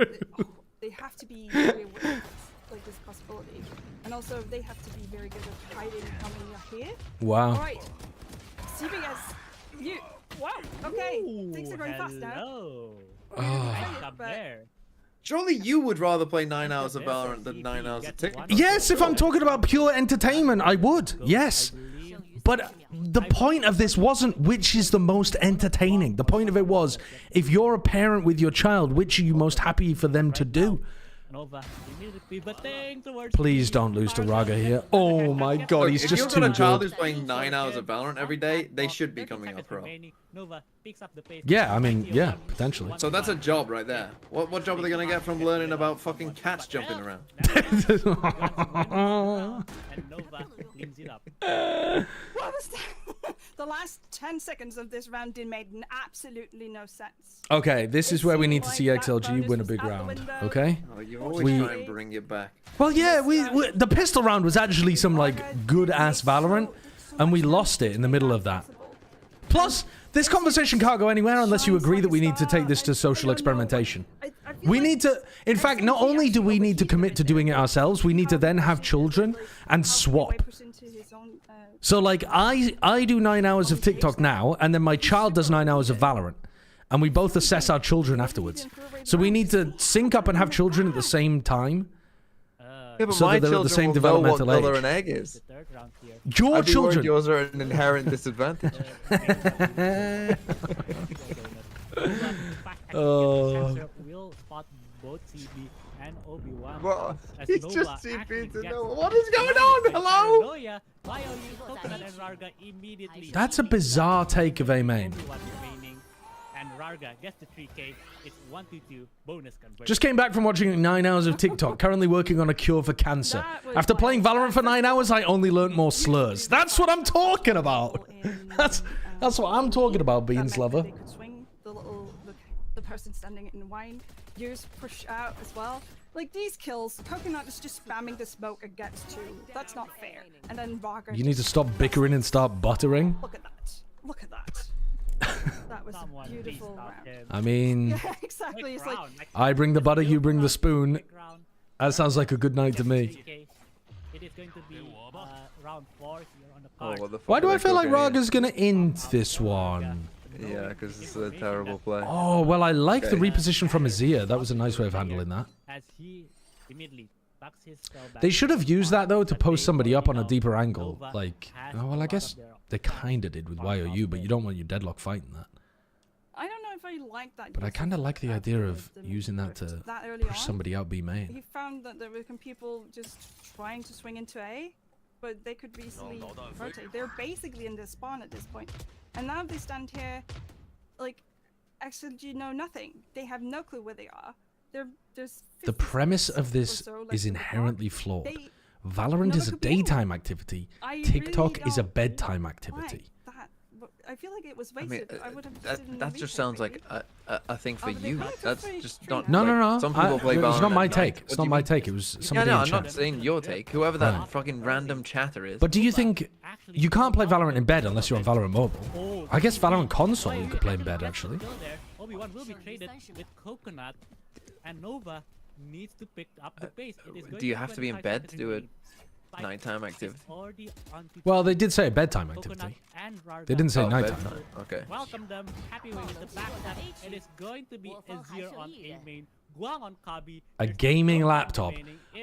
They have to be very aware of like, this possibility. And also, they have to be very good at hiding how many are here. Wow. All right. CBS, you... Wow, okay. Things are going fast now. Surely you would rather play 9 hours of Valorant than 9 hours of TikTok. Yes, if I'm talking about pure entertainment, I would. Yes. But the point of this wasn't which is the most entertaining. The point of it was, if you're a parent with your child, which are you most happy for them to do? Please don't lose to Raga here. Oh my god, Look, he's if just you've too got a child good. who's playing 9 hours of Valorant every day, they should be coming up pro. Yeah, I mean, yeah, potentially. So that's a job right there. What job are they gonna get from learning about fucking cats jumping around? What was that? The last 10 seconds of this round made absolutely no sense. Okay, this is where we need to see XLG win a big round. Okay? Oh, you always try and bring it back. Well, yeah, the pistol round was actually some like good ass Valorant, and we lost it in the middle of that. Plus, this conversation can't go anywhere unless you agree that we need to take this to social experimentation. We need to, in fact, not only do we need to commit to doing it ourselves, we need to then have children and swap. So like I do 9 hours of TikTok now, and then my child does 9 hours of Valorant, and we both assess our children afterwards. So we need to sync up and have children at the same time. Yeah, but so my that they're at the same children will know what developmental color age. an egg is. Your I'd be children. worried yours are an inherent disadvantage. Well, he's just TP'd to know what is going on. Hello. That's a bizarre take of a main. Just came back from watching 9 hours of TikTok, currently working on a cure for cancer. After playing Valorant for 9 hours, I only learnt more slurs. That's what I'm talking about. That's what I'm talking about, Beans Lover. They could swing the person standing in wine. Yours push out as well. Like these kills, Coconut is just spamming the smoke against two. That's not fair. And then Raga. You need to stop bickering and start buttering. Look at that. Look at that. That was a beautiful round. I mean, Yeah, exactly. It's like I bring the butter, you bring the spoon. That sounds like a good night to me. It is going to be round 4 here on the Oh, card. Why do I feel like Raga's gonna end this one? Yeah, because it's a terrible play. Oh, well, I like the reposition from Azir. That was a nice way of handling that. They should have used that, though, to post somebody up on a deeper angle. Like, oh, well, I guess they kind of did with YOU, but you don't want your deadlock fighting that. I don't know if I like that. But I kind of like the idea of using that to push somebody out B main. He found that there were people just trying to swing into A, but they could easily rotate. They're basically in the spawn at this point. And now they stand here, like, XLG know nothing. They have no clue where they are. The premise of this is inherently flawed. Valorant is a daytime activity. TikTok is a bedtime activity. I feel like it was wasted. I would have that just sounds like a thing for you. That's just not. No. Some people play Valorant. It's not my take. What It's not my take. It was somebody no, in I'm chat. not saying your take. Whoever that fucking random chatter is. But do you think you can't play Valorant in bed unless you're on Valorant Mobile? I guess Valorant console you could play in bed actually. Obi-Wan will be traded with Coconut, and Nova needs to pick up the pace. Do you have to be in bed to do a nighttime activity? Well, they did say a bedtime activity. They didn't say nighttime. Bedtime. Okay. Welcome them. Happy with the back step. It is going to be Azir on A main, Guang on Kabi. A gaming laptop.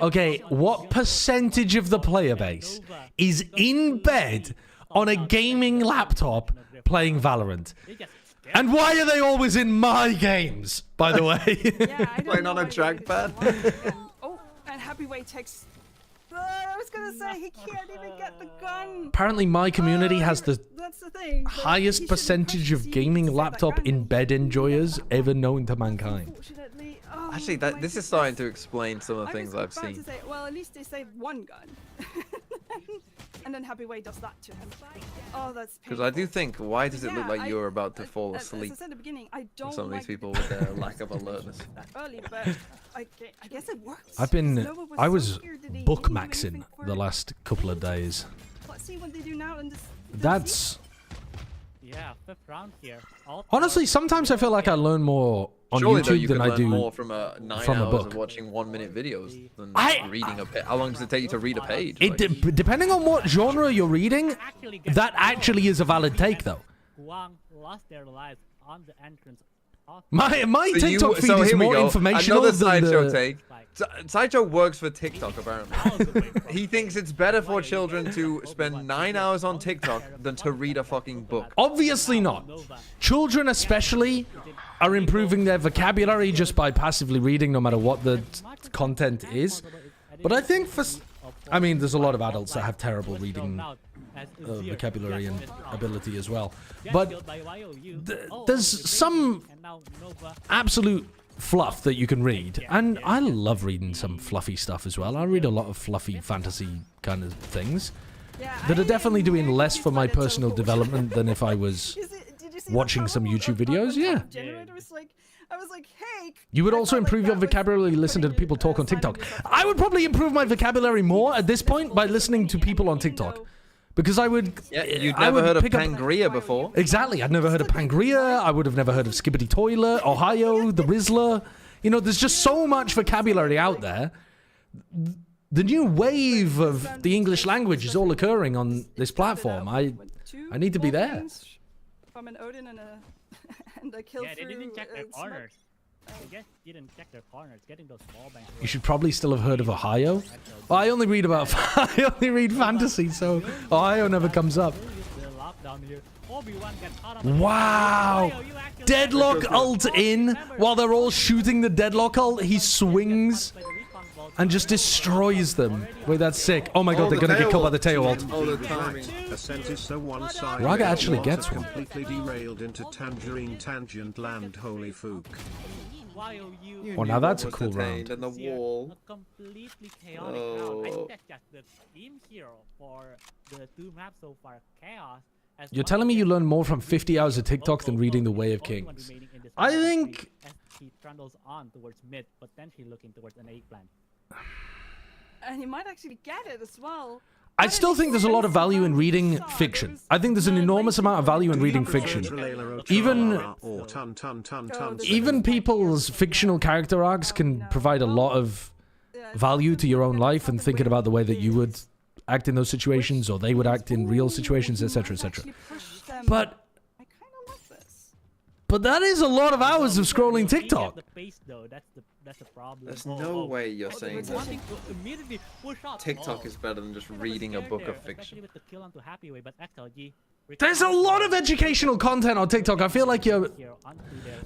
Okay, what percentage of the player base is in bed on a gaming laptop playing Valorant? And why are they always in my games, by the way? Playing on a trackpad. Oh, and Happyway takes... I was gonna say, he can't even get the gun. Apparently my community has the highest percentage of gaming laptop in bed enjoyers ever known to mankind. Actually, this is starting to explain some of the things I've seen. Well, at least they saved one gun. And then Happyway does that to him. Oh, that's because I do think, why does it look like you're about to fall asleep? As I said at the beginning, I don't some of these people with their lack of alertness. Early, but I guess it works. I was bookmaxing the last couple of days. Let's see what they do now. That's... Yeah, fifth round here. Honestly, sometimes I feel like I learn more on Surely, YouTube though, you than could I learn do more from 9 hours book. of watching 1-minute videos than reading a page. How long does it take you to read a page? Depending on what genre you're reading, that actually is a valid take, though. Guang lost their lives on the entrance. My TikTok feed is more informational Another than Sideshow the... take. Sideshow works for TikTok, apparently. He thinks it's better for children to spend 9 hours on TikTok than to read a fucking book. Obviously not. Children especially are improving their vocabulary just by passively reading, no matter what the content is. But I think I mean, there's a lot of adults that have terrible reading vocabulary and ability as well. But there's some absolute fluff that you can read, and I love reading some fluffy stuff as well. I read a lot of fluffy fantasy kind of things that are definitely doing less for my personal development than if I was watching some YouTube videos. Yeah. I was like, hey. You would also improve your vocabulary, listen to people talk on TikTok. I would probably improve my vocabulary more at this point by listening to people on TikTok. Because I would... Yeah, you'd never heard of Pangria before. Exactly. I'd never heard of Pangria. I would have never heard of Skibbity Toilet, Ohio, the Rizzler. You know, there's just so much vocabulary out there. The new wave of the English language is all occurring on this platform. I need to be there. From an Odin and a kill through. They didn't check their corners. They just didn't check their corners. Getting those small banks. You should probably still have heard of Ohio. Well, I only read fantasy, so Ohio never comes up. Wow! Deadlock ult in while they're all shooting the Deadlock ult. He swings and just destroys them. Wait, that's sick. Oh my god, they're gonna get killed by the tail ult. Ascent is so one-sided. Raga actually gets one. Completely derailed into Tangerine Tangent Land. Holy fook. Oh, now that's a cool round. And the wall. Completely chaotic round. I think that's just the theme here for the two maps so far. Chaos. You're telling me you learn more from 50 hours of TikTok than reading The Way of Kings? I think... He trundles on towards mid, potentially looking towards an eggplant. And he might actually get it as well. I still think there's a lot of value in reading fiction. I think there's an enormous amount of value in reading fiction. Even people's fictional character arcs can provide a lot of value to your own life and thinking about the way that you would act in those situations or they would act in real situations, etc., etc. But But that is a lot of hours of scrolling TikTok. That's the problem. There's no way you're saying that TikTok is better than just reading a book of fiction. There's a lot of educational content on TikTok. I feel like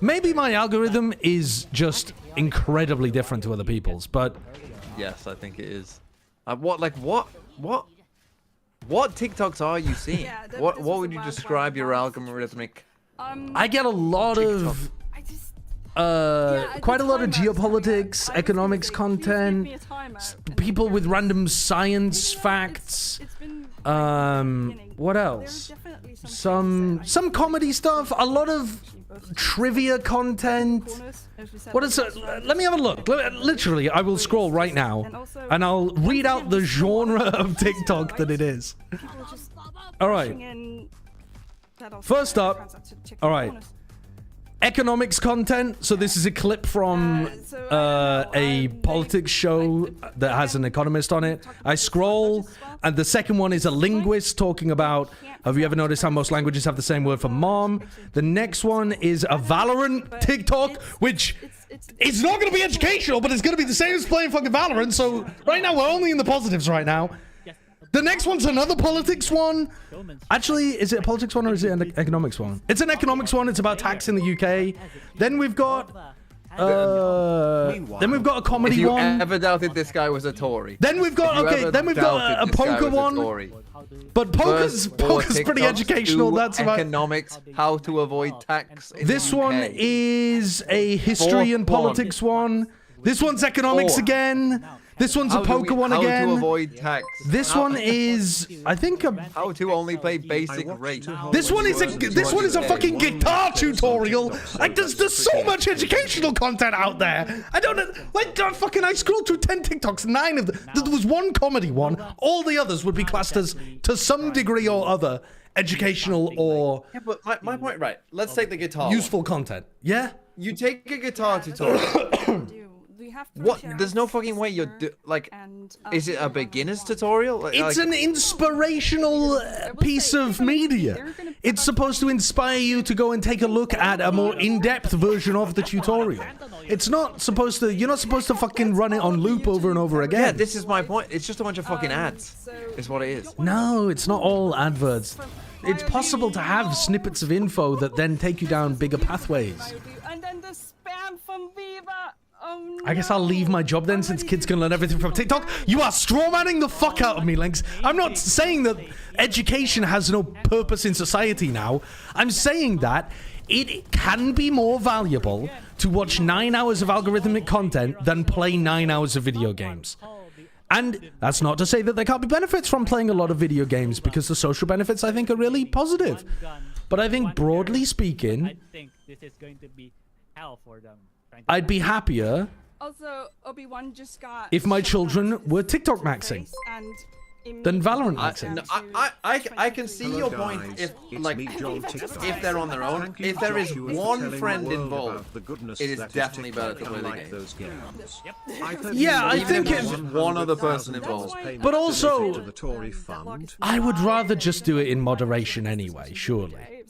maybe my algorithm is just incredibly different to other people's, but yes, I think it is. What TikToks are you seeing? Yeah, what would you describe your algorithmic? I get a lot of quite a lot of geopolitics, economics content, people with random science facts. What else? Some comedy stuff, a lot of trivia content. What is it? Let me have a look. Literally, I will scroll right now and I'll read out the genre of TikTok that it is. All right. First up, all right. Economics content. So this is a clip from a politics show that has an economist on it. I scroll, and the second one is a linguist talking about, have you ever noticed how most languages have the same word for mom? The next one is a Valorant TikTok, which it's not going to be educational, but it's going to be the same as playing fucking Valorant. So right now, we're only in the positives right now. The next one's another politics one. Actually, is it a politics one or is it an economics one? It's an economics one. It's about tax in the UK. Then we've got a comedy one. If you ever doubted this guy was a Tory. Then we've got a poker one. But poker's pretty educational. That's about economics, how to avoid tax. This one is a history and politics one. This one's economics again. This one's a poker one again. How to avoid tax. This one is, I think, how to only play basic rate. This one is a fucking guitar tutorial. Like there's so much educational content out there. I don't know. Like I scrolled through 10 TikToks, 9 of them. There was one comedy one. All the others would be classed as, to some degree or other, educational or. Yeah, but my point, right? Let's take the guitar. Useful content. Yeah. You take a guitar tutorial. What? There's no fucking way you're is it a beginner's tutorial? It's an inspirational piece of media. It's supposed to inspire you to go and take a look at a more in-depth version of the tutorial. It's not supposed to. You're not supposed to fucking run it on loop over and over again. Yeah, this is my point. It's just a bunch of fucking ads. Is what it is. No, it's not all adverts. It's possible to have snippets of info that then take you down bigger pathways. And then the spam from Viva. Oh, no. I guess I'll leave my job then, since kids can learn everything from TikTok. You are strawmanning the fuck out of me, Lynx. I'm not saying that education has no purpose in society now. I'm saying that it can be more valuable to watch 9 hours of algorithmic content than play 9 hours of video games. And that's not to say that there can't be benefits from playing a lot of video games, because the social benefits, I think, are really positive. But I think, broadly speaking, I'd be happier Obi-Wan just got if my children were TikTok maxing than Valorant maxing. I can see your point if they're on their own. If there is one friend involved, it is definitely better to play the game. Yeah, I think it's one other person involved. But also, I would rather just do it in moderation anyway, surely.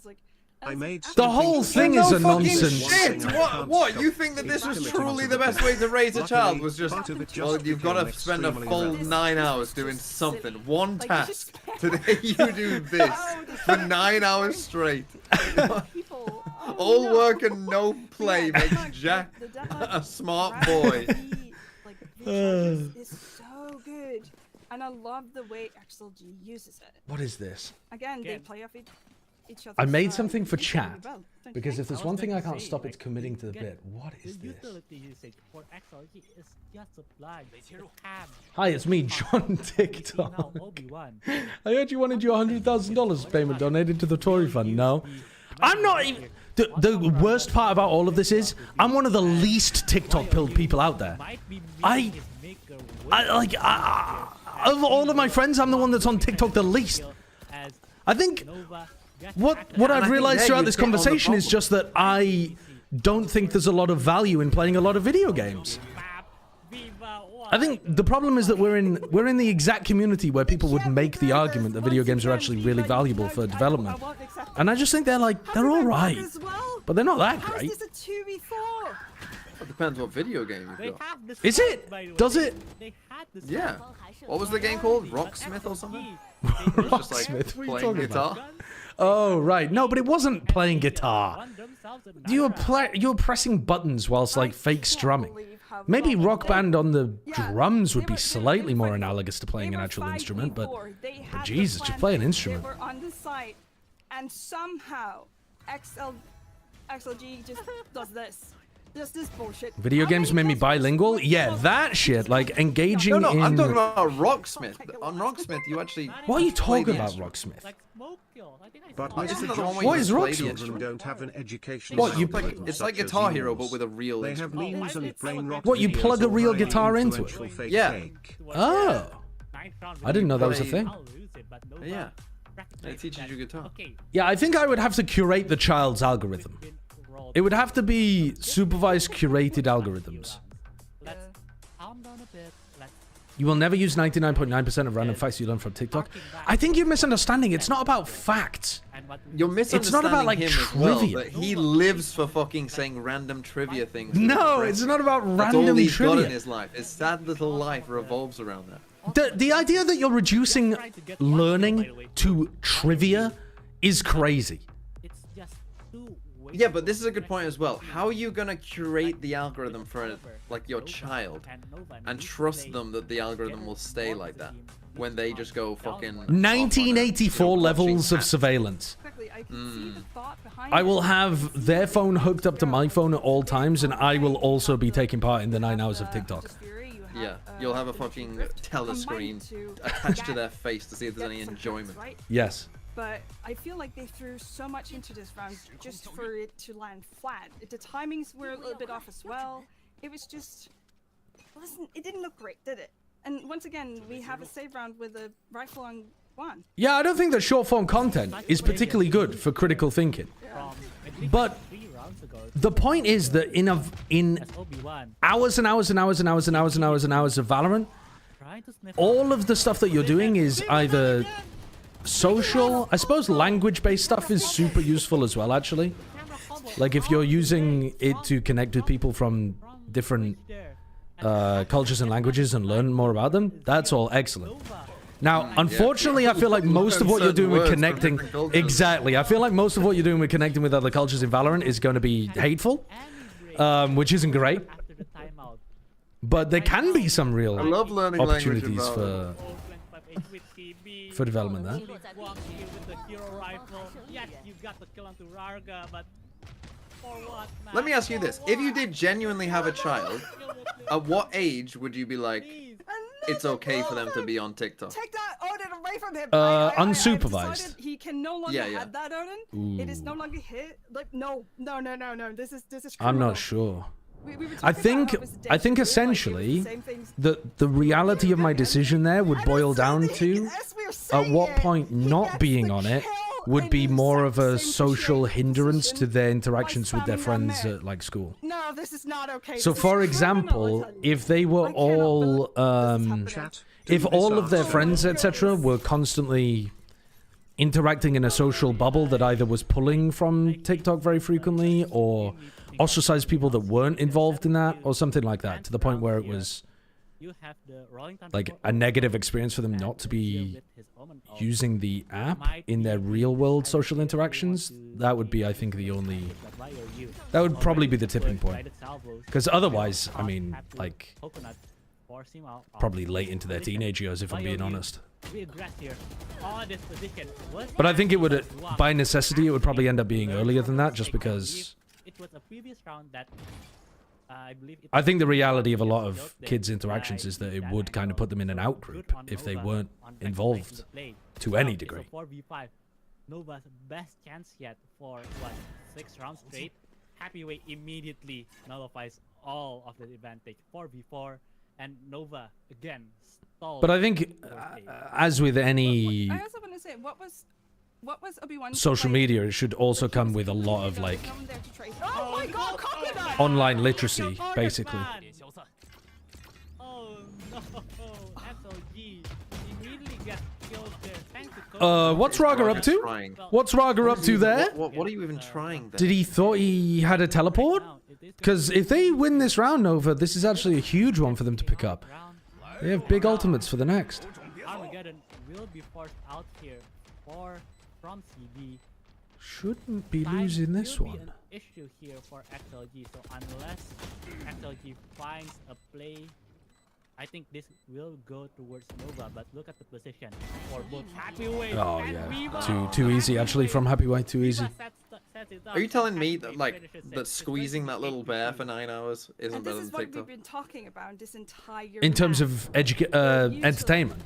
The whole thing is a nonsense. Shit. What? You think that this was truly the best way to raise a child? Was just, well, you've got to spend a full 9 hours doing something, one task. Today you do this for 9 hours straight. All work and no play makes Jack a smart boy. It's so good, and I love the way XLG uses it. What is this? Again, they play off each other. I made something for chat, because if there's one thing I can't stop, it's committing to the bit. What is this? Hi, it's me, John TikTok. I heard you wanted your $100,000 payment donated to the Tory fund. No, I'm not even. The worst part about all of this is I'm one of the least TikTok-pilled people out there. Of all of my friends, I'm the one that's on TikTok the least. I think what I've realized throughout this conversation is just that I don't think there's a lot of value in playing a lot of video games. I think the problem is that we're in the exact community where people would make the argument that video games are actually really valuable for development. And I just think they're all right. but they're not that How great. is this a 2v4? It depends what video game you've got. Is it? Does it? Yeah. What was the game called? Rocksmith or something? It was just like Rocksmith? What are you playing talking guitar. about? Oh, right. No, but it wasn't playing guitar. You were pressing buttons whilst like fake strumming. Maybe Rock Band on the drums would be slightly more analogous to playing an actual instrument, but Jesus, just play an instrument. They were on the site, and somehow XLG just does this. Just this bullshit. Video games made me bilingual? Yeah, that shit, like engaging in... No, I'm talking about Rocksmith. On Rocksmith, you actually... What are you talking about, Rocksmith? But what is Rocksmith? Children don't have an education. What, you... It's like Guitar Hero, but with a real... They have memes and brain rot. What, you plug a real guitar into it? Yeah. Oh. I didn't know that was a thing. Yeah. It teaches you guitar. Yeah, I think I would have to curate the child's algorithm. It would have to be supervised, curated algorithms. You will never use 99.9% of random facts you learn from TikTok. I think you're misunderstanding. It's not about facts. You're misunderstanding It's not about like him trivia. As well, he lives for fucking saying random trivia things. No, it's not about That's random all he's trivia. got in his life. His sad little life revolves around that. The idea that you're reducing learning to trivia is crazy. Yeah, but this is a good point as well. How are you gonna curate the algorithm for like your child and trust them that the algorithm will stay like that when they just go fucking 1984 levels of surveillance. I will have their phone hooked up to my phone at all times, and I will also be taking part in the 9 hours of TikTok. Yeah, you'll have a fucking telescreen attached to their face to see if there's any enjoyment. Yes. But I feel like they threw so much into this round just for it to land flat. The timings were a little bit off as well. It was just... Listen, it didn't look great, did it? And once again, we have a save round with a rifle on 1. Yeah, I don't think that short form content is particularly good for critical thinking. But the point is that in hours and hours and hours and hours and hours and hours and hours of Valorant, all of the stuff that you're doing is either social, I suppose language-based stuff is super useful as well, actually. Like if you're using it to connect with people from different cultures and languages and learn more about them, that's all excellent. Now, unfortunately, I feel like most of what you're doing with connecting... Exactly. I feel like most of what you're doing with connecting with other cultures in Valorant is going to be hateful, which isn't great. But there can be some real opportunities for development there. Let me ask you this. If you did genuinely have a child, at what age would you be like, it's okay for them to be on TikTok? Take that Odin away from him. Unsupervised. He can no longer have that Odin. It is no longer hit. Like no. This is criminal. I'm not sure. I think essentially the reality of my decision there would boil down to at what point not being on it would be more of a social hindrance to their interactions with their friends at like school. No, this is not okay. So for example, if they were all if all of their friends etc were constantly interacting in a social bubble that either was pulling from TikTok very frequently or ostracized people that weren't involved in that or something like that, to the point where it was like a negative experience for them not to be using the app in their real world social interactions, that would be, I think, that would probably be the tipping point. Because otherwise, I mean, like, probably late into their teenage years, if I'm being honest. But I think it would, by necessity, it would probably end up being earlier than that, just because I think the reality of a lot of kids' interactions is that it would kind of put them in an out group if they weren't involved to any degree. Nova's best chance yet for 6 rounds straight. Happyweight immediately nullifies all of the advantage. 4v4 and Nova again stalled. But I think as with any I also want to say what was Obi-Wan's social media, it should also come with a lot of like oh my God, Coconut! online literacy, basically. Oh no, XLG immediately gets killed there thanks to What's Raga up to? Trying? What's Raga up to there? What are you even trying there? Did he thought he had a teleport? Because if they win this round, Nova, this is actually a huge one for them to pick up. They have big ultimates for the next. Armageddon will be forced out here from CB. Shouldn't be losing this one. An issue here for XLG. So unless XLG finds a play, I think this will go towards Nova. But look at the position for both Happyway and Viva. Too easy actually from Happyway. Too easy. Are you telling me that that squeezing that little bear for 9 hours isn't better than TikTok? This is what we've been talking about this entire. In terms of entertainment.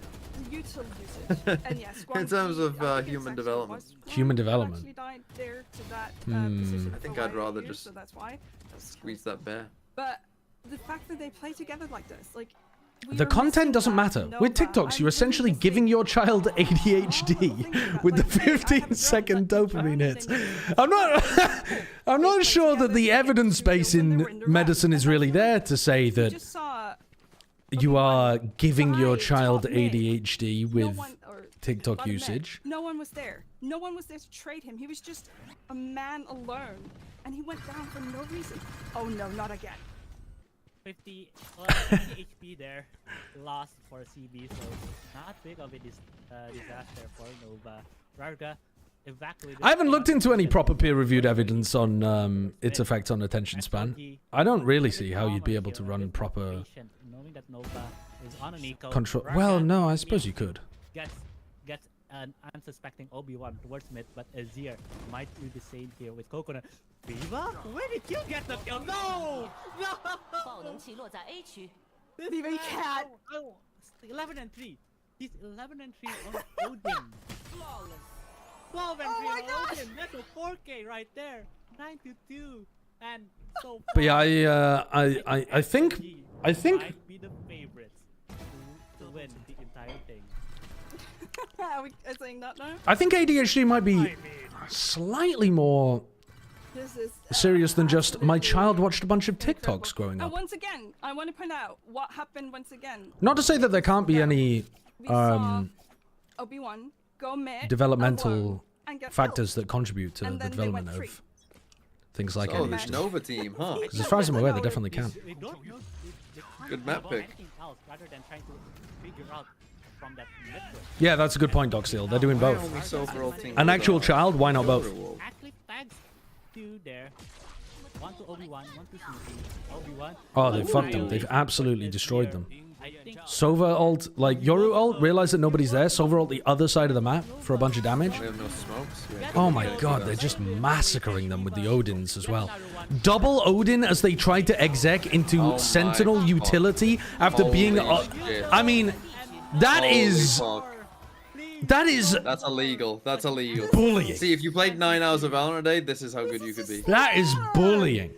And yes, in terms of human development. Human development. I think I'd rather just squeeze that bear. But the fact that they play together like this, like. The content doesn't matter. With TikToks, you're essentially giving your child ADHD with the 15-second dopamine hits. I'm not sure that the evidence base in medicine is really there to say that you are giving your child ADHD with TikTok usage. No one was there. No one was there to trade him. He was just a man alone, and he went down for no reason. Oh no, not again. 50 HP there, lost for CB, so not big of a disaster for Nova. Raga evacuated. I haven't looked into any proper peer-reviewed evidence on its effect on attention span. I don't really see how you'd be able to run proper control. Well, no, I suppose you could. Gets an unsuspecting Obi-Wan towards mid, but Azir might do the same here with Coconut. Viva? Where did you get the kill? No! No! Viva, you can't! 11 and 3. He's 11 and 3 on Odin. Flawless. 12 and 3 on Odin. That's a 4K right there. 9-2. And so but yeah, I think might be the favorites to win the entire thing. Are we saying that now? I think ADHD might be slightly more serious than just my child watched a bunch of TikToks growing up. And once again, I want to point out what happened once again. Not to say that there can't be any Obi-Wan go mid, developmental factors that contribute to the development of things like ADHD. This Nova team, huh? Because as far as I'm aware, they definitely can. Good map pick. Yeah, that's a good point, Doxil. They're doing both. An actual child, why not both? There. One to Obi-Wan, one to CB. Obi-Wan. Oh, they fucked them. They've absolutely destroyed them. Sova ult, like Yoru ult, realize that nobody's there. Sova ult the other side of the map for a bunch of damage. Oh my god, they're just massacring them with the Odins as well. Double Odin as they tried to exec into Sentinel utility after being... I mean, that's illegal. That's illegal. Bullying. See, if you played 9 hours of Valorant a day, this is how good you could be. That is bullying.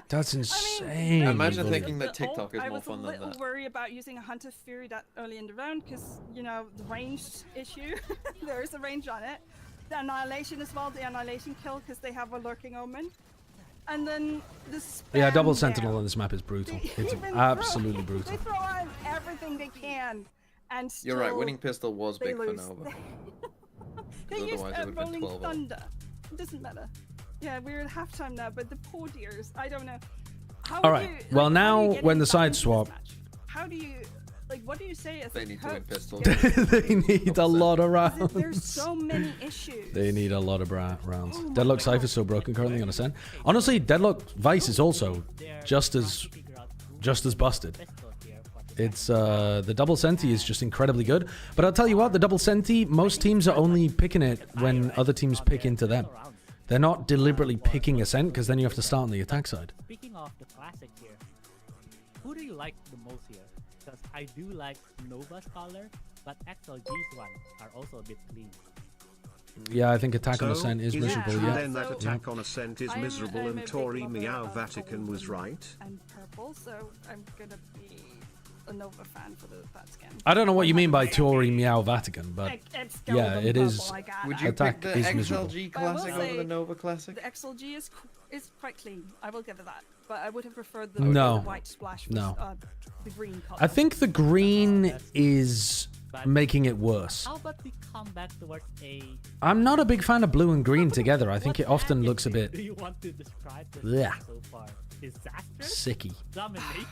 That's insane. Imagine thinking that TikTok is more fun than that. I was a little worried about using a Hunter Fury that early in the round because, you know, the ranged issue. There is a range on it. The Annihilation as well, the Annihilation kill because they have a lurking omen. And then the yeah, double Sentinel on this map is brutal. It's absolutely brutal. They throw on everything they can. And you're right, winning pistol was big for Nova. They used Rolling Thunder. It doesn't matter. Yeah, we're at halftime now, but the poor dears, I don't know. Alright, well now when the side swap... How do you... Like, what do you say as they need to win pistol. They need a lot of rounds. There's so many issues. They need a lot of rounds. Deadlock Cypher's so broken currently on Ascent. Honestly, Deadlock Vice is also just as busted. It's the double Senti is just incredibly good. But I'll tell you what, the double Senti, most teams are only picking it when other teams pick into them. They're not deliberately picking Ascent because then you have to start on the attack side. Speaking of the classic here, who do you like the most here? Because I do like Nova's color, but XLG's one are also a bit clean. Yeah, I think attack on Ascent is miserable, yeah. Then that attack on Ascent is miserable and Tori Meow Vatican was right. And purple, so I'm gonna be a Nova fan for that skin. I don't know what you mean by Tori Meow Vatican, but yeah, it is. Would you pick the XLG Classic over the Nova Classic? The XLG is quite clean. I will give it that. But I would have preferred the white splash with the green color. I think the green is making it worse. How about we come back towards a... I'm not a big fan of blue and green together. I think it often looks a bit... Do you want to describe this so far? Disaster? Sicky. Domination?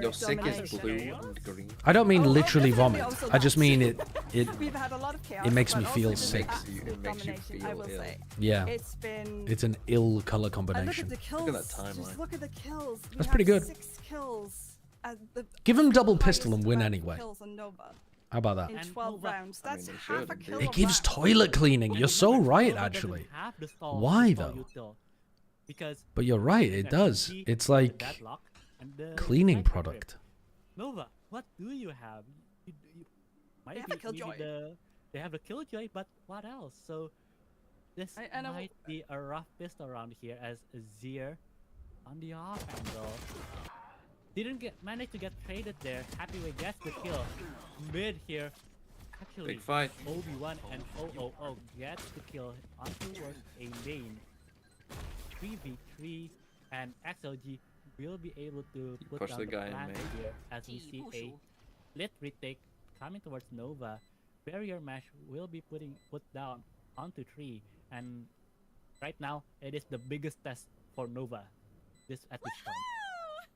Your sick is blue and green. I don't mean literally vomit. I just mean it We've had a lot of chaos, it makes me feel sick. It makes you feel ill. Yeah. It's an ill color combination. Look at that timeline. Just look at the kills. That's pretty good. 6 kills. Give him double pistol and win anyway. How about that? In 12 rounds. That's half a kill. It gives toilet cleaning. You're so right, actually. Why, though? But you're right, it does. It's like cleaning product. Nova, what do you have? They have a Killjoy. They have a Killjoy, but what else? So this might be a rough pistol around here as Azir on the off angle. Didn't manage to get traded there. Happyway gets the kill. Mid here. Actually, big fight. Obi-Wan and OOO gets the kill on towards a lane. 3v3 and XLG will be able to put down the plan here as we see a lit retake coming towards Nova. Barrier mesh will be put down onto 3, and right now it is the biggest test for Nova at this time.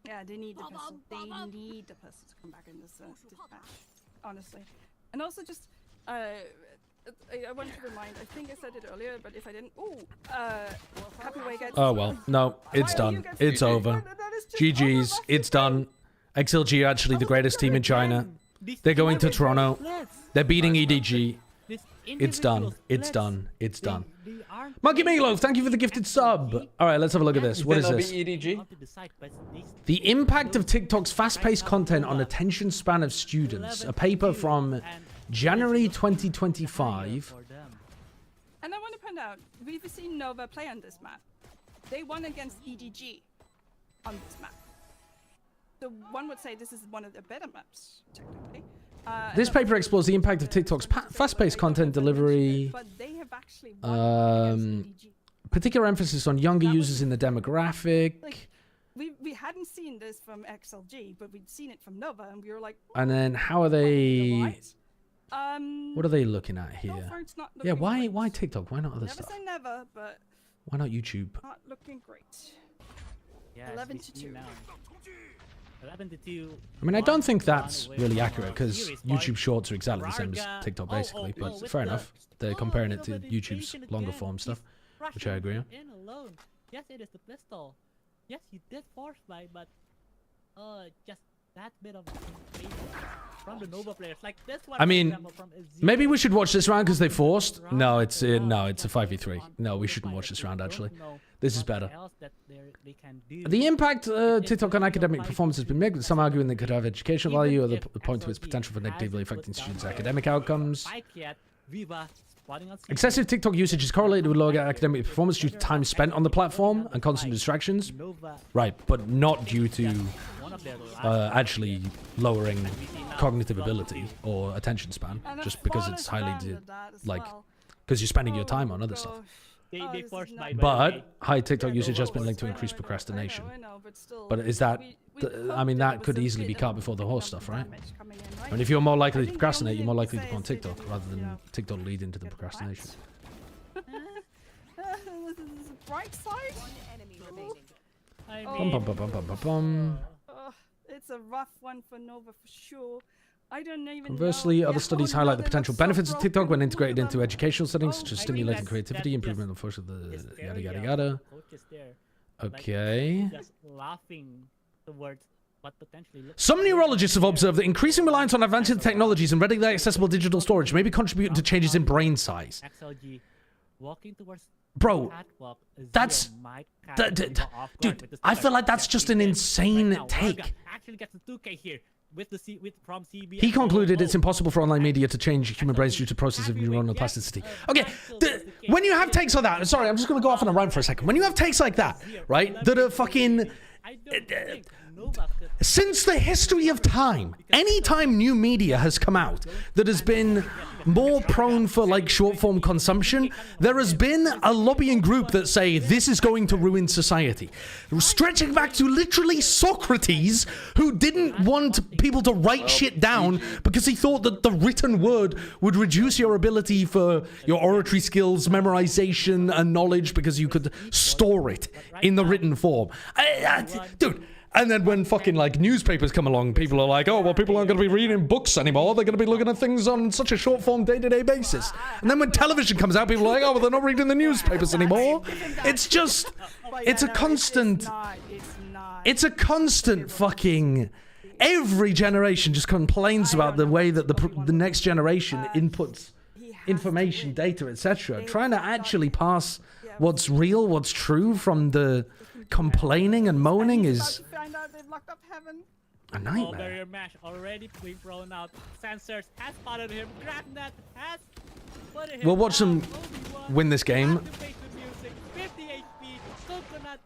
Yeah, they need the pistol. They need the pistol to come back in this match, honestly. And also just, I wanted to remind, I think I said it earlier, but if I didn't, Happyway gets... Oh well, no, it's done. It's over. GG's, it's done. XLG are actually the greatest team in China. They're going to Toronto. They're beating EDG. It's done. It's done. It's done. Monkey Meatloaf, thank you for the gifted sub. All right, let's have a look at this. What is this? The impact of TikTok's fast-paced content on attention span of students. A paper from January 2025. And I want to point out, we've seen Nova play on this map. They won against EDG on this map. So one would say this is one of the better maps, technically. This paper explores the impact of TikTok's fast-paced content delivery. But they have actually won particular emphasis on younger users in the demographic. Like, we hadn't seen this from XLG, but we'd seen it from Nova, and we were like... And then how are they... what are they looking at here? Not yeah, why TikTok? Why not other stuff? Never say never, but... Why not YouTube? Not looking great. Yeah, 11-2. 11-2. I mean, I don't think that's really accurate because YouTube Shorts are exactly the same as TikTok, basically. But fair enough. They're comparing it to YouTube's longer form stuff, which I agree on. Yes, it is the pistol. Yes, he did force buy, but just that bit of from the Nova players, like this one. I mean, maybe we should watch this round because they forced. No, it's a 5v3. No, we shouldn't watch this round actually. This is better. The impact TikTok on academic performance has been made, with some arguing that it could have educational value, other point to its potential for negatively affecting students' academic outcomes. Excessive TikTok usage is correlated with lower academic performance due to time spent on the platform and constant distractions. Right, but not due to actually lowering cognitive ability or attention span, just because it's highly, like, because you're spending your time on other stuff. But high TikTok usage has been linked to increased procrastination. But is that, I mean, that could easily be cart before the horse stuff, right? I mean, if you're more likely to procrastinate, you're more likely to go on TikTok rather than TikTok lead into the procrastination. Bright side? It's a rough one for Nova for sure. I don't even Conversely, other studies highlight the potential benefits of TikTok when integrated into educational settings, such as stimulating creativity, improvement of focus, the yada yada yada. Okay. Some neurologists have observed that increasing reliance on advanced technologies and readily accessible digital storage may be contributing to changes in brain size. Bro, that's... dude, I feel like that's just an insane take. He concluded it's impossible for online media to change human brains due to process of neuronal plasticity. Okay, when you have takes like that, sorry, I'm just going to go off on a rant for a second. When you have takes like that, right, that are fucking... Since the history of time, anytime new media has come out that has been more prone for like short form consumption, there has been a lobbying group that say this is going to ruin society. Stretching back to literally Socrates, who didn't want people to write shit down because he thought that the written word would reduce your ability for your oratory skills, memorization, and knowledge because you could store it in the written form. Dude. And then when fucking like newspapers come along, people are like, oh, well, people aren't going to be reading books anymore. They're going to be looking at things on such a short form day-to-day basis. And then when television comes out, people are like, oh, well, they're not reading the newspapers anymore. It's just, it's a constant, it's a constant fucking, every generation just complains about the way that the next generation inputs information, data, etc. Trying to actually pass what's real, what's true from the complaining and moaning is a nightmare. Barrier mash already being thrown out. Sensors has spotted him. GrabNet has put him. We'll watch them win this game.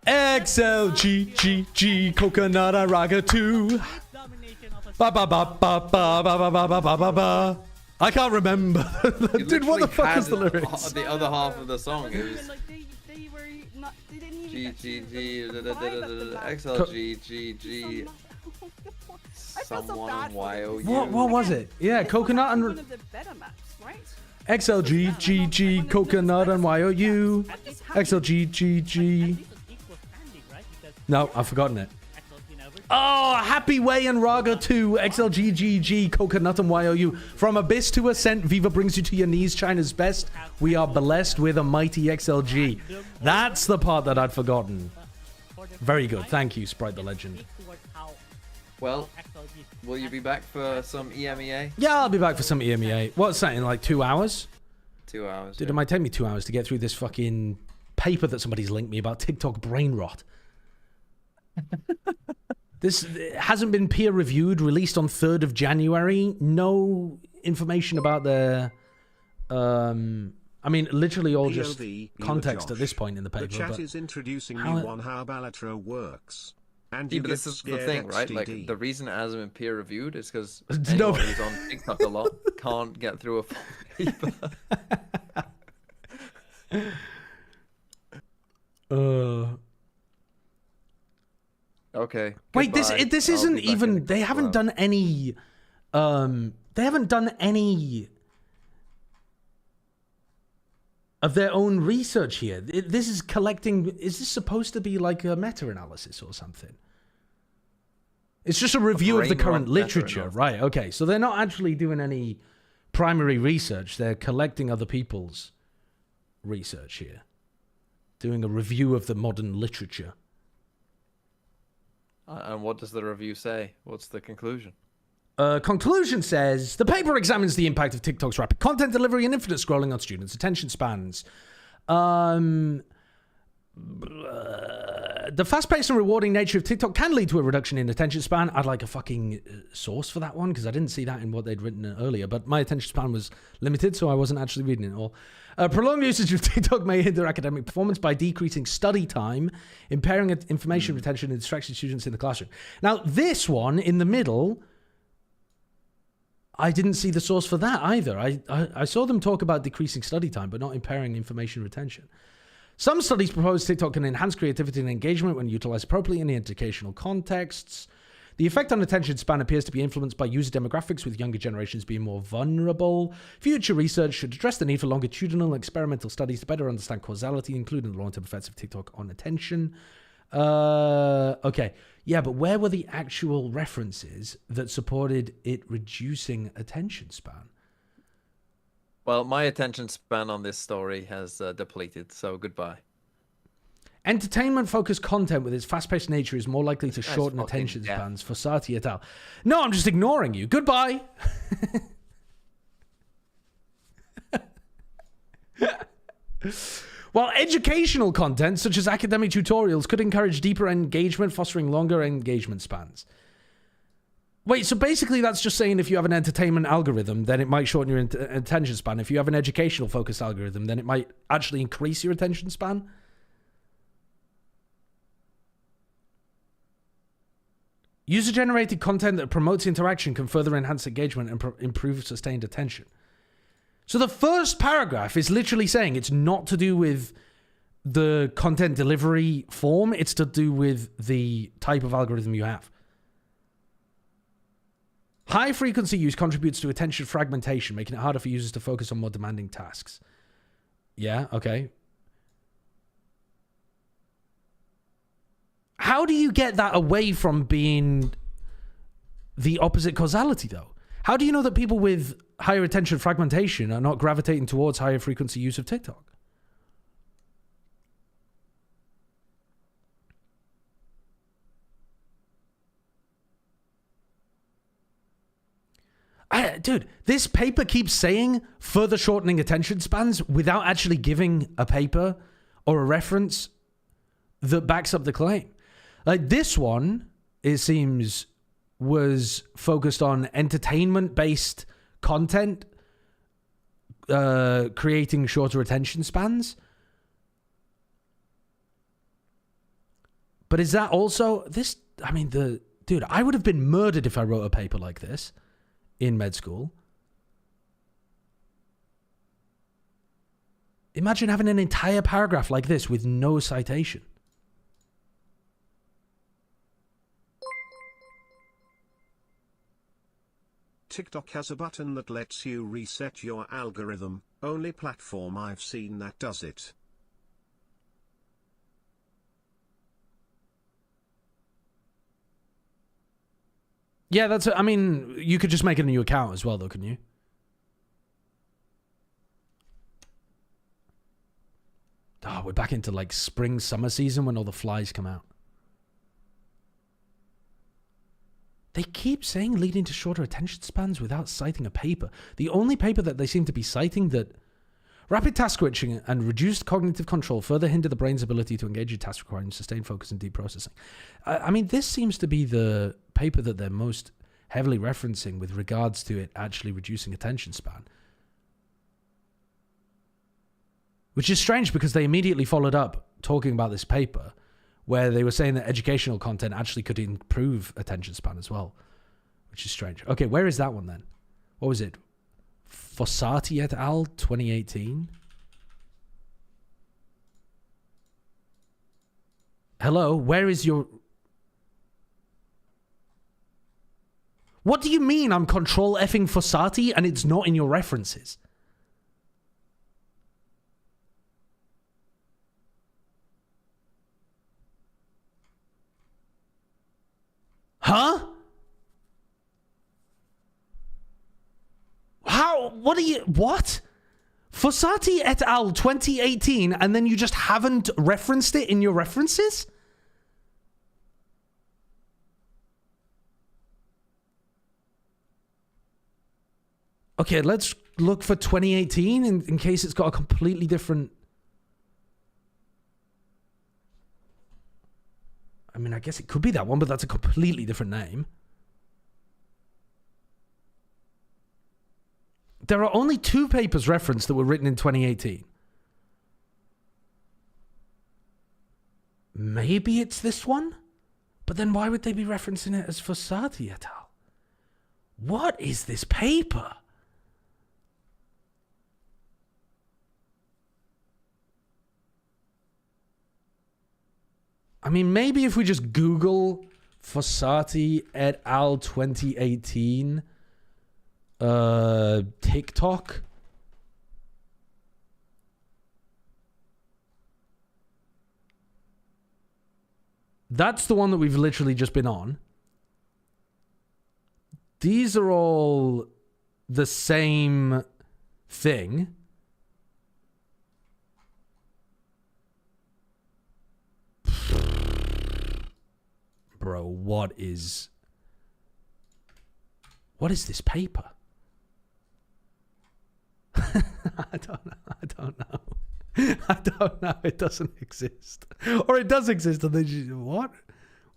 XLG Coconut and Raga 2. Ba ba ba ba ba ba ba ba ba ba ba. I can't remember. Dude, what the fuck is the lyrics? The other half of the song is XLG someone YOU. What was it? Yeah, Coconut and XLG Coconut and YOU. XLG. No, I've forgotten it. Oh, Happy Way and Raga 2, XLG, Coconut and YOU. From abyss to ascent, Viva brings you to your knees, China's best. We are blessed with a mighty XLG. That's the part that I'd forgotten. Very good. Thank you, Sprite the Legend. Well, will you be back for some EMEA? Yeah, I'll be back for some EMEA. What's that, in like 2 hours? 2 hours. Dude, it might take me 2 hours to get through this fucking paper that somebody's linked me about TikTok brain rot. This hasn't been peer-reviewed, released on 3rd of January. No information about the... I mean, literally all just context at this point in the paper. The chat is introducing you on how Balatro works. And yeah, but this is the thing, right? Like, the reason it hasn't been peer-reviewed is because anyone who's on TikTok a lot can't get through a full paper. Okay. Wait, this isn't even. They haven't done any. They haven't done any of their own research here. This is collecting. Is this supposed to be like a meta-analysis or something? It's just a review of the current literature, right? Okay, so they're not actually doing any primary research. They're collecting other people's research here, doing a review of the modern literature. And what does the review say? What's the conclusion? Conclusion says, the paper examines the impact of TikTok's rapid content delivery and infinite scrolling on students' attention spans. The fast-paced and rewarding nature of TikTok can lead to a reduction in attention span. I'd like a fucking source for that one, because I didn't see that in what they'd written earlier, but my attention span was limited, so I wasn't actually reading it all. Prolonged usage of TikTok may hinder academic performance by decreasing study time, impairing information retention, and distracting students in the classroom. Now, this one in the middle, I didn't see the source for that either. I saw them talk about decreasing study time, but not impairing information retention. Some studies propose TikTok can enhance creativity and engagement when utilized appropriately in educational contexts. The effect on attention span appears to be influenced by user demographics, with younger generations being more vulnerable. Future research should address the need for longitudinal experimental studies to better understand causality, including the long-term effects of TikTok on attention. Okay. Yeah, but where were the actual references that supported it reducing attention span? Well, my attention span on this story has depleted, so goodbye. Entertainment-focused content with its fast-paced nature is more likely to shorten attention spans for Sati et al. No, I'm just ignoring you. Goodbye. While educational content, such as academic tutorials, could encourage deeper engagement, fostering longer engagement spans. Wait, so basically that's just saying if you have an entertainment algorithm, then it might shorten your attention span. If you have an educational-focused algorithm, then it might actually increase your attention span. User-generated content that promotes interaction can further enhance engagement and improve sustained attention. So the first paragraph is literally saying it's not to do with the content delivery form. It's to do with the type of algorithm you have. High-frequency use contributes to attention fragmentation, making it harder for users to focus on more demanding tasks. Yeah, okay. How do you get that away from being the opposite causality, though? How do you know that people with higher attention fragmentation are not gravitating towards higher frequency use of TikTok? Dude, this paper keeps saying further shortening attention spans without actually giving a paper or a reference that backs up the claim. Like this one, it seems, was focused on entertainment-based content, creating shorter attention spans. But is that also this? I mean, dude, I would have been murdered if I wrote a paper like this in med school. Imagine having an entire paragraph like this with no citation. TikTok has a button that lets you reset your algorithm. Only platform I've seen that does it. Yeah, that's. I mean, you could just make a new account as well, though, couldn't you? Oh, we're back into like spring, summer season when all the flies come out. They keep saying leading to shorter attention spans without citing a paper. The only paper that they seem to be citing that rapid task switching and reduced cognitive control further hinder the brain's ability to engage in tasks requiring sustained focus and deep processing. I mean, this seems to be the paper that they're most heavily referencing with regards to it actually reducing attention span. Which is strange because they immediately followed up talking about this paper where they were saying that educational content actually could improve attention span as well, which is strange. Okay, where is that one then? What was it? Fossati et al. 2018? Hello, where is your... What do you mean I'm control effing Fossati and it's not in your references? Huh? How? What are you... What? Fossati et al. 2018 and then you just haven't referenced it in your references? Okay, let's look for 2018 in case it's got a completely different... I mean, I guess it could be that one, but that's a completely different name. There are only 2 papers referenced that were written in 2018. Maybe it's this one? But then why would they be referencing it as Fossati et al.? What is this paper? I mean, maybe if we just Google Fossati et al. 2018 TikTok. That's the one that we've literally just been on. These are all the same thing. Bro, what is this paper? I don't know. It doesn't exist. Or it does exist and they just, what?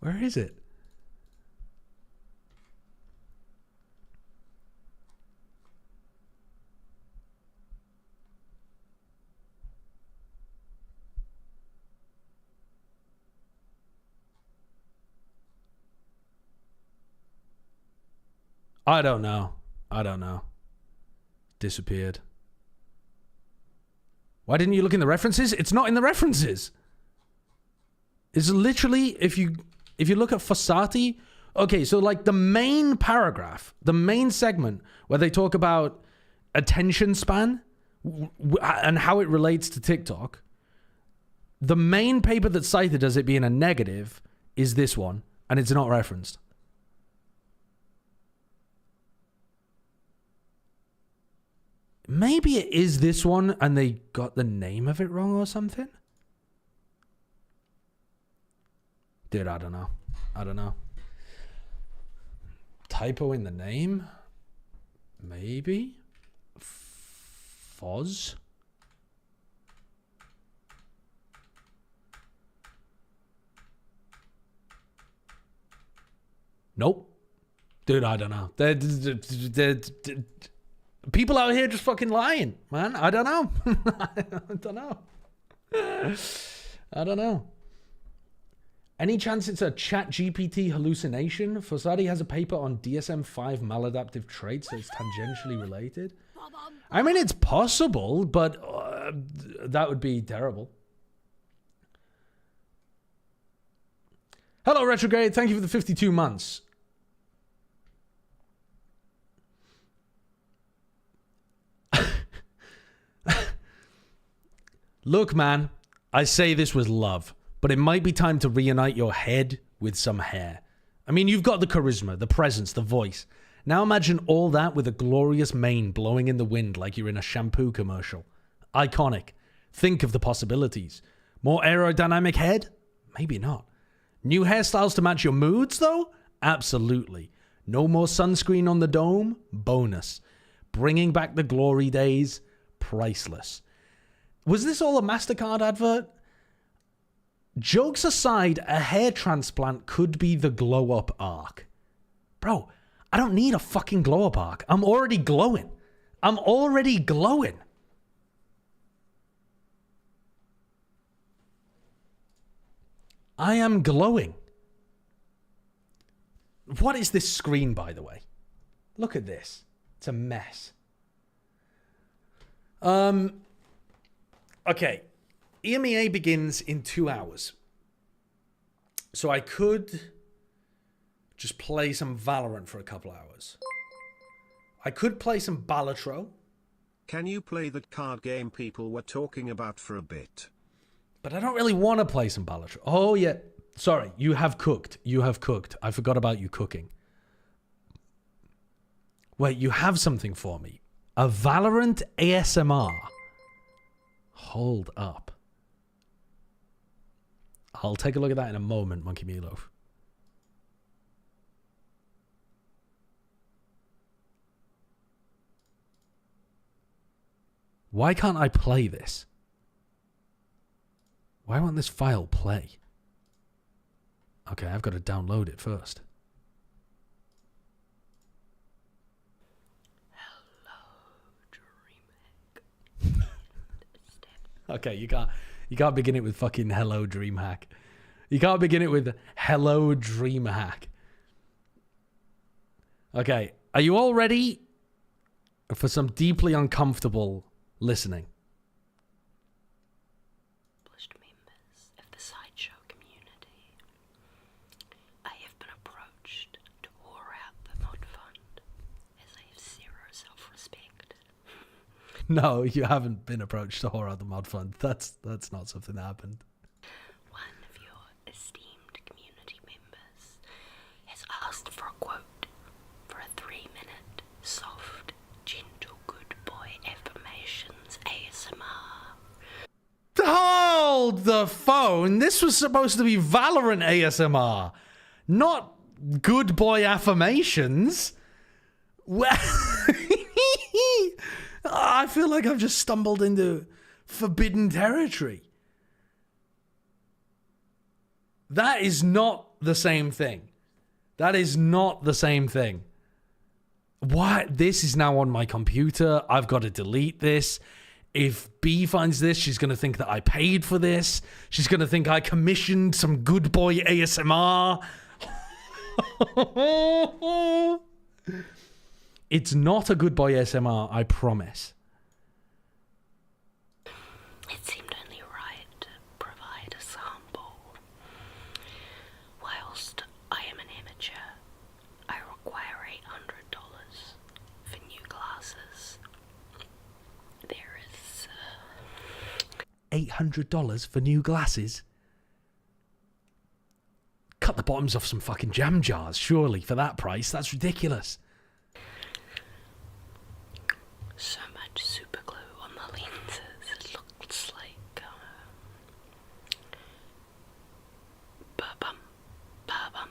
Where is it? I don't know. I don't know. Disappeared. Why didn't you look in the references? It's not in the references. It's literally, if you look at Fossati, okay, so like the main paragraph, the main segment where they talk about attention span and how it relates to TikTok, the main paper that's cited as it being a negative is this one, and it's not referenced. Maybe it is this one and they got the name of it wrong or something? Dude, I don't know. I don't know. Typo in the name? Maybe? Foz? Nope. Dude, I don't know. People out here just fucking lying, man. I don't know. I don't know. I don't know. Any chance it's a chat GPT hallucination? Fossati has a paper on DSM-5 maladaptive traits, so it's tangentially related. I mean, it's possible, but that would be terrible. Hello, Retrograde. Thank you for the 52 months. Look, man, I say this with love, but it might be time to reunite your head with some hair. I mean, you've got the charisma, the presence, the voice. Now imagine all that with a glorious mane blowing in the wind like you're in a shampoo commercial. Iconic. Think of the possibilities. More aerodynamic head? Maybe not. New hairstyles to match your moods, though? Absolutely. No more sunscreen on the dome? Bonus. Bringing back the glory days? Priceless. Was this all a MasterCard advert? Jokes aside, a hair transplant could be the glow-up arc. Bro, I don't need a fucking glow-up arc. I'm already glowing. I'm already glowing. I am glowing. What is this screen, by the way? Look at this. It's a mess. Okay. EMEA begins in 2 hours. So I could just play some Valorant for a couple hours. I could play some Balatro. Can you play that card game people were talking about for a bit? But I don't really want to play some Balatro. Oh, yeah. Sorry, you have cooked. You have cooked. I forgot about you cooking. Wait, you have something for me. A Valorant ASMR. Hold up. I'll take a look at that in a moment, Monkey Meatloaf. Why can't I play this? Why won't this file play? Okay, I've got to download it first. Okay, you can't begin it with fucking hello DreamHack. You can't begin it with hello DreamHack. Okay, are you all ready for some deeply uncomfortable listening? Published members of the sideshow community, I have been approached to whore out the mod fund as I have zero self-respect. No, you haven't been approached to whore out the mod fund. That's not something that happened. One of your esteemed community members has asked for a quote for a 3-minute soft, gentle, good boy affirmations ASMR. Hold the phone. This was supposed to be Valorant ASMR, not good boy affirmations. I feel like I've just stumbled into forbidden territory. That is not the same thing. That is not the same thing. What? This is now on my computer. I've got to delete this. If B finds this, she's going to think that I paid for this. She's going to think I commissioned some good boy ASMR. It's not a good boy ASMR, I promise. It seemed only right to provide a sample. Whilst I am an amateur, I require $800 for new glasses. There is... $800 for new glasses? Cut the bottoms off some fucking jam jars, surely, for that price. That's ridiculous. So much super glue on the lenses, it looks like ba-bum, ba-bum.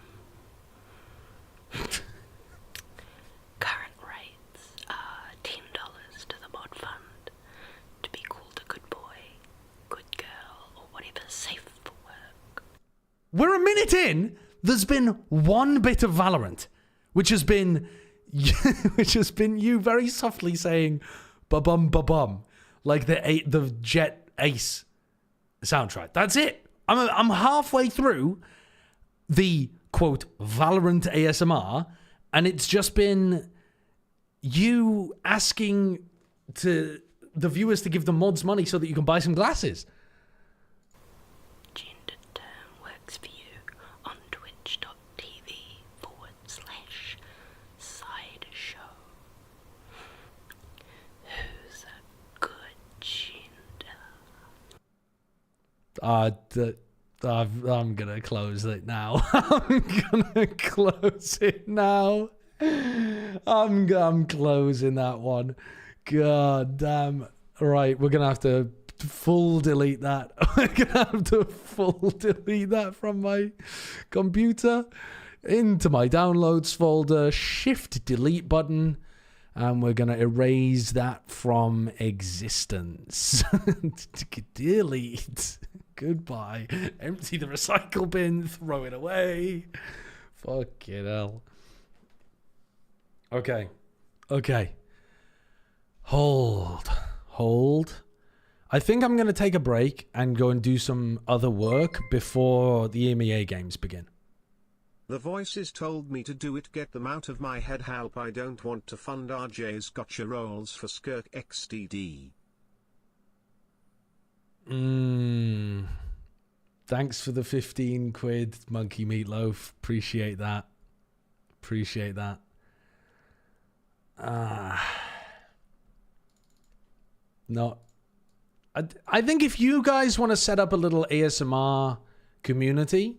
Current rates are $10 to the mod fund to be called a good boy, good girl, or whatever's safe for work. We're a minute in. There's been one bit of Valorant, which has been you very softly saying "ba-bum ba-bum" like the Jet Ace soundtrack. That's it. I'm halfway through the quote Valorant ASMR, and it's just been you asking to the viewers to give the mods money so that you can buy some glasses. Gendered term works for you on twitch.tv/sideshow. Who's a good gender? I'm gonna close it now. I'm gonna close it now. I'm closing that one. God damn. Right, we're gonna have to full delete that. We're gonna have to full delete that from my computer into my downloads folder. Shift delete button. And we're gonna erase that from existence. Delete. Goodbye. Empty the recycle bin. Throw it away. Fucking hell. Okay. Hold. I think I'm going to take a break and go and do some other work before the EMEA games begin. The voices told me to do it. Get them out of my head. Help. I don't want to fund RJ's gotcha rolls for Skirk XTD. Thanks for the 15 quid, Monkey Meatloaf. Appreciate that. No. I think if you guys want to set up a little ASMR community,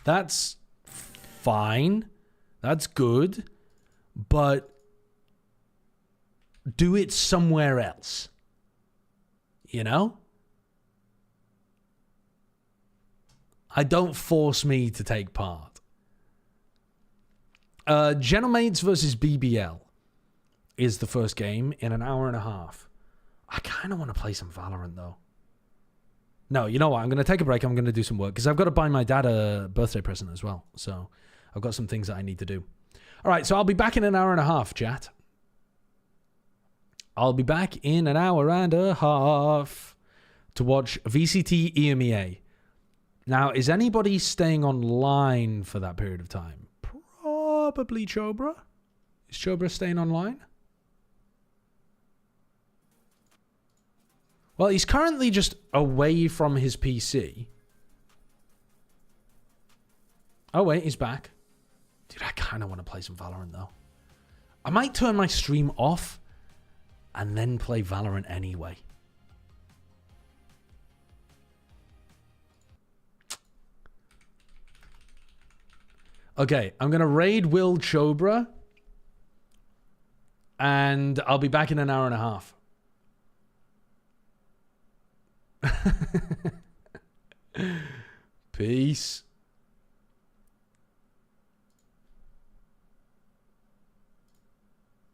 that's fine. That's good. But do it somewhere else. You know? Don't force me to take part. Genomates versus BBL is the first game in an hour and a half. I kind of want to play some Valorant, though. No, you know what? I'm going to take a break. I'm going to do some work because I've got to buy my dad a birthday present as well. So I've got some things that I need to do. All right, so I'll be back in an hour and a half, chat. I'll be back in an hour and a half to watch VCT EMEA. Now, is anybody staying online for that period of time? Probably Chobra. Is Chobra staying online? Well, he's currently just away from his PC. Oh, wait, he's back. Dude, I kind of want to play some Valorant, though. I might turn my stream off and then play Valorant anyway. Okay, I'm going to raid Will Chobra. And I'll be back in an hour and a half. Peace.